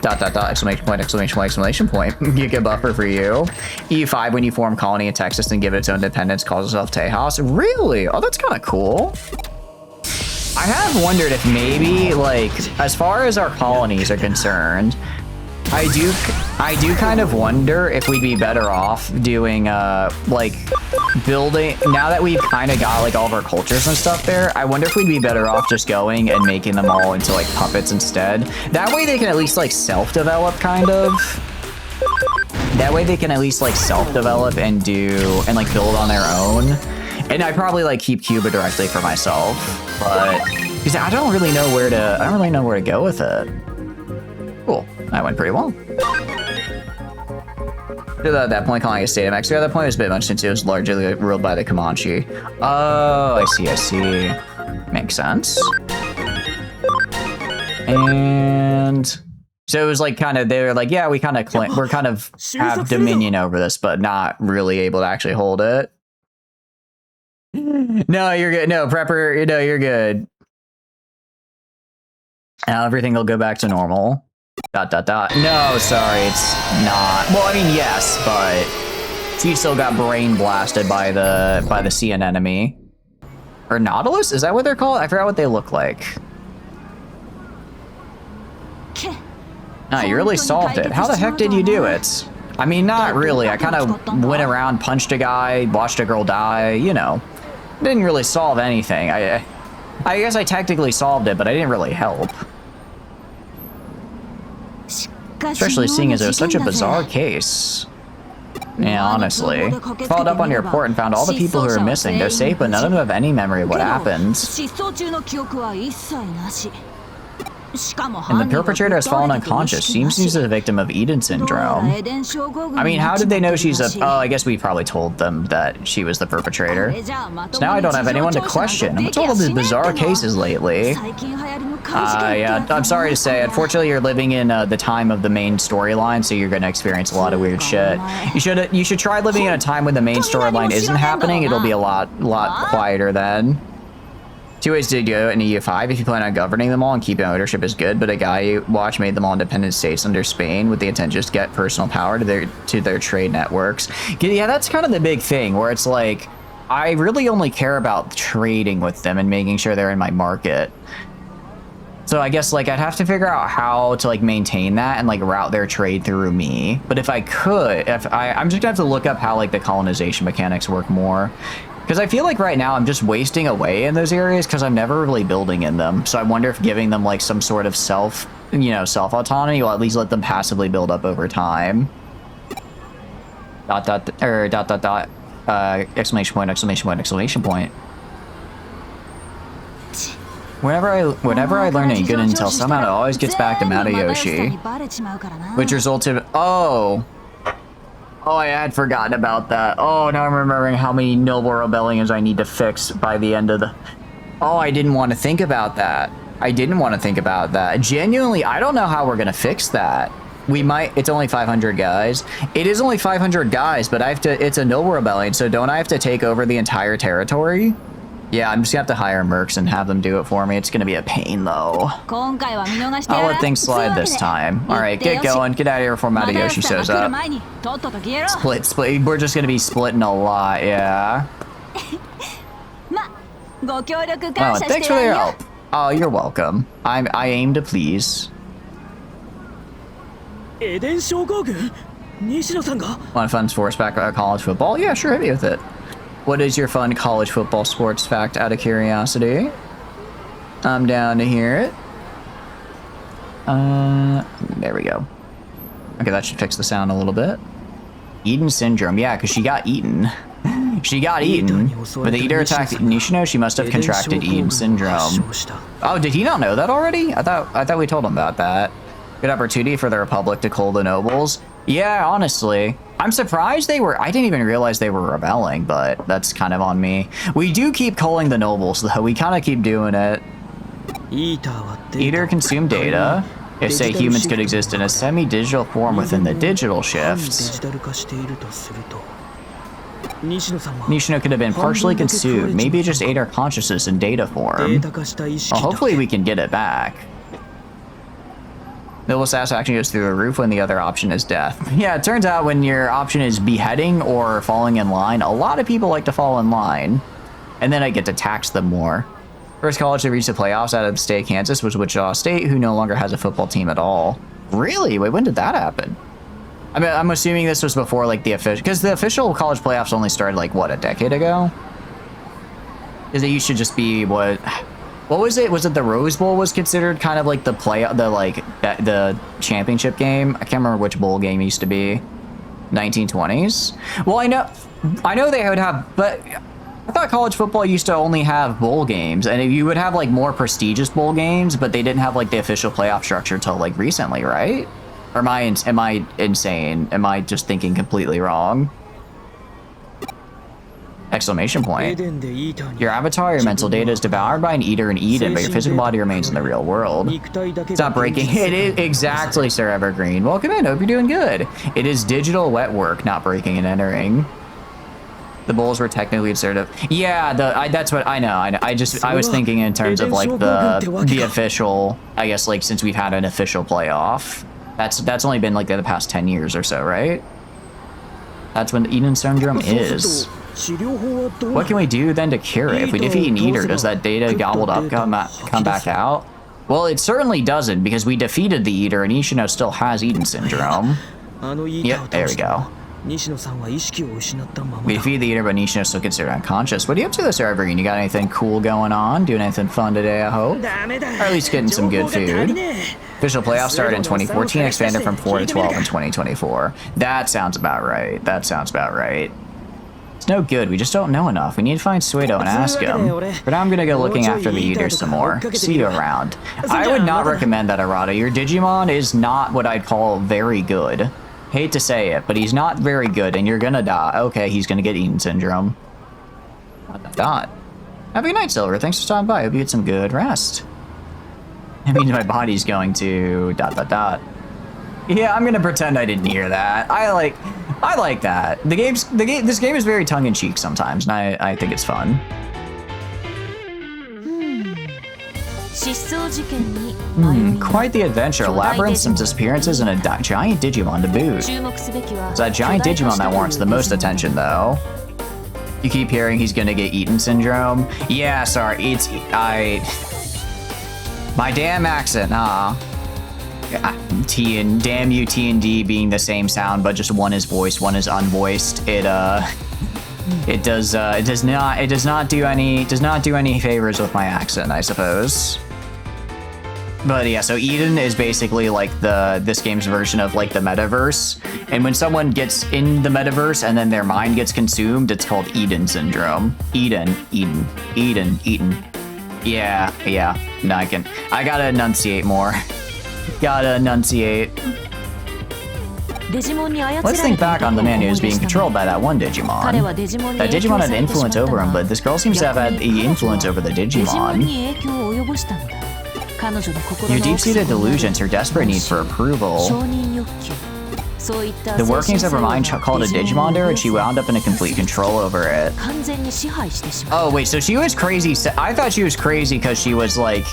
exclamation point, exclamation point, exclamation point. Giga buffer for you. EU5, when you form colony in Texas and give it its own independence, calls itself Tejas. Really? Oh, that's kind of cool. I have wondered if maybe, like, as far as our colonies are concerned, I do kind of wonder if we'd be better off doing, like, building, now that we've kind of got, like, all of our cultures and stuff there, I wonder if we'd be better off just going and making them all into, like, puppets instead. That way they can at least, like, self-develop, kind of. That way they can at least, like, self-develop and like, build on their own. And I probably, like, keep Cuba directly for myself, but, because I don't really know where to go with it. Cool. That went pretty well. At that point, calling it State of Mexico. At that point, it was a bit much since it was largely ruled by the Comanche. Oh, I see. Makes sense. And so it was like kind of, they were like, yeah, we're kind of have dominion over this, but not really able to actually hold it. No, you're good. No, Prepper, no, you're good. Now everything will go back to normal. ... No, sorry, it's not. Well, I mean, yes, but he still got brain blasted by the sea anemone. Or Nautilus? Is that what they're called? I forgot what they look like. Ah, you really solved it. How the heck did you do it? I mean, not really. I kind of went around, punched a guy, watched a girl die, you know. Didn't really solve anything. I guess I technically solved it, but I didn't really help. Especially seeing as it was such a bizarre case. Yeah, honestly. Followed up on your report and found all the people who are missing. They're safe, but none of them have any memory of what happened. And the perpetrator has fallen unconscious. Seems she's a victim of Eden syndrome. I mean, how did they know she's a... Oh, I guess we probably told them that she was the perpetrator. So now I don't have anyone to question. What's all of these bizarre cases lately? Yeah, I'm sorry to say. Unfortunately, you're living in the time of the main storyline, so you're going to experience a lot of weird shit. You should try living in a time when the main storyline isn't happening. It'll be a lot quieter then. 2 ways to go in EU5 if you plan on governing them all and keeping ownership is good, but a guy you watch made them all independent states under Spain with the intent just to get personal power to their trade networks. Yeah, that's kind of the big thing where it's like, I really only care about trading with them and making sure they're in my market. So I guess like I'd have to figure out how to like maintain that and like route their trade through me. But if I could, I'm just gonna have to look up how like the colonization mechanics work more. Because I feel like right now I'm just wasting away in those areas because I'm never really building in them. So I wonder if giving them like some sort of self-autonomy will at least let them passively build up over time. Exclamation point, exclamation point, exclamation point. Whenever I learn any good intel, somehow it always gets back to Matayoshi. Which results in... Oh, I had forgotten about that. Oh, now I'm remembering how many noble rebellions I need to fix by the end of the... Oh, I didn't want to think about that. Genuinely, I don't know how we're going to fix that. We might... It's only 500 guys. It is only 500 guys, but I have to... It's a noble rebellion, so don't I have to take over the entire territory? Yeah, I'm just gonna have to hire mercs and have them do it for me. It's gonna be a pain, though. I'll let things slide this time. Alright, get going. Get out of here before Matayoshi shows up. Split. We're just gonna be splitting a lot, yeah. Oh, thanks for your help. Oh, you're welcome. I aim to please. Want fun sports back at college football? Yeah, sure, hit me with it. What is your fun college football sports fact out of curiosity? I'm down to hear it. There we go. Okay, that should fix the sound a little bit. Eden syndrome. Yeah, because she got eaten. She got eaten. But the eater attacked Nishino, she must have contracted Eden syndrome. Oh, did he not know that already? I thought we told him about that. Good opportunity for the Republic to cull the nobles. Yeah, honestly. I'm surprised they were... I didn't even realize they were rebelling, but that's kind of on me. We do keep culling the nobles, though. We kind of keep doing it. Eater consume data. If, say, humans could exist in a semi-digital form within the digital shifts. Nishino could have been partially consumed. Maybe it just ate our consciousness in data form. Well, hopefully we can get it back. Noble satisfaction goes through the roof when the other option is death. Yeah, it turns out when your option is beheading or falling in line, a lot of people like to fall in line. And then I get to tax them more. First college to reach the playoffs out of the state of Kansas was Wichita State, who no longer has a football team at all. Really? Wait, when did that happen? I mean, I'm assuming this was before, like, the official... Because the official college playoffs only started, like, what, a decade ago? Because it used to just be, what was it? Was it the Rose Bowl was considered kind of like the the championship game? I can't remember which bowl game used to be. 1920s? Well, I know they would have, but I thought college football used to only have bowl games, and you would have like more prestigious bowl games, but they didn't have like the official playoff structure until like recently, right? Or am I insane? Am I just thinking completely wrong? Exclamation point. Your avatar, your mental data is devoured by an eater in Eden, but your physical body remains in the real world. Stop breaking. It is exactly, Sir Evergreen. Welcome in. Hope you're doing good. It is digital wet work, not breaking and entering. The bowls were technically assertive. Yeah, that's what I know. I was thinking in terms of like the official. I guess like since we've had an official playoff, that's only been like the past 10 years or so, right? That's when the Eden syndrome is. What can we do then to cure it? If we defeat an eater, does that data gobbled up come back out? Well, it certainly doesn't, because we defeated the eater and Nishino still has Eden syndrome. Yep, there we go. We defeated the eater, but Nishino's still considered unconscious. What are you up to this, Evergreen? You got anything cool going on? Doing anything fun today, I hope? Or at least getting some good food. Official playoffs started in 2014, expanded from 4 to 12 in 2024. That sounds about right. It's no good, we just don't know enough. We need to find Suedo and ask him. For now, I'm gonna go looking after the eaters some more. See you around. I would not recommend that, Arata. Your Digimon is not what I'd call very good. Hate to say it, but he's not very good, and you're gonna die. Okay, he's gonna get Eden syndrome. Dot. Have a good night, Silver. Thanks for stopping by. Hope you get some good rest. I mean, my body's going to... ... Yeah, I'm gonna pretend I didn't hear that. I like that. This game is very tongue-in-cheek sometimes, and I think it's fun. Quite the adventure. Labyrinth, some disappearances, and a giant Digimon to boot. It's that giant Digimon that warrants the most attention, though. You keep hearing he's gonna get Eden syndrome. Yeah, sorry. My damn accent, huh? Damn you, T and D being the same sound, but just one is voiced, one is unvoiced. It does not do any favors with my accent, I suppose. But yeah, so Eden is basically like this game's version of like the metaverse. And when someone gets in the metaverse and then their mind gets consumed, it's called Eden syndrome. Eden. Yeah. No, I gotta enunciate more. Gotta enunciate. Let's think back on the man who was being controlled by that one Digimon. That Digimon had influence over him, but this girl seems to have had the influence over the Digimon. Your deep-seated delusions, her desperate need for approval. The workings of her mind called a Digimon to her, and she wound up in a complete control over it. Oh, wait, so she was crazy. I thought she was crazy because she was, like,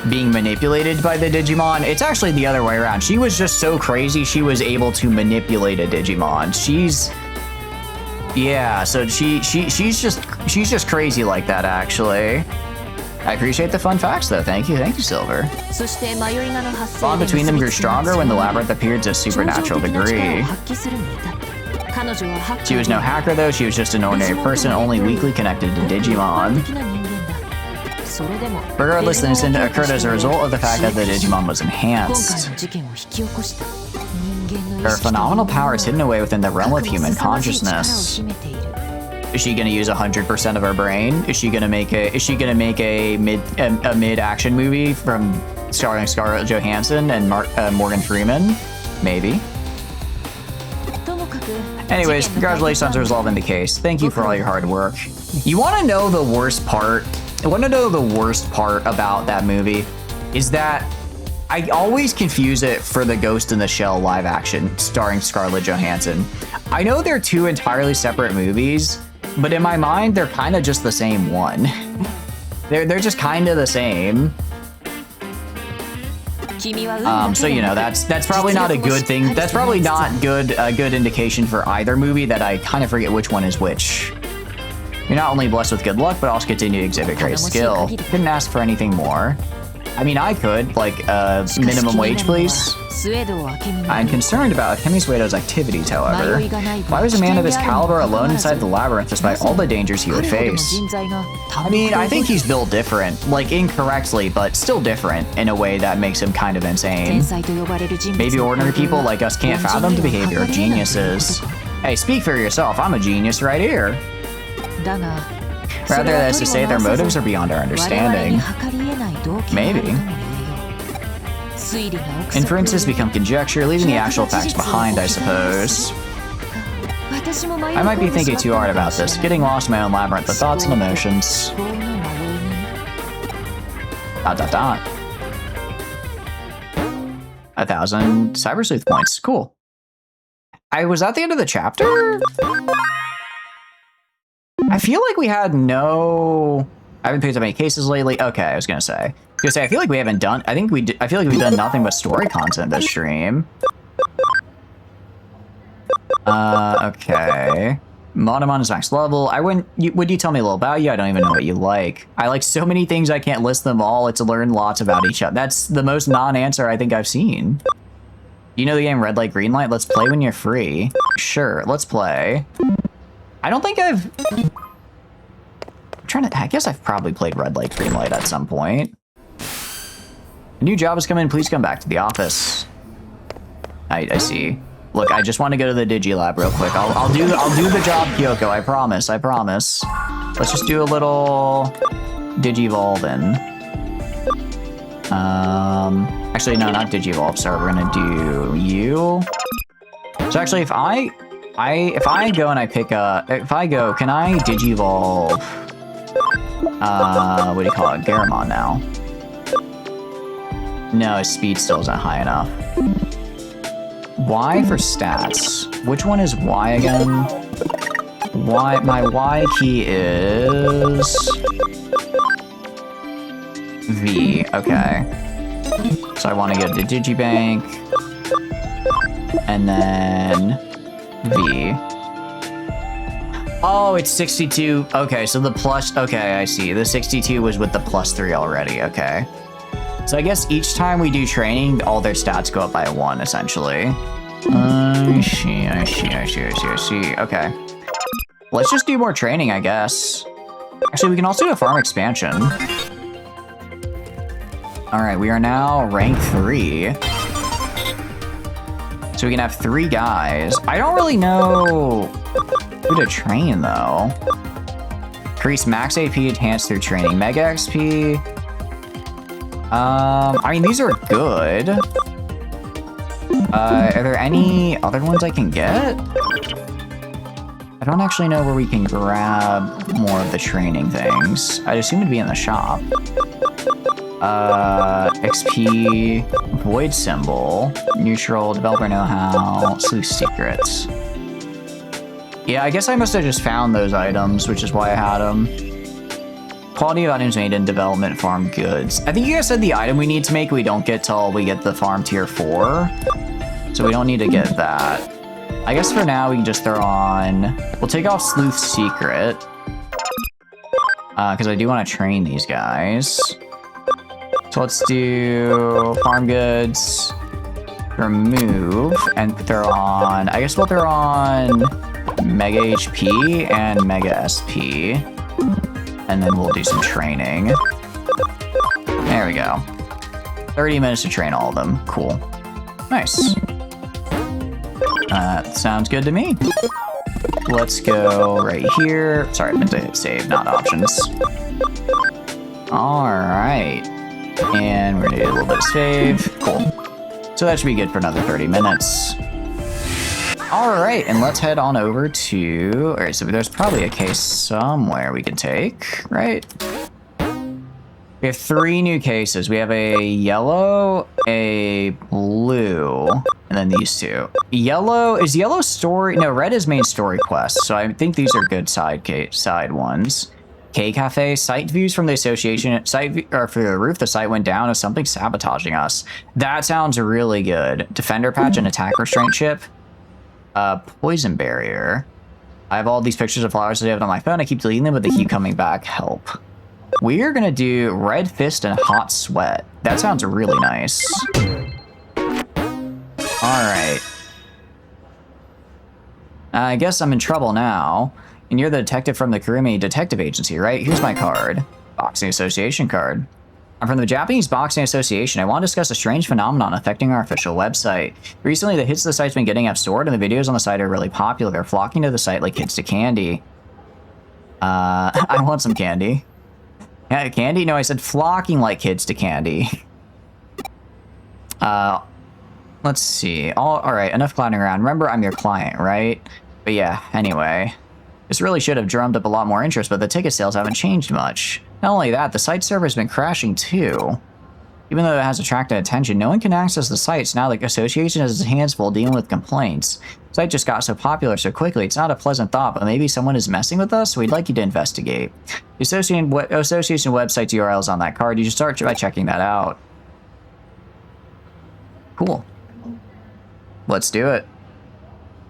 being manipulated by the Digimon. It's actually the other way around. She was just so crazy, she was able to manipulate a Digimon. Yeah, so she's just crazy like that, actually. I appreciate the fun facts, though. Thank you, Silver. Bond between them grew stronger when the labyrinth appeared to a supernatural degree. She was no hacker, though. She was just an ordinary person, only weakly connected to Digimon. Regardless, the incident occurred as a result of the fact that the Digimon was enhanced. Her phenomenal power is hidden away within the realm of human consciousness. Is she gonna use 100% of her brain? Is she gonna make a mid-action movie starring Scarlett Johansson and Morgan Freeman? Maybe. Anyways, congratulations on resolving the case. Thank you for all your hard work. You want to know the worst part? I want to know the worst part about that movie is that I always confuse it for the Ghost in the Shell live action starring Scarlett Johansson. I know they're two entirely separate movies, but in my mind, they're kind of just the same one. They're just kind of the same. So you know, that's probably not a good thing. That's probably not a good indication for either movie that I kind of forget which one is which. You're not only blessed with good luck, but also continue to exhibit great skill. Couldn't ask for anything more. I mean, I could, like, minimum wage, please. I'm concerned about Akemi Suedo's activities, however. Why was a man of his caliber alone inside the labyrinth despite all the dangers he would face? I mean, I think he's built different, like incorrectly, but still different in a way that makes him kind of insane. Maybe ordinary people like us can't fathom the behavior of geniuses. Hey, speak for yourself, I'm a genius right here. Rather, that's to say their motives are beyond our understanding. Maybe. Inferences become conjecture, leaving the actual facts behind, I suppose. I might be thinking too hard about this, getting lost in my own labyrinth of thoughts and emotions. ... 1,000 Cyber Sleuth points. Cool. Was that the end of the chapter? I feel like we had no... I haven't picked up any cases lately. Okay, I was gonna say. I feel like we haven't done... I feel like we've done nothing but story content this stream. Okay. Monomon is max level. Would you tell me a little about you? I don't even know what you like. I like so many things I can't list them all. It's to learn lots about each other. That's the most non-answer I think I've seen. You know the game Red Light, Green Light? Let's play when you're free. Sure, let's play. I don't think I've... I guess I've probably played Red Light, Green Light at some point. A new job has come in. Please come back to the office. I see. Look, I just want to go to the Digilab real quick. I'll do the job, Kyoko. I promise. Let's just do a little Digivolving. Actually, no, not Digivolve. Sorry, we're gonna do you. So actually, if I go and I pick a... can I Digivolve... what do you call it? Garamon now. No, his speed still isn't high enough. Y for stats. Which one is Y again? Y, my Y key is... V, okay. So I want to go to Digibank. And then... V. Oh, it's 62. Okay, so the plus... Okay, I see. The 62 was with the +3 already. Okay. So I guess each time we do training, all their stats go up by 1, essentially. I see. Okay. let's just do more training, I guess. Actually, we can also do a farm expansion. All right, we are now rank 3. So we can have 3 guys. I don't really know who to train, though. Increase max AP enhanced through training. Mega XP. I mean, these are good. Are there any other ones I can get? I don't actually know where we can grab more of the training things. I'd assume it'd be in the shop. XP, Void Symbol, Neutral, Developer Know-How, Sleuth Secrets. Yeah, I guess I must have just found those items, which is why I had them. Quality of items made in development farm goods. I think you guys said the item we need to make we don't get till we get the farm tier 4. So we don't need to get that. I guess for now we can just throw on... We'll take off Sleuth Secret. Because I do want to train these guys. So let's do farm goods, remove, and throw on... I guess we'll throw on Mega HP and Mega SP. And then we'll do some training. There we go. 30 minutes to train all of them. Cool. Nice. Sounds good to me. Let's go right here. Sorry, I meant to hit save, not options. All right. And we're gonna do a little bit of save. Cool. So that should be good for another 30 minutes. All right, and let's head on over to... All right, so there's probably a case somewhere we can take, right? We have 3 new cases. We have a yellow, a blue, and then these 2. Yellow, is yellow story? No, red is main story quest. So I think these are good side ones. K Cafe, site views from the association, or for the roof, the site went down as something sabotaging us. That sounds really good. Defender patch and attack restraint chip. Poison barrier. I have all these pictures of flowers that I have on my phone. I keep deleting them, but they keep coming back. Help. We are gonna do red fist and hot sweat. That sounds really nice. All right. I guess I'm in trouble now. And you're the detective from the Karimi Detective Agency, right? Here's my card. Boxing Association card. I'm from the Japanese Boxing Association. I want to discuss a strange phenomenon affecting our official website. Recently, the hits the site's been getting have stored, and the videos on the site are really popular. They're flocking to the site like kids to candy. I want some candy. Yeah, candy? No, I said flocking like kids to candy. Let's see. All right, enough clowning around. Remember, I'm your client, right? But yeah, anyway. This really should have drummed up a lot more interest, but the ticket sales haven't changed much. Not only that, the site server has been crashing too. Even though it has attracted attention, no one can access the site, so now the association has its hands full dealing with complaints. The site just got so popular so quickly, it's not a pleasant thought, but maybe someone is messing with us, so we'd like you to investigate. The association website's URL is on that card. You should start by checking that out. Cool. Let's do it.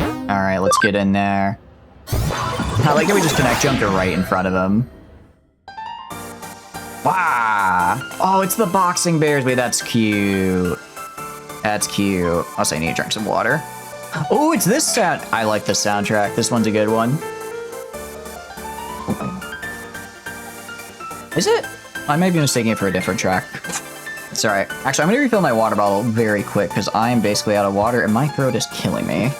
Alright, let's get in there. I like that we just connect jump to right in front of him. Wow! Oh, it's the boxing bears. Wait, that's cute. That's cute. Also, I need to drink some water. Oh, it's this sound. I like this soundtrack. This one's a good one. Is it? I might be mistaking it for a different track. It's alright. Actually, I'm gonna refill my water bottle very quick because I'm basically out of water and my throat is killing me.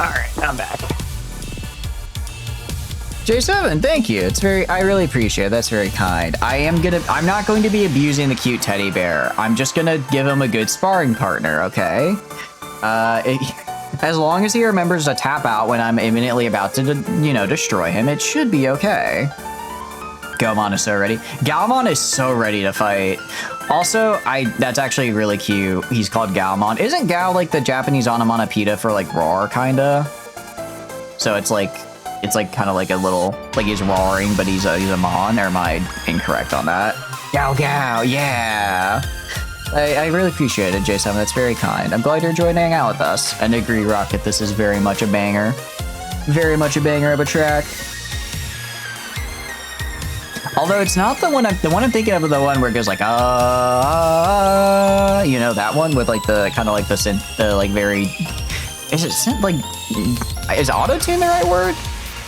Alright, I'm back. J7, thank you. I really appreciate it. That's very kind. I'm not going to be abusing the cute teddy bear. I'm just gonna give him a good sparring partner, okay? As long as he remembers to tap out when I'm imminently about to, destroy him, it should be okay. Galmon is so ready. Galmon is so ready to fight. Also, that's actually really cute. He's called Galmon. Isn't Gal like the Japanese onomatopoeia for like roar, kinda? So it's like kind of like a little, like he's roaring, but he's a mon, or am I incorrect on that? Gao Gao, yeah! I really appreciate it, J7. That's very kind. I'm glad you're enjoying hanging out with us. And agree, Rocket, this is very much a banger. Very much a banger of a track. Although it's not the one I'm thinking of, the one where it goes like, that one with like the kind of like the synth, the like very, is it synth, like, is auto-tune the right word?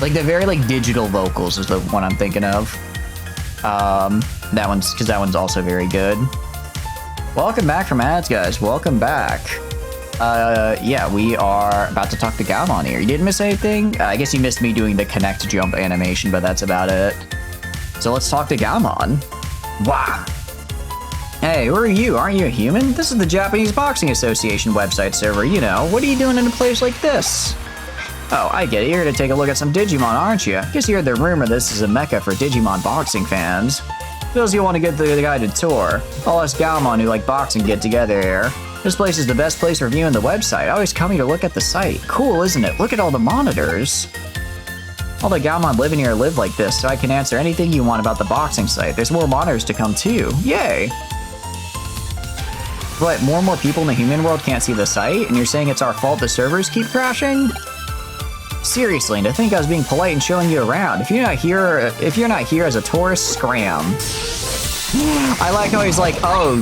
Like the very like digital vocals is the one I'm thinking of. That one's also very good. Welcome back from ads, guys. Welcome back. Yeah, we are about to talk to Galmon here. You didn't miss anything? I guess you missed me doing the connect jump animation, but that's about it. So let's talk to Galmon. Wow. Hey, who are you? Aren't you a human? This is the Japanese Boxing Association website server, you know. What are you doing in a place like this? Oh, I get it. You're here to take a look at some Digimon, aren't you? Guess you heard the rumor this is a mecca for Digimon boxing fans. Those you want to get the guided tour. All us Galmon who like boxing get together here. This place is the best place for viewing the website. I always come here to look at the site. Cool, isn't it? Look at all the monitors. All the Galmon living here live like this, so I can answer anything you want about the boxing site. There's more monitors to come too. Yay! What, more and more people in the human world can't see the site? And you're saying it's our fault the servers keep crashing? Seriously, and to think I was being polite and showing you around. If you're not here as a tourist, scram. I like how he's like, oh,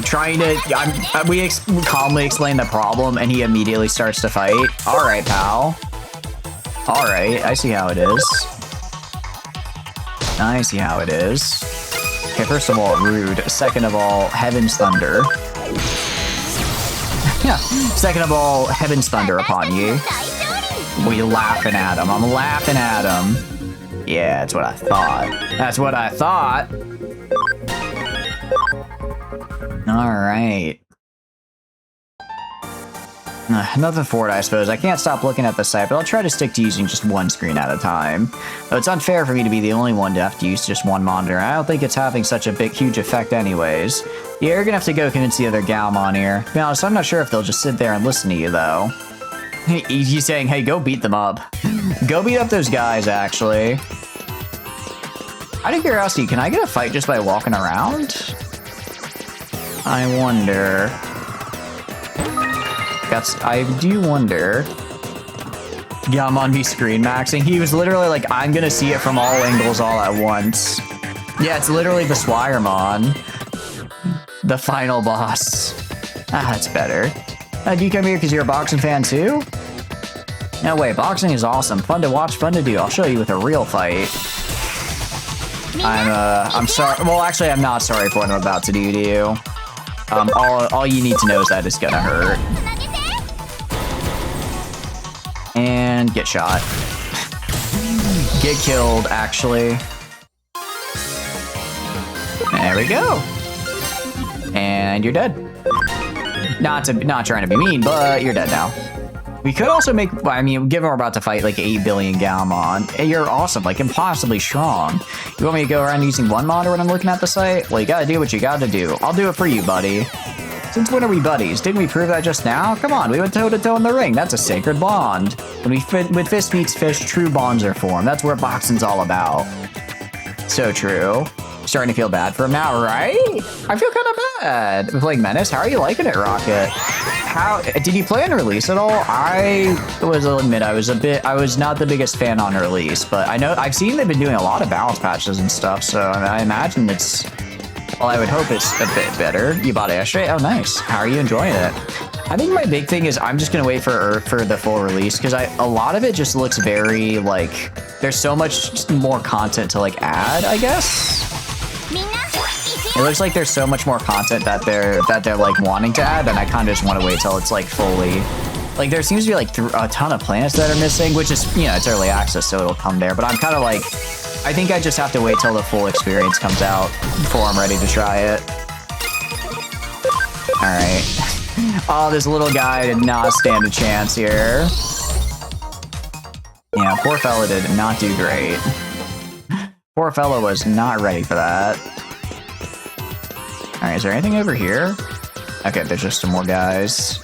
we calmly explain the problem, and he immediately starts to fight. All right, pal. All right, I see how it is. I see how it is. Okay, first of all, rude. Second of all, Heaven's Thunder. Yeah. Second of all, Heaven's Thunder upon you. We laughing at him. I'm laughing at him. Yeah, that's what I thought. That's what I thought. All right. Nothing for it, I suppose. I can't stop looking at the site, but I'll try to stick to using just one screen at a time. Though it's unfair for me to be the only one to have to use just one monitor. I don't think it's having such a huge effect anyways. Yeah, you're gonna have to go convince the other Galmon here. To be honest, I'm not sure if they'll just sit there and listen to you, though. He's saying, hey, go beat them up. Go beat up those guys, actually. Out of curiosity, can I get a fight just by walking around? I wonder. I do wonder. Galmon be screen maxing. He was literally like, I'm gonna see it from all angles all at once. Yeah, it's literally the Swiremon. The final boss. Ah, that's better. Do you come here because you're a boxing fan too? No way, boxing is awesome. Fun to watch, fun to do. I'll show you with a real fight. I'm sorry. Well, actually, I'm not sorry for what I'm about to do to you. All you need to know is that it's gonna hurt. And get shot. Get killed, actually. There we go. And you're dead. Not trying to be mean, but you're dead now. We could also make, given we're about to fight like 8 billion Galmon, you're awesome, like impossibly strong. You want me to go around using one monitor when I'm looking at the site? Well, you gotta do what you gotta do. I'll do it for you, buddy. Since when are we buddies? Didn't we prove that just now? Come on, we went toe-to-toe in the ring. That's a sacred bond. When fist meets fist, true bonds are formed. That's what boxing's all about. So true. Starting to feel bad for him now, right? I feel kind of bad. We're playing Menace. How are you liking it, Rocket? How did you play on release at all? I'll admit I was not the biggest fan on release, but I've seen they've been doing a lot of balance patches and stuff, so I imagine it's, well, I would hope it's a bit better. You bought it yesterday? Oh, nice. How are you enjoying it? I think my big thing is I'm just gonna wait for the full release, because a lot of it just looks very like there's so much more content to like add, I guess. It looks like there's so much more content that they're like wanting to add, and I kind of just want to wait till it's like fully Like, there seems to be, like, a ton of planets that are missing, which is, you know, it's early access, so it'll come there. But I'm kind of like, I think I just have to wait till the full experience comes out before I'm ready to try it. Alright. Oh, this little guy did not stand a chance here. Yeah, poor fella did not do great. Poor fella was not ready for that. Alright, is there anything over here? Okay, there's just some more guys.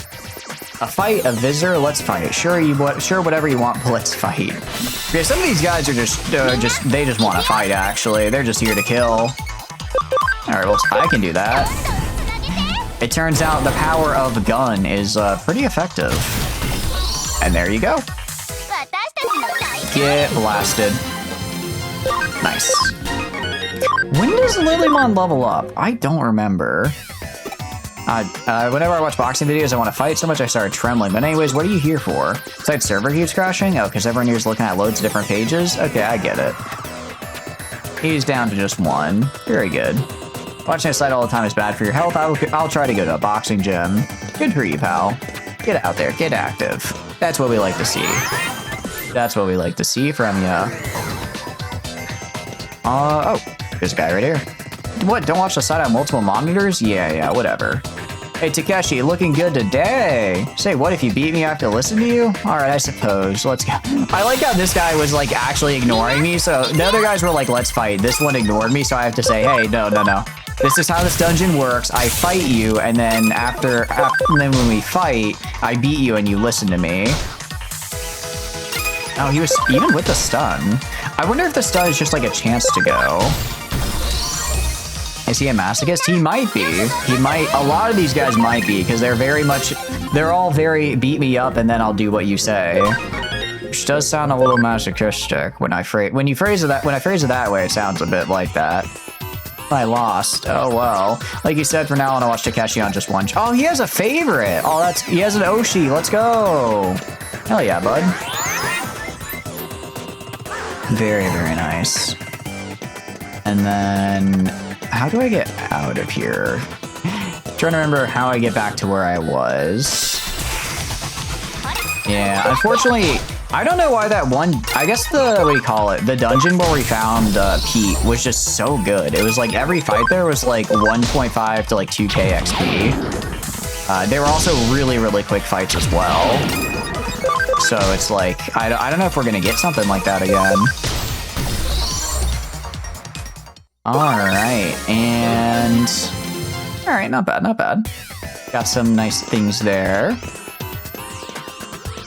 A fight, a visitor, let's fight. Sure, whatever you want, but let's fight. Yeah, some of these guys are they just want to fight, actually. They're just here to kill. Alright, well, I can do that. It turns out the power of a gun is pretty effective. And there you go. Get blasted. Nice. When does Lilymon level up? I don't remember. Whenever I watch boxing videos, I want to fight so much I started trembling. But anyways, what are you here for? Besides server keeps crashing? Oh, because everyone here's looking at loads of different pages? Okay, I get it. He's down to just one. Very good. Watching a site all the time is bad for your health. I'll try to go to a boxing gym. Good for you, pal. Get out there. Get active. That's what we like to see. That's what we like to see from ya. Oh, there's a guy right here. What, don't watch the site on multiple monitors? Yeah, whatever. Hey, Takeshi, looking good today. Say, what, if you beat me, I have to listen to you? All right, I suppose. Let's go. I like how this guy was, like, actually ignoring me. So the other guys were like, let's fight. This one ignored me, so I have to say, hey, no. This is how this dungeon works. I fight you, and then then when we fight, I beat you and you listen to me. Oh, he was even with the stun. I wonder if the stun is just like a chance to go. Is he a masochist? He might be. He might. A lot of these guys might be, because they're all very beat me up and then I'll do what you say. Which does sound a little masochistic when I phrase it that way. It sounds a bit like that. I lost. Oh well. Like you said, for now I want to watch Takeshi on just one. Oh, he has a favorite. Oh, he has an Oshi. Let's go. Hell yeah, bud. Very, very nice. And then, how do I get out of here? Trying to remember how I get back to where I was. Yeah, unfortunately, I don't know why that one, I guess the dungeon where we found Pete was just so good. It was like every fight there was like 1.5 to like 2k XP. They were also really, really quick fights as well. So it's like, I don't know if we're gonna get something like that again. Alright, and... Alright, not bad. Got some nice things there.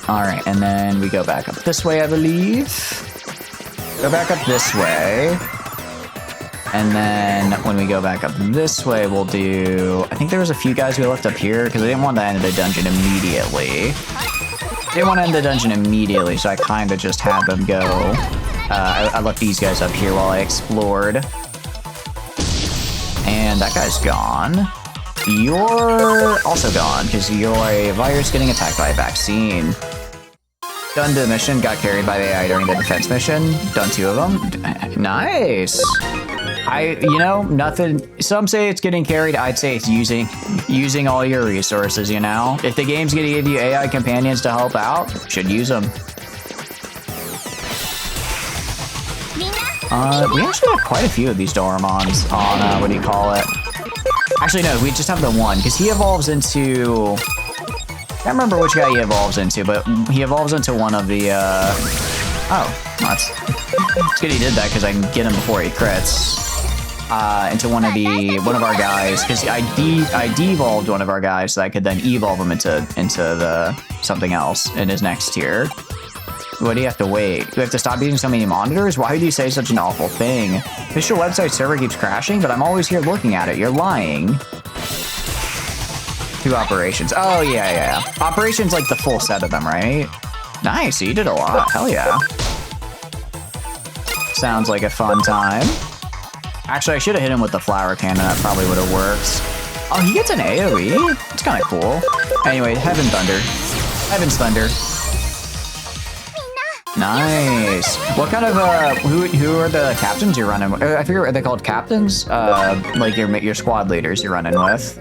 Alright, and then we go back up this way, I believe. Go back up this way. And then when we go back up this way, we'll do... I think there was a few guys we left up here, because I didn't want to end the dungeon immediately. So I kind of just had them go. I left these guys up here while I explored. And that guy's gone. You're also gone, because you're a virus getting attacked by a vaccine. Done the mission, got carried by the AI during the defense mission. Done 2 of them. Nice! Nothing. Some say it's getting carried. I'd say it's using all your resources, you know? If the game's gonna give you AI companions to help out, should use them. We actually have quite a few of these Doremons on, what do you call it? Actually, no, we just have the one, because he evolves into... I can't remember which guy he evolves into, but he evolves into one of the, Oh, that's... It's good he did that, because I can get him before he crits. Into one of our guys, because I de-evolved one of our guys, so I could then evolve him into the something else in his next tier. What do you have to wait? Do we have to stop using so many monitors? Why do you say such an awful thing? Official website server keeps crashing, but I'm always here looking at it. You're lying. 2 operations. Oh, yeah. Operations like the full set of them, right? Nice, you did a lot. Hell yeah. Sounds like a fun time. Actually, I should have hit him with the flower cannon. That probably would have worked. Oh, he gets an AoE? It's kind of cool. Anyway, Heaven's Thunder. Nice. What kind of who are the captains you're running with? I figure, are they called captains? Like your squad leaders you're running with.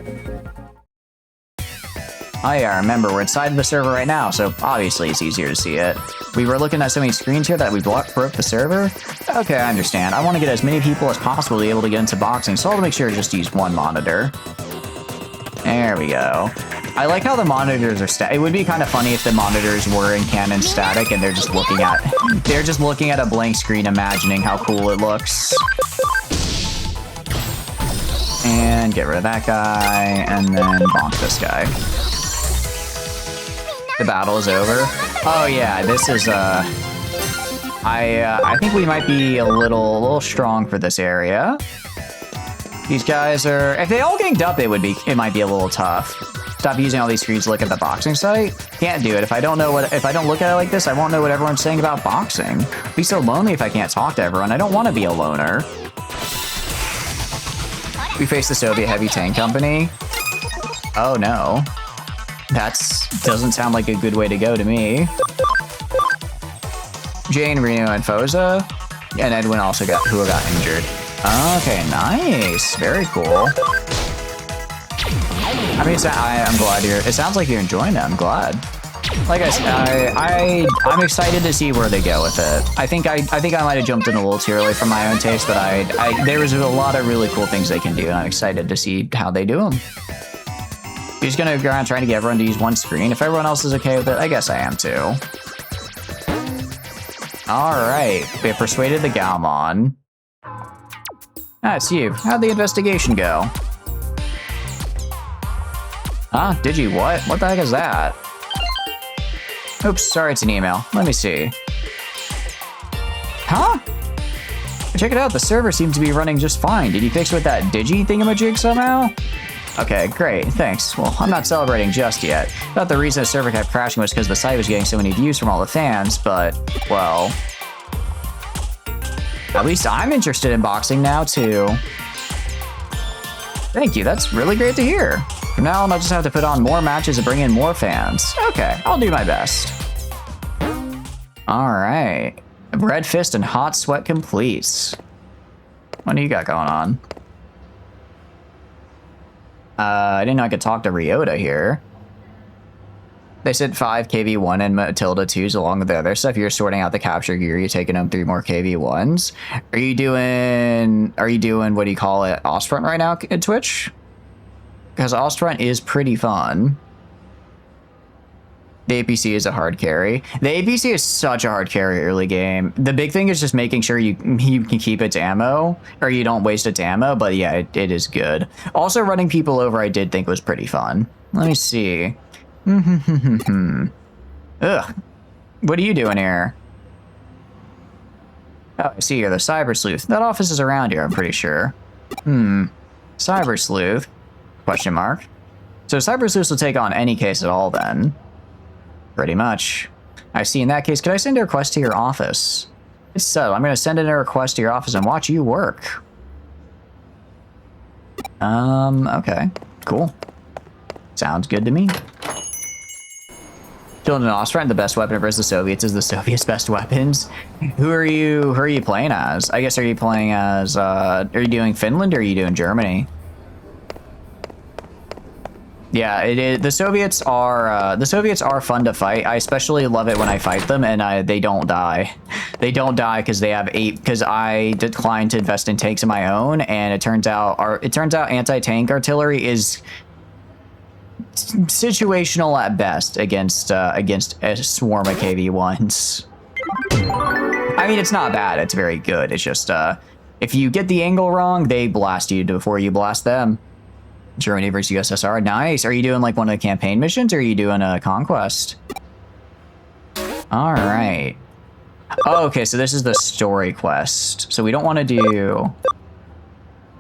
Oh yeah, I remember, we're inside the server right now, so obviously it's easier to see it. We were looking at so many screens here that we broke the server? Okay, I understand. I want to get as many people as possible to be able to get into boxing, so I'll make sure to just use one monitor. There we go. I like how the monitors are static. It would be kind of funny if the monitors were in canon static and they're just looking at a blank screen imagining how cool it looks. And get rid of that guy, and then bonk this guy. The battle is over. Oh yeah, this is I think we might be a little strong for this area. These guys are, if they all ganged up, it might be a little tough. Stop using all these screens to look at the boxing site. Can't do it. If I don't look at it like this, I won't know what everyone's saying about boxing. It'd be so lonely if I can't talk to everyone. I don't want to be a loner. We face the Soviet Heavy Tank Company. Oh no. Doesn't sound like a good way to go to me. Jane, Reno, and Foza. And Edwin also who got injured. Okay, nice. Very cool. I mean, I'm glad it sounds like you're enjoying it. I'm glad. Like I said, I'm excited to see where they go with it. I think I might have jumped in a little too early for my own taste, but there was a lot of really cool things they can do, and I'm excited to see how they do them. You're just gonna go around trying to get everyone to use one screen. If everyone else is okay with it, I guess I am too. Alright, we have persuaded the Galmon. Ah, it's you. How'd the investigation go? Huh? Did you what? What the heck is that? Oops, sorry, it's an email. Let me see. Huh? Check it out, the server seems to be running just fine. Did you fix with that Digi thingamajig somehow? Okay, great, thanks. Well, I'm not celebrating just yet. Thought the reason the server kept crashing was because the site was getting so many views from all the fans, but, well... At least I'm interested in boxing now, too. Thank you, that's really great to hear. From now on, I'll just have to put on more matches and bring in more fans. Okay, I'll do my best. Alright. Red Fist and Hot Sweat completes. What do you got going on? I didn't know I could talk to Ryota here. They said 5 KV1 and Matilda 2s along with the other stuff. You're sorting out the capture gear. You're taking them 3 more KV1s. Are you doing, what do you call it, Ostfront right now at Twitch? Because Ostfront is pretty fun. The APC is a hard carry. The APC is such a hard carry early game. The big thing is just making sure you can keep its ammo, or you don't waste its ammo, but yeah, it is good. Also, running people over I did think was pretty fun. Let me see. Ugh. What are you doing here? Oh, I see you're the Cyber Sleuth. That office is around here, I'm pretty sure. Cyber Sleuth? Question mark. So Cyber Sleuth will take on any case at all then. Pretty much. I see. In that case, could I send a request to your office? It's settled. I'm going to send in a request to your office and watch you work. Okay. Cool. Sounds good to me. Children of Ostfront, the best weapon versus the Soviets is the Soviets' best weapons. Who are you playing as? I guess, are you playing as, are you doing Finland or are you doing Germany? Yeah, it is. The Soviets are fun to fight. I especially love it when I fight them and they don't die. They don't die because they have 8. Because I declined to invest in tanks of my own, and it turns out anti-tank artillery is situational at best against a swarm of KV1s. I mean, it's not bad. It's very good. It's just if you get the angle wrong, they blast you before you blast them. Germany versus USSR. Nice. Are you doing like one of the campaign missions, or are you doing a conquest? All right. Oh, okay, so this is the story quest. So we don't want to do...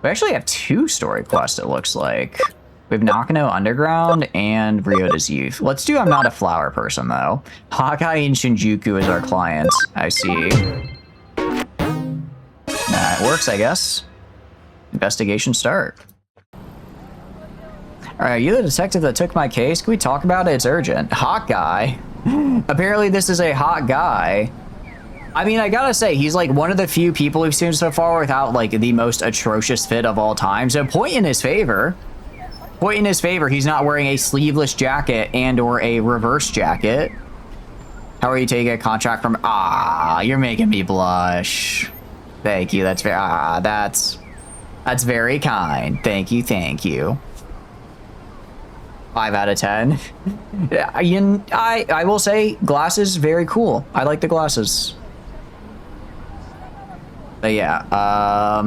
We actually have 2 story quests, it looks like. We have Nakano Underground and Ryota's Youth. Let's do I'm Not a Flower Person, though. Hawkeye and Shinjuku is our client. I see. That works, I guess. Investigation start. Alright, you the detective that took my case? Can we talk about it? It's urgent. Hot guy? Apparently this is a hot guy. I mean, I gotta say, he's like one of the few people we've seen so far without like the most atrocious fit of all time. So point in his favor. Point in his favor, he's not wearing a sleeveless jacket and or a reverse jacket. How are you taking a contract from... Ah, you're making me blush. Thank you, that's very... Ah, that's very kind. Thank you, thank you. 5 out of 10. I will say, glasses, very cool. I like the glasses. But yeah,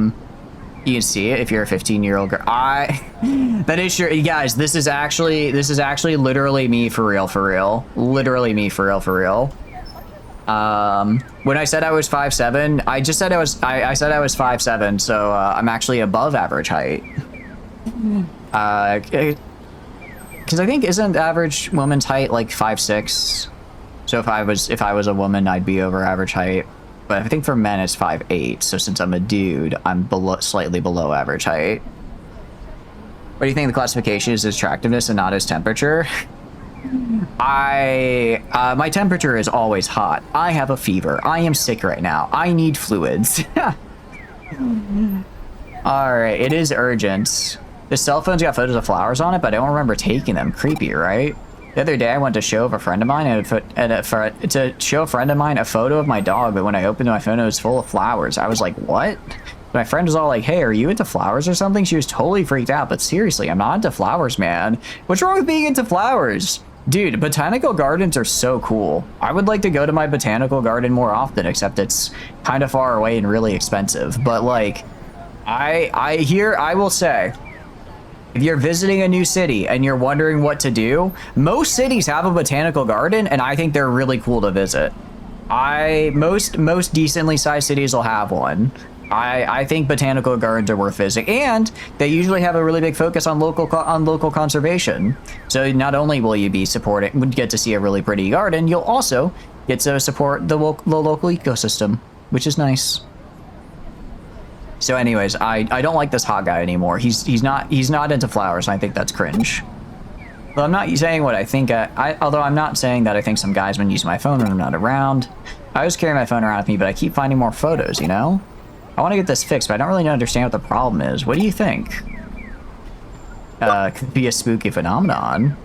you can see it if you're a 15-year-old girl. That is sure, guys. This is actually literally me for real. Literally me for real. When I said I was 5'7", I just said I said I was 5'7", so I'm actually above average height. Because I think isn't average woman's height like 5'6"? So if I was a woman, I'd be over average height. But I think for men it's 5'8". So since I'm a dude, I'm slightly below average height. What do you think the classification is? Attractiveness and not his temperature? My temperature is always hot. I have a fever. I am sick right now. I need fluids. All right, it is urgent. The cell phone's got photos of flowers on it, but I don't remember taking them. Creepy, right? The other day, I went to show a friend of mine a photo of my dog, but when I opened my phone, it was full of flowers. I was like, what? My friend was all like, hey, are you into flowers or something? She was totally freaked out, but seriously, I'm not into flowers, man. What's wrong with being into flowers? Dude, botanical gardens are so cool. I would like to go to my botanical garden more often, except it's kind of far away and really expensive. But like, I will say, if you're visiting a new city and you're wondering what to do, most cities have a botanical garden, and I think they're really cool to visit. Most decently sized cities will have one. I think botanical gardens are worth visiting, and they usually have a really big focus on local conservation. So not only will you get to see a really pretty garden, you'll also get to support the local ecosystem, which is nice. So anyways, I don't like this hot guy anymore. He's not into flowers, and I think that's cringe. Well, I'm not saying what I think. Although I'm not saying that I think some guys been using my phone when I'm not around. I always carry my phone around with me, but I keep finding more photos, you know? I want to get this fixed, but I don't really understand what the problem is. What do you think? Could be a spooky phenomenon.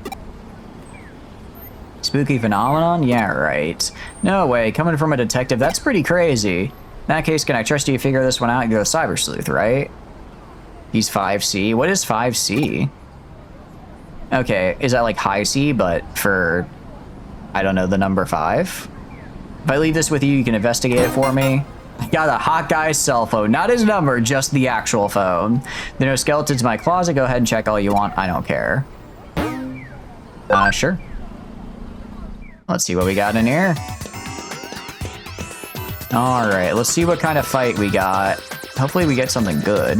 Spooky phenomenon? Yeah, right. No way, coming from a detective, that's pretty crazy. In that case, can I trust you to figure this one out? You're a cyber sleuth, right? He's 5C. What is 5C? Okay, is that like high C, but for, I don't know, the number 5? If I leave this with you, you can investigate it for me. I got a hot guy's cell phone. Not his number, just the actual phone. There are no skeletons in my closet. Go ahead and check all you want. I don't care. Sure. Let's see what we got in here. All right, let's see what kind of fight we got. Hopefully we get something good.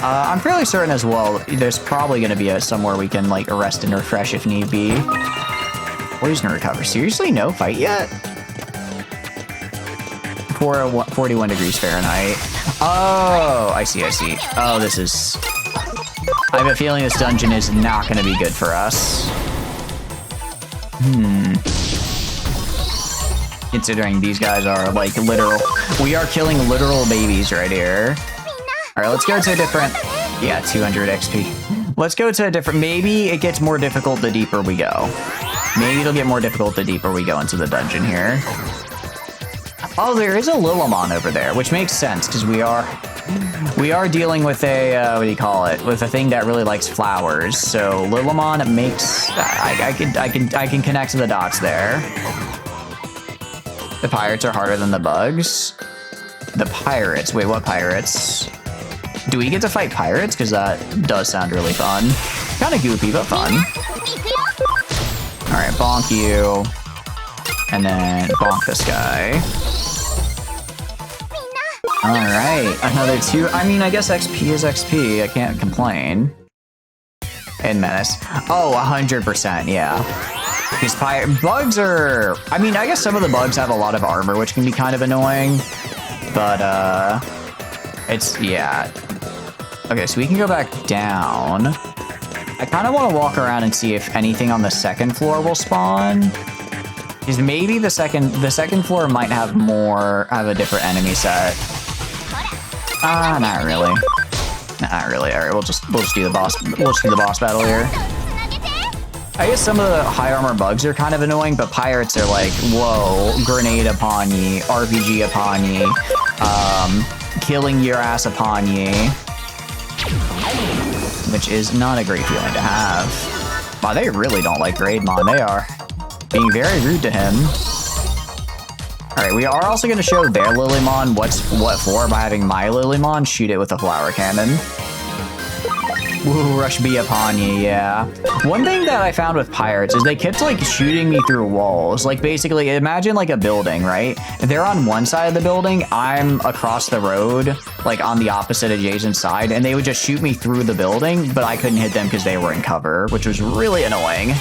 I'm fairly certain as well, there's probably going to be somewhere we can like arrest and refresh if need be. Poison recover. Seriously? No fight yet? 41 degrees Fahrenheit. Oh, I see. Oh, this is... I have a feeling this dungeon is not going to be good for us. Considering these guys are like literal... We are killing literal babies right here. Alright, let's go to a different... Yeah, 200 XP. Let's go to a different... Maybe it gets more difficult the deeper we go. Maybe it'll get more difficult the deeper we go into the dungeon here. Oh, there is a Lillimon over there, which makes sense because we are dealing with a what do you call it? With a thing that really likes flowers. So Lillimon makes I can connect to the dots there. The pirates are harder than the bugs. The pirates. Wait, what pirates? Do we get to fight pirates? Because that does sound really fun. Kind of goofy, but fun. All right, bonk you, and then bonk this guy. All right, another 2. I mean, I guess XP is XP. I can't complain. And menace. Oh, 100%, yeah. These bugs are... I mean, I guess some of the bugs have a lot of armor, which can be kind of annoying. But, it's... Yeah. Okay, so we can go back down. I kind of want to walk around and see if anything on the second floor will spawn. Because maybe the second floor might have a different enemy set. Not really. Not really. All right, we'll just do the boss. We'll just do the boss battle here. I guess some of the high armor bugs are kind of annoying, but pirates are like, whoa, grenade upon ye, RPG upon ye, killing your ass upon ye, which is not a great feeling to have. Wow, they really don't like Greymon. They are being very rude to him. All right, we are also going to show their Lilymon what for by having my Lilymon shoot it with a flower cannon. Ooh, rush B upon you, yeah. One thing that I found with pirates is they kept like shooting me through walls. Like basically, imagine like a building, right? They're on one side of the building, I'm across the road, like on the opposite adjacent side, and they would just shoot me through the building, but I couldn't hit them because they were in cover, which was really annoying.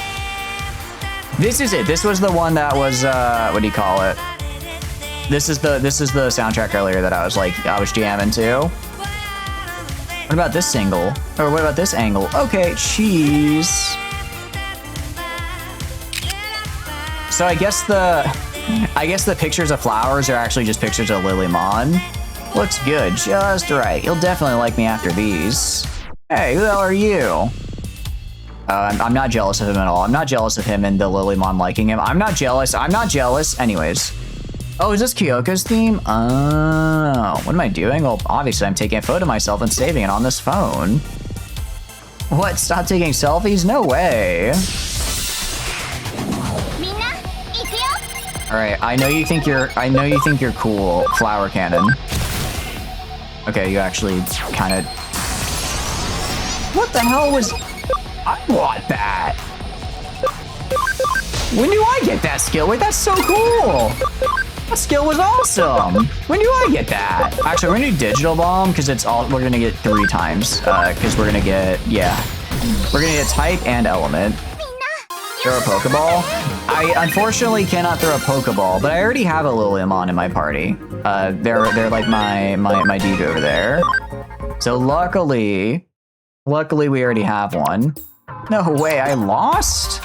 This is it. This was the one that was, what do you call it? This is the soundtrack earlier that I was jamming to. What about this single? Or what about this angle? Okay, cheese. So I guess the pictures of flowers are actually just pictures of Lilymon. Looks good, just right. You'll definitely like me after these. Hey, who the hell are you? I'm not jealous of him at all. I'm not jealous of him and the Lilymon liking him. I'm not jealous. I'm not jealous. Anyways. Oh, is this Kyoko's theme? Oh, what am I doing? Well, obviously I'm taking a photo of myself and saving it on this phone. What? Stop taking selfies? No way. All right, I know you think you're cool, flower cannon. Okay, you actually kind of. What the hell was? I want that. When do I get that skill? Wait, that's so cool. That skill was awesome. When do I get that? Actually, we're gonna do digital bomb because it's all we're gonna get 3 times. Because we're gonna get we're gonna get type and element. Throw a Pokeball. I unfortunately cannot throw a Pokeball, but I already have a Lilymon in my party. They're like my dude over there. So luckily we already have one. No way, I lost?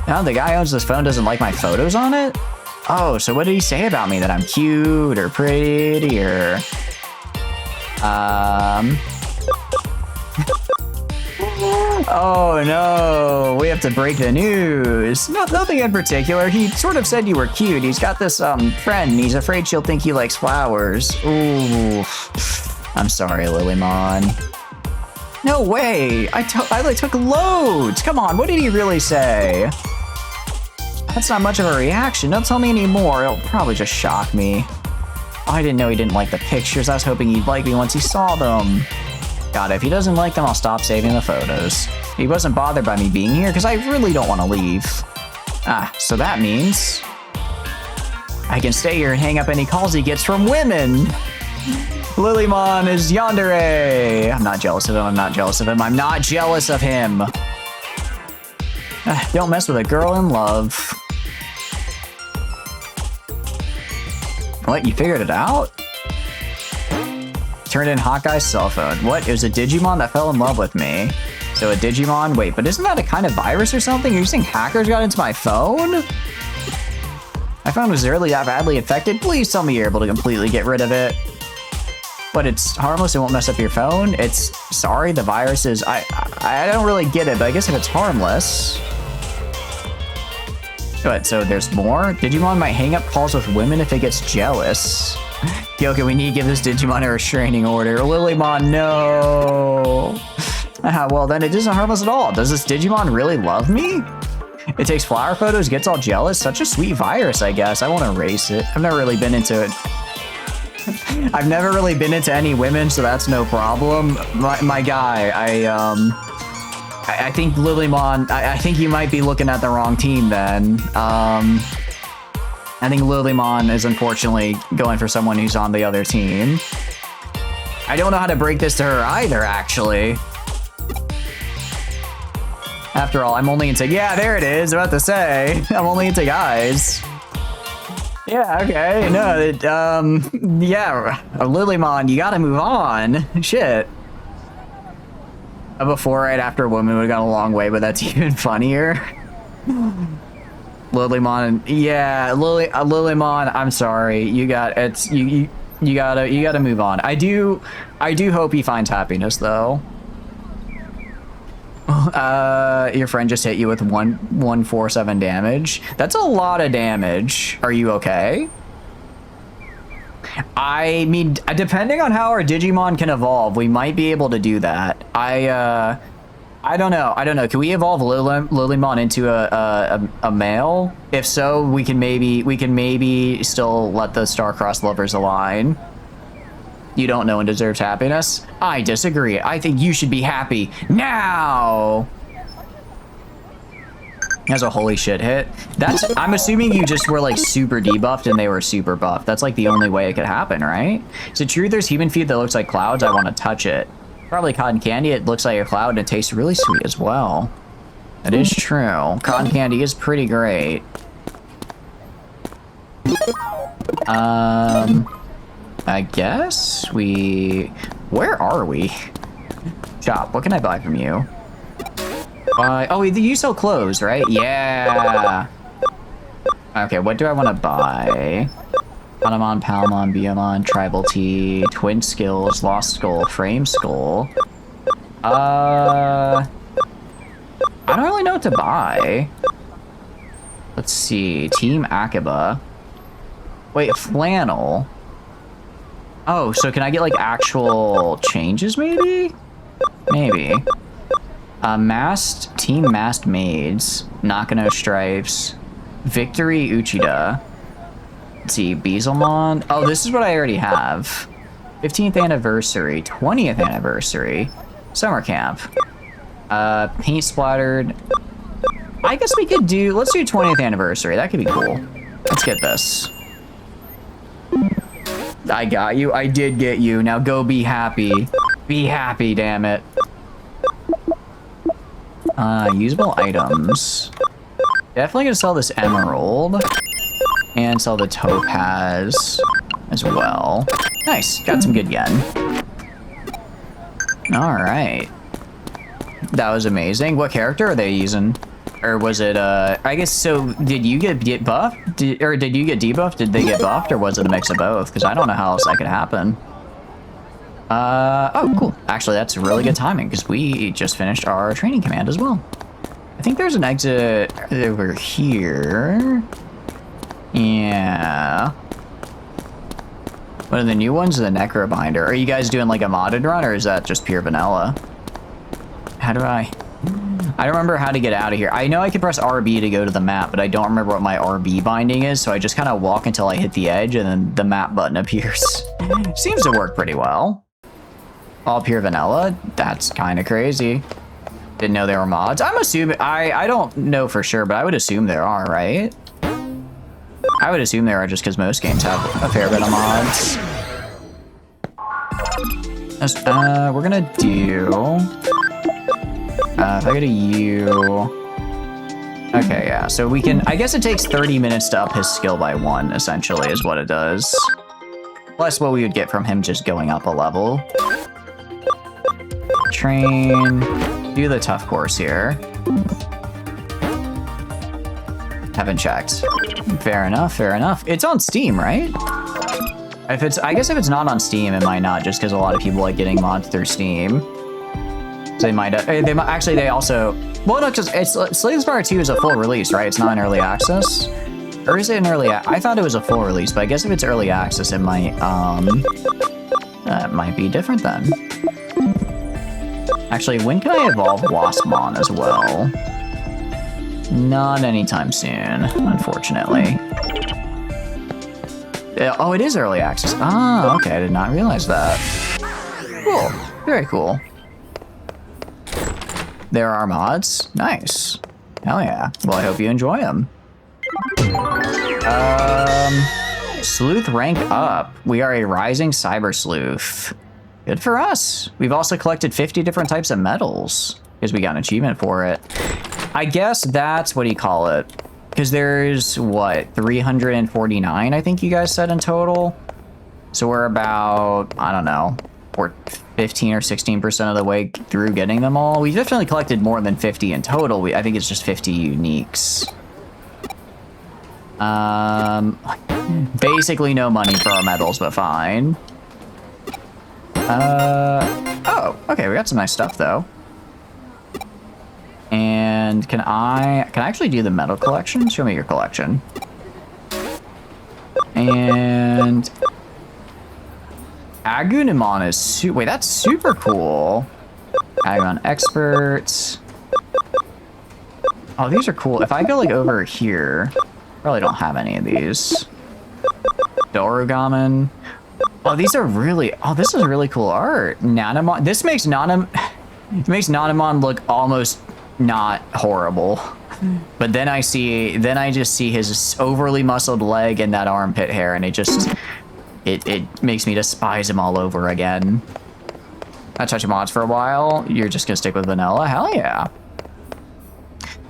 No, the guy who owns this phone doesn't like my photos on it? Oh, so what did he say about me? That I'm cute or pretty or... Oh no, we have to break the news. Nothing in particular. He sort of said you were cute. He's got this friend and he's afraid she'll think he likes flowers. Ooh, I'm sorry, Lilymon. No way, I took loads. Come on, what did he really say? That's not much of a reaction. Don't tell me anymore. It'll probably just shock me. Oh, I didn't know he didn't like the pictures. I was hoping he'd like me once he saw them. God, if he doesn't like them, I'll stop saving the photos. He wasn't bothered by me being here because I really don't want to leave. Ah, so that means I can stay here and hang up any calls he gets from women. Lilymon is yandere. I'm not jealous of him. I'm not jealous of him. I'm not jealous of him. Don't mess with a girl in love. What? You figured it out? Turned in Hawkeye's cell phone. What? It was a Digimon that fell in love with me. So a Digimon? Wait, but isn't that a kind of virus or something? Are you saying hackers got into my phone? My phone was really that badly infected. Please tell me you're able to completely get rid of it. But it's harmless, it won't mess up your phone. It's, sorry, the virus is, I don't really get it, but I guess if it's harmless. But, so there's more? Digimon might hang up calls with women if it gets jealous. Okay, we need to give this Digimon a restraining order. Lilymon, no. Well, then it isn't harmless at all. Does this Digimon really love me? It takes flower photos, gets all jealous. Such a sweet virus, I guess. I won't erase it. I've never really been into it. I've never really been into any women, so that's no problem. My guy, I think Lilymon, I think you might be looking at the wrong team then. I think Lilymon is unfortunately going for someone who's on the other team. I don't know how to break this to her either, actually. After all, I'm only into, yeah, there it is, about to say. I'm only into guys. Yeah, okay, no, yeah, Lilymon, you gotta move on. Shit. A before, right after a woman would have gone a long way, but that's even funnier. Lilymon, yeah, Lilymon, I'm sorry, you got, it's, You gotta move on. I do hope he finds happiness though. Your friend just hit you with 147 damage. That's a lot of damage. Are you okay? I mean, depending on how our Digimon can evolve, we might be able to do that. I don't know. Can we evolve Lilymon into a male? If so, we can maybe still let the star-crossed lovers align. You don't know and deserves happiness? I disagree. I think you should be happy now. Has a holy shit hit. I'm assuming you just were like super debuffed and they were super buffed. That's like the only way it could happen, right? Is it true there's human feed that looks like clouds? I want to touch it. Probably cotton candy. It looks like a cloud and it tastes really sweet as well. That is true. Cotton candy is pretty great. I guess where are we? Shop. What can I buy from you? Oh, you sell clothes, right? Yeah. Okay, what do I want to buy? Patamon, Palmon, Biomon, Tribal Tea, Twin Skills, Lost Skull, Frame Skull. I don't really know what to buy. Let's see. Team Akiba. Wait, flannel. Oh, so can I get like actual changes maybe? Maybe. Team Masked Maids, Nakano Stripes, Victory Uchida. Let's see, Beelzemon. Oh, this is what I already have. 15th anniversary, 20th anniversary, summer camp. Paint splattered. I guess we could let's do 20th anniversary. That could be cool. Let's get this. I got you. I did get you. Now go be happy. Be happy, damn it. Usable items. Definitely gonna sell this emerald. And sell the topaz as well. Nice. Got some good yen. Alright. That was amazing. What character are they using? Or was it, I guess, so did you get buffed? Or did you get debuffed? Did they get buffed? Or was it a mix of both? Because I don't know how else that could happen. Oh, cool. Actually, that's really good timing because we just finished our training command as well. I think there's an exit over here. Yeah. One of the new ones is the Necro Binder. Are you guys doing like a modded run or is that just pure vanilla? How do I don't remember how to get out of here. I know I can press RB to go to the map, but I don't remember what my RB binding is, so I just kind of walk until I hit the edge and then the map button appears. Seems to work pretty well. All pure vanilla? That's kind of crazy. Didn't know there were mods. I'm assuming, I don't know for sure, but I would assume there are, right? I would assume there are just because most games have a fair bit of mods. We're gonna do... if I go to you... Okay, yeah, so we can... I guess it takes 30 minutes to up his skill by 1, essentially, is what it does. Plus what we would get from him just going up a level. Train... Do the tough course here. Haven't checked. Fair enough, fair enough. It's on Steam, right? I guess if it's not on Steam, it might not, just because a lot of people like getting mods through Steam. So they might actually, they also... Well, no, because Sleuth Part 2 is a full release, right? It's not an early access? Or is it an early... I thought it was a full release, but I guess if it's early access, it might be different then. Actually, when can I evolve Waspmon as well? Not anytime soon, unfortunately. Oh, it is early access. Ah, okay, I did not realize that. Cool, very cool. There are mods? Nice. Hell yeah. Well, I hope you enjoy them. Sleuth rank up. We are a rising cyber sleuth. Good for us. We've also collected 50 different types of metals because we got an achievement for it. I guess that's what do you call it? Because there's what, 349 I think you guys said in total. So we're about, I don't know, we're 15 or 16% of the way through getting them all. We've definitely collected more than 50 in total. I think it's just 50 uniques. Basically no money for our medals, but fine. Oh, okay, we got some nice stuff though. And can I actually do the medal collection? Show me your collection. And Agumon is wait, that's super cool. Agumon experts. Oh, these are cool. If I go like over here, probably don't have any of these. Dorugamen. Oh, these are really. Oh, this is really cool art. Nanamon. This makes Nanamon look almost not horrible. But then I just see his overly muscled leg and that armpit hair, and it makes me despise him all over again. Not touching mods for a while. You're just gonna stick with vanilla? Hell yeah.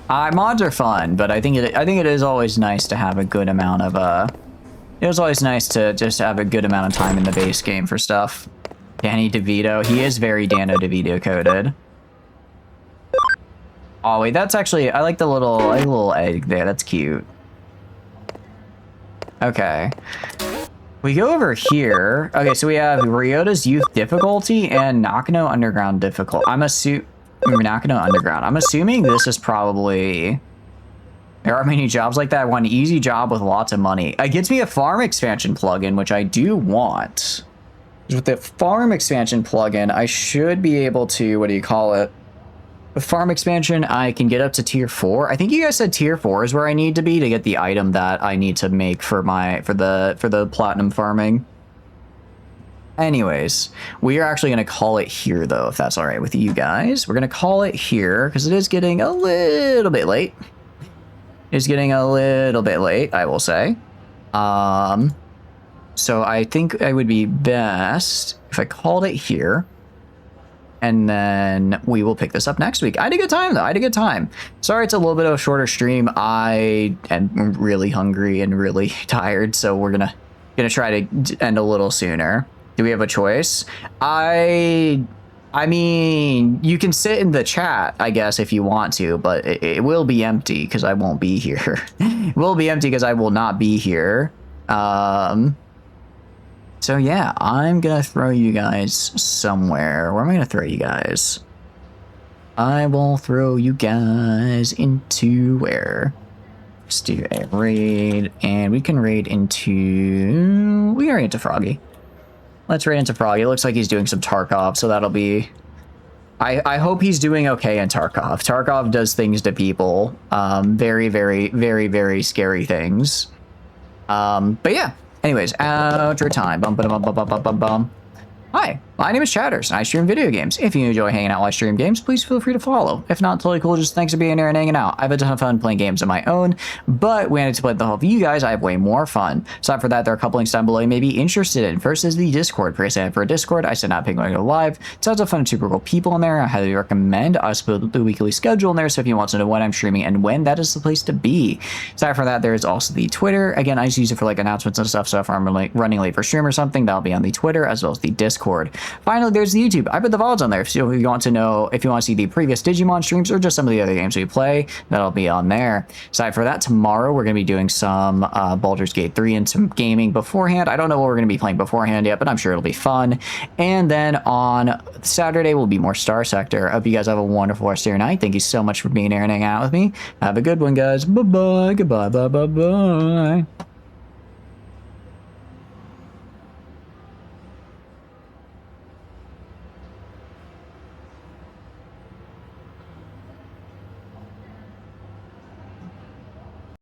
Mods are fun, but I think it is always nice to have a good amount of it was always nice to just have a good amount of time in the base game for stuff. Danny DeVito, he is very Dano DeVito coded. Oh wait, that's actually, I like the little egg there. That's cute. Okay. We go over here. Okay, so we have Ryota's Youth difficulty and Nakano Underground difficulty. Nakano Underground. I'm assuming this is probably... There are many jobs like that. I want an easy job with lots of money. It gets me a farm expansion plugin, which I do want. With the farm expansion plugin, I should be able to, what do you call it? With farm expansion, I can get up to tier 4. I think you guys said tier 4 is where I need to be to get the item that I need to make for the platinum farming. Anyways, we are actually going to call it here, though, if that's all right with you guys. We're going to call it here because it is getting a little bit late. It's getting a little bit late, I will say. So I think it would be best if I called it here. And then we will pick this up next week. I had a good time, though. I had a good time. Sorry it's a little bit of a shorter stream. I am really hungry and really tired, so we're gonna try to end a little sooner. Do we have a choice? I mean, you can sit in the chat, I guess, if you want to, but it will be empty because I won't be here. It will be empty because I will not be here. So yeah, I'm gonna throw you guys somewhere. Where am I gonna throw you guys? I will throw you guys into where? Let's do a raid, and we can raid into... We can raid into Froggy. Let's raid into Froggy. It looks like he's doing some Tarkov, so that'll be... I hope he's doing okay in Tarkov. Tarkov does things to people. Very, very, very, very scary things. But yeah. Anyways, outro time. Bum, bum, bum, bum, bum, bum, bum. Hi, my name is Chatters, and I stream video games. If you enjoy hanging out while I stream games, please feel free to follow. If not, totally cool, just thanks for being here and hanging out. I have a ton of fun playing games of my own, but when I get to play with the help of you guys, I have way more fun. Aside for that, there are a couple links down below you may be interested in. First is the Discord. For sign up for a Discord, I send out ping when I go live. Tons of fun and super cool people in there. I highly recommend. I also put the weekly schedule in there, so if you want to know when I'm streaming and when, that is the place to be. Aside for that, there is also the Twitter. Again, I just use it for like announcements and stuff, so if I'm like running late for stream or something, that'll be on the Twitter as well as the Discord. Finally, there's the YouTube. I put the VODs on there, so if you want to see the previous Digimon streams or just some of the other games we play, that'll be on there. Aside for that, tomorrow we're going to be doing some Baldur's Gate 3 and some gaming beforehand. I don't know what we're going to be playing beforehand yet, but I'm sure it'll be fun. And then on Saturday will be more Star Sector. I hope you guys have a wonderful rest of your night. Thank you so much for being here and hanging out with me. Have a good one, guys. Bye-bye. Goodbye. Bye-bye.